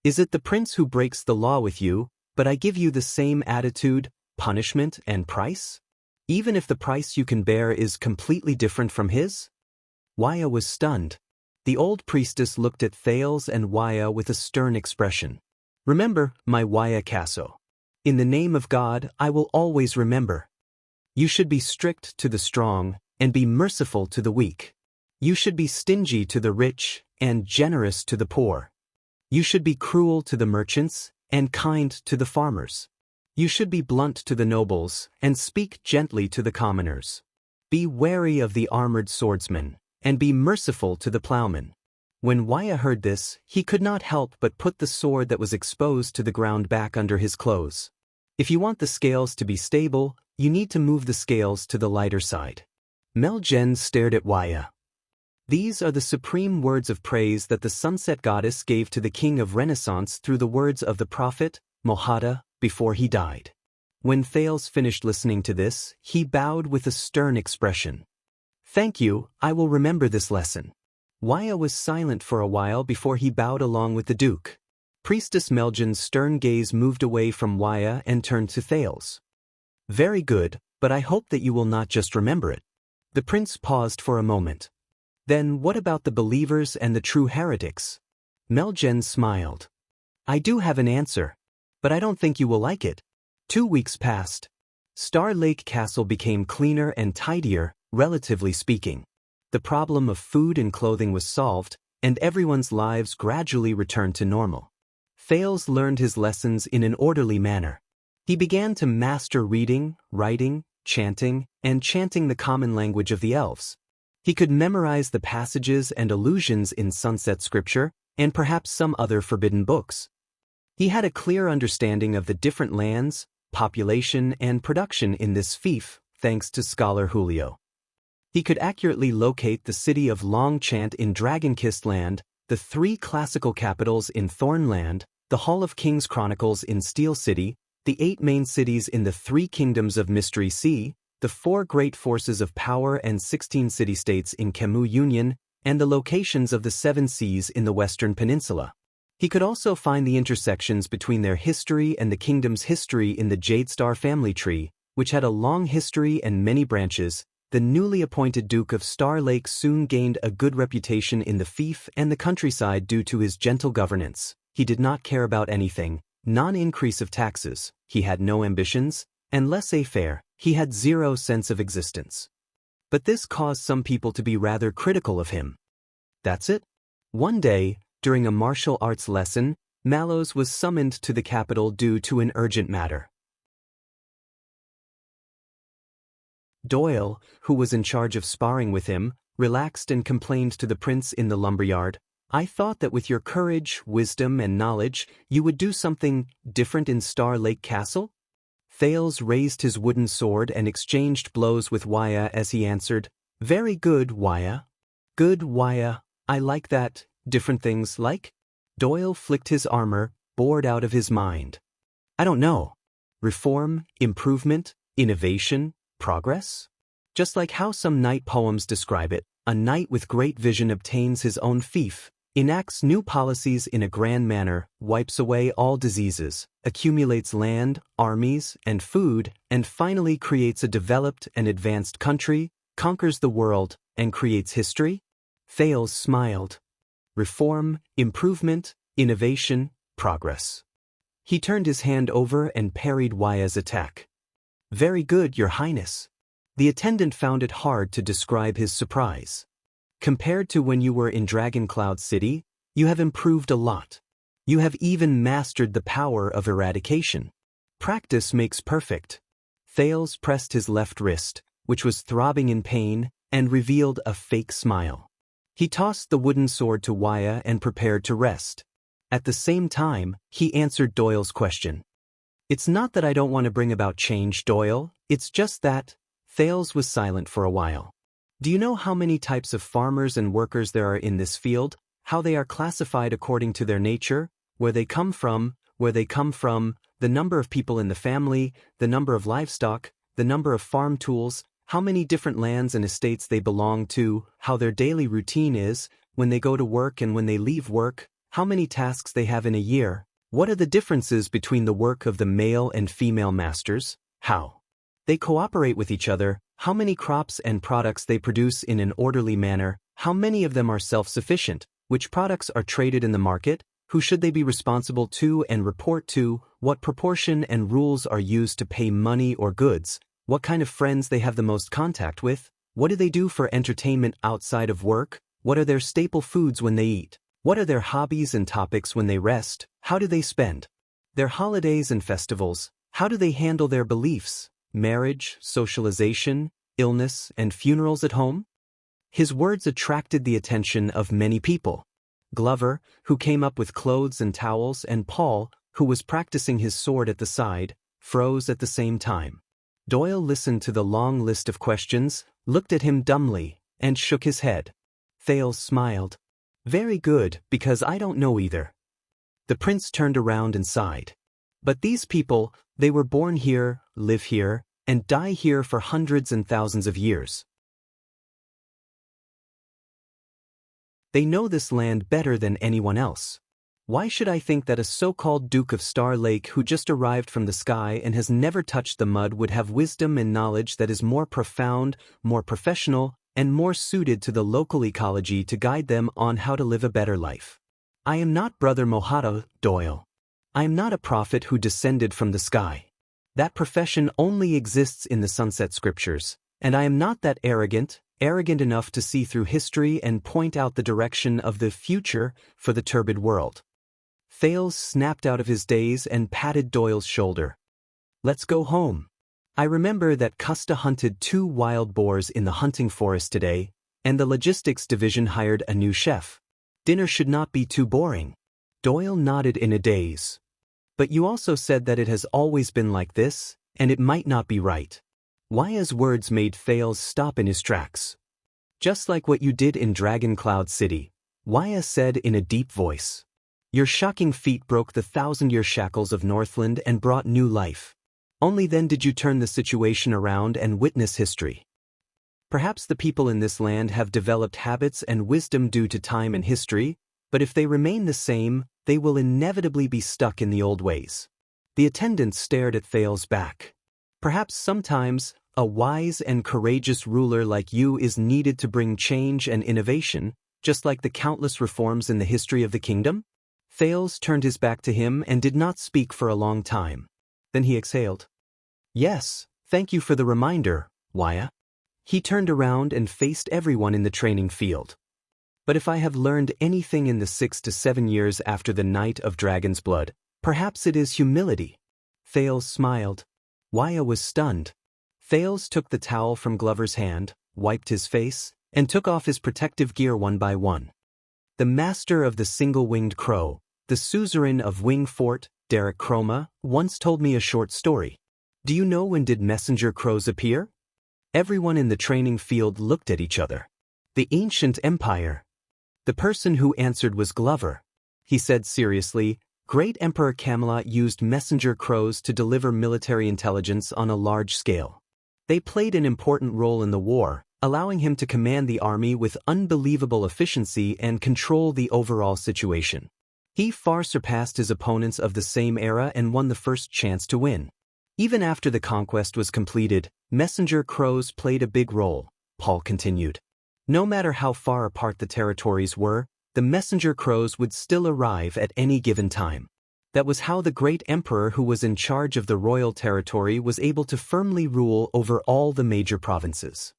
Is it the prince who breaks the law with you, but I give you the same attitude, punishment, and price? Even if the price you can bear is completely different from his? Waya was stunned. The old priestess looked at Thales and Waya with a stern expression. Remember, my Waya Casso. In the name of God, I will always remember. You should be strict to the strong, and be merciful to the weak. You should be stingy to the rich, and generous to the poor. You should be cruel to the merchants, and kind to the farmers. You should be blunt to the nobles, and speak gently to the commoners. Be wary of the armored swordsman, and be merciful to the plowman. When Waya heard this, he could not help but put the sword that was exposed to the ground back under his clothes. If you want the scales to be stable, you need to move the scales to the lighter side. Meljen stared at Waya. These are the supreme words of praise that the Sunset Goddess gave to the King of Renaissance through the words of the prophet, Mohada, before he died. When Thales finished listening to this, he bowed with a stern expression. Thank you, I will remember this lesson. Waya was silent for a while before he bowed along with the Duke. Priestess Meljen's stern gaze moved away from Waya and turned to Thales. Very good, but I hope that you will not just remember it. The prince paused for a moment. Then what about the believers and the true heretics? Meljen smiled. I do have an answer, but I don't think you will like it. 2 weeks passed. Star Lake Castle became cleaner and tidier, relatively speaking. The problem of food and clothing was solved, and everyone's lives gradually returned to normal. Thales learned his lessons in an orderly manner. He began to master reading, writing, chanting the common language of the elves. He could memorize the passages and allusions in sunset scripture, and perhaps some other forbidden books. He had a clear understanding of the different lands, population, and production in this fief, thanks to scholar Julio. He could accurately locate the city of Longchant in Dragon-Kissed Land, the 3 classical capitals in Thornland, the Hall of Kings Chronicles in Steel City, the 8 main cities in the 3 kingdoms of Mystery Sea, the 4 great forces of power and 16 city-states in Kemu Union, and the locations of the 7 seas in the Western Peninsula. He could also find the intersections between their history and the kingdom's history in the Jadestar family tree, which had a long history and many branches. The newly appointed Duke of Star Lake soon gained a good reputation in the fief and the countryside due to his gentle governance. He did not care about anything, Non-increase of taxes, he had no ambitions, and laissez-faire, he had zero sense of existence. But this caused some people to be rather critical of him. That's it. One day, during a martial arts lesson, Mallows was summoned to the capital due to an urgent matter. Doyle, who was in charge of sparring with him, relaxed and complained to the prince in the lumberyard, "I thought that with your courage, wisdom, and knowledge, you would do something different in Star Lake Castle?" Thales raised his wooden sword and exchanged blows with Waya as he answered, "Very good, Waya. Good, Waya. I like that. Different things like?" Doyle flicked his armor, bored out of his mind. "I don't know. Reform, improvement, innovation, progress? Just like how some knight poems describe it, a knight with great vision obtains his own fief, enacts new policies in a grand manner, wipes away all diseases, accumulates land, armies, and food, and finally creates a developed and advanced country, conquers the world, and creates history?" Thales smiled. Reform, improvement, innovation, progress. He turned his hand over and parried Waya's attack. "Very good, Your Highness." The attendant found it hard to describe his surprise. "Compared to when you were in Dragon Cloud City, you have improved a lot. You have even mastered the power of eradication. Practice makes perfect." Thales pressed his left wrist, which was throbbing in pain, and revealed a fake smile. He tossed the wooden sword to Waya and prepared to rest. At the same time, he answered Doyle's question. "It's not that I don't want to bring about change, Doyle, it's just that..." Thales was silent for a while. "Do you know how many types of farmers and workers there are in this field, how they are classified according to their nature, where they come from, the number of people in the family, the number of livestock, the number of farm tools, how many different lands and estates they belong to, how their daily routine is, when they go to work and when they leave work, how many tasks they have in a year, what are the differences between the work of the male and female masters, how they cooperate with each other, how many crops and products they produce in an orderly manner, how many of them are self-sufficient, which products are traded in the market, who should they be responsible to and report to, what proportion and rules are used to pay money or goods, what kind of friends they have the most contact with, what do they do for entertainment outside of work, what are their staple foods when they eat, what are their hobbies and topics when they rest, how do they spend their holidays and festivals, how do they handle their beliefs, marriage, socialization, illness, and funerals at home?" His words attracted the attention of many people. Glover, who came up with clothes and towels, and Paul, who was practicing his sword at the side, froze at the same time. Doyle listened to the long list of questions, looked at him dumbly, and shook his head. Thales smiled. "Very good, because I don't know either." The prince turned around and sighed. "But these people, they were born here, live here, and die here for hundreds and thousands of years. They know this land better than anyone else. Why should I think that a so-called Duke of Star Lake who just arrived from the sky and has never touched the mud would have wisdom and knowledge that is more profound, more professional, and more suited to the local ecology to guide them on how to live a better life? I am not Brother Mojado, Doyle. I am not a prophet who descended from the sky. That profession only exists in the sunset scriptures, and I am not that arrogant enough to see through history and point out the direction of the future for the turbid world." Thales snapped out of his daze and patted Doyle's shoulder. "Let's go home. I remember that Custa hunted 2 wild boars in the hunting forest today, and the logistics division hired a new chef. Dinner should not be too boring." Doyle nodded in a daze. "But you also said that it has always been like this, and it might not be right." Waya's words made Thales stop in his tracks. "Just like what you did in Dragon Cloud City," Waya said in a deep voice. "Your shocking feat broke the 1,000-year shackles of Northland and brought new life. Only then did you turn the situation around and witness history. Perhaps the people in this land have developed habits and wisdom due to time and history, but if they remain the same, they will inevitably be stuck in the old ways." The attendant stared at Thales' back. "Perhaps sometimes, a wise and courageous ruler like you is needed to bring change and innovation, just like the countless reforms in the history of the kingdom?" Thales turned his back to him and did not speak for a long time. Then he exhaled. Yes, thank you for the reminder, Waya. He turned around and faced everyone in the training field. But if I have learned anything in the 6 to 7 years after the Night of Dragon's Blood, perhaps it is humility. Thales smiled. Waya was stunned. Thales took the towel from Glover's hand, wiped his face, and took off his protective gear one by one. The master of the single-winged crow, the suzerain of Wing Fort, Derek Chroma, once told me a short story. Do you know when did messenger crows appear? Everyone in the training field looked at each other. The ancient empire. The person who answered was Glover. He said seriously, Great Emperor Camelot used messenger crows to deliver military intelligence on a large scale. They played an important role in the war, allowing him to command the army with unbelievable efficiency and control the overall situation. He far surpassed his opponents of the same era and won the first chance to win. Even after the conquest was completed, messenger crows played a big role, Paul continued. No matter how far apart the territories were, the messenger crows would still arrive at any given time. That was how the great emperor who was in charge of the royal territory was able to firmly rule over all the major provinces.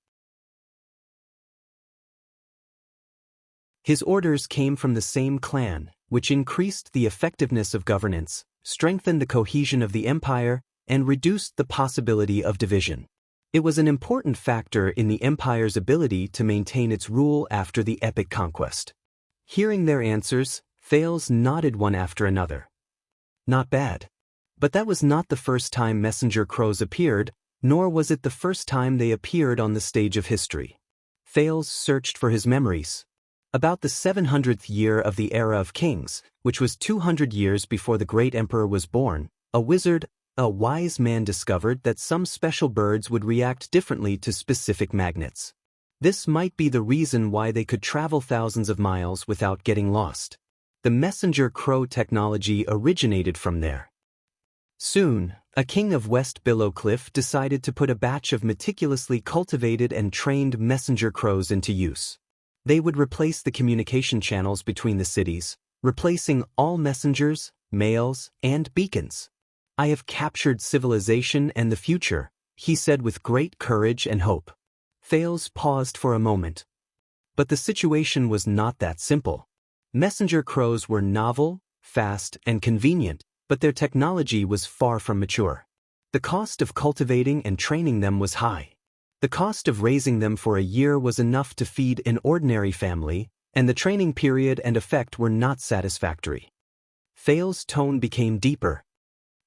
His orders came from the same clan, which increased the effectiveness of governance, strengthened the cohesion of the empire, and reduced the possibility of division. It was an important factor in the empire's ability to maintain its rule after the epic conquest. Hearing their answers, Thales nodded one after another. Not bad. But that was not the first time messenger crows appeared, nor was it the first time they appeared on the stage of history. Thales searched for his memories. About the 700th year of the era of kings, which was 200 years before the great emperor was born, a wise man discovered that some special birds would react differently to specific magnets. This might be the reason why they could travel thousands of miles without getting lost. The messenger crow technology originated from there. Soon, a king of West Billowcliff decided to put a batch of meticulously cultivated and trained messenger crows into use. They would replace the communication channels between the cities, replacing all messengers, mails, and beacons. I have captured civilization and the future, he said with great courage and hope. Thales paused for a moment. But the situation was not that simple. Messenger crows were novel, fast, and convenient, but their technology was far from mature. The cost of cultivating and training them was high. The cost of raising them for a year was enough to feed an ordinary family, and the training period and effect were not satisfactory. Thales' tone became deeper.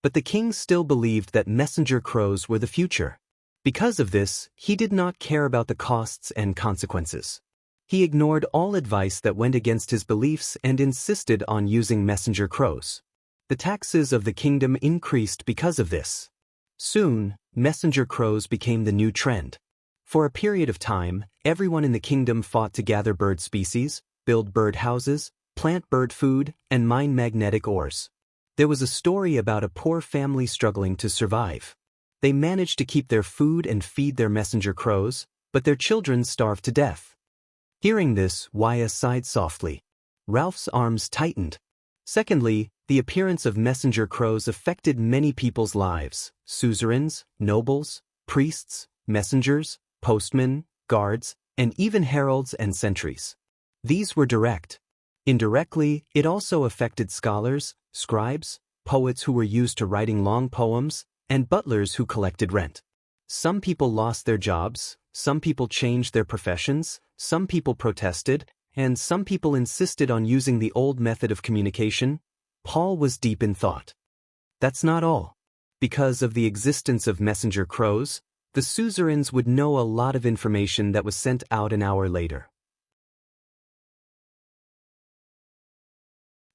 But the king still believed that messenger crows were the future. Because of this, he did not care about the costs and consequences. He ignored all advice that went against his beliefs and insisted on using messenger crows. The taxes of the kingdom increased because of this. Soon, messenger crows became the new trend. For a period of time, everyone in the kingdom fought to gather bird species, build bird houses, plant bird food, and mine magnetic ores. There was a story about a poor family struggling to survive. They managed to keep their food and feed their messenger crows, but their children starved to death. Hearing this, Waya sighed softly. Ralph's arms tightened. Secondly, the appearance of messenger crows affected many people's lives: suzerains, nobles, priests, messengers, postmen, guards, and even heralds and sentries. These were direct. Indirectly, it also affected scholars, scribes, poets who were used to writing long poems, and butlers who collected rent. Some people lost their jobs, some people changed their professions, some people protested, and some people insisted on using the old method of communication. Paul was deep in thought. That's not all. Because of the existence of messenger crows, the suzerains would know a lot of information that was sent out an hour later.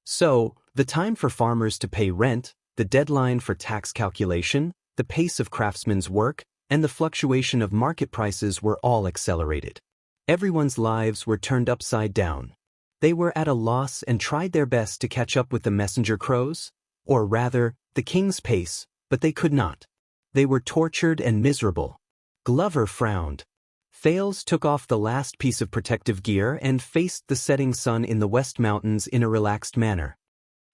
So, the time for farmers to pay rent, the deadline for tax calculation, the pace of craftsmen's work, and the fluctuation of market prices were all accelerated. Everyone's lives were turned upside down. They were at a loss and tried their best to catch up with the messenger crows, or rather, the king's pace, but they could not. They were tortured and miserable. Glover frowned. Thales took off the last piece of protective gear and faced the setting sun in the West Mountains in a relaxed manner.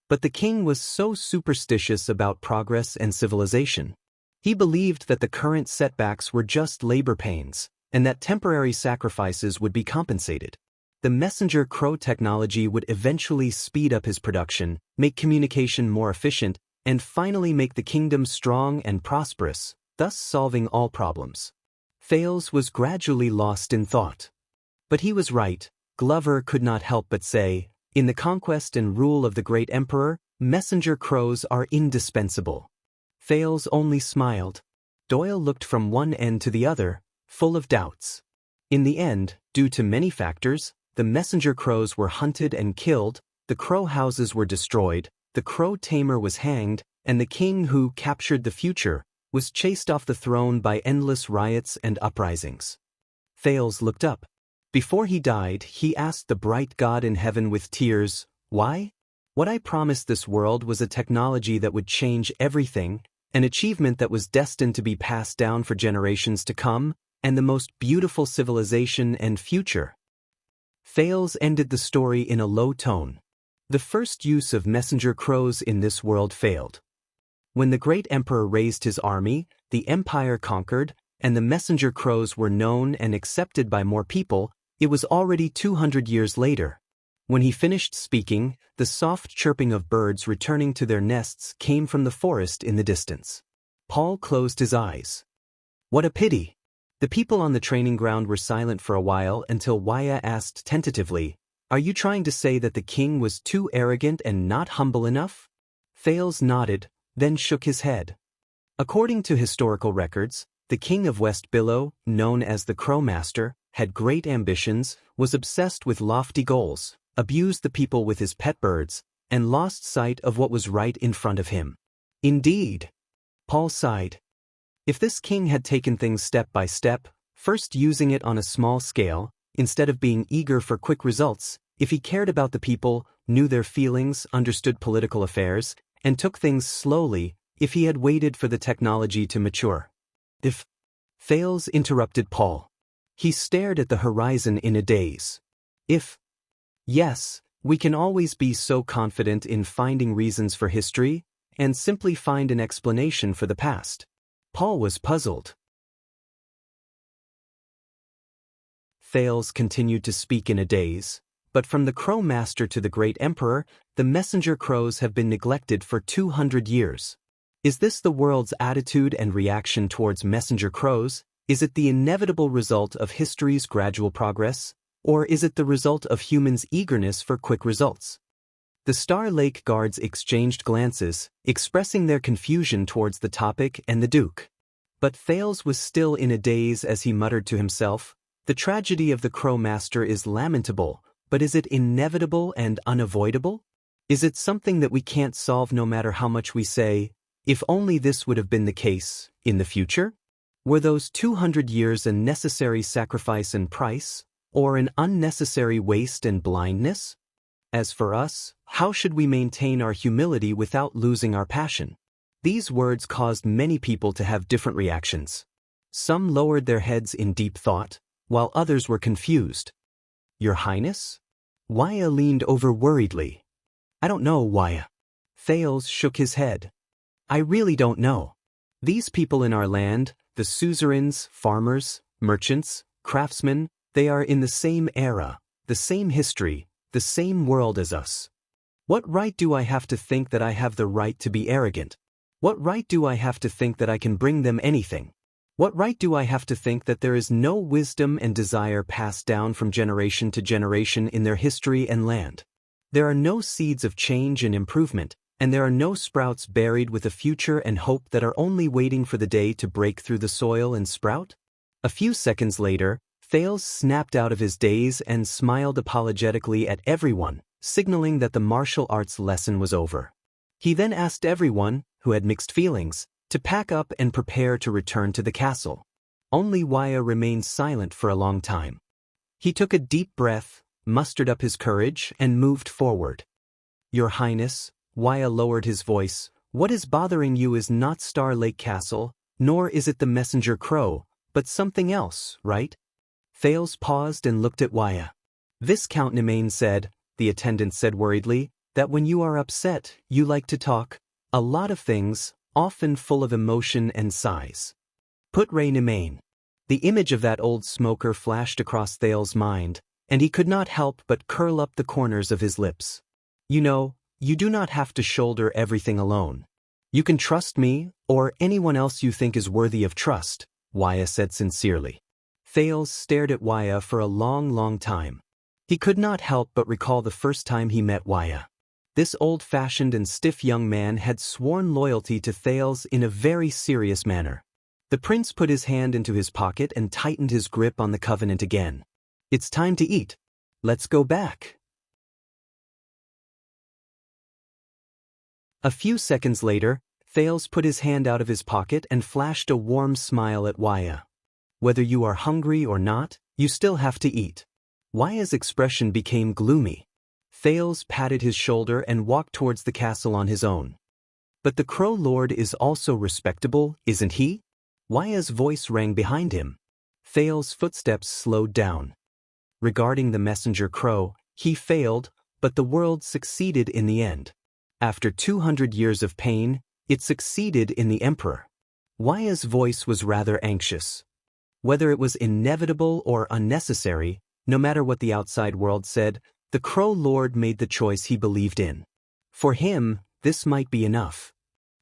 But the king was so superstitious about progress and civilization. He believed that the current setbacks were just labor pains, and that temporary sacrifices would be compensated. The messenger crow technology would eventually speed up his production, make communication more efficient, and finally make the kingdom strong and prosperous, thus solving all problems. Thales was gradually lost in thought. But he was right. Glover could not help but say, in the conquest and rule of the great emperor, messenger crows are indispensable. Thales only smiled. Doyle looked from one end to the other, full of doubts. In the end, due to many factors, the messenger crows were hunted and killed, the crow houses were destroyed, the crow tamer was hanged, and the king who captured the future was chased off the throne by endless riots and uprisings. Thales looked up. Before he died, he asked the bright God in heaven with tears, "Why? What I promised this world was a technology that would change everything, an achievement that was destined to be passed down for generations to come, and the most beautiful civilization and future." Thales ended the story in a low tone. The first use of messenger crows in this world failed. When the great emperor raised his army, the empire conquered, and the messenger crows were known and accepted by more people, it was already 200 years later. When he finished speaking, the soft chirping of birds returning to their nests came from the forest in the distance. Paul closed his eyes. What a pity! The people on the training ground were silent for a while until Waya asked tentatively, "Are you trying to say that the king was too arrogant and not humble enough?" Thales nodded, then shook his head. According to historical records, the king of West Billow, known as the Crow Master, had great ambitions, was obsessed with lofty goals, abused the people with his pet birds, and lost sight of what was right in front of him. Indeed. Paul sighed. If this king had taken things step by step, first using it on a small scale, instead of being eager for quick results, if he cared about the people, knew their feelings, understood political affairs, and took things slowly, if he had waited for the technology to mature. If Thales interrupted Paul. He stared at the horizon in a daze. Yes, we can always be so confident in finding reasons for history, and simply find an explanation for the past. Paul was puzzled. Thales continued to speak in a daze, but from the Crow Master to the great emperor, the messenger crows have been neglected for 200 years. Is this the world's attitude and reaction towards messenger crows? Is it the inevitable result of history's gradual progress, or is it the result of humans' eagerness for quick results? The Star Lake guards exchanged glances, expressing their confusion towards the topic and the Duke. But Thales was still in a daze as he muttered to himself, "The tragedy of the Crow Master is lamentable, but is it inevitable and unavoidable? Is it something that we can't solve no matter how much we say, 'If only this would have been the case, in the future'? Were those 200 years a necessary sacrifice and price, or an unnecessary waste and blindness? As for us, how should we maintain our humility without losing our passion?" These words caused many people to have different reactions. Some lowered their heads in deep thought, while others were confused. "Your Highness?" Waya leaned over worriedly. "I don't know, Waya." Thales shook his head. "I really don't know. These people in our land, the suzerains, farmers, merchants, craftsmen, they are in the same era, the same history, the same world as us. What right do I have to think that I have the right to be arrogant? What right do I have to think that I can bring them anything? What right do I have to think that there is no wisdom and desire passed down from generation to generation in their history and land? There are no seeds of change and improvement, and there are no sprouts buried with a future and hope that are only waiting for the day to break through the soil and sprout?" A few seconds later, Thales snapped out of his daze and smiled apologetically at everyone, signaling that the martial arts lesson was over. He then asked everyone, who had mixed feelings, to pack up and prepare to return to the castle. Only Waya remained silent for a long time. He took a deep breath, mustered up his courage, and moved forward. "Your Highness," Waya lowered his voice, "what is bothering you is not Star Lake Castle, nor is it the messenger crow, but something else, right?" Thales paused and looked at Waya. "Viscount Nemain said," the attendant said worriedly, that when you are upset, you like to talk a lot of things, often full of emotion and sighs. Put Ray Nemain. The image of that old smoker flashed across Thale's mind, and he could not help but curl up the corners of his lips. You know, you do not have to shoulder everything alone. You can trust me, or anyone else you think is worthy of trust, Waya said sincerely. Thales stared at Waya for a long time. He could not help but recall the first time he met Waya. This old-fashioned and stiff young man had sworn loyalty to Thales in a very serious manner. The prince put his hand into his pocket and tightened his grip on the covenant again. It's time to eat. Let's go back. A few seconds later, Thales put his hand out of his pocket and flashed a warm smile at Waya. Whether you are hungry or not, you still have to eat. Waya's expression became gloomy. Thales patted his shoulder and walked towards the castle on his own. But the Crow Lord is also respectable, isn't he? Waya's voice rang behind him. Thales' footsteps slowed down. Regarding the messenger crow, he failed, but the world succeeded in the end. After 200 years of pain, it succeeded in the emperor. Waya's voice was rather anxious. Whether it was inevitable or unnecessary, no matter what the outside world said, the Crow Lord made the choice he believed in. For him, this might be enough.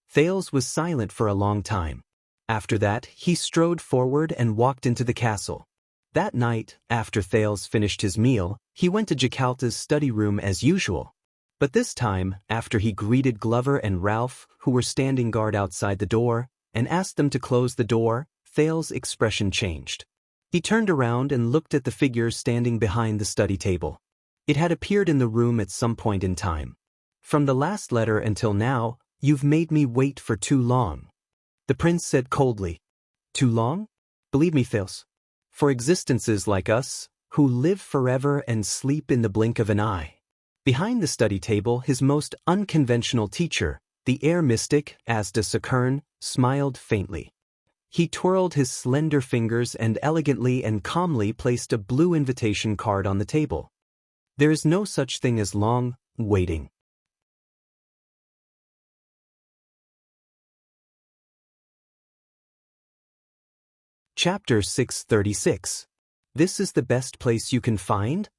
Thales was silent for a long time. After that, he strode forward and walked into the castle. That night, after Thales finished his meal, he went to Jakalta's study room as usual. But this time, after he greeted Glover and Ralph, who were standing guard outside the door, and asked them to close the door, Thales' expression changed. He turned around and looked at the figure standing behind the study table. It had appeared in the room at some point in time. From the last letter until now, you've made me wait for too long. The prince said coldly. Too long? Believe me, Thales. For existences like us, who live forever and sleep in the blink of an eye. Behind the study table, his most unconventional teacher, the Heir mystic, Asda Sakern, smiled faintly. He twirled his slender fingers and elegantly and calmly placed a blue invitation card on the table. There is no such thing as long waiting. Chapter 636. This is the best place you can find?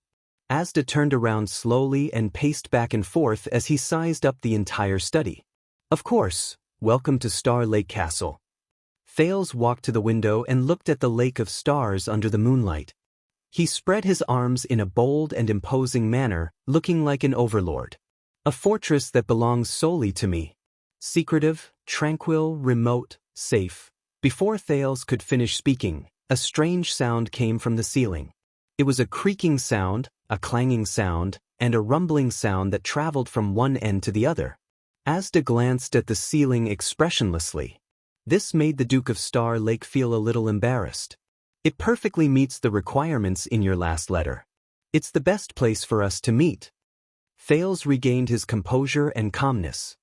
Asda turned around slowly and paced back and forth as he sized up the entire study. Of course, welcome to Star Lake Castle. Thales walked to the window and looked at the lake of stars under the moonlight. He spread his arms in a bold and imposing manner, looking like an overlord. A fortress that belongs solely to me. Secretive, tranquil, remote, safe. Before Thales could finish speaking, a strange sound came from the ceiling. It was a creaking sound, a clanging sound, and a rumbling sound that traveled from one end to the other. Asda glanced at the ceiling expressionlessly. This made the Duke of Star Lake feel a little embarrassed. It perfectly meets the requirements in your last letter. It's the best place for us to meet. Thales regained his composure and calmness.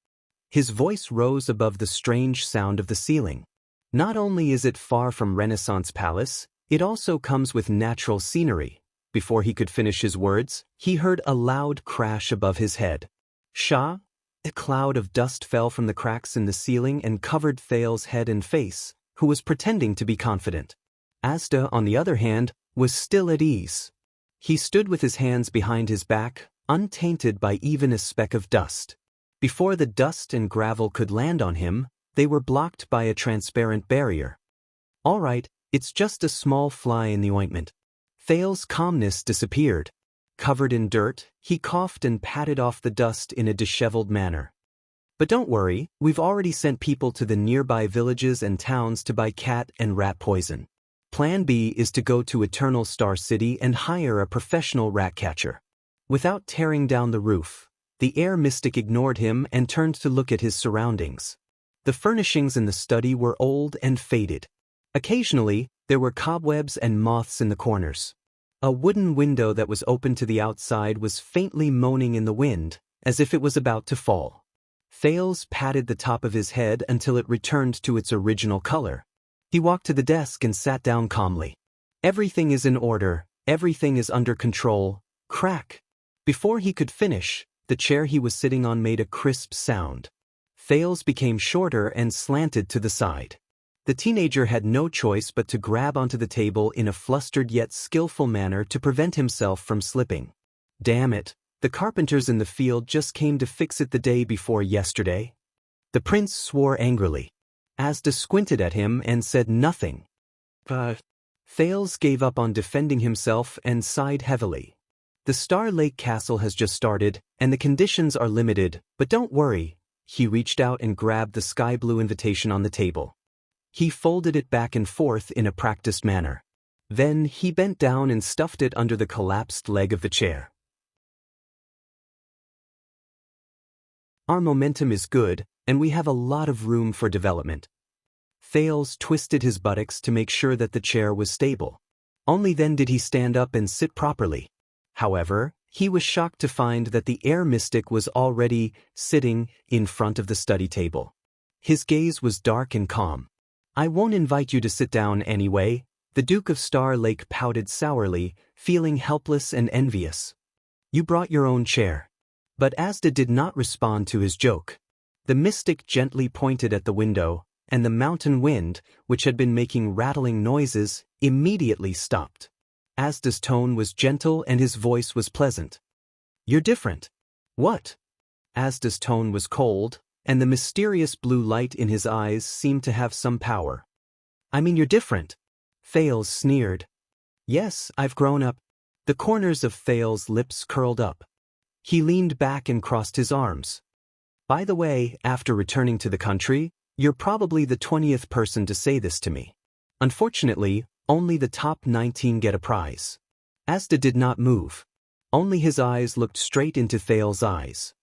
His voice rose above the strange sound of the ceiling. Not only is it far from Renaissance Palace, it also comes with natural scenery. Before he could finish his words, he heard a loud crash above his head. Shah! A cloud of dust fell from the cracks in the ceiling and covered Thales' head and face, who was pretending to be confident. Asda, on the other hand, was still at ease. He stood with his hands behind his back, untainted by even a speck of dust. Before the dust and gravel could land on him, they were blocked by a transparent barrier. All right, it's just a small fly in the ointment. Thales' calmness disappeared. Covered in dirt, he coughed and patted off the dust in a disheveled manner. But don't worry, we've already sent people to the nearby villages and towns to buy cat and rat poison. Plan B is to go to Eternal Star City and hire a professional rat catcher. Without tearing down the roof, the Heir mystic ignored him and turned to look at his surroundings. The furnishings in the study were old and faded. Occasionally, there were cobwebs and moths in the corners. A wooden window that was open to the outside was faintly moaning in the wind, as if it was about to fall. Thales patted the top of his head until it returned to its original color. He walked to the desk and sat down calmly. Everything is in order, everything is under control. Crack! Before he could finish, The chair he was sitting on made a crisp sound. Thales became shorter and slanted to the side. The teenager had no choice but to grab onto the table in a flustered yet skillful manner to prevent himself from slipping. Damn it, the carpenters in the field just came to fix it the day before yesterday. The prince swore angrily. Asda squinted at him and said nothing. Thales gave up on defending himself and sighed heavily. The Star Lake Castle has just started, and the conditions are limited, but don't worry. He reached out and grabbed the sky blue invitation on the table. He folded it back and forth in a practiced manner. Then he bent down and stuffed it under the collapsed leg of the chair. Our momentum is good, and we have a lot of room for development. Thales twisted his buttocks to make sure that the chair was stable. Only then did he stand up and sit properly. However, he was shocked to find that the air mystic was already sitting in front of the study table. His gaze was dark and calm. "I won't invite you to sit down anyway," the Duke of Star Lake pouted sourly, feeling helpless and envious. "You brought your own chair." But Asda did not respond to his joke. The mystic gently pointed at the window, and the mountain wind, which had been making rattling noises, immediately stopped. Asda's tone was gentle and his voice was pleasant. "You're different." "What?" Asda's tone was cold, and the mysterious blue light in his eyes seemed to have some power. "I mean, you're different." Thales sneered. "Yes, I've grown up." The corners of Thales' lips curled up. He leaned back and crossed his arms. "By the way, after returning to the country, you're probably the 20th person to say this to me. Unfortunately, only the top 19 get a prize." Asda did not move. Only his eyes looked straight into Thales' eyes.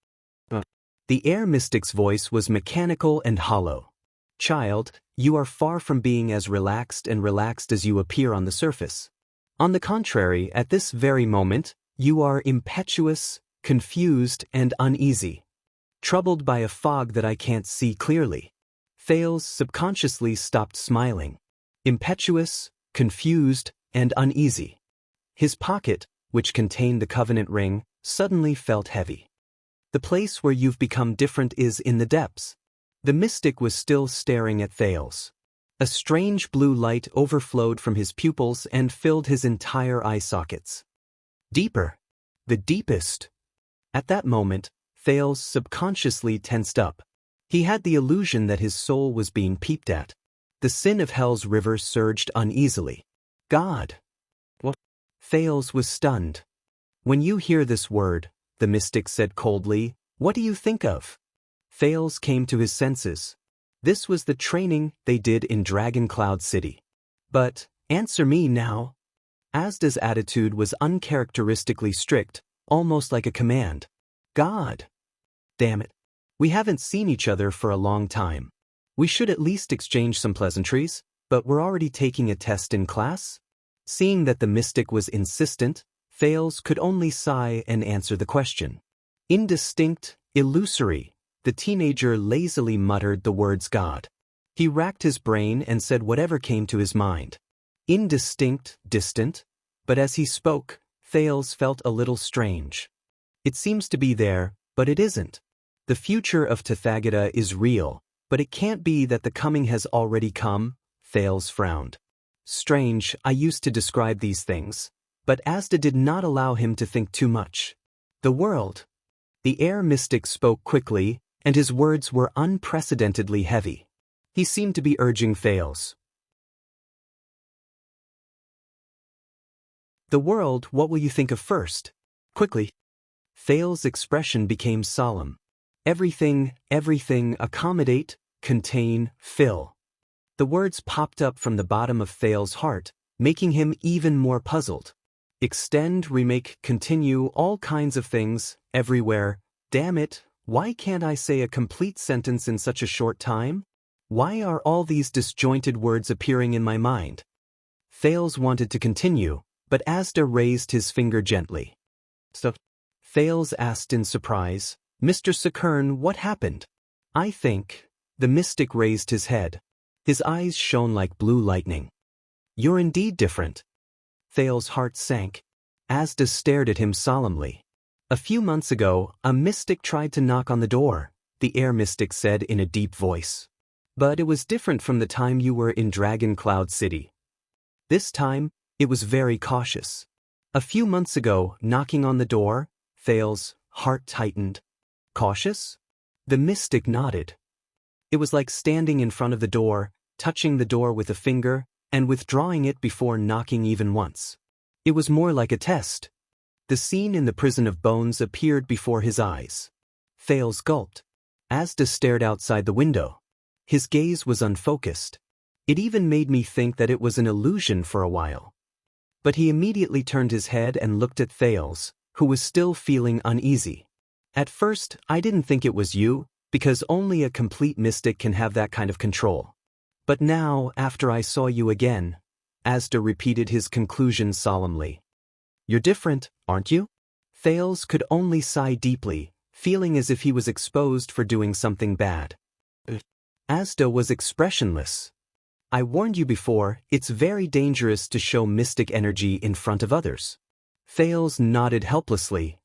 The air mystic's voice was mechanical and hollow. "Child, you are far from being as relaxed as you appear on the surface. On the contrary, at this very moment, you are impetuous, confused, and uneasy. Troubled by a fog that I can't see clearly." Thales subconsciously stopped smiling. Impetuous, confused, and uneasy. His pocket, which contained the covenant ring, suddenly felt heavy. "The place where you've become different is in the depths." The mystic was still staring at Thales. A strange blue light overflowed from his pupils and filled his entire eye sockets. "Deeper. The deepest." At that moment, Thales subconsciously tensed up. He had the illusion that his soul was being peeped at. The sin of hell's river surged uneasily. "God." "What?" Thales was stunned. "When you hear this word," the mystic said coldly, "what do you think of?" Thales came to his senses. This was the training they did in Dragon Cloud City. "But, answer me now." Asda's attitude was uncharacteristically strict, almost like a command. "God." "Damn it. We haven't seen each other for a long time. We should at least exchange some pleasantries, but we're already taking a test in class?" Seeing that the mystic was insistent, Thales could only sigh and answer the question. Indistinct, illusory, the teenager lazily muttered the words God. He racked his brain and said whatever came to his mind. Indistinct, distant, but as he spoke, Thales felt a little strange. It seems to be there, but it isn't. The future of Tathagata is real, but it can't be that the coming has already come, Thales frowned. Strange, I used to describe these things, but Asda did not allow him to think too much. The world. The air mystic spoke quickly, and his words were unprecedentedly heavy. He seemed to be urging Thales. "The world, what will you think of first?" Quickly. Thales' expression became solemn. Everything, accommodate, contain, fill." The words popped up from the bottom of Thales' heart, making him even more puzzled. Extend, remake, continue, all kinds of things, everywhere. Damn it, why can't I say a complete sentence in such a short time? Why are all these disjointed words appearing in my mind? Thales wanted to continue, but Asda raised his finger gently. "So?" Thales asked in surprise. "Mr. Sakern, what happened?" "I think." The mystic raised his head. His eyes shone like blue lightning. "You're indeed different." Thales' heart sank. Asda stared at him solemnly. A few months ago, a mystic tried to knock on the door, the air mystic said in a deep voice. But it was different from the time you were in Dragon Cloud City. This time, it was very cautious. A few months ago, knocking on the door, Thales's heart tightened. Cautious? The mystic nodded. It was like standing in front of the door, touching the door with a finger, and withdrawing it before knocking even once. It was more like a test. The scene in the prison of bones appeared before his eyes. Thales gulped. Asda stared outside the window. His gaze was unfocused. It even made me think that it was an illusion for a while. But he immediately turned his head and looked at Thales, who was still feeling uneasy. At first, I didn't think it was you, because only a complete mystic can have that kind of control. But now, after I saw you again, Asda repeated his conclusion solemnly. You're different, aren't you? Thales could only sigh deeply, feeling as if he was exposed for doing something bad. Asda was expressionless. I warned you before, it's very dangerous to show mystic energy in front of others. Thales nodded helplessly.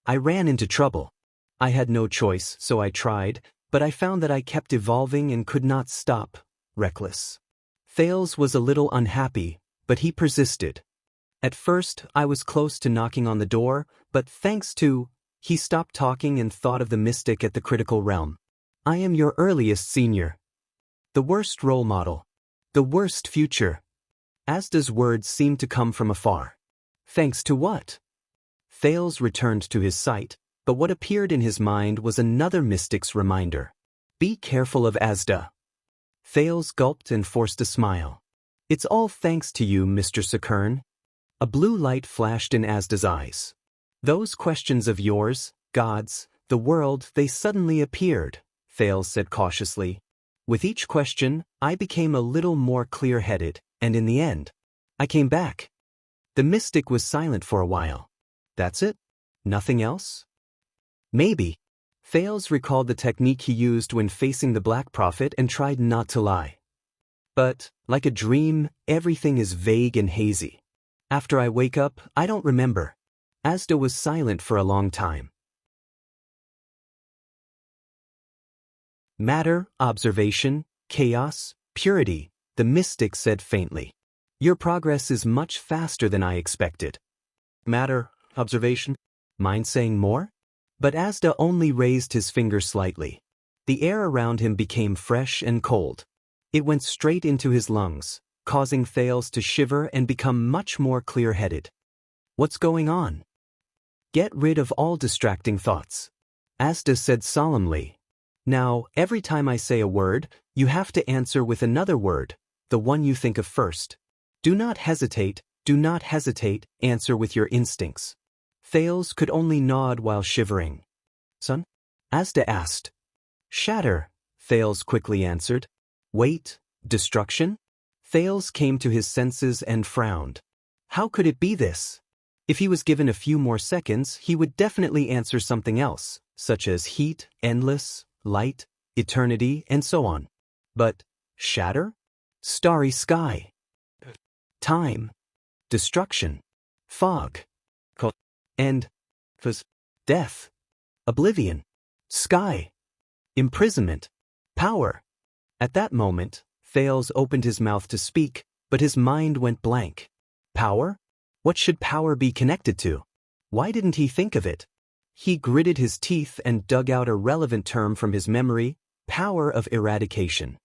I ran into trouble. I had no choice, so I tried, but I found that I kept evolving and could not stop. Reckless. Thales was a little unhappy, but he persisted. At first, I was close to knocking on the door, but thanks to, he stopped talking and thought of the mystic at the critical realm. I am your earliest senior. The worst role model. The worst future. Asda's words seemed to come from afar. Thanks to what? Thales returned to his sight, but what appeared in his mind was another mystic's reminder. Be careful of Asda. Thales gulped and forced a smile. It's all thanks to you, Mr. Sakern. A blue light flashed in Asda's eyes. Those questions of yours, gods, the world, they suddenly appeared, Thales said cautiously. With each question, I became a little more clear-headed, and in the end, I came back. The mystic was silent for a while. That's it? Nothing else? Maybe. Thales recalled the technique he used when facing the Black Prophet and tried not to lie. But, like a dream, everything is vague and hazy. After I wake up, I don't remember. Asda was silent for a long time. Matter, observation, chaos, purity, the mystic said faintly. Your progress is much faster than I expected. Matter, observation, mind saying more? But Asda only raised his finger slightly. The air around him became fresh and cold. It went straight into his lungs, causing Thales to shiver and become much more clear-headed. What's going on? Get rid of all distracting thoughts. Asda said solemnly. Now, every time I say a word, you have to answer with another word, the one you think of first. Do not hesitate, answer with your instincts. Thales could only nod while shivering. Son? Asda asked. Shatter, Thales quickly answered. Wait, destruction? Thales came to his senses and frowned. How could it be this? If he was given a few more seconds, he would definitely answer something else, such as heat, endless, light, eternity, and so on. But, shatter? Starry sky. Time. Destruction. Fog. And, death. Oblivion. Sky. Imprisonment. Power. At that moment, Thales opened his mouth to speak, but his mind went blank. Power? What should power be connected to? Why didn't he think of it? He gritted his teeth and dug out a relevant term from his memory, power of eradication.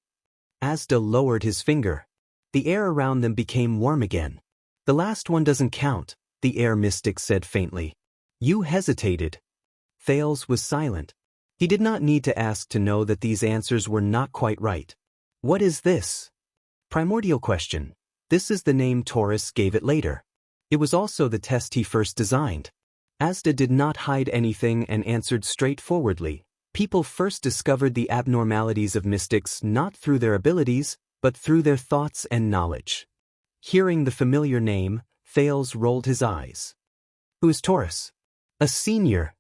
Asda lowered his finger. The air around them became warm again. The last one doesn't count, the air mystic said faintly. You hesitated. Thales was silent. He did not need to ask to know that these answers were not quite right. What is this? Primordial question. This is the name Taurus gave it later. It was also the test he first designed. Asda did not hide anything and answered straightforwardly. People first discovered the abnormalities of mystics not through their abilities, but through their thoughts and knowledge. Hearing the familiar name, Thales rolled his eyes. Who is Taurus? A senior.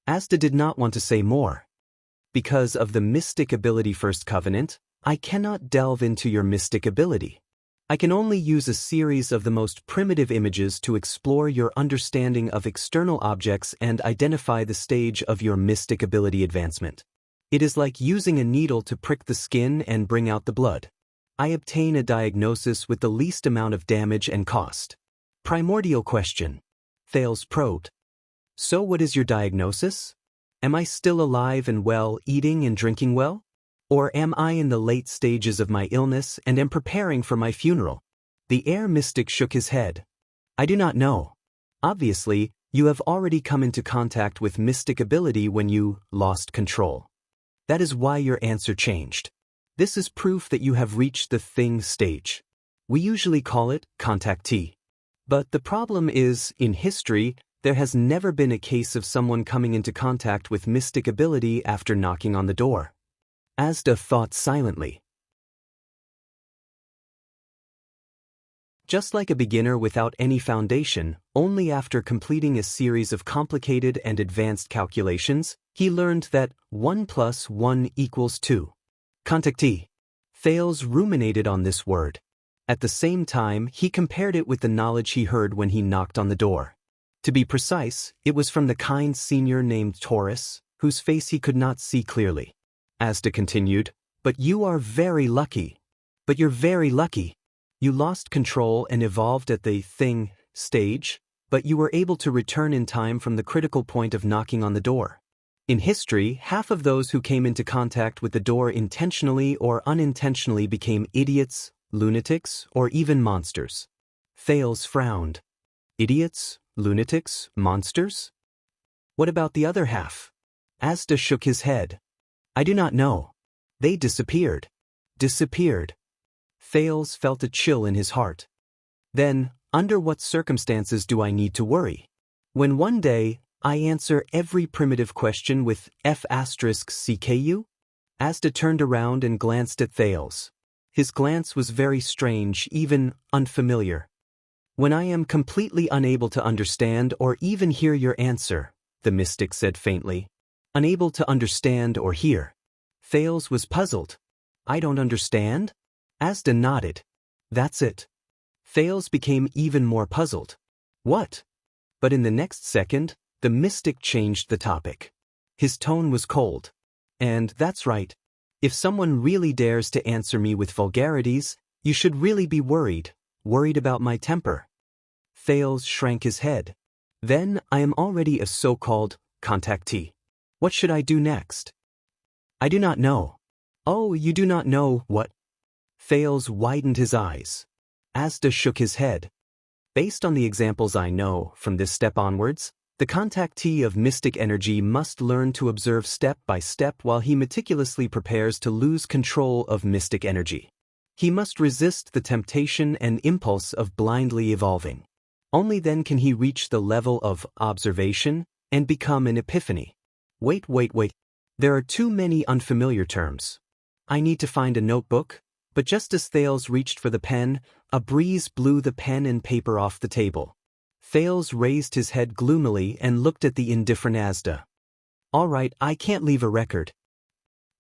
Asda did not want to say more. Because of the mystic ability first covenant, I cannot delve into your mystic ability. I can only use a series of the most primitive images to explore your understanding of external objects and identify the stage of your mystic ability advancement. It is like using a needle to prick the skin and bring out the blood. I obtain a diagnosis with the least amount of damage and cost. Primordial question. Thales probed. So what is your diagnosis? Am I still alive and well, eating and drinking well? Or am I in the late stages of my illness and am preparing for my funeral? The Heir mystic shook his head. I do not know. Obviously, you have already come into contact with mystic ability when you lost control. That is why your answer changed. This is proof that you have reached the thing stage. We usually call it contactee. But the problem is, in history, there has never been a case of someone coming into contact with mystic ability after knocking on the door. Asda thought silently. Just like a beginner without any foundation, only after completing a series of complicated and advanced calculations, he learned that 1 + 1 = 2. Contactee. Thales ruminated on this word. At the same time, he compared it with the knowledge he heard when he knocked on the door. To be precise, it was from the kind senior named Taurus, whose face he could not see clearly. Asda continued, But you're very lucky. You lost control and evolved at the thing stage, but you were able to return in time from the critical point of knocking on the door. In history, half of those who came into contact with the door intentionally or unintentionally became idiots, lunatics, or even monsters. Thales frowned. Idiots, lunatics, monsters? What about the other half? Asda shook his head. I do not know. They disappeared. Thales felt a chill in his heart. Then, under what circumstances do I need to worry? When one day, I answer every primitive question with F***CKU? Asda turned around and glanced at Thales. His glance was very strange, even unfamiliar. When I am completely unable to understand or even hear your answer, the mystic said faintly. Unable to understand or hear. Thales was puzzled. I don't understand? Asda nodded. That's it. Thales became even more puzzled. What? But in the next second, the mystic changed the topic. His tone was cold. And that's right. If someone really dares to answer me with vulgarities, you should really be worried about my temper. Thales shrank his head. Then I am already a so-called contactee. What should I do next? I do not know. Oh, you do not know what? Thales widened his eyes. Asda shook his head. Based on the examples I know, from this step onwards, the contactee of mystic energy must learn to observe step by step while he meticulously prepares to lose control of mystic energy. He must resist the temptation and impulse of blindly evolving. Only then can he reach the level of observation and become an epiphany. Wait. There are too many unfamiliar terms. I need to find a notebook, but just as Thales reached for the pen, a breeze blew the pen and paper off the table. Thales raised his head gloomily and looked at the indifferent Asda. All right, I can't leave a record.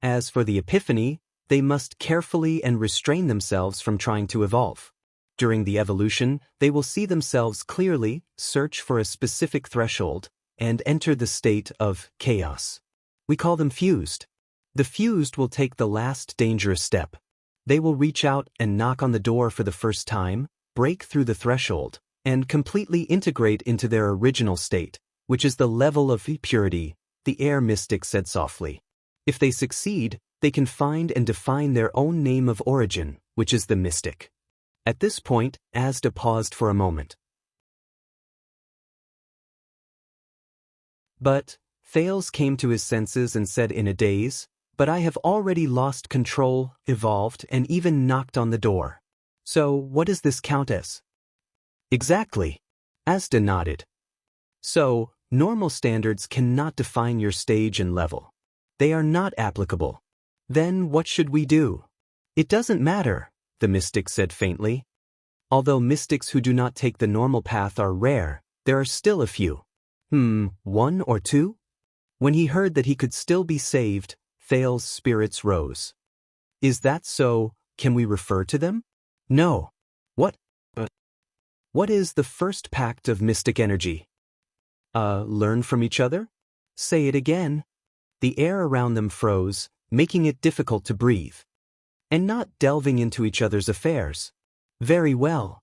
As for the epiphany, they must carefully and restrain themselves from trying to evolve. During the evolution, they will see themselves clearly, search for a specific threshold, and enter the state of chaos. We call them fused. The fused will take the last dangerous step. They will reach out and knock on the door for the first time, break through the threshold, and completely integrate into their original state, which is the level of purity, the Heir mystic said softly. If they succeed, they can find and define their own name of origin, which is the mystic. At this point, Asda paused for a moment. But Thales came to his senses and said in a daze, But I have already lost control, evolved, and even knocked on the door. So, what does this count as? Exactly. Asda nodded. So, normal standards cannot define your stage and level. They are not applicable. Then what should we do? It doesn't matter, the mystic said faintly. Although mystics who do not take the normal path are rare, there are still a few. 1 or 2? When he heard that he could still be saved, Thales' spirits rose. Is that so? Can we refer to them? No. What is the first pact of mystic energy? Learn from each other? Say it again. The air around them froze, making it difficult to breathe. And not delving into each other's affairs. Very well.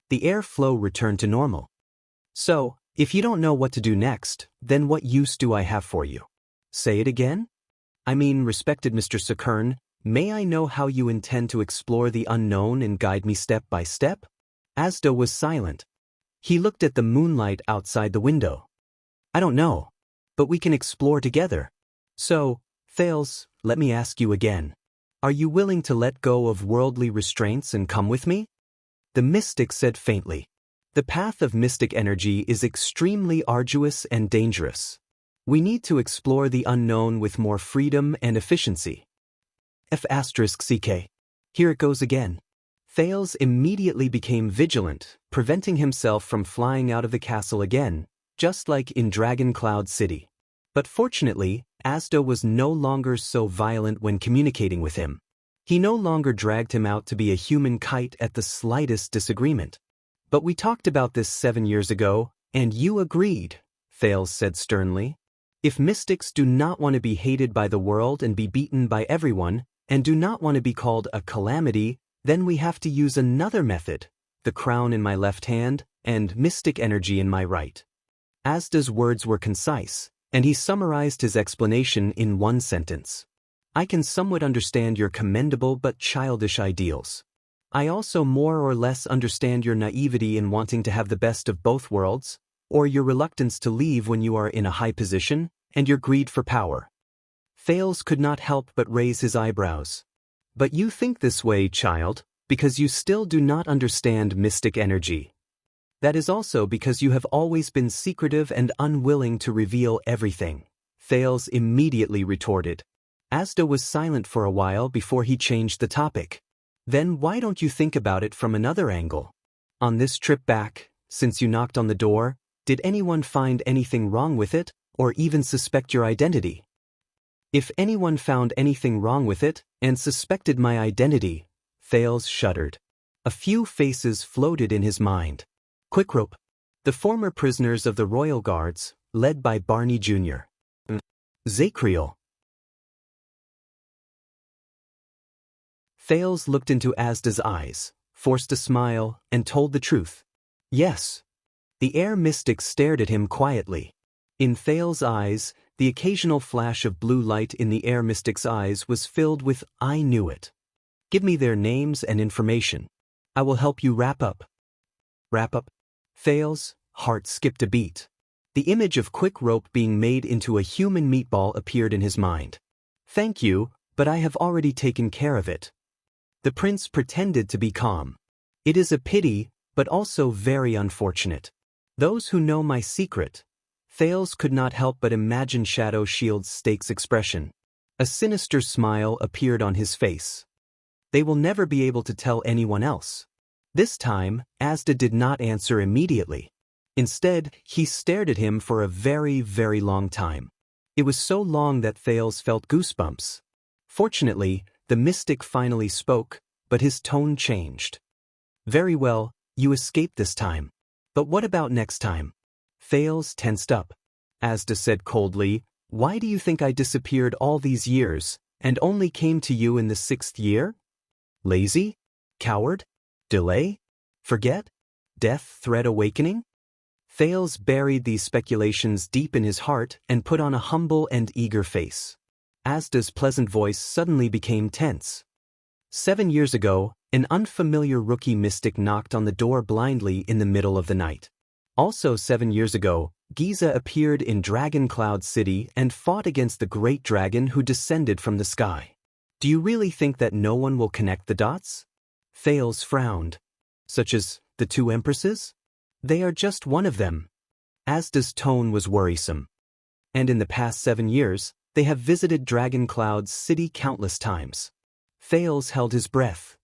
The airflow returned to normal. So, if you don't know what to do next, then what use do I have for you? Say it again? I mean, respected Mr. Sakern, may I know how you intend to explore the unknown and guide me step by step? Asda was silent. He looked at the moonlight outside the window. I don't know. But we can explore together. So, Thales, let me ask you again. Are you willing to let go of worldly restraints and come with me? The mystic said faintly. The path of mystic energy is extremely arduous and dangerous. We need to explore the unknown with more freedom and efficiency. F***CK. Here it goes again. Thales immediately became vigilant, preventing himself from flying out of the castle again, just like in Dragon Cloud City. But fortunately, Asda was no longer so violent when communicating with him. He no longer dragged him out to be a human kite at the slightest disagreement. But we talked about this 7 years ago, and you agreed, Thales said sternly. If mystics do not want to be hated by the world and be beaten by everyone, and do not want to be called a calamity, then we have to use another method, the crown in my left hand, and mystic energy in my right. Asda's words were concise, and he summarized his explanation in one sentence. I can somewhat understand your commendable but childish ideals. I also more or less understand your naivety in wanting to have the best of both worlds, or your reluctance to leave when you are in a high position, and your greed for power. Thales could not help but raise his eyebrows. But you think this way, child, because you still do not understand mystic energy. That is also because you have always been secretive and unwilling to reveal everything, Thales immediately retorted. Asda was silent for a while before he changed the topic. Then why don't you think about it from another angle? On this trip back, since you knocked on the door, did anyone find anything wrong with it, or even suspect your identity? If anyone found anything wrong with it, and suspected my identity, Thales shuddered. A few faces floated in his mind. Quickrope. The former prisoners of the Royal Guards, led by Barney Jr. Zacriel. Thales looked into Asda's eyes, forced a smile, and told the truth. Yes. The air mystic stared at him quietly. In Thales' eyes, the occasional flash of blue light in the air mystic's eyes was filled with I knew it. Give me their names and information. I will help you wrap up. Wrap up? Thales' heart skipped a beat. The image of Quickrope being made into a human meatball appeared in his mind. Thank you, but I have already taken care of it. The prince pretended to be calm. It is a pity, but also very unfortunate. Those who know my secret. Thales could not help but imagine Shadow Shield's Stake's expression. A sinister smile appeared on his face. They will never be able to tell anyone else. This time, Asda did not answer immediately. Instead, he stared at him for a very, very long time. It was so long that Thales felt goosebumps. Fortunately, the mystic finally spoke, but his tone changed. Very well, you escaped this time. But what about next time? Thales tensed up. Asda said coldly, why do you think I disappeared all these years, and only came to you in the 6th year? Lazy? Coward? Delay? Forget? Death threat awakening? Thales buried these speculations deep in his heart and put on a humble and eager face. Asda's pleasant voice suddenly became tense. 7 years ago, an unfamiliar rookie mystic knocked on the door blindly in the middle of the night. Also 7 years ago, Giza appeared in Dragon Cloud City and fought against the great dragon who descended from the sky. Do you really think that no one will connect the dots? Thales frowned. Such as the 2 empresses? They are just one of them. Asda's tone was worrisome. And in the past 7 years, they have visited Dragon Cloud City countless times. Thales held his breath.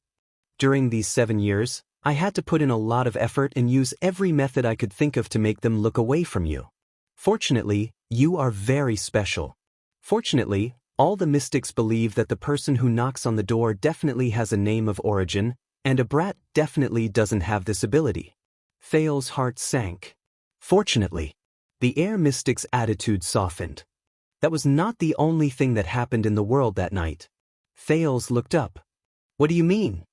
During these 7 years, I had to put in a lot of effort and use every method I could think of to make them look away from you. Fortunately, you are very special. Fortunately, all the mystics believe that the person who knocks on the door definitely has a name of origin, and a brat definitely doesn't have this ability. Thael's heart sank. Fortunately, the Heir mystic's attitude softened. That was not the only thing that happened in the world that night. Thales looked up. What do you mean?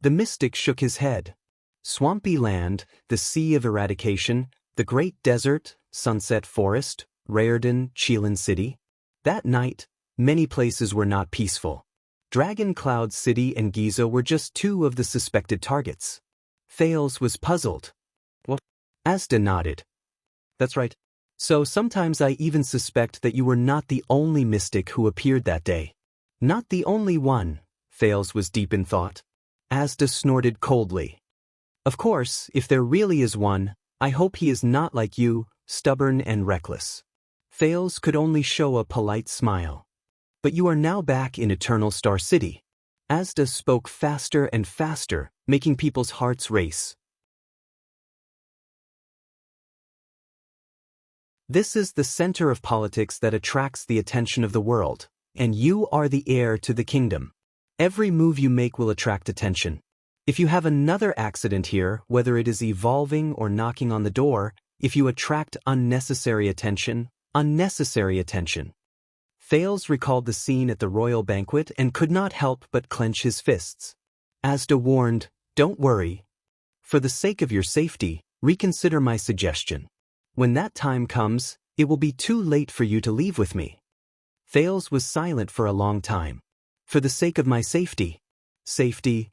The mystic shook his head. Swampy land, the sea of eradication, the great desert, Sunset Forest, Rayardon, Chelan City. That night, many places were not peaceful. Dragon Cloud City and Giza were just two of the suspected targets. Thales was puzzled. What? Asda nodded. That's right. So sometimes I even suspect that you were not the only mystic who appeared that day. Not the only one, Thales was deep in thought. Asda snorted coldly. Of course, if there really is one, I hope he is not like you, stubborn and reckless. Thales could only show a polite smile. But you are now back in Eternal Star City. Asda spoke faster and faster, making people's hearts race. This is the center of politics that attracts the attention of the world, and you are the heir to the kingdom. Every move you make will attract attention. If you have another accident here, whether it is evolving or knocking on the door, if you attract unnecessary attention. Thales recalled the scene at the royal banquet and could not help but clench his fists. Asda warned, don't worry. For the sake of your safety, reconsider my suggestion. When that time comes, it will be too late for you to leave with me. Thales was silent for a long time. For the sake of my safety. Safety,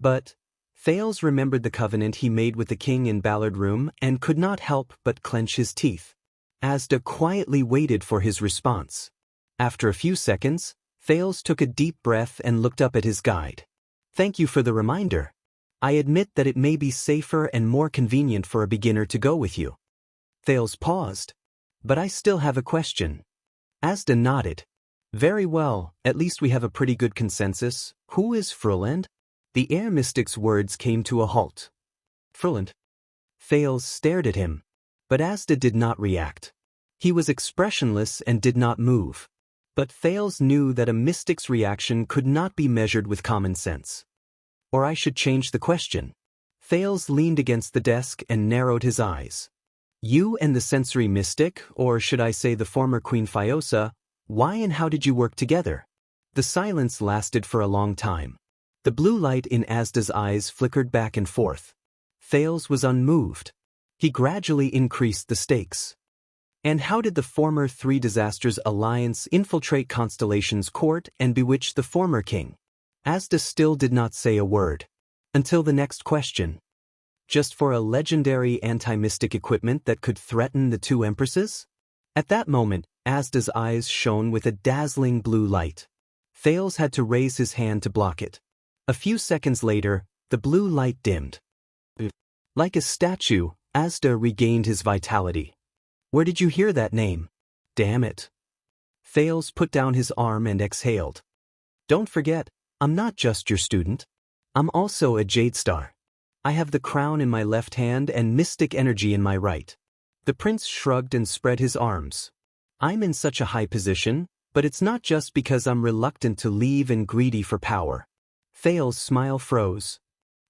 but. Thales remembered the covenant he made with the king in Ballard Room and could not help but clench his teeth. Asda quietly waited for his response. After a few seconds, Thales took a deep breath and looked up at his guide. Thank you for the reminder. I admit that it may be safer and more convenient for a beginner to go with you. Thales paused. But I still have a question. Asda nodded. Very well, at least we have a pretty good consensus. Who is Fruland? The Heir mystic's words came to a halt. Fruland. Thales stared at him. But Asda did not react. He was expressionless and did not move. But Thales knew that a mystic's reaction could not be measured with common sense. Or I should change the question. Thales leaned against the desk and narrowed his eyes. You and the sensory mystic, or should I say the former Queen Fiosa, why and how did you work together? The silence lasted for a long time. The blue light in Asda's eyes flickered back and forth. Thales was unmoved. He gradually increased the stakes. And how did the former Three Disasters Alliance infiltrate Constellation's court and bewitch the former king? Asda still did not say a word. Until the next question. Just for a legendary anti-mystic equipment that could threaten the two empresses? At that moment, Asda's eyes shone with a dazzling blue light. Thales had to raise his hand to block it. A few seconds later, the blue light dimmed. Like a statue, Asda regained his vitality. Where did you hear that name? Damn it. Thales put down his arm and exhaled. Don't forget, I'm not just your student. I'm also a Jade Star. I have the crown in my left hand and mystic energy in my right. The prince shrugged and spread his arms. I'm in such a high position, but it's not just because I'm reluctant to leave and greedy for power. Thales' smile froze.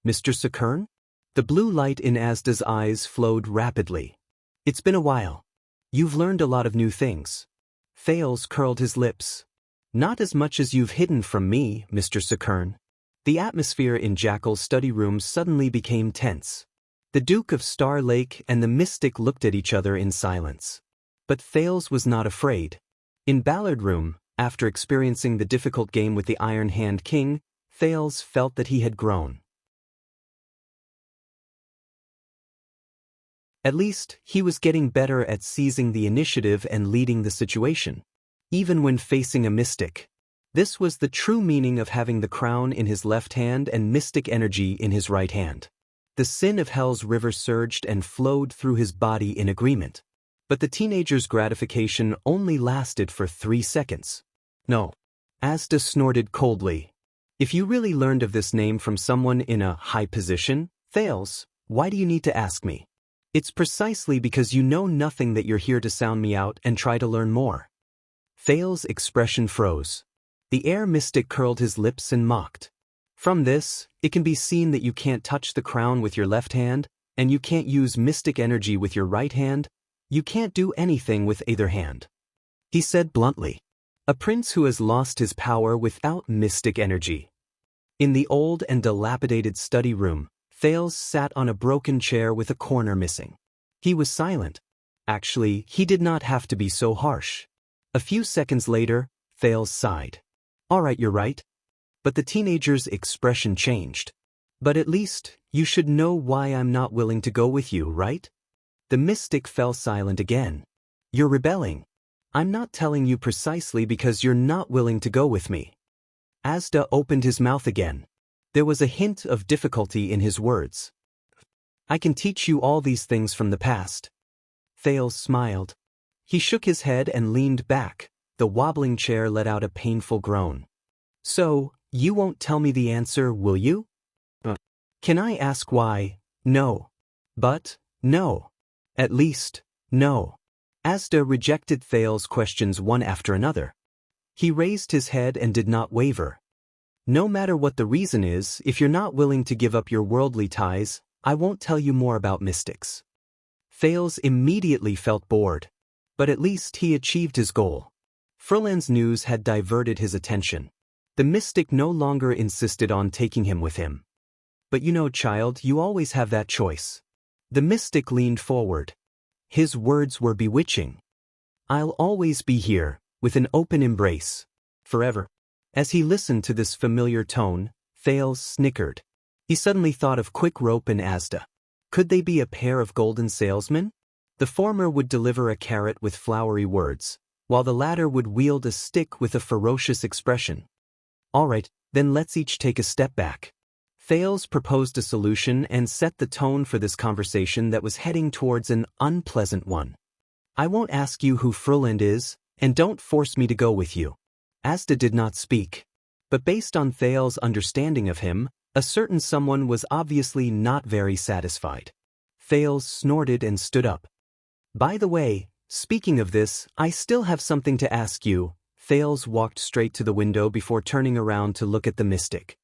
Mr. Sakern? The blue light in Asda's eyes flowed rapidly. It's been a while. You've learned a lot of new things. Thales curled his lips. Not as much as you've hidden from me, Mr. Sakern. The atmosphere in Jackal's study room suddenly became tense. The Duke of Star Lake and the mystic looked at each other in silence. But Thales was not afraid. In Ballard Room, after experiencing the difficult game with the Iron Hand King, Thales felt that he had grown. At least, he was getting better at seizing the initiative and leading the situation. Even when facing a mystic. This was the true meaning of having the crown in his left hand and mystic energy in his right hand. The sin of hell's river surged and flowed through his body in agreement. But the teenager's gratification only lasted for 3 seconds. No. Asda snorted coldly. If you really learned of this name from someone in a high position, Thales, why do you need to ask me? It's precisely because you know nothing that you're here to sound me out and try to learn more. Thales' expression froze. The Heir mystic curled his lips and mocked. From this, it can be seen that you can't touch the crown with your left hand, And you can't use mystic energy with your right hand? You can't do anything with either hand. He said bluntly. A prince who has lost his power without mystic energy. In the old and dilapidated study room, Thales sat on a broken chair with a corner missing. He was silent. Actually, he did not have to be so harsh. A few seconds later, Thales sighed. All right, you're right. But the teenager's expression changed. But at least, you should know why I'm not willing to go with you, right? The mystic fell silent again. You're rebelling. I'm not telling you precisely because you're not willing to go with me. Asda opened his mouth again. There was a hint of difficulty in his words. I can teach you all these things from the past. Thales smiled. He shook his head and leaned back. The wobbling chair let out a painful groan. So, you won't tell me the answer, will you? Can I ask why? No. But, no. At least, no. Asda rejected Thales' questions one after another. He raised his head and did not waver. No matter what the reason is, if you're not willing to give up your worldly ties, I won't tell you more about mystics. Thales immediately felt bored. But at least he achieved his goal. Furlan's news had diverted his attention. The mystic no longer insisted on taking him with him. But you know, child, you always have that choice. The mystic leaned forward. His words were bewitching. I'll always be here, with an open embrace. Forever. As he listened to this familiar tone, Thales snickered. He suddenly thought of Quick Rope and Asda. Could they be a pair of golden salesmen? The former would deliver a carrot with flowery words, while the latter would wield a stick with a ferocious expression. All right, then let's each take a step back. Thales proposed a solution and set the tone for this conversation that was heading towards an unpleasant one. I won't ask you who Furland is, and don't force me to go with you. Asda did not speak. But based on Thales' understanding of him, a certain someone was obviously not very satisfied. Thales snorted and stood up. By the way, speaking of this, I still have something to ask you. Thales walked straight to the window before turning around to look at the mystic.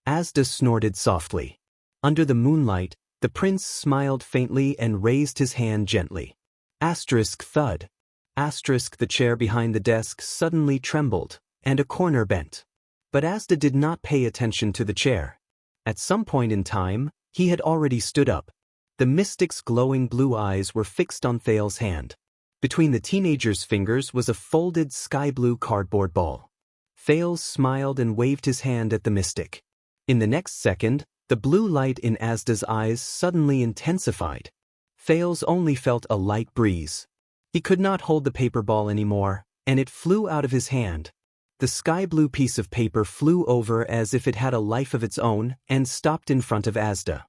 Asda snorted softly. Under the moonlight, the prince smiled faintly and raised his hand gently. Asterisk thud. Asterisk the chair behind the desk suddenly trembled, and a corner bent. But Asda did not pay attention to the chair. At some point in time, he had already stood up. The mystic's glowing blue eyes were fixed on Thales' hand. Between the teenager's fingers was a folded sky-blue cardboard ball. Thales smiled and waved his hand at the mystic. In the next second, the blue light in Asda's eyes suddenly intensified. Thales only felt a light breeze. He could not hold the paper ball anymore, and it flew out of his hand. The sky-blue piece of paper flew over as if it had a life of its own and stopped in front of Asda.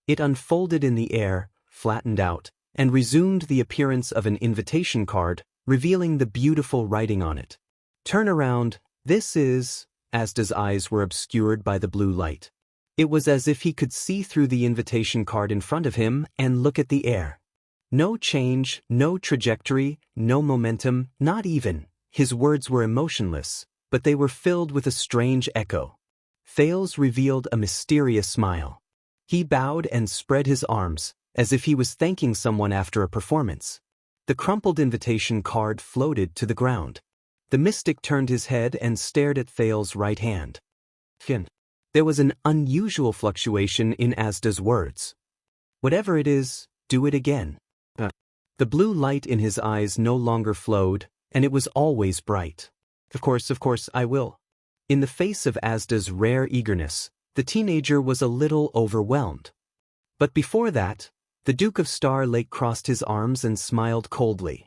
It unfolded in the air, flattened out, and resumed the appearance of an invitation card, revealing the beautiful writing on it. Turn around, this is... Asda's eyes were obscured by the blue light. It was as if he could see through the invitation card in front of him and look at the air. No change, no trajectory, no momentum, not even. His words were emotionless, but they were filled with a strange echo. Thales revealed a mysterious smile. He bowed and spread his arms, as if he was thanking someone after a performance. The crumpled invitation card floated to the ground. The mystic turned his head and stared at Thales' right hand. There was an unusual fluctuation in Asda's words. Whatever it is, do it again. The blue light in his eyes no longer flowed, and it was always bright. Of course, I will. In the face of Asda's rare eagerness, the teenager was a little overwhelmed. But before that, the Duke of Star Lake crossed his arms and smiled coldly.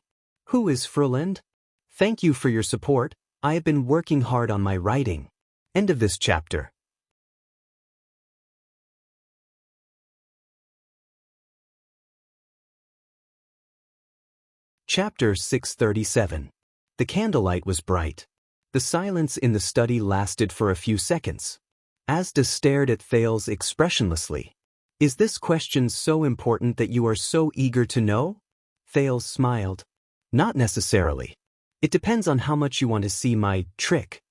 Who is Furland? Thank you for your support. I have been working hard on my writing. End of this chapter. Chapter 637. The candlelight was bright. The silence in the study lasted for a few seconds. Asda stared at Thales expressionlessly. Is this question so important that you are so eager to know? Thales smiled. Not necessarily. It depends on how much you want to see my trick.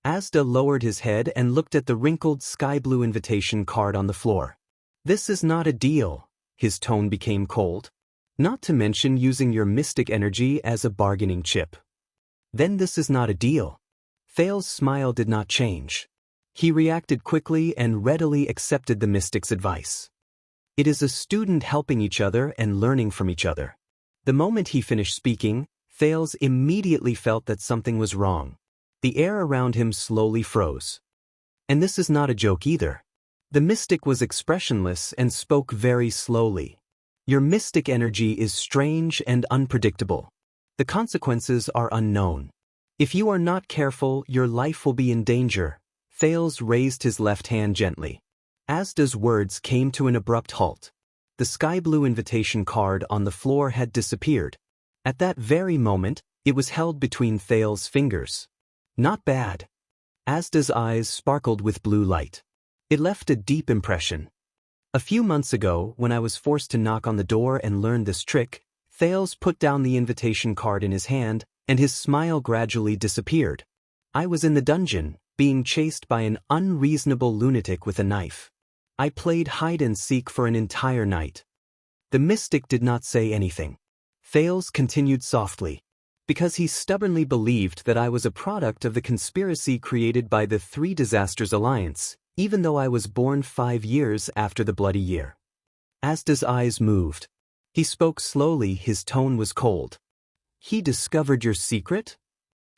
Asda lowered his head and looked at the wrinkled sky-blue invitation card on the floor. This is not a deal. His tone became cold. Not to mention using your mystic energy as a bargaining chip. Then this is not a deal. Thal's smile did not change. He reacted quickly and readily accepted the mystic's advice. It is a student helping each other and learning from each other. The moment he finished speaking, Thales immediately felt that something was wrong. The air around him slowly froze. And this is not a joke either. The mystic was expressionless and spoke very slowly. Your mystic energy is strange and unpredictable. The consequences are unknown. If you are not careful, your life will be in danger. Thales raised his left hand gently. Asda's words came to an abrupt halt. The sky-blue invitation card on the floor had disappeared. At that very moment, it was held between Thales' fingers. Not bad. Asda's eyes sparkled with blue light. It left a deep impression. A few months ago, when I was forced to knock on the door and learn this trick, Thales put down the invitation card in his hand, and his smile gradually disappeared. I was in the dungeon, being chased by an unreasonable lunatic with a knife. I played hide-and-seek for an entire night. The mystic did not say anything. Thales continued softly. Because he stubbornly believed that I was a product of the conspiracy created by the Three Disasters Alliance, even though I was born 5 years after the Bloody Year. Asda's eyes moved. He spoke slowly, his tone was cold. He discovered your secret?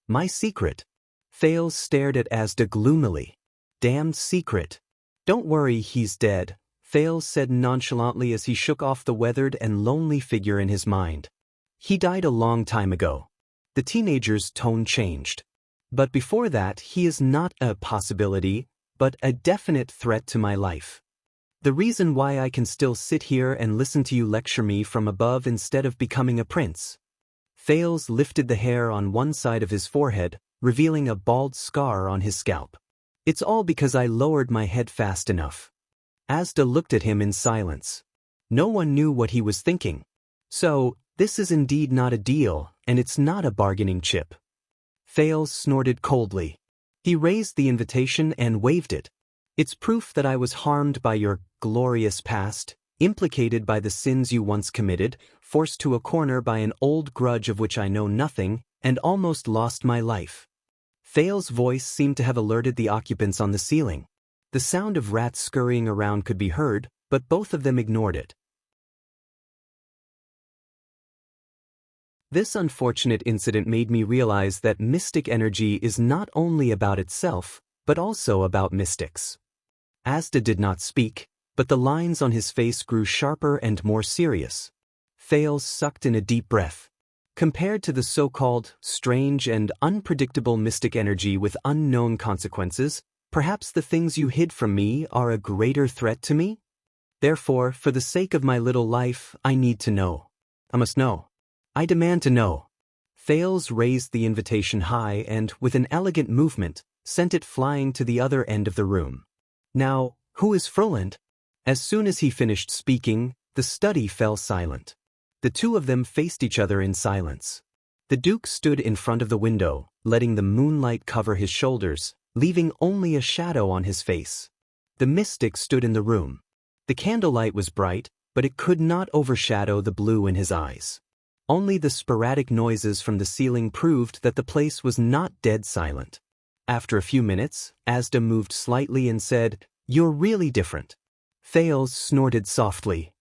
My secret? Thales stared at Asda gloomily. Damned secret. Don't worry, he's dead, Thales said nonchalantly as he shook off the weathered and lonely figure in his mind. He died a long time ago. The teenager's tone changed. But before that, he is not a possibility, but a definite threat to my life. The reason why I can still sit here and listen to you lecture me from above instead of becoming a prince. Thales lifted the hair on one side of his forehead, revealing a bald scar on his scalp. It's all because I lowered my head fast enough. Asda looked at him in silence. No one knew what he was thinking. So, this is indeed not a deal, and it's not a bargaining chip. Thales snorted coldly. He raised the invitation and waved it. It's proof that I was harmed by your glorious past, implicated by the sins you once committed, forced to a corner by an old grudge of which I know nothing, and almost lost my life. Thales' voice seemed to have alerted the occupants on the ceiling. The sound of rats scurrying around could be heard, but both of them ignored it. This unfortunate incident made me realize that mystic energy is not only about itself, but also about mystics. Asda did not speak, but the lines on his face grew sharper and more serious. Thales sucked in a deep breath. Compared to the so-called strange and unpredictable mystic energy with unknown consequences, perhaps the things you hid from me are a greater threat to me? Therefore, for the sake of my little life, I need to know. I must know. I demand to know. Thales raised the invitation high and, with an elegant movement, sent it flying to the other end of the room. Now, who is Froland? As soon as he finished speaking, the study fell silent. The two of them faced each other in silence. The Duke stood in front of the window, letting the moonlight cover his shoulders, leaving only a shadow on his face. The mystic stood in the room. The candlelight was bright, but it could not overshadow the blue in his eyes. Only the sporadic noises from the ceiling proved that the place was not dead silent. After a few minutes, Asda moved slightly and said, "You're really different." Thales snorted softly.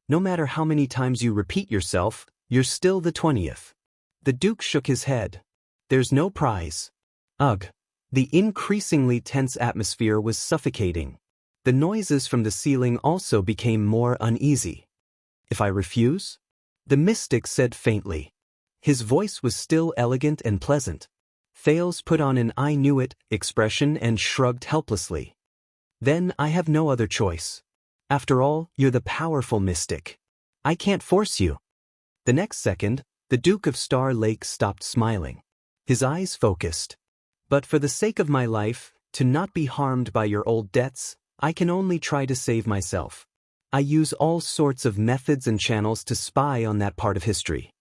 "No matter how many times you repeat yourself, you're still the 20th. The Duke shook his head. "There's no prize." Ugh. The increasingly tense atmosphere was suffocating. The noises from the ceiling also became more uneasy. "If I refuse?" The mystic said faintly. His voice was still elegant and pleasant. Thales put on an "I knew it" expression and shrugged helplessly. "Then I have no other choice. After all, you're the powerful mystic. I can't force you." The next second, the Duke of Star Lake stopped smiling. His eyes focused. "But for the sake of my life, to not be harmed by your old debts, I can only try to save myself. I use all sorts of methods and channels to spy on that part of history."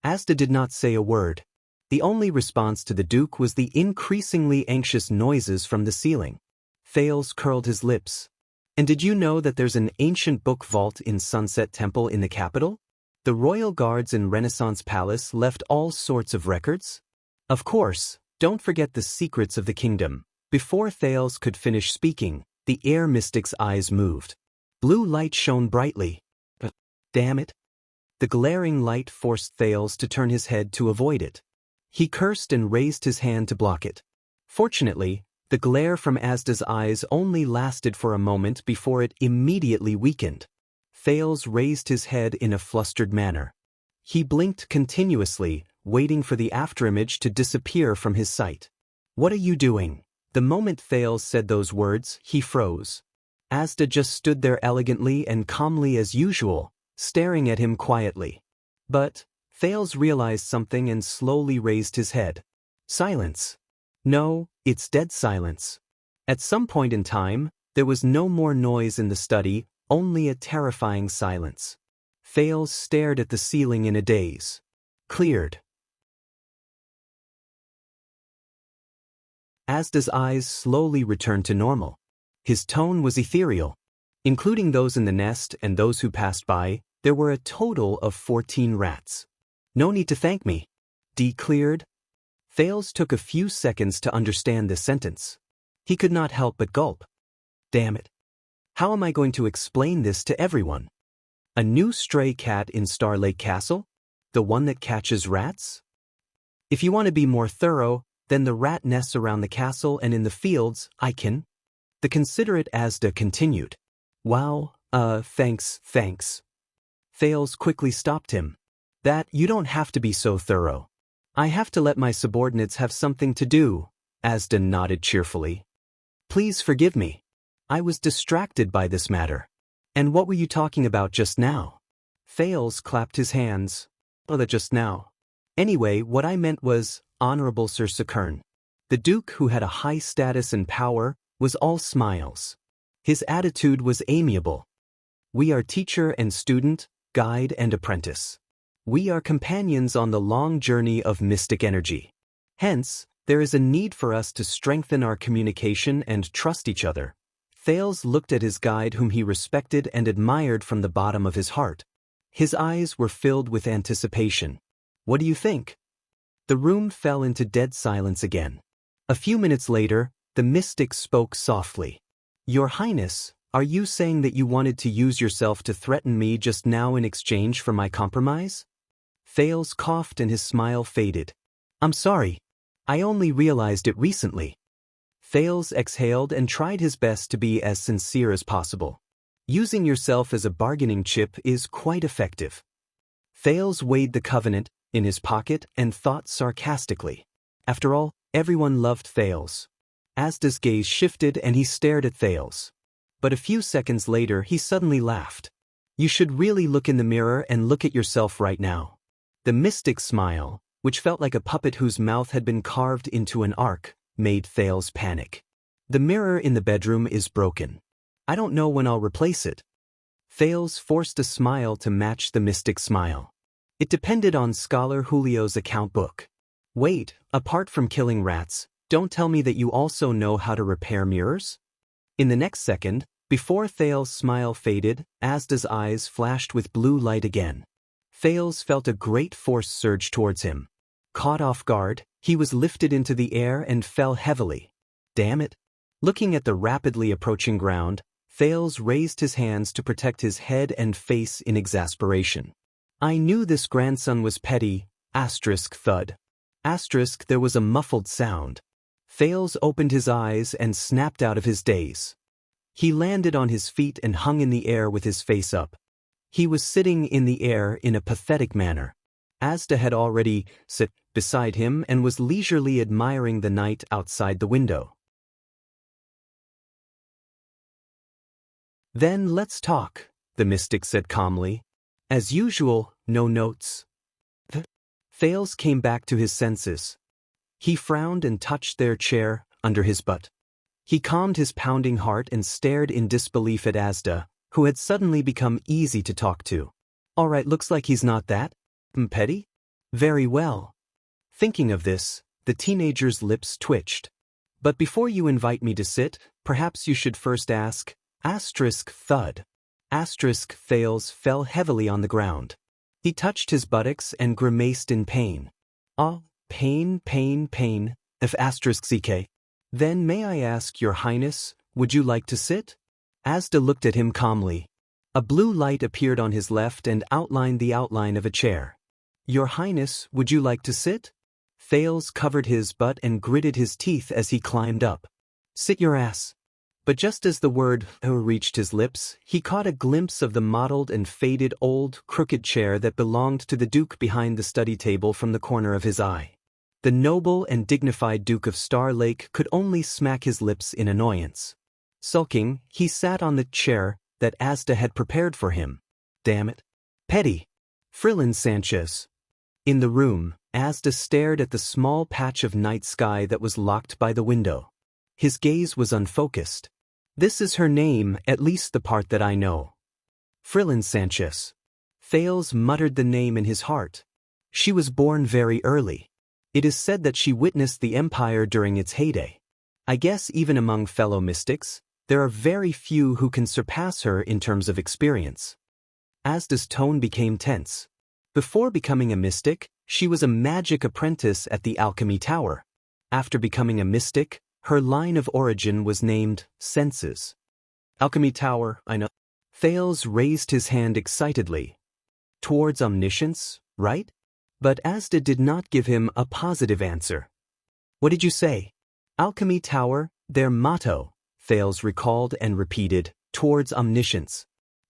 Asda did not say a word. The only response to the Duke was the increasingly anxious noises from the ceiling. Thales curled his lips. And did you know that there's an ancient book vault in Sunset Temple in the capital? The royal guards in Renaissance Palace left all sorts of records. Of course, don't forget the secrets of the kingdom. Before Thales could finish speaking, the air mystic's eyes moved. Blue light shone brightly. But, damn it. The glaring light forced Thales to turn his head to avoid it. He cursed and raised his hand to block it. Fortunately, the glare from Asda's eyes only lasted for a moment before it immediately weakened. Thales raised his head in a flustered manner. He blinked continuously, waiting for the afterimage to disappear from his sight. What are you doing? The moment Thales said those words, he froze. Asda just stood there elegantly and calmly as usual, staring at him quietly. But Thales realized something and slowly raised his head. Silence. No, it's dead silence. At some point in time, there was no more noise in the study, only a terrifying silence. Thales stared at the ceiling in a daze. Cleared. Asda's eyes slowly returned to normal. His tone was ethereal. Including those in the nest and those who passed by, there were a total of 14 rats. No need to thank me. Cleared? Thales took a few seconds to understand this sentence. He could not help but gulp. Damn it. How am I going to explain this to everyone? A new stray cat in Star Lake Castle? The one that catches rats? If you want to be more thorough, then the rat nests around the castle and in the fields, I can. The considerate Asda continued. Wow, thanks. Thales quickly stopped him. That you don't have to be so thorough. I have to let my subordinates have something to do, Asda nodded cheerfully. Please forgive me. I was distracted by this matter. And what were you talking about just now? Thales clapped his hands. Oh, that just now. Anyway, what I meant was, Honorable Sir Sakern. The Duke, who had a high status and power, was all smiles. His attitude was amiable. We are teacher and student, guide and apprentice. We are companions on the long journey of mystic energy. Hence, there is a need for us to strengthen our communication and trust each other. Thales looked at his guide whom he respected and admired from the bottom of his heart. His eyes were filled with anticipation. What do you think? The room fell into dead silence again. A few minutes later, the mystic spoke softly. Your Highness, are you saying that you wanted to use yourself to threaten me just now in exchange for my compromise? Thales coughed and his smile faded. I'm sorry. I only realized it recently. Thales exhaled and tried his best to be as sincere as possible. Using yourself as a bargaining chip is quite effective. Thales weighed the covenant in his pocket and thought sarcastically. After all, everyone loved Thales. Asda's gaze shifted and he stared at Thales. But a few seconds later he suddenly laughed. You should really look in the mirror and look at yourself right now. The mystic smile, which felt like a puppet whose mouth had been carved into an arc, made Thales panic. The mirror in the bedroom is broken. I don't know when I'll replace it. Thales forced a smile to match the mystic smile. It depended on Scholar Julio's account book. Wait, apart from killing rats, don't tell me that you also know how to repair mirrors? In the next second, before Thales' smile faded, Asda's eyes flashed with blue light again. Thales felt a great force surge towards him. Caught off guard, he was lifted into the air and fell heavily. Damn it. Looking at the rapidly approaching ground, Thales raised his hands to protect his head and face in exasperation. I knew this grandson was petty, thud. There was a muffled sound. Thales opened his eyes and snapped out of his daze. He landed on his feet and hung in the air with his face up. He was sitting in the air in a pathetic manner. Asda had already sat beside him and was leisurely admiring the night outside the window. Then let's talk, the mystic said calmly. As usual, no notes. Thales came back to his senses. He frowned and touched their chair under his butt. He calmed his pounding heart and stared in disbelief at Asda, who had suddenly become easy to talk to. All right, looks like he's not that petty? Very well. Thinking of this, the teenager's lips twitched. But before you invite me to sit, perhaps you should first ask, thud. Thales fell heavily on the ground. He touched his buttocks and grimaced in pain. Ah, pain, if ck. Then may I ask, Your Highness, would you like to sit? Asda looked at him calmly. A blue light appeared on his left and outlined the outline of a chair. Your Highness, would you like to sit? Thales covered his butt and gritted his teeth as he climbed up. Sit your ass. But just as the word reached his lips, he caught a glimpse of the mottled and faded old, crooked chair that belonged to the Duke behind the study table from the corner of his eye. The noble and dignified Duke of Star Lake could only smack his lips in annoyance. Sulking, he sat on the chair that Asda had prepared for him. Damn it. Petty. Frillin Sanchez. In the room, Asda stared at the small patch of night sky that was locked by the window. His gaze was unfocused. This is her name, at least the part that I know. Frillin Sanchez. Thales muttered the name in his heart. She was born very early. It is said that she witnessed the empire during its heyday. I guess even among fellow mystics, there are very few who can surpass her in terms of experience. Asda's tone became tense. Before becoming a mystic, she was a magic apprentice at the Alchemy Tower. After becoming a mystic, her line of origin was named Senses. Alchemy Tower, I know. Thales raised his hand excitedly. Towards omniscience, right? But Asda did not give him a positive answer. What did you say? Alchemy Tower, their motto, Thales recalled and repeated, towards omniscience.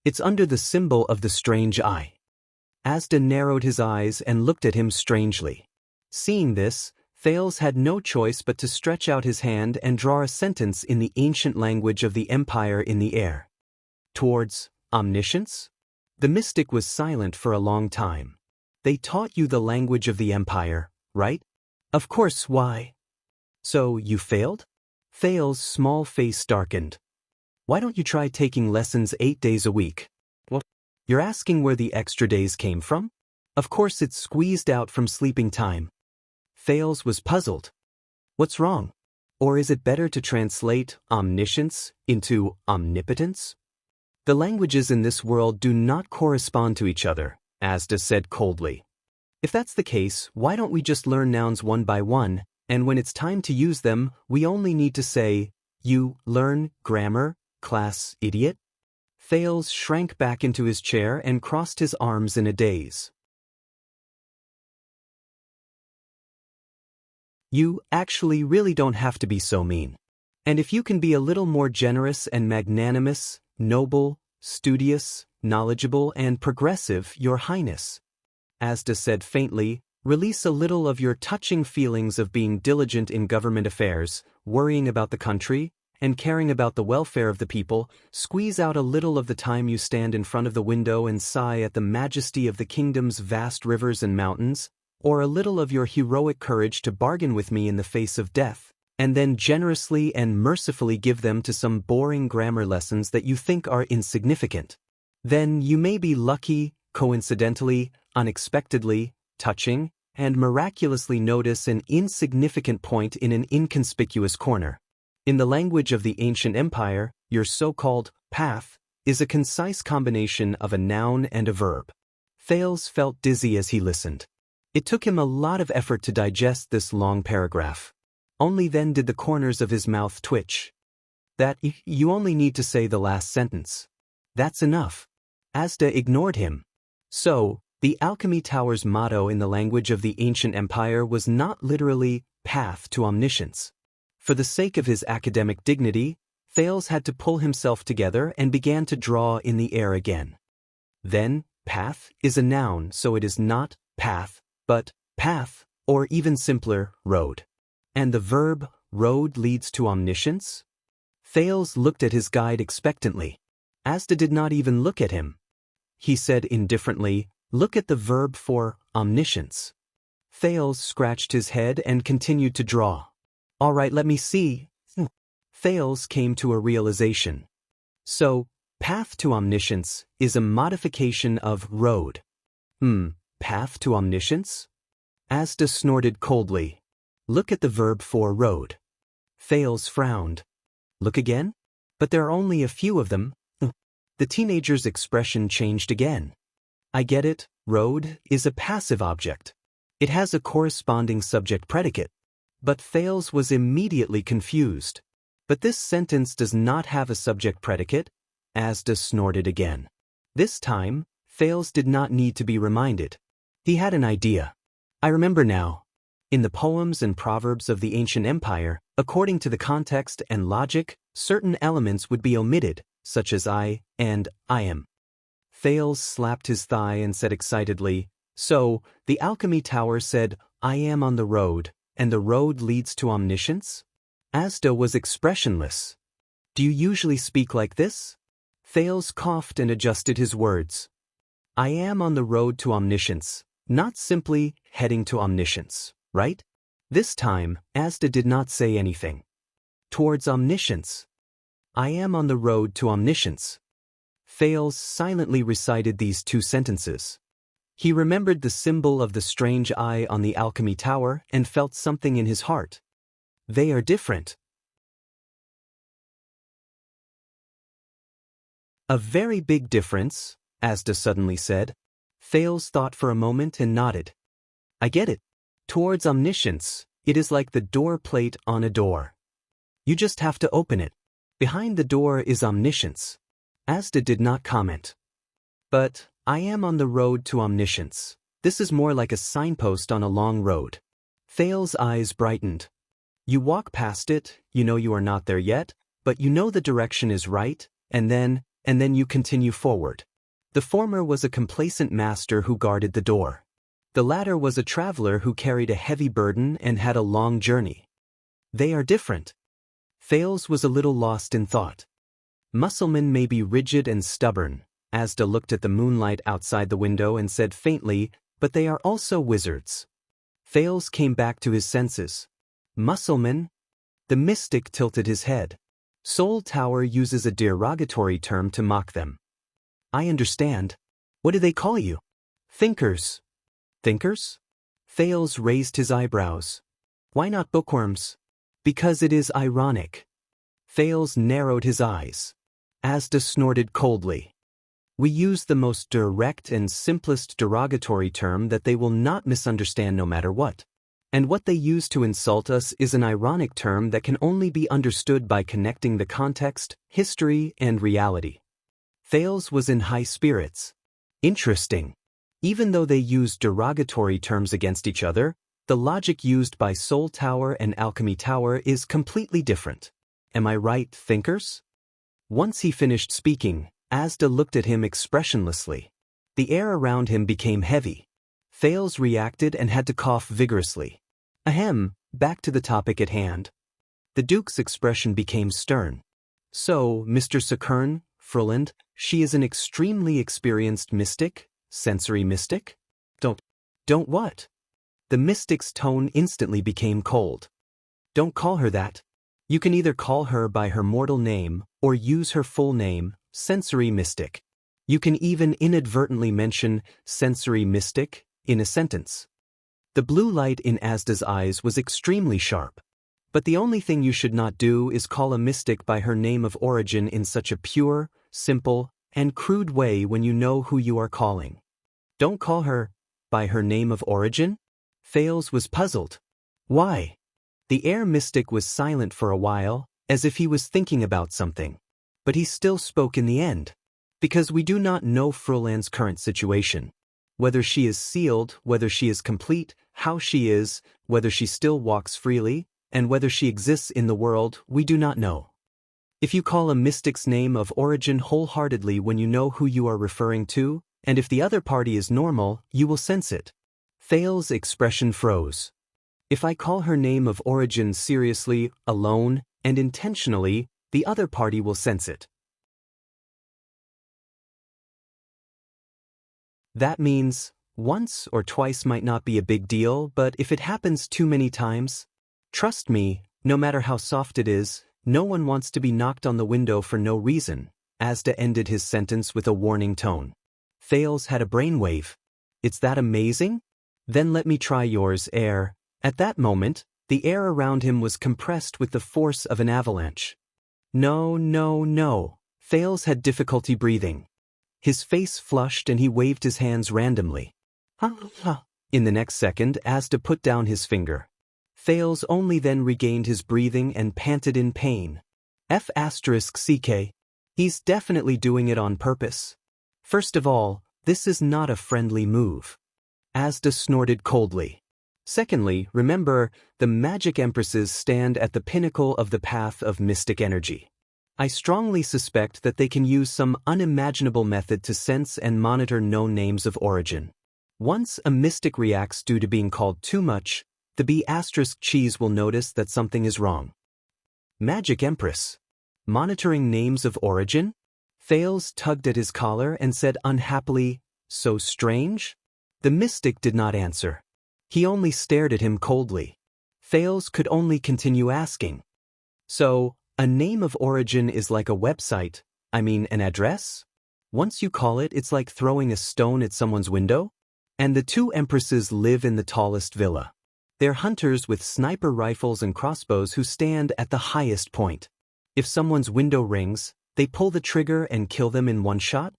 It's under the symbol of the strange eye. Asda narrowed his eyes and looked at him strangely. Seeing this, Thales had no choice but to stretch out his hand and draw a sentence in the ancient language of the empire in the air. Towards omniscience? The mystic was silent for a long time. They taught you the language of the empire, right? Of course, why? So, you failed? Thales' small face darkened. Why don't you try taking lessons 8 days a week? What? You're asking where the extra days came from? Of course it's squeezed out from sleeping time. Thales was puzzled. What's wrong? Or is it better to translate omniscience into omnipotence? The languages in this world do not correspond to each other, Asda said coldly. If that's the case, why don't we just learn nouns one by one, and when it's time to use them, we only need to say, you learn grammar, class idiot? Thales shrank back into his chair and crossed his arms in a daze. You actually really don't have to be so mean. And if you can be a little more generous and magnanimous, noble, studious, knowledgeable, and progressive, Your Highness, Asda said faintly, release a little of your touching feelings of being diligent in government affairs, worrying about the country, and caring about the welfare of the people, squeeze out a little of the time you stand in front of the window and sigh at the majesty of the kingdom's vast rivers and mountains, or a little of your heroic courage to bargain with me in the face of death, and then generously and mercifully give them to some boring grammar lessons that you think are insignificant. Then you may be lucky, coincidentally, unexpectedly, touching, and miraculously notice an insignificant point in an inconspicuous corner. In the language of the ancient empire, your so-called path is a concise combination of a noun and a verb. Thales felt dizzy as he listened. It took him a lot of effort to digest this long paragraph. Only then did the corners of his mouth twitch. That you only need to say the last sentence. That's enough. Asda ignored him. So, the Alchemy Tower's motto in the language of the ancient empire was not literally path to omniscience. For the sake of his academic dignity, Thales had to pull himself together and began to draw in the air again. Then, path is a noun, so it is not path, but path, or even simpler, road. And the verb, road, leads to omniscience? Thales looked at his guide expectantly. Asda did not even look at him. He said indifferently, look at the verb for omniscience. Thales scratched his head and continued to draw. All right, let me see. Thales came to a realization. So, path to omniscience is a modification of road. Path to omniscience? Asda snorted coldly. Look at the verb for road. Thales frowned. Look again? But there are only a few of them. The teenager's expression changed again. I get it, road is a passive object. It has a corresponding subject predicate. But Thales was immediately confused. But this sentence does not have a subject predicate. Asda snorted again. This time, Thales did not need to be reminded. He had an idea. I remember now. In the poems and proverbs of the ancient empire, according to the context and logic, certain elements would be omitted, such as I and I am. Thales slapped his thigh and said excitedly, so, the alchemy tower said, I am on the road, and the road leads to omniscience? Asda was expressionless. Do you usually speak like this? Thales coughed and adjusted his words. I am on the road to omniscience, not simply heading to omniscience, right? This time, Asda did not say anything. Towards omniscience. I am on the road to omniscience. Thales silently recited these two sentences. He remembered the symbol of the strange eye on the alchemy tower and felt something in his heart. They are different. A very big difference, Asda suddenly said. Thales thought for a moment and nodded. I get it. Towards omniscience, it is like the door plate on a door. You just have to open it. Behind the door is omniscience. Asda did not comment. But, I am on the road to omniscience. This is more like a signpost on a long road. Thales' eyes brightened. You walk past it, you know you are not there yet, but you know the direction is right, and then you continue forward. The former was a complacent master who guarded the door. The latter was a traveler who carried a heavy burden and had a long journey. They are different. Thales was a little lost in thought. Mussulmen may be rigid and stubborn. Asda looked at the moonlight outside the window and said faintly, but they are also wizards. Thales came back to his senses. Mussulmen? The mystic tilted his head. Soul Tower uses a derogatory term to mock them. I understand. What do they call you? Thinkers. Thinkers? Thales raised his eyebrows. Why not bookworms? Because it is ironic. Thales narrowed his eyes. Asda snorted coldly. We use the most direct and simplest derogatory term that they will not misunderstand no matter what. And what they use to insult us is an ironic term that can only be understood by connecting the context, history, and reality. Thales was in high spirits. Interesting. Even though they used derogatory terms against each other, the logic used by Soul Tower and Alchemy Tower is completely different. Am I right, thinkers? Once he finished speaking, Asda looked at him expressionlessly. The air around him became heavy. Thales reacted and had to cough vigorously. Ahem, back to the topic at hand. The Duke's expression became stern. So, Mr. Sakern, Fruland, she is an extremely experienced mystic, sensory mystic? Don't what? The mystic's tone instantly became cold. Don't call her that. You can either call her by her mortal name or use her full name, sensory mystic. You can even inadvertently mention sensory mystic in a sentence. The blue light in Asda's eyes was extremely sharp. But the only thing you should not do is call a mystic by her name of origin in such a pure, simple, and crude way when you know who you are calling. Don't call her by her name of origin? Thales was puzzled. Why? The air mystic was silent for a while, as if he was thinking about something. But he still spoke in the end. Because we do not know Fruland's current situation. Whether she is sealed, whether she is complete, how she is, whether she still walks freely, and whether she exists in the world, we do not know. If you call a mystic's name of origin wholeheartedly when you know who you are referring to, and if the other party is normal, you will sense it. Thales' expression froze. If I call her name of origin seriously, alone, and intentionally, the other party will sense it. That means, once or twice might not be a big deal, but if it happens too many times, trust me, no matter how soft it is, no one wants to be knocked on the window for no reason. Asda ended his sentence with a warning tone. Thales had a brainwave. It's that amazing? Then let me try yours, Heir. At that moment, the air around him was compressed with the force of an avalanche. No, no, no. Thales had difficulty breathing. His face flushed and he waved his hands randomly. Ha ha. In the next second, Asda put down his finger. Thales only then regained his breathing and panted in pain. F***CK. He's definitely doing it on purpose. First of all, this is not a friendly move. Asda snorted coldly. Secondly, remember, the magic empresses stand at the pinnacle of the path of mystic energy. I strongly suspect that they can use some unimaginable method to sense and monitor known names of origin. Once a mystic reacts due to being called too much, the B***cheese will notice that something is wrong. Magic Empress. Monitoring names of origin? Thales tugged at his collar and said unhappily, "So strange?" The mystic did not answer. He only stared at him coldly. Thales could only continue asking. So, a name of origin is like a website, an address? Once you call it, it's like throwing a stone at someone's window? And the two empresses live in the tallest villa. They're hunters with sniper rifles and crossbows who stand at the highest point. If someone's window rings, they pull the trigger and kill them in one shot?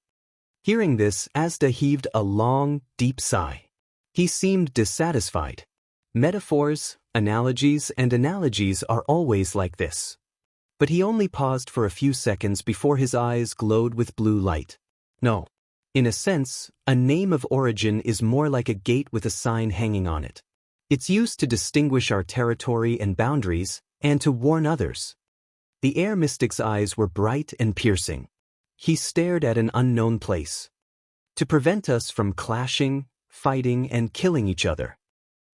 Hearing this, Asda heaved a long, deep sigh. He seemed dissatisfied. Metaphors, analogies, and analogies are always like this. But he only paused for a few seconds before his eyes glowed with blue light. No. In a sense, a name of origin is more like a gate with a sign hanging on it. It's used to distinguish our territory and boundaries, and to warn others. The air mystic's eyes were bright and piercing. He stared at an unknown place. To prevent us from clashing, fighting, and killing each other.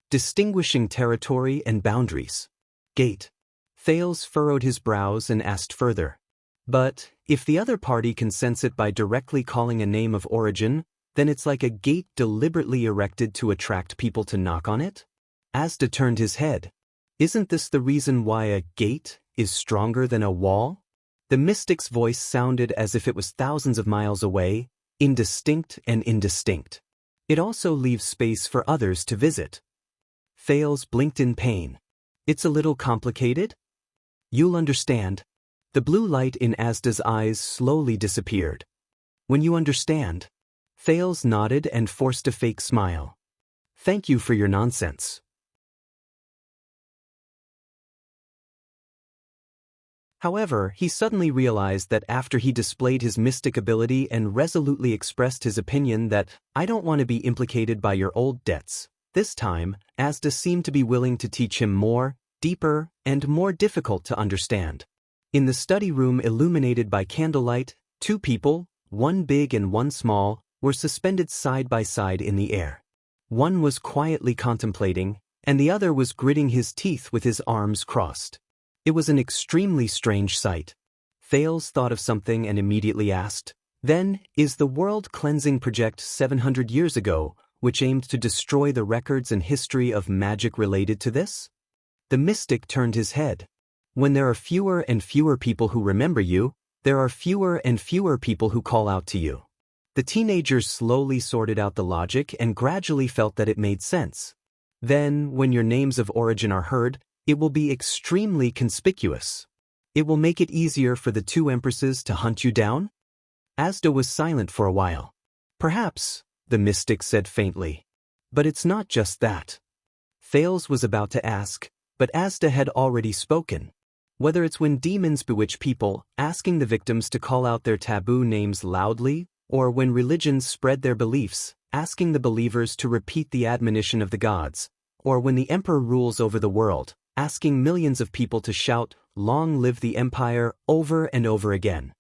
Distinguishing territory and boundaries. Gate. Thales furrowed his brows and asked further. But, if the other party can sense it by directly calling a name of origin, then it's like a gate deliberately erected to attract people to knock on it? Asda turned his head. Isn't this the reason why a gate is stronger than a wall? The mystic's voice sounded as if it was thousands of miles away, indistinct and indistinct. It also leaves space for others to visit. Thales blinked in pain. It's a little complicated? You'll understand. The blue light in Asda's eyes slowly disappeared. When you understand. Thales nodded and forced a fake smile. Thank you for your nonsense. However, he suddenly realized that after he displayed his mystic ability and resolutely expressed his opinion that, "I don't want to be implicated by your old debts," this time, Asda seemed to be willing to teach him more, deeper, and more difficult to understand. In the study room illuminated by candlelight, two people, one big and one small, were suspended side by side in the air. One was quietly contemplating, and the other was gritting his teeth with his arms crossed. It was an extremely strange sight. Thales thought of something and immediately asked, "Then, is the World Cleansing Project 700 years ago, which aimed to destroy the records and history of magic related to this?" The mystic turned his head. When there are fewer and fewer people who remember you, there are fewer and fewer people who call out to you. The teenagers slowly sorted out the logic and gradually felt that it made sense. Then, when your names of origin are heard, it will be extremely conspicuous. It will make it easier for the two empresses to hunt you down? Asda was silent for a while. Perhaps, the mystic said faintly. But it's not just that. Thales was about to ask, but Asda had already spoken. Whether it's when demons bewitch people, asking the victims to call out their taboo names loudly, or when religions spread their beliefs, asking the believers to repeat the admonition of the gods, or when the emperor rules over the world, asking millions of people to shout, "Long live the empire," over and over again.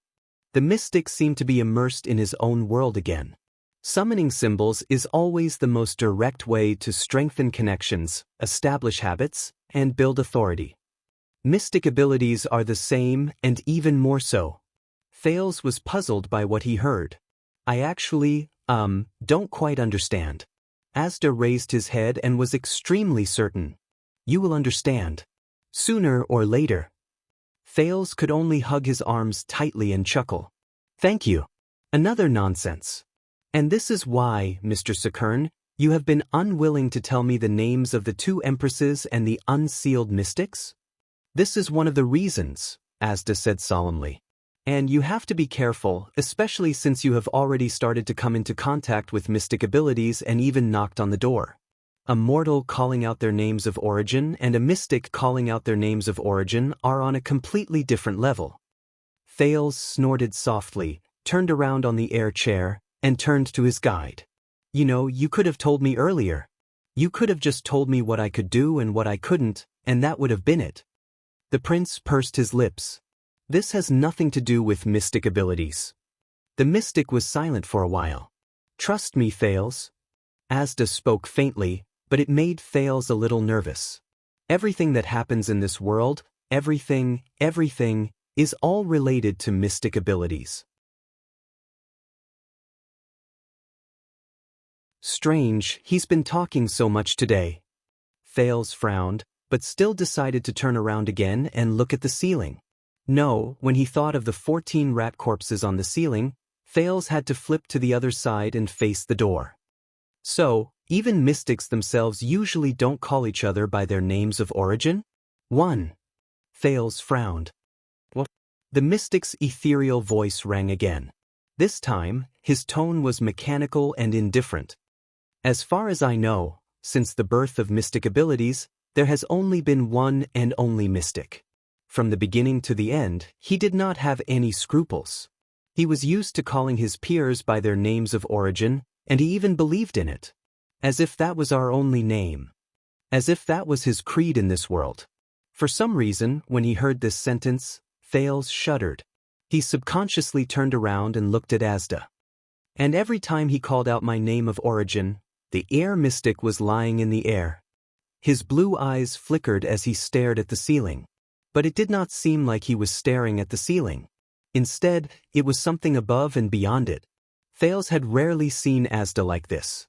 The mystic seemed to be immersed in his own world again. Summoning symbols is always the most direct way to strengthen connections, establish habits, and build authority. Mystic abilities are the same, and even more so. Thales was puzzled by what he heard. I actually, don't quite understand. Asda raised his head and was extremely certain. You will understand. Sooner or later. Thales could only hug his arms tightly and chuckle. Thank you. Another nonsense. And this is why, Mr. Sakern, You have been unwilling to tell me the names of the two empresses and the unsealed mystics? This is one of the reasons, Asda said solemnly. And you have to be careful, especially since you have already started to come into contact with mystic abilities and even knocked on the door. A mortal calling out their names of origin and a mystic calling out their names of origin are on a completely different level. Thales snorted softly, turned around on the air chair, and turned to his guide. You know, you could have told me earlier. You could have just told me what I could do and what I couldn't, and that would have been it. The prince pursed his lips. This has nothing to do with mystic abilities. The mystic was silent for a while. Trust me, Thales. Asda spoke faintly, but it made Thales a little nervous. Everything that happens in this world, everything, is all related to mystic abilities. Strange, he's been talking so much today. Thales frowned, but still decided to turn around again and look at the ceiling. No, when he thought of the 14 rat corpses on the ceiling, Thales had to flip to the other side and face the door. So, even mystics themselves usually don't call each other by their names of origin? 1. Thales frowned. What? The mystic's ethereal voice rang again. This time, his tone was mechanical and indifferent. As far as I know, since the birth of mystic abilities, there has only been one and only mystic. From the beginning to the end, he did not have any scruples. He was used to calling his peers by their names of origin, and he even believed in it. As if that was our only name. As if that was his creed in this world. For some reason, when he heard this sentence, Thales shuddered. He subconsciously turned around and looked at Asda. And every time he called out my name of origin, the air mystic was lying in the air. His blue eyes flickered as he stared at the ceiling. But it did not seem like he was staring at the ceiling. Instead, it was something above and beyond it. Thales had rarely seen Asda like this.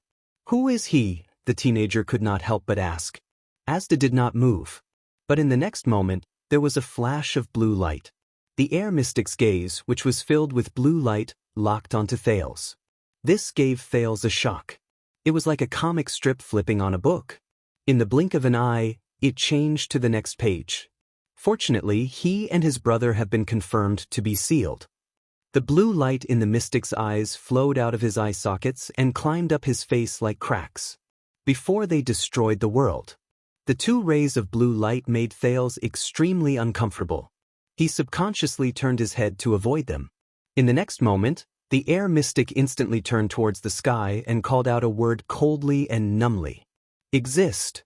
Who is he? The teenager could not help but ask. Asda did not move. But in the next moment, there was a flash of blue light. The air mystic's gaze, which was filled with blue light, locked onto Thales. This gave Thales a shock. It was like a comic strip flipping on a book. In the blink of an eye, it changed to the next page. Fortunately, he and his brother have been confirmed to be sealed. The blue light in the mystic's eyes flowed out of his eye sockets and climbed up his face like cracks. Before they destroyed the world. The two rays of blue light made Thales extremely uncomfortable. He subconsciously turned his head to avoid them. In the next moment, the air mystic instantly turned towards the sky and called out a word coldly and numbly. Exist.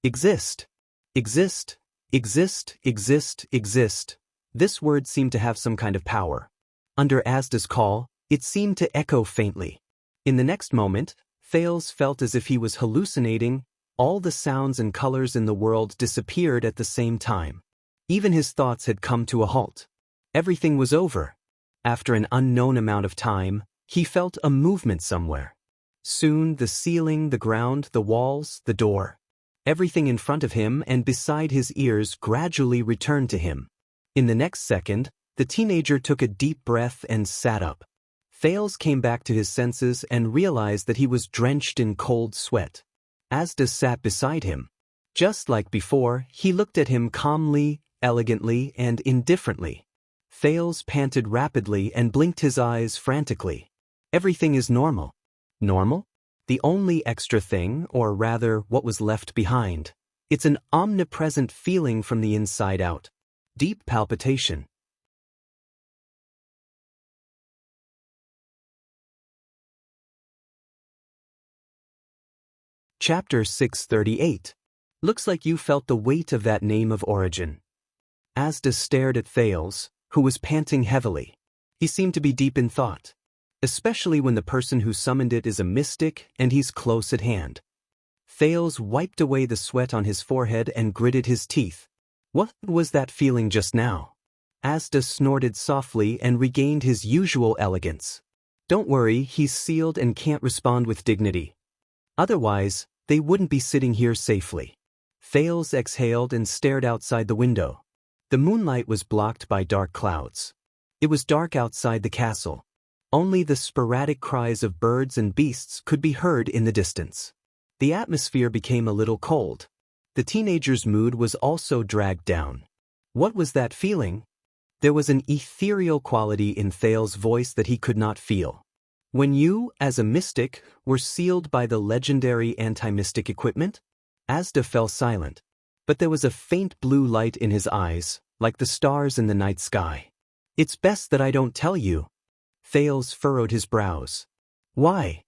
Exist. Exist. Exist, exist, exist. This word seemed to have some kind of power. Under Asda's call, it seemed to echo faintly. In the next moment, Thales felt as if he was hallucinating. All the sounds and colors in the world disappeared at the same time. Even his thoughts had come to a halt. Everything was over. After an unknown amount of time, he felt a movement somewhere. Soon the ceiling, the ground, the walls, the door. Everything in front of him and beside his ears gradually returned to him. In the next second, the teenager took a deep breath and sat up. Thales came back to his senses and realized that he was drenched in cold sweat. Asda sat beside him. Just like before, he looked at him calmly, elegantly, and indifferently. Thales panted rapidly and blinked his eyes frantically. Everything is normal. Normal? The only extra thing, or rather what was left behind. It's an omnipresent feeling from the inside out. Deep palpitation. Chapter 638. Looks like you felt the weight of that name of origin. Asda stared at Thales, who was panting heavily. He seemed to be deep in thought. Especially when the person who summoned it is a mystic and he's close at hand. Thales wiped away the sweat on his forehead and gritted his teeth. What was that feeling just now? Asda snorted softly and regained his usual elegance. Don't worry, he's sealed and can't respond with dignity. Otherwise, they wouldn't be sitting here safely. Thales exhaled and stared outside the window. The moonlight was blocked by dark clouds. It was dark outside the castle. Only the sporadic cries of birds and beasts could be heard in the distance. The atmosphere became a little cold. The teenager's mood was also dragged down. What was that feeling? There was an ethereal quality in Thales's voice that he could not feel. When you, as a mystic, were sealed by the legendary anti-mystic equipment? Asda fell silent. But there was a faint blue light in his eyes, like the stars in the night sky. It's best that I don't tell you. Thales furrowed his brows. Why?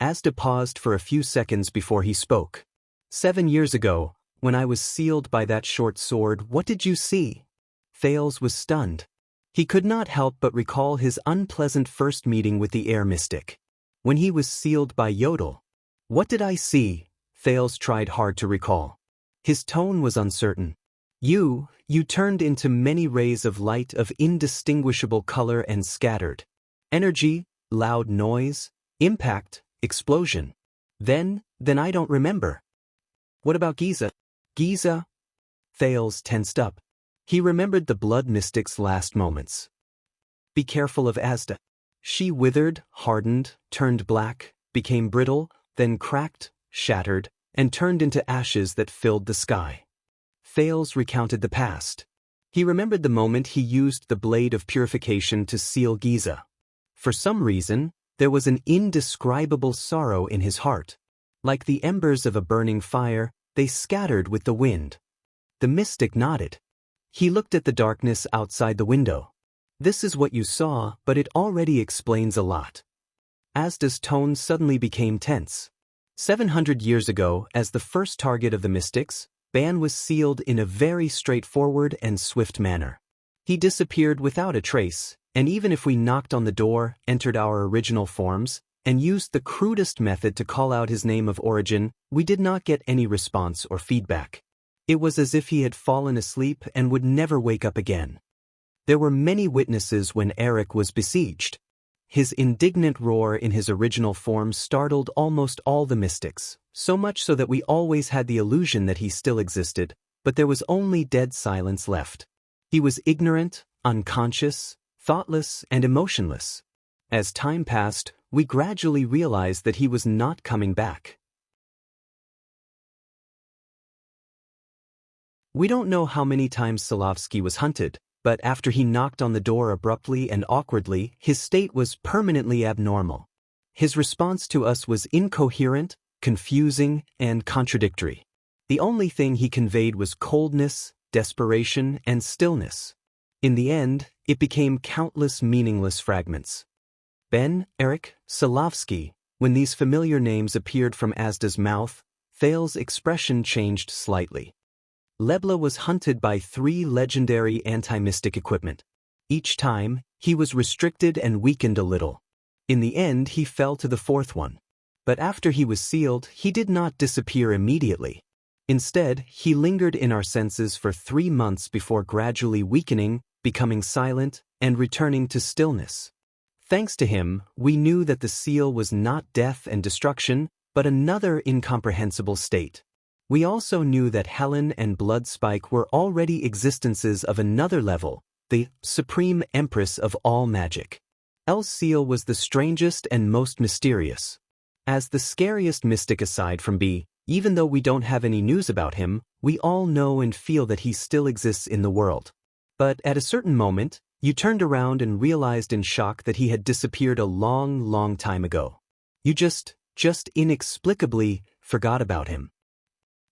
Asda paused for a few seconds before he spoke. 7 years ago, when I was sealed by that short sword, what did you see? Thales was stunned. He could not help but recall his unpleasant first meeting with the air mystic. When he was sealed by Yodel. What did I see? Thales tried hard to recall. His tone was uncertain. You turned into many rays of light of indistinguishable color and scattered. Energy, loud noise, impact, explosion. Then I don't remember. What about Giza? Giza? Thales tensed up. He remembered the blood mystic's last moments. Be careful of Asda. She withered, hardened, turned black, became brittle, then cracked, shattered, and turned into ashes that filled the sky. Thales recounted the past. He remembered the moment he used the blade of purification to seal Giza. For some reason, there was an indescribable sorrow in his heart. Like the embers of a burning fire, they scattered with the wind. The mystic nodded. He looked at the darkness outside the window. This is what you saw, but it already explains a lot. Asda's tone suddenly became tense. 700 years ago, as the first target of the mystics, Ban was sealed in a very straightforward and swift manner. He disappeared without a trace, and even if we knocked on the door, entered our original forms, and used the crudest method to call out his name of origin, we did not get any response or feedback. It was as if he had fallen asleep and would never wake up again. There were many witnesses when Eric was besieged. His indignant roar in his original form startled almost all the mystics, so much so that we always had the illusion that he still existed, but there was only dead silence left. He was ignorant, unconscious, thoughtless, and emotionless. As time passed, we gradually realized that he was not coming back. We don't know how many times Solovsky was hunted, but after he knocked on the door abruptly and awkwardly, his state was permanently abnormal. His response to us was incoherent, confusing, and contradictory. The only thing he conveyed was coldness, desperation, and stillness. In the end, it became countless meaningless fragments. Ben, Eric, Solovsky. When these familiar names appeared from Asda's mouth, Thales's expression changed slightly. Lebla was hunted by 3 legendary anti-mystic equipment. Each time, he was restricted and weakened a little. In the end, he fell to the 4th one. But after he was sealed, he did not disappear immediately. Instead, he lingered in our senses for 3 months before gradually weakening, becoming silent, and returning to stillness. Thanks to him, we knew that the seal was not death and destruction, but another incomprehensible state. We also knew that Helen and Bloodspike were already existences of another level, the supreme empress of all magic. El's seal was the strangest and most mysterious. As the scariest mystic aside from B, even though we don't have any news about him, we all know and feel that he still exists in the world. But at a certain moment, you turned around and realized in shock that he had disappeared a long, long time ago. You just inexplicably forgot about him.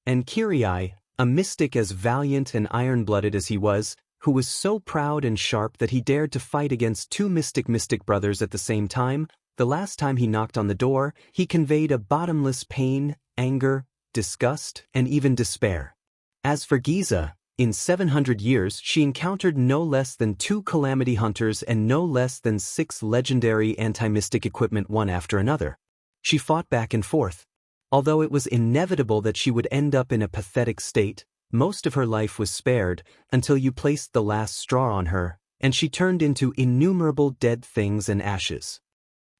And Kirai, a mystic as valiant and iron-blooded as he was, who was so proud and sharp that he dared to fight against 2 mystic brothers at the same time, the last time he knocked on the door, he conveyed a bottomless pain, anger, disgust, and even despair. As for Giza, in 700 years she encountered no less than 2 calamity hunters and no less than 6 legendary anti-mystic equipment one after another. She fought back and forth. Although it was inevitable that she would end up in a pathetic state, most of her life was spared until you placed the last straw on her, and she turned into innumerable dead things and ashes.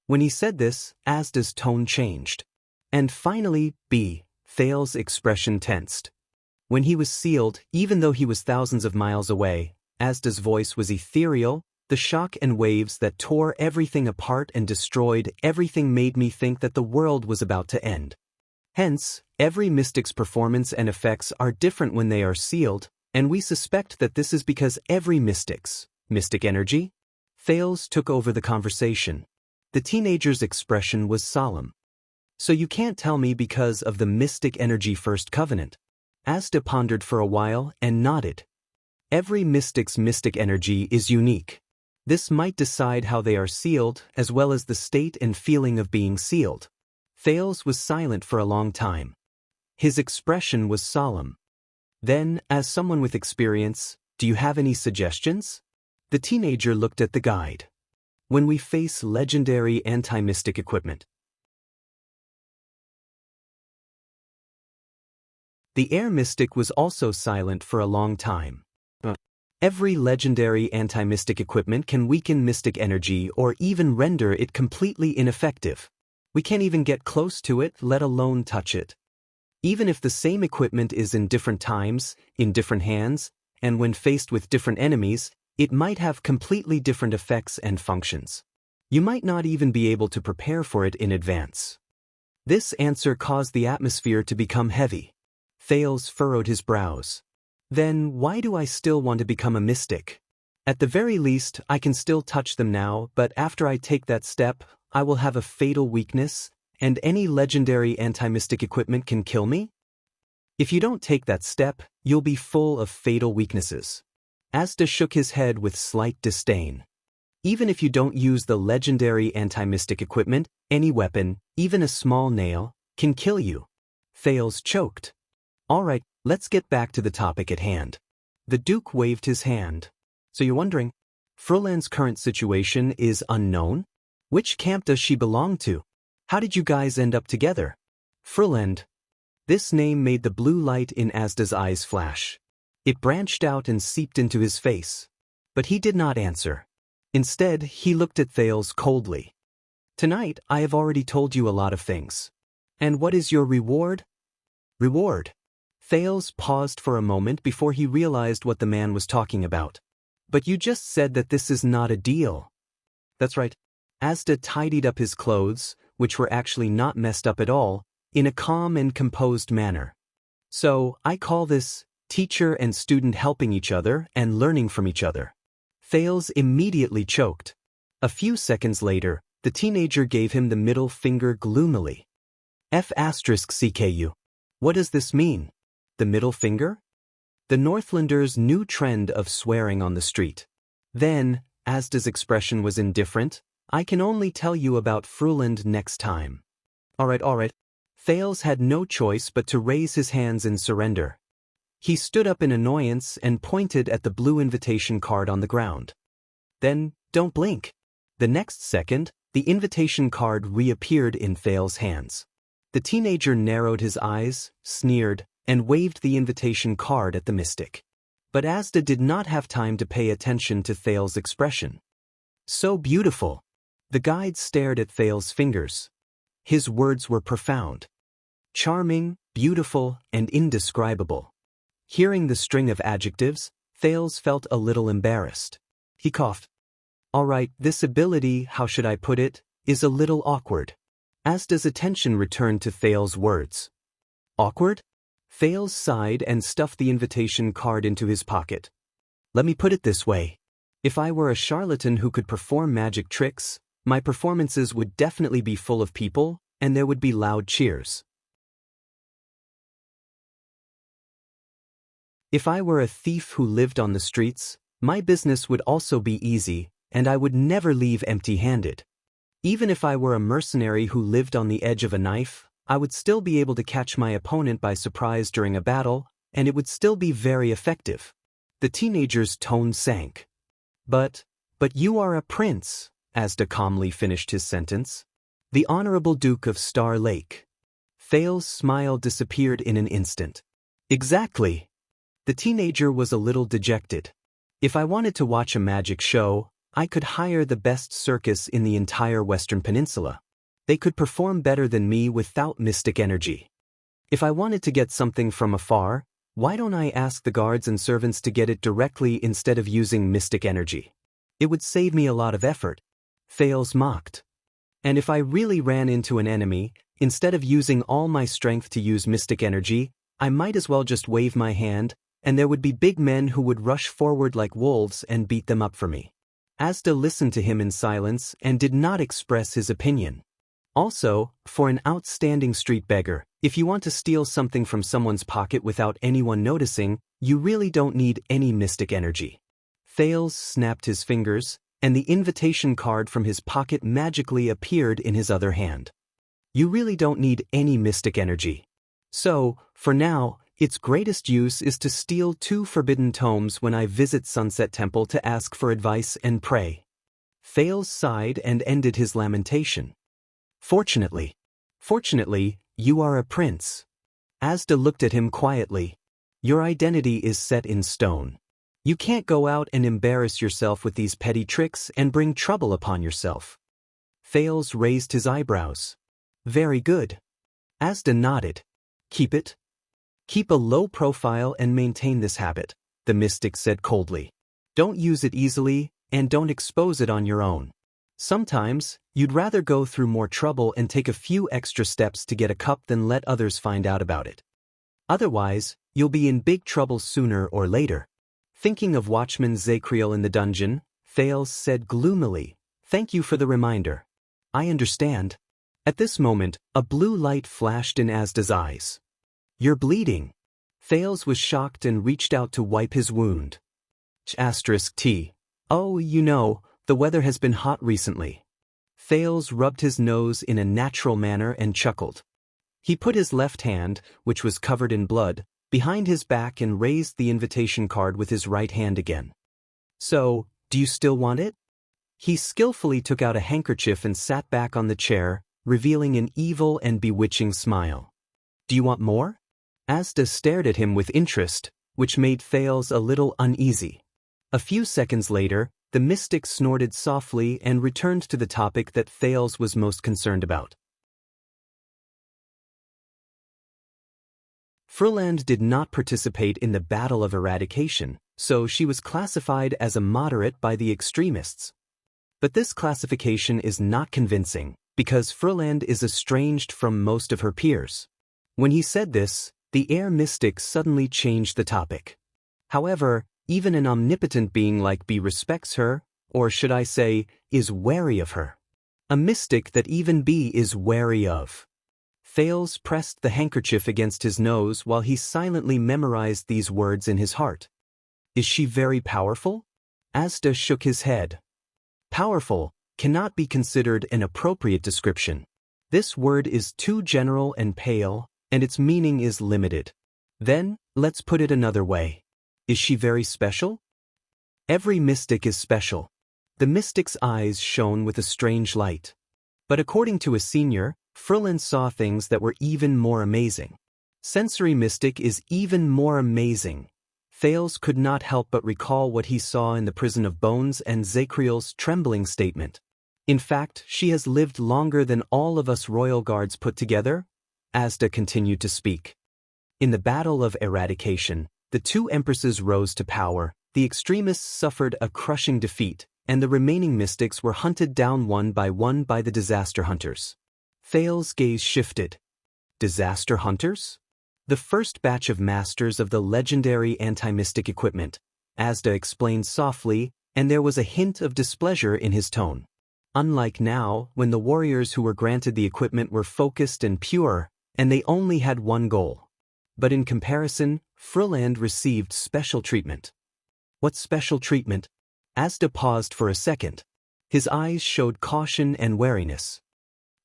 When he said this, Asda's tone changed. And finally, Thales's expression tensed. When he was sealed, even though he was thousands of miles away, Asda's voice was ethereal, The shock and waves that tore everything apart and destroyed everything made me think that the world was about to end. Hence, every mystic's performance and effects are different when they are sealed, and we suspect that this is because every mystic energy, Thales took over the conversation. The teenager's expression was solemn. So you can't tell me because of the mystic energy first covenant? Asta pondered for a while and nodded. Every mystic's mystic energy is unique. This might decide how they are sealed, as well as the state and feeling of being sealed. Thales was silent for a long time. His expression was solemn. Then, as someone with experience, do you have any suggestions? The teenager looked at the guide. When we face legendary anti-mystic equipment. The air mystic was also silent for a long time. Every legendary anti-mystic equipment can weaken mystic energy or even render it completely ineffective. We can't even get close to it, let alone touch it. Even if the same equipment is in different times, in different hands, and when faced with different enemies, it might have completely different effects and functions. You might not even be able to prepare for it in advance. This answer caused the atmosphere to become heavy. Thales furrowed his brows. Then why do I still want to become a mystic? At the very least, I can still touch them now, but after I take that step, I will have a fatal weakness, and any legendary anti-mystic equipment can kill me? If you don't take that step, you'll be full of fatal weaknesses. Asta shook his head with slight disdain. Even if you don't use the legendary anti-mystic equipment, any weapon, even a small nail, can kill you. Thales choked. All right, let's get back to the topic at hand. The Duke waved his hand. So you're wondering, Fruland's current situation is unknown? Which camp does she belong to? How did you guys end up together? Fruland. This name made the blue light in Asta's eyes flash. It branched out and seeped into his face. But he did not answer. Instead, he looked at Thales coldly. Tonight, I have already told you a lot of things. And what is your reward? Reward. Thales paused for a moment before he realized what the man was talking about. But you just said that this is not a deal. That's right. Asta tidied up his clothes, which were actually not messed up at all, in a calm and composed manner. So, I call this teacher and student helping each other and learning from each other. Thales immediately choked. A few seconds later, the teenager gave him the middle finger gloomily. F***CKU. What does this mean? The middle finger? The Northlanders' new trend of swearing on the street. Then, Asta's expression was indifferent. I can only tell you about Fruland next time. All right. Thales had no choice but to raise his hands in surrender. He stood up in annoyance and pointed at the blue invitation card on the ground. Then, don't blink. The next second, the invitation card reappeared in Thales' hands. The teenager narrowed his eyes, sneered, and waved the invitation card at the mystic. But Asta did not have time to pay attention to Thales' expression. So beautiful. The guide stared at Thales' fingers. His words were profound. Charming, beautiful, and indescribable. Hearing the string of adjectives, Thales felt a little embarrassed. He coughed. All right, this ability, how should I put it, is a little awkward. Asta's attention returned to Thales' words. Awkward? Thales sighed and stuffed the invitation card into his pocket. Let me put it this way. If I were a charlatan who could perform magic tricks, my performances would definitely be full of people, and there would be loud cheers. If I were a thief who lived on the streets, my business would also be easy, and I would never leave empty-handed. Even if I were a mercenary who lived on the edge of a knife, I would still be able to catch my opponent by surprise during a battle, and it would still be very effective. The teenager's tone sank. But you are a prince, Asta calmly finished his sentence. The Honorable Duke of Star Lake. Thales' smile disappeared in an instant. Exactly. The teenager was a little dejected. If I wanted to watch a magic show, I could hire the best circus in the entire Western Peninsula. They could perform better than me without mystic energy. If I wanted to get something from afar, why don't I ask the guards and servants to get it directly instead of using mystic energy? It would save me a lot of effort. Thales mocked. And if I really ran into an enemy, instead of using all my strength to use mystic energy, I might as well just wave my hand, and there would be big men who would rush forward like wolves and beat them up for me. Asda listened to him in silence and did not express his opinion. Also, for an outstanding street beggar, if you want to steal something from someone's pocket without anyone noticing, you really don't need any mystic energy. Thales snapped his fingers, and the invitation card from his pocket magically appeared in his other hand. You really don't need any mystic energy. So, for now, its greatest use is to steal 2 forbidden tomes when I visit Sunset Temple to ask for advice and pray. Thales sighed and ended his lamentation. Fortunately, you are a prince. Asda looked at him quietly. Your identity is set in stone. You can't go out and embarrass yourself with these petty tricks and bring trouble upon yourself. Thales raised his eyebrows. Very good. Asda nodded. Keep it. Keep a low profile and maintain this habit, the mystic said coldly. Don't use it easily, and don't expose it on your own. Sometimes, you'd rather go through more trouble and take a few extra steps to get a cup than let others find out about it. Otherwise, you'll be in big trouble sooner or later. Thinking of Watchman Zacriel in the dungeon, Thales said gloomily, Thank you for the reminder. I understand. At this moment, a blue light flashed in Asda's eyes. You're bleeding. Thales was shocked and reached out to wipe his wound. *T. Oh, you know, the weather has been hot recently. Thales rubbed his nose in a natural manner and chuckled. He put his left hand, which was covered in blood, behind his back and raised the invitation card with his right hand again. So, do you still want it? He skillfully took out a handkerchief and sat back on the chair, revealing an evil and bewitching smile. Do you want more? Asda stared at him with interest, which made Thales a little uneasy. A few seconds later, the mystic snorted softly and returned to the topic that Thales was most concerned about. Fruland did not participate in the Battle of Eradication, so she was classified as a moderate by the extremists. But this classification is not convincing, because Fruland is estranged from most of her peers. When he said this, the air mystic suddenly changed the topic. However, even an omnipotent being like B respects her, or should I say, is wary of her. A mystic that even B is wary of. Thales pressed the handkerchief against his nose while he silently memorized these words in his heart. Is she very powerful? Asda shook his head. Powerful cannot be considered an appropriate description. This word is too general and pale, and its meaning is limited. Then, let's put it another way. Is she very special? Every mystic is special. The mystic's eyes shone with a strange light. But according to a senior, Fruland saw things that were even more amazing. Sensory mystic is even more amazing. Thales could not help but recall what he saw in the Prison of Bones and Zacriel's trembling statement. In fact, she has lived longer than all of us royal guards put together. Asda continued to speak. In the Battle of Eradication, the 2 empresses rose to power, the extremists suffered a crushing defeat, and the remaining mystics were hunted down one by the disaster hunters. Thales' gaze shifted. Disaster hunters? The first batch of masters of the legendary anti-mystic equipment, Asda explained softly, and there was a hint of displeasure in his tone. Unlike now, when the warriors who were granted the equipment were focused and pure, and they only had one goal. But in comparison, Fruland received special treatment. What special treatment? Asda paused for a second. His eyes showed caution and wariness.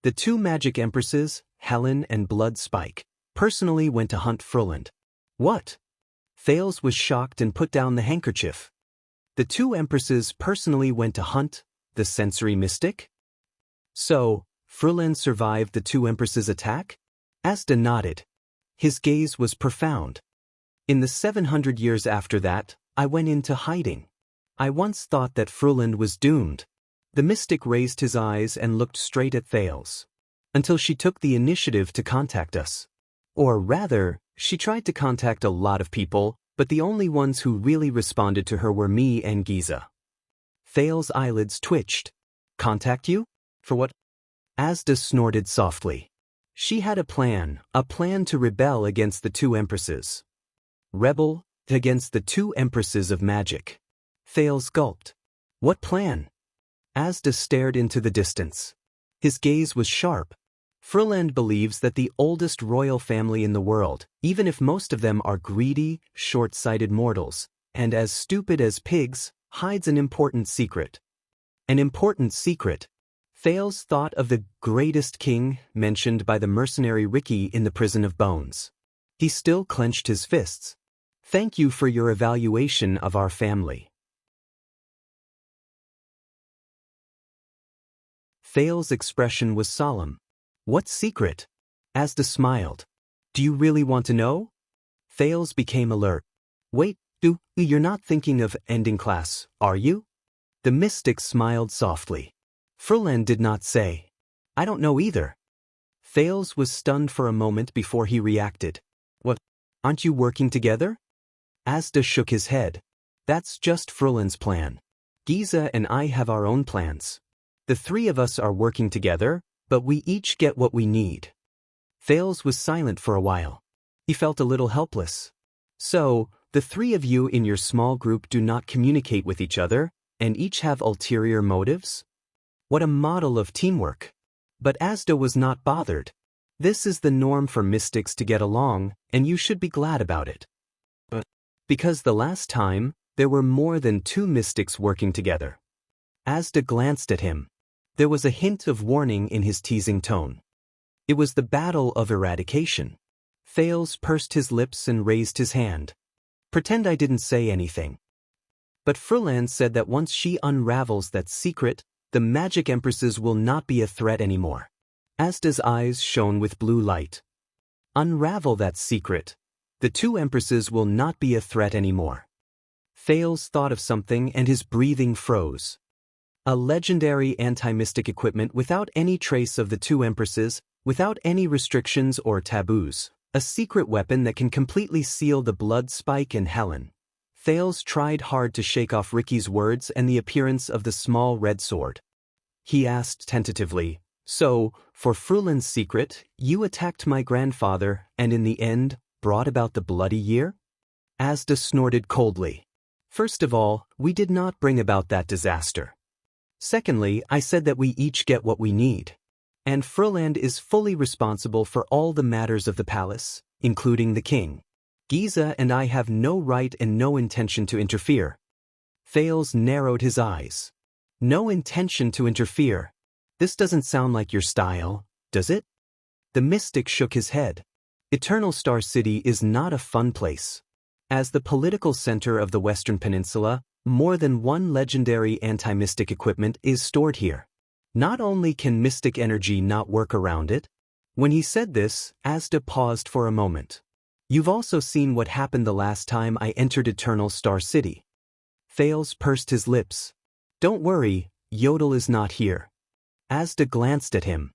The 2 magic empresses, Helen and Blood Spike, personally went to hunt Fruland. What? Thales was shocked and put down the handkerchief. The 2 empresses personally went to hunt the sensory mystic? So, Fruland survived the 2 empresses' attack? Asda nodded. His gaze was profound. In the 700 years after that, I went into hiding. I once thought that Fruland was doomed. The mystic raised his eyes and looked straight at Thales. Until she took the initiative to contact us. Or rather, she tried to contact a lot of people, but the only ones who really responded to her were me and Giza. Thal's eyelids twitched. Contact you? For what? Asda snorted softly. She had a plan to rebel against the two empresses. Rebel against the two empresses of magic. Thales gulped. What plan? Asda stared into the distance. His gaze was sharp. Frühland believes that the oldest royal family in the world, even if most of them are greedy, short-sighted mortals, and as stupid as pigs, hides an important secret. An important secret. Thales thought of the greatest king mentioned by the mercenary Ricky in the Prison of Bones. He still clenched his fists. Thank you for your evaluation of our family. Thales' expression was solemn. What secret? Asda smiled. Do you really want to know? Thales became alert. Wait, you're not thinking of ending class, are you? The mystic smiled softly. Frühland did not say. I don't know either. Thales was stunned for a moment before he reacted. What? Aren't you working together? Asda shook his head. That's just Frühland's plan. Giza and I have our own plans. The three of us are working together, but we each get what we need. Thales was silent for a while. He felt a little helpless. So, the three of you in your small group do not communicate with each other, and each have ulterior motives? What a model of teamwork. But Asda was not bothered. This is the norm for mystics to get along, and you should be glad about it. But because the last time, there were more than two mystics working together. Asda glanced at him. There was a hint of warning in his teasing tone. It was the battle of eradication. Thales pursed his lips and raised his hand. Pretend I didn't say anything. But Frühland said that once she unravels that secret, the magic empresses will not be a threat anymore. Asda's eyes shone with blue light. Unravel that secret. The two empresses will not be a threat anymore. Thales thought of something and his breathing froze. A legendary anti-mystic equipment without any trace of the two empresses, without any restrictions or taboos. A secret weapon that can completely seal the blood spike and Helen. Thales tried hard to shake off Ricky's words and the appearance of the small red sword. He asked tentatively, So, for Frühland's secret, you attacked my grandfather and in the end, brought about the bloody year? Asda snorted coldly. First of all, we did not bring about that disaster. Secondly, I said that we each get what we need. And Frühland is fully responsible for all the matters of the palace, including the king. Giza and I have no right and no intention to interfere. Thales narrowed his eyes. No intention to interfere. This doesn't sound like your style, does it? The mystic shook his head. Eternal Star City is not a fun place. As the political center of the Western Peninsula, more than one legendary anti-mystic equipment is stored here. Not only can mystic energy not work around it. When he said this, Asda paused for a moment. You've also seen what happened the last time I entered Eternal Star City. Thales pursed his lips. Don't worry, Yodel is not here. Asda glanced at him.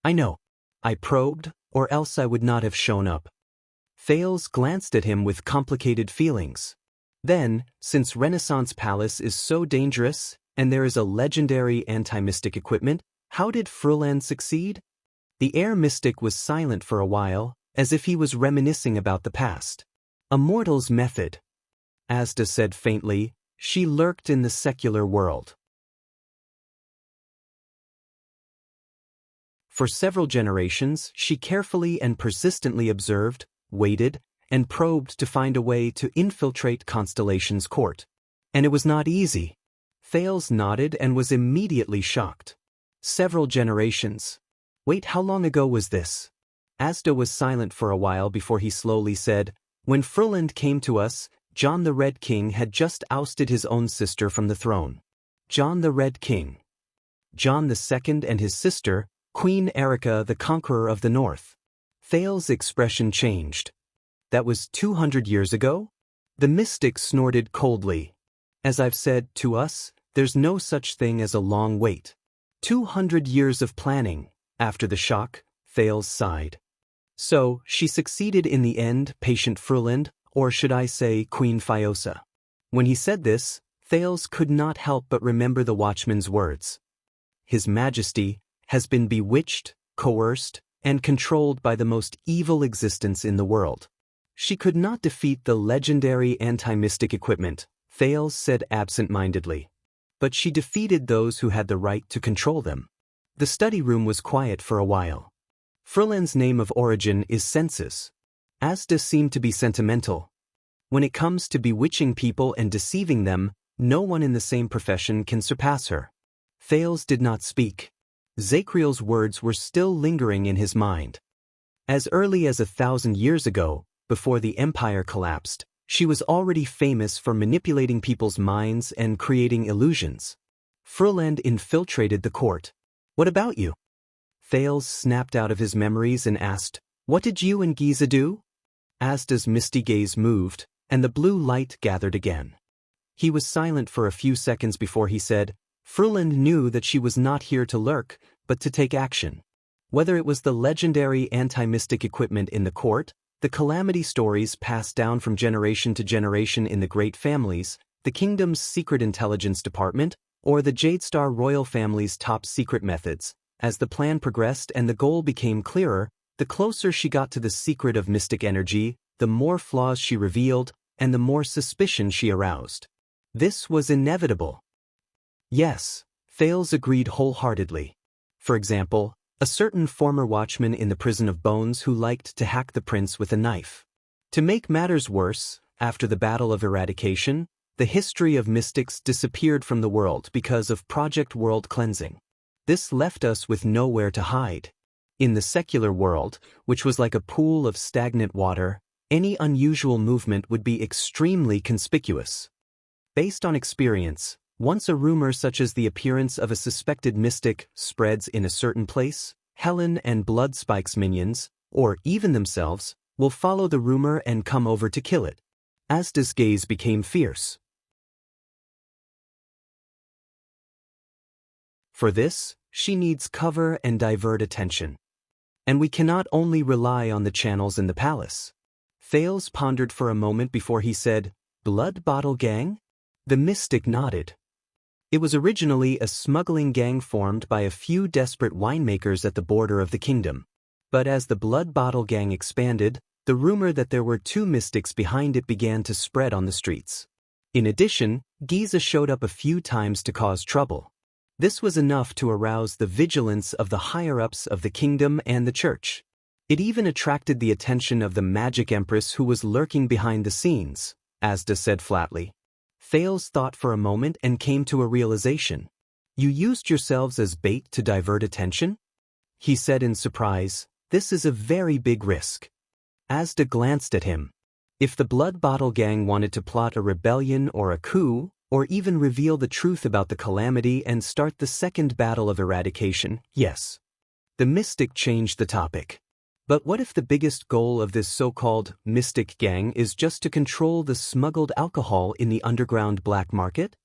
I know. I probed, or else I would not have shown up. Thales glanced at him with complicated feelings. Then, since Renaissance Palace is so dangerous, and there is a legendary anti-mystic equipment, how did Frühland succeed? The air mystic was silent for a while, as if he was reminiscing about the past. A mortal's method. Asda said faintly, she lurked in the secular world. For several generations, she carefully and persistently observed, waited, and probed to find a way to infiltrate Constellation's court. And it was not easy. Thales nodded and was immediately shocked. Several generations. Wait, how long ago was this? Asda was silent for a while before he slowly said, When Frühland came to us, John the Red King had just ousted his own sister from the throne. John the Red King. John II and his sister, Queen Erica the Conqueror of the North. Thales' expression changed. That was 200 years ago? The mystic snorted coldly. As I've said, to us, there's no such thing as a long wait. 200 years of planning. After the shock, Thales sighed. So, she succeeded in the end, patient Frühland, or should I say Queen Fiosa. When he said this, Thales could not help but remember the watchman's words. His Majesty has been bewitched, coerced, and controlled by the most evil existence in the world. She could not defeat the legendary anti-mystic equipment, Thales said absent-mindedly. But she defeated those who had the right to control them. The study room was quiet for a while. Frulend's name of origin is Sensus. Asda seemed to be sentimental. When it comes to bewitching people and deceiving them, no one in the same profession can surpass her. Thales did not speak. Zakriel's words were still lingering in his mind. As early as 1,000 years ago, before the empire collapsed, she was already famous for manipulating people's minds and creating illusions. Frulend infiltrated the court. What about you? Thales snapped out of his memories and asked, What did you and Giza do? Asda's misty gaze moved, and the blue light gathered again. He was silent for a few seconds before he said, Frulend knew that she was not here to lurk, but to take action. Whether it was the legendary anti-mystic equipment in the court, the calamity stories passed down from generation to generation in the great families, the kingdom's secret intelligence department, or the Jadestar royal family's top-secret methods, as the plan progressed and the goal became clearer, the closer she got to the secret of mystic energy, the more flaws she revealed, and the more suspicion she aroused. This was inevitable. Yes, Thales agreed wholeheartedly. For example, a certain former watchman in the prison of Bones who liked to hack the prince with a knife. To make matters worse, after the Battle of Eradication, the history of mystics disappeared from the world because of Project World Cleansing. This left us with nowhere to hide. In the secular world, which was like a pool of stagnant water, any unusual movement would be extremely conspicuous. Based on experience, once a rumor such as the appearance of a suspected mystic spreads in a certain place, Helen and Bloodspike's minions, or even themselves, will follow the rumor and come over to kill it. Asda's gaze became fierce. For this, she needs cover and divert attention. And we cannot only rely on the channels in the palace. Thales pondered for a moment before he said, Blood Bottle Gang? The mystic nodded. It was originally a smuggling gang formed by a few desperate winemakers at the border of the kingdom. But as the Blood Bottle Gang expanded, the rumor that there were two mystics behind it began to spread on the streets. In addition, Giza showed up a few times to cause trouble. This was enough to arouse the vigilance of the higher-ups of the kingdom and the church. It even attracted the attention of the Magic Empress who was lurking behind the scenes, Asda said flatly. Thales thought for a moment and came to a realization. You used yourselves as bait to divert attention? He said in surprise, This is a very big risk. Asda glanced at him. If the Blood Bottle Gang wanted to plot a rebellion or a coup, or even reveal the truth about the calamity and start the second battle of eradication, yes. The mystic changed the topic. But what if the biggest goal of this so-called mystic gang is just to control the smuggled alcohol in the underground black market?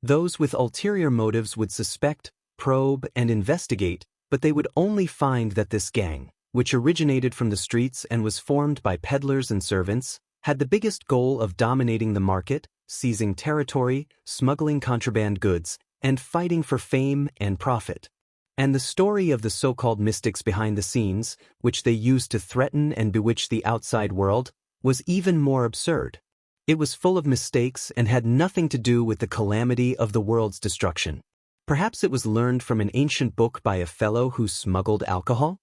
Those with ulterior motives would suspect, probe, and investigate, but they would only find that this gang, which originated from the streets and was formed by peddlers and servants, had the biggest goal of dominating the market, seizing territory, smuggling contraband goods, and fighting for fame and profit. And the story of the so-called mystics behind the scenes, which they used to threaten and bewitch the outside world, was even more absurd. It was full of mistakes and had nothing to do with the calamity of the world's destruction. Perhaps it was learned from an ancient book by a fellow who smuggled alcohol?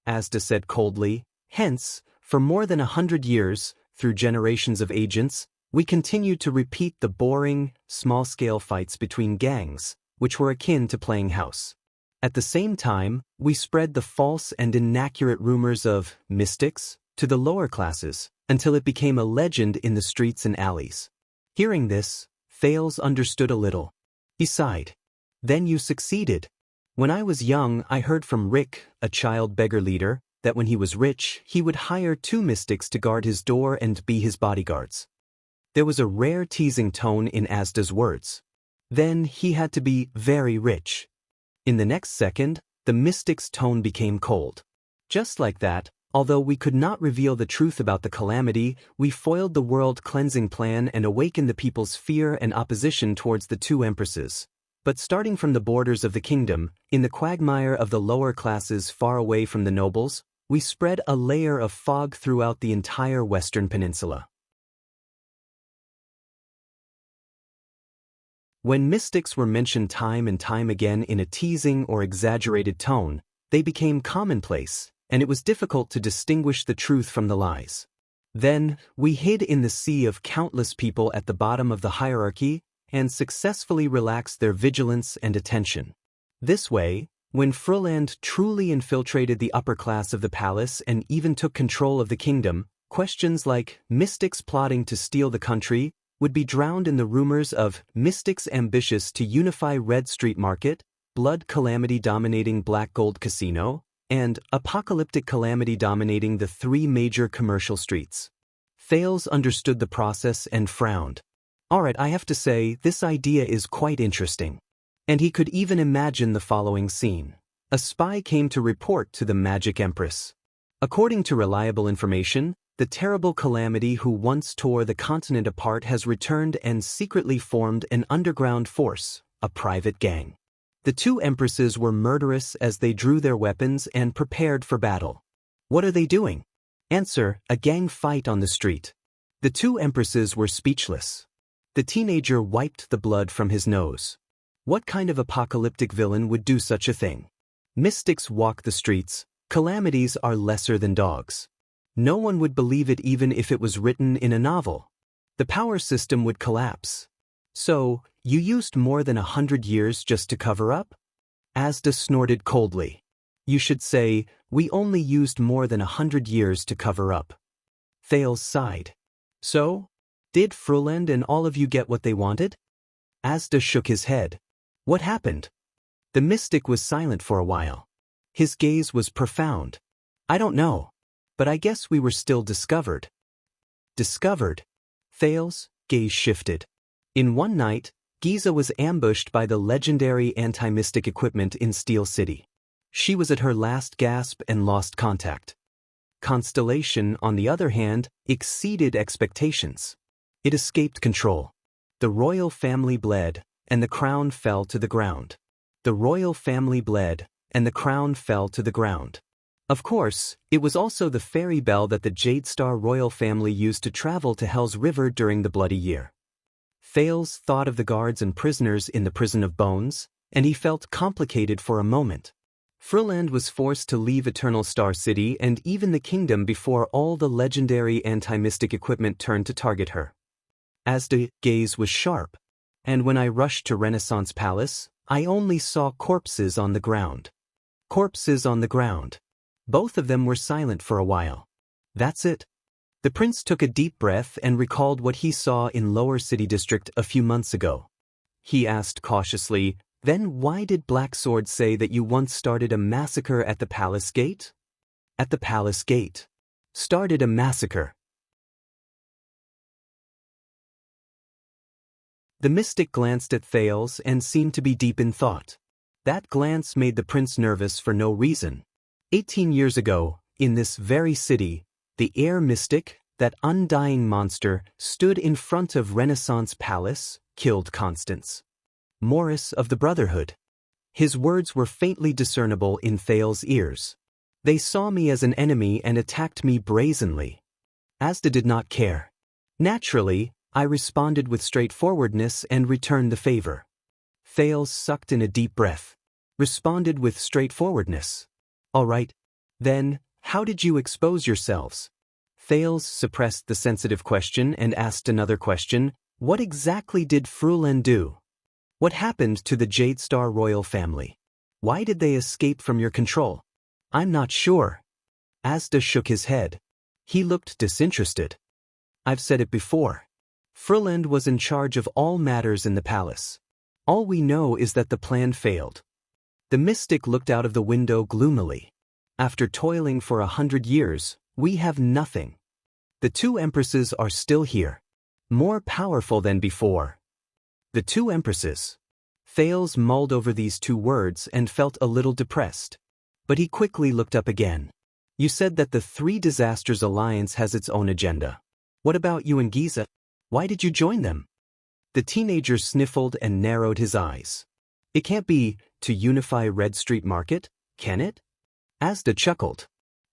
Asda said coldly, Hence, for more than 100 years, through generations of agents, we continued to repeat the boring, small-scale fights between gangs, which were akin to playing house. At the same time, we spread the false and inaccurate rumors of mystics to the lower classes until it became a legend in the streets and alleys. Hearing this, Thales understood a little. He sighed. Then you succeeded. When I was young, I heard from Rick, a child beggar leader, that when he was rich, he would hire 2 mystics to guard his door and be his bodyguards. There was a rare teasing tone in Asda's words. Then he had to be very rich. In the next second, the mystic's tone became cold. Just like that, Although we could not reveal the truth about the calamity, we foiled the world-cleansing plan and awakened the people's fear and opposition towards the two empresses. But starting from the borders of the kingdom, in the quagmire of the lower classes far away from the nobles, we spread a layer of fog throughout the entire Western Peninsula. When mystics were mentioned time and time again in a teasing or exaggerated tone, they became commonplace, and it was difficult to distinguish the truth from the lies. Then, we hid in the sea of countless people at the bottom of the hierarchy and successfully relaxed their vigilance and attention. This way, when Fruland truly infiltrated the upper class of the palace and even took control of the kingdom, questions like mystics plotting to steal the country would be drowned in the rumors of mystics ambitious to unify Red Street Market, blood calamity dominating Black Gold Casino, and apocalyptic calamity dominating the three major commercial streets. Thales understood the process and frowned. Alright, I have to say, this idea is quite interesting. And he could even imagine the following scene. A spy came to report to the Magic Empress. According to reliable information, the terrible calamity who once tore the continent apart has returned and secretly formed an underground force, a private gang. The two empresses were murderous as they drew their weapons and prepared for battle. What are they doing? Answer: a gang fight on the street. The two empresses were speechless. The teenager wiped the blood from his nose. What kind of apocalyptic villain would do such a thing? Mystics walk the streets. Calamities are lesser than dogs. No one would believe it even if it was written in a novel. The power system would collapse. So, you used more than 100 years just to cover up? Asda snorted coldly. You should say, we only used more than 100 years to cover up. Thales sighed. So? Did Fruland and all of you get what they wanted? Asda shook his head. What happened? The mystic was silent for a while. His gaze was profound. I don't know. But I guess we were still discovered. Discovered? Thales' gaze shifted. In one night, Giza was ambushed by the legendary anti-mystic equipment in Steel City. She was at her last gasp and lost contact. Constellation, on the other hand, exceeded expectations. It escaped control. The royal family bled, and the crown fell to the ground. The royal family bled, and the crown fell to the ground. Of course, it was also the fairy bell that the Jade Star royal family used to travel to Hell's River during the Bloody Year. Thales thought of the guards and prisoners in the Prison of Bones, and he felt complicated for a moment. Fruland was forced to leave Eternal Star City and even the kingdom before all the legendary anti-mystic equipment turned to target her. Asda's gaze was sharp, and when I rushed to Renaissance Palace, I only saw corpses on the ground. Corpses on the ground. Both of them were silent for a while. That's it. The prince took a deep breath and recalled what he saw in Lower City District a few months ago. He asked cautiously, then why did Black Sword say that you once started a massacre at the palace gate? At the palace gate. Started a massacre. The mystic glanced at Thales and seemed to be deep in thought. That glance made the prince nervous for no reason. 18 years ago, in this very city, the Heir mystic, that undying monster, stood in front of Renaissance Palace, killed Constance Morris of the Brotherhood. His words were faintly discernible in Thales' ears. They saw me as an enemy and attacked me brazenly. Asda did not care. Naturally, I responded with straightforwardness and returned the favor. Thales sucked in a deep breath. Responded with straightforwardness. All right. Then, how did you expose yourselves? Thales suppressed the sensitive question and asked another question. What exactly did Fruland do? What happened to the Jade Star royal family? Why did they escape from your control? I'm not sure. Asda shook his head. He looked disinterested. I've said it before. Fruland was in charge of all matters in the palace. All we know is that the plan failed. The mystic looked out of the window gloomily. After toiling for 100 years, we have nothing. The two empresses are still here. More powerful than before. The two empresses. Thales mulled over these two words and felt a little depressed. But he quickly looked up again. You said that the Three Disasters Alliance has its own agenda. What about you and Giza? Why did you join them? The teenager sniffled and narrowed his eyes. It can't be to unify Red Street Market, can it? Asda chuckled.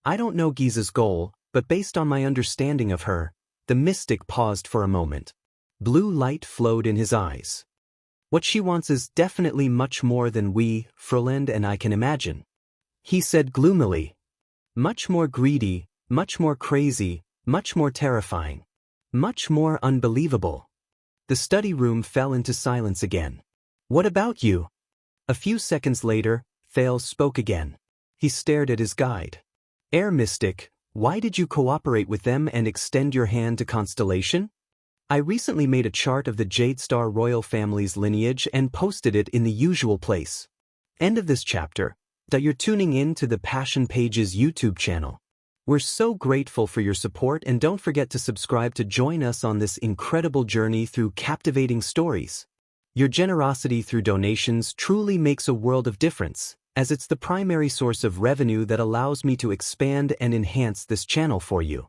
I don't know Giza's goal, but based on my understanding of her, the mystic paused for a moment. Blue light flowed in his eyes. What she wants is definitely much more than we, Froland and I can imagine. He said gloomily. Much more greedy, much more crazy, much more terrifying. Much more unbelievable. The study room fell into silence again. What about you? A few seconds later, Thales spoke again. He stared at his guide. Air Mystic, why did you cooperate with them and extend your hand to Constellation? I recently made a chart of the Jade Star royal family's lineage and posted it in the usual place. End of this chapter. That you're tuning in to the Passion Pages YouTube channel. We're so grateful for your support, and don't forget to subscribe to join us on this incredible journey through captivating stories. Your generosity through donations truly makes a world of difference, as it's the primary source of revenue that allows me to expand and enhance this channel for you.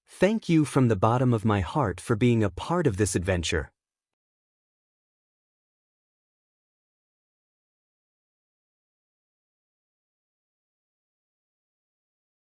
Thank you from the bottom of my heart for being a part of this adventure.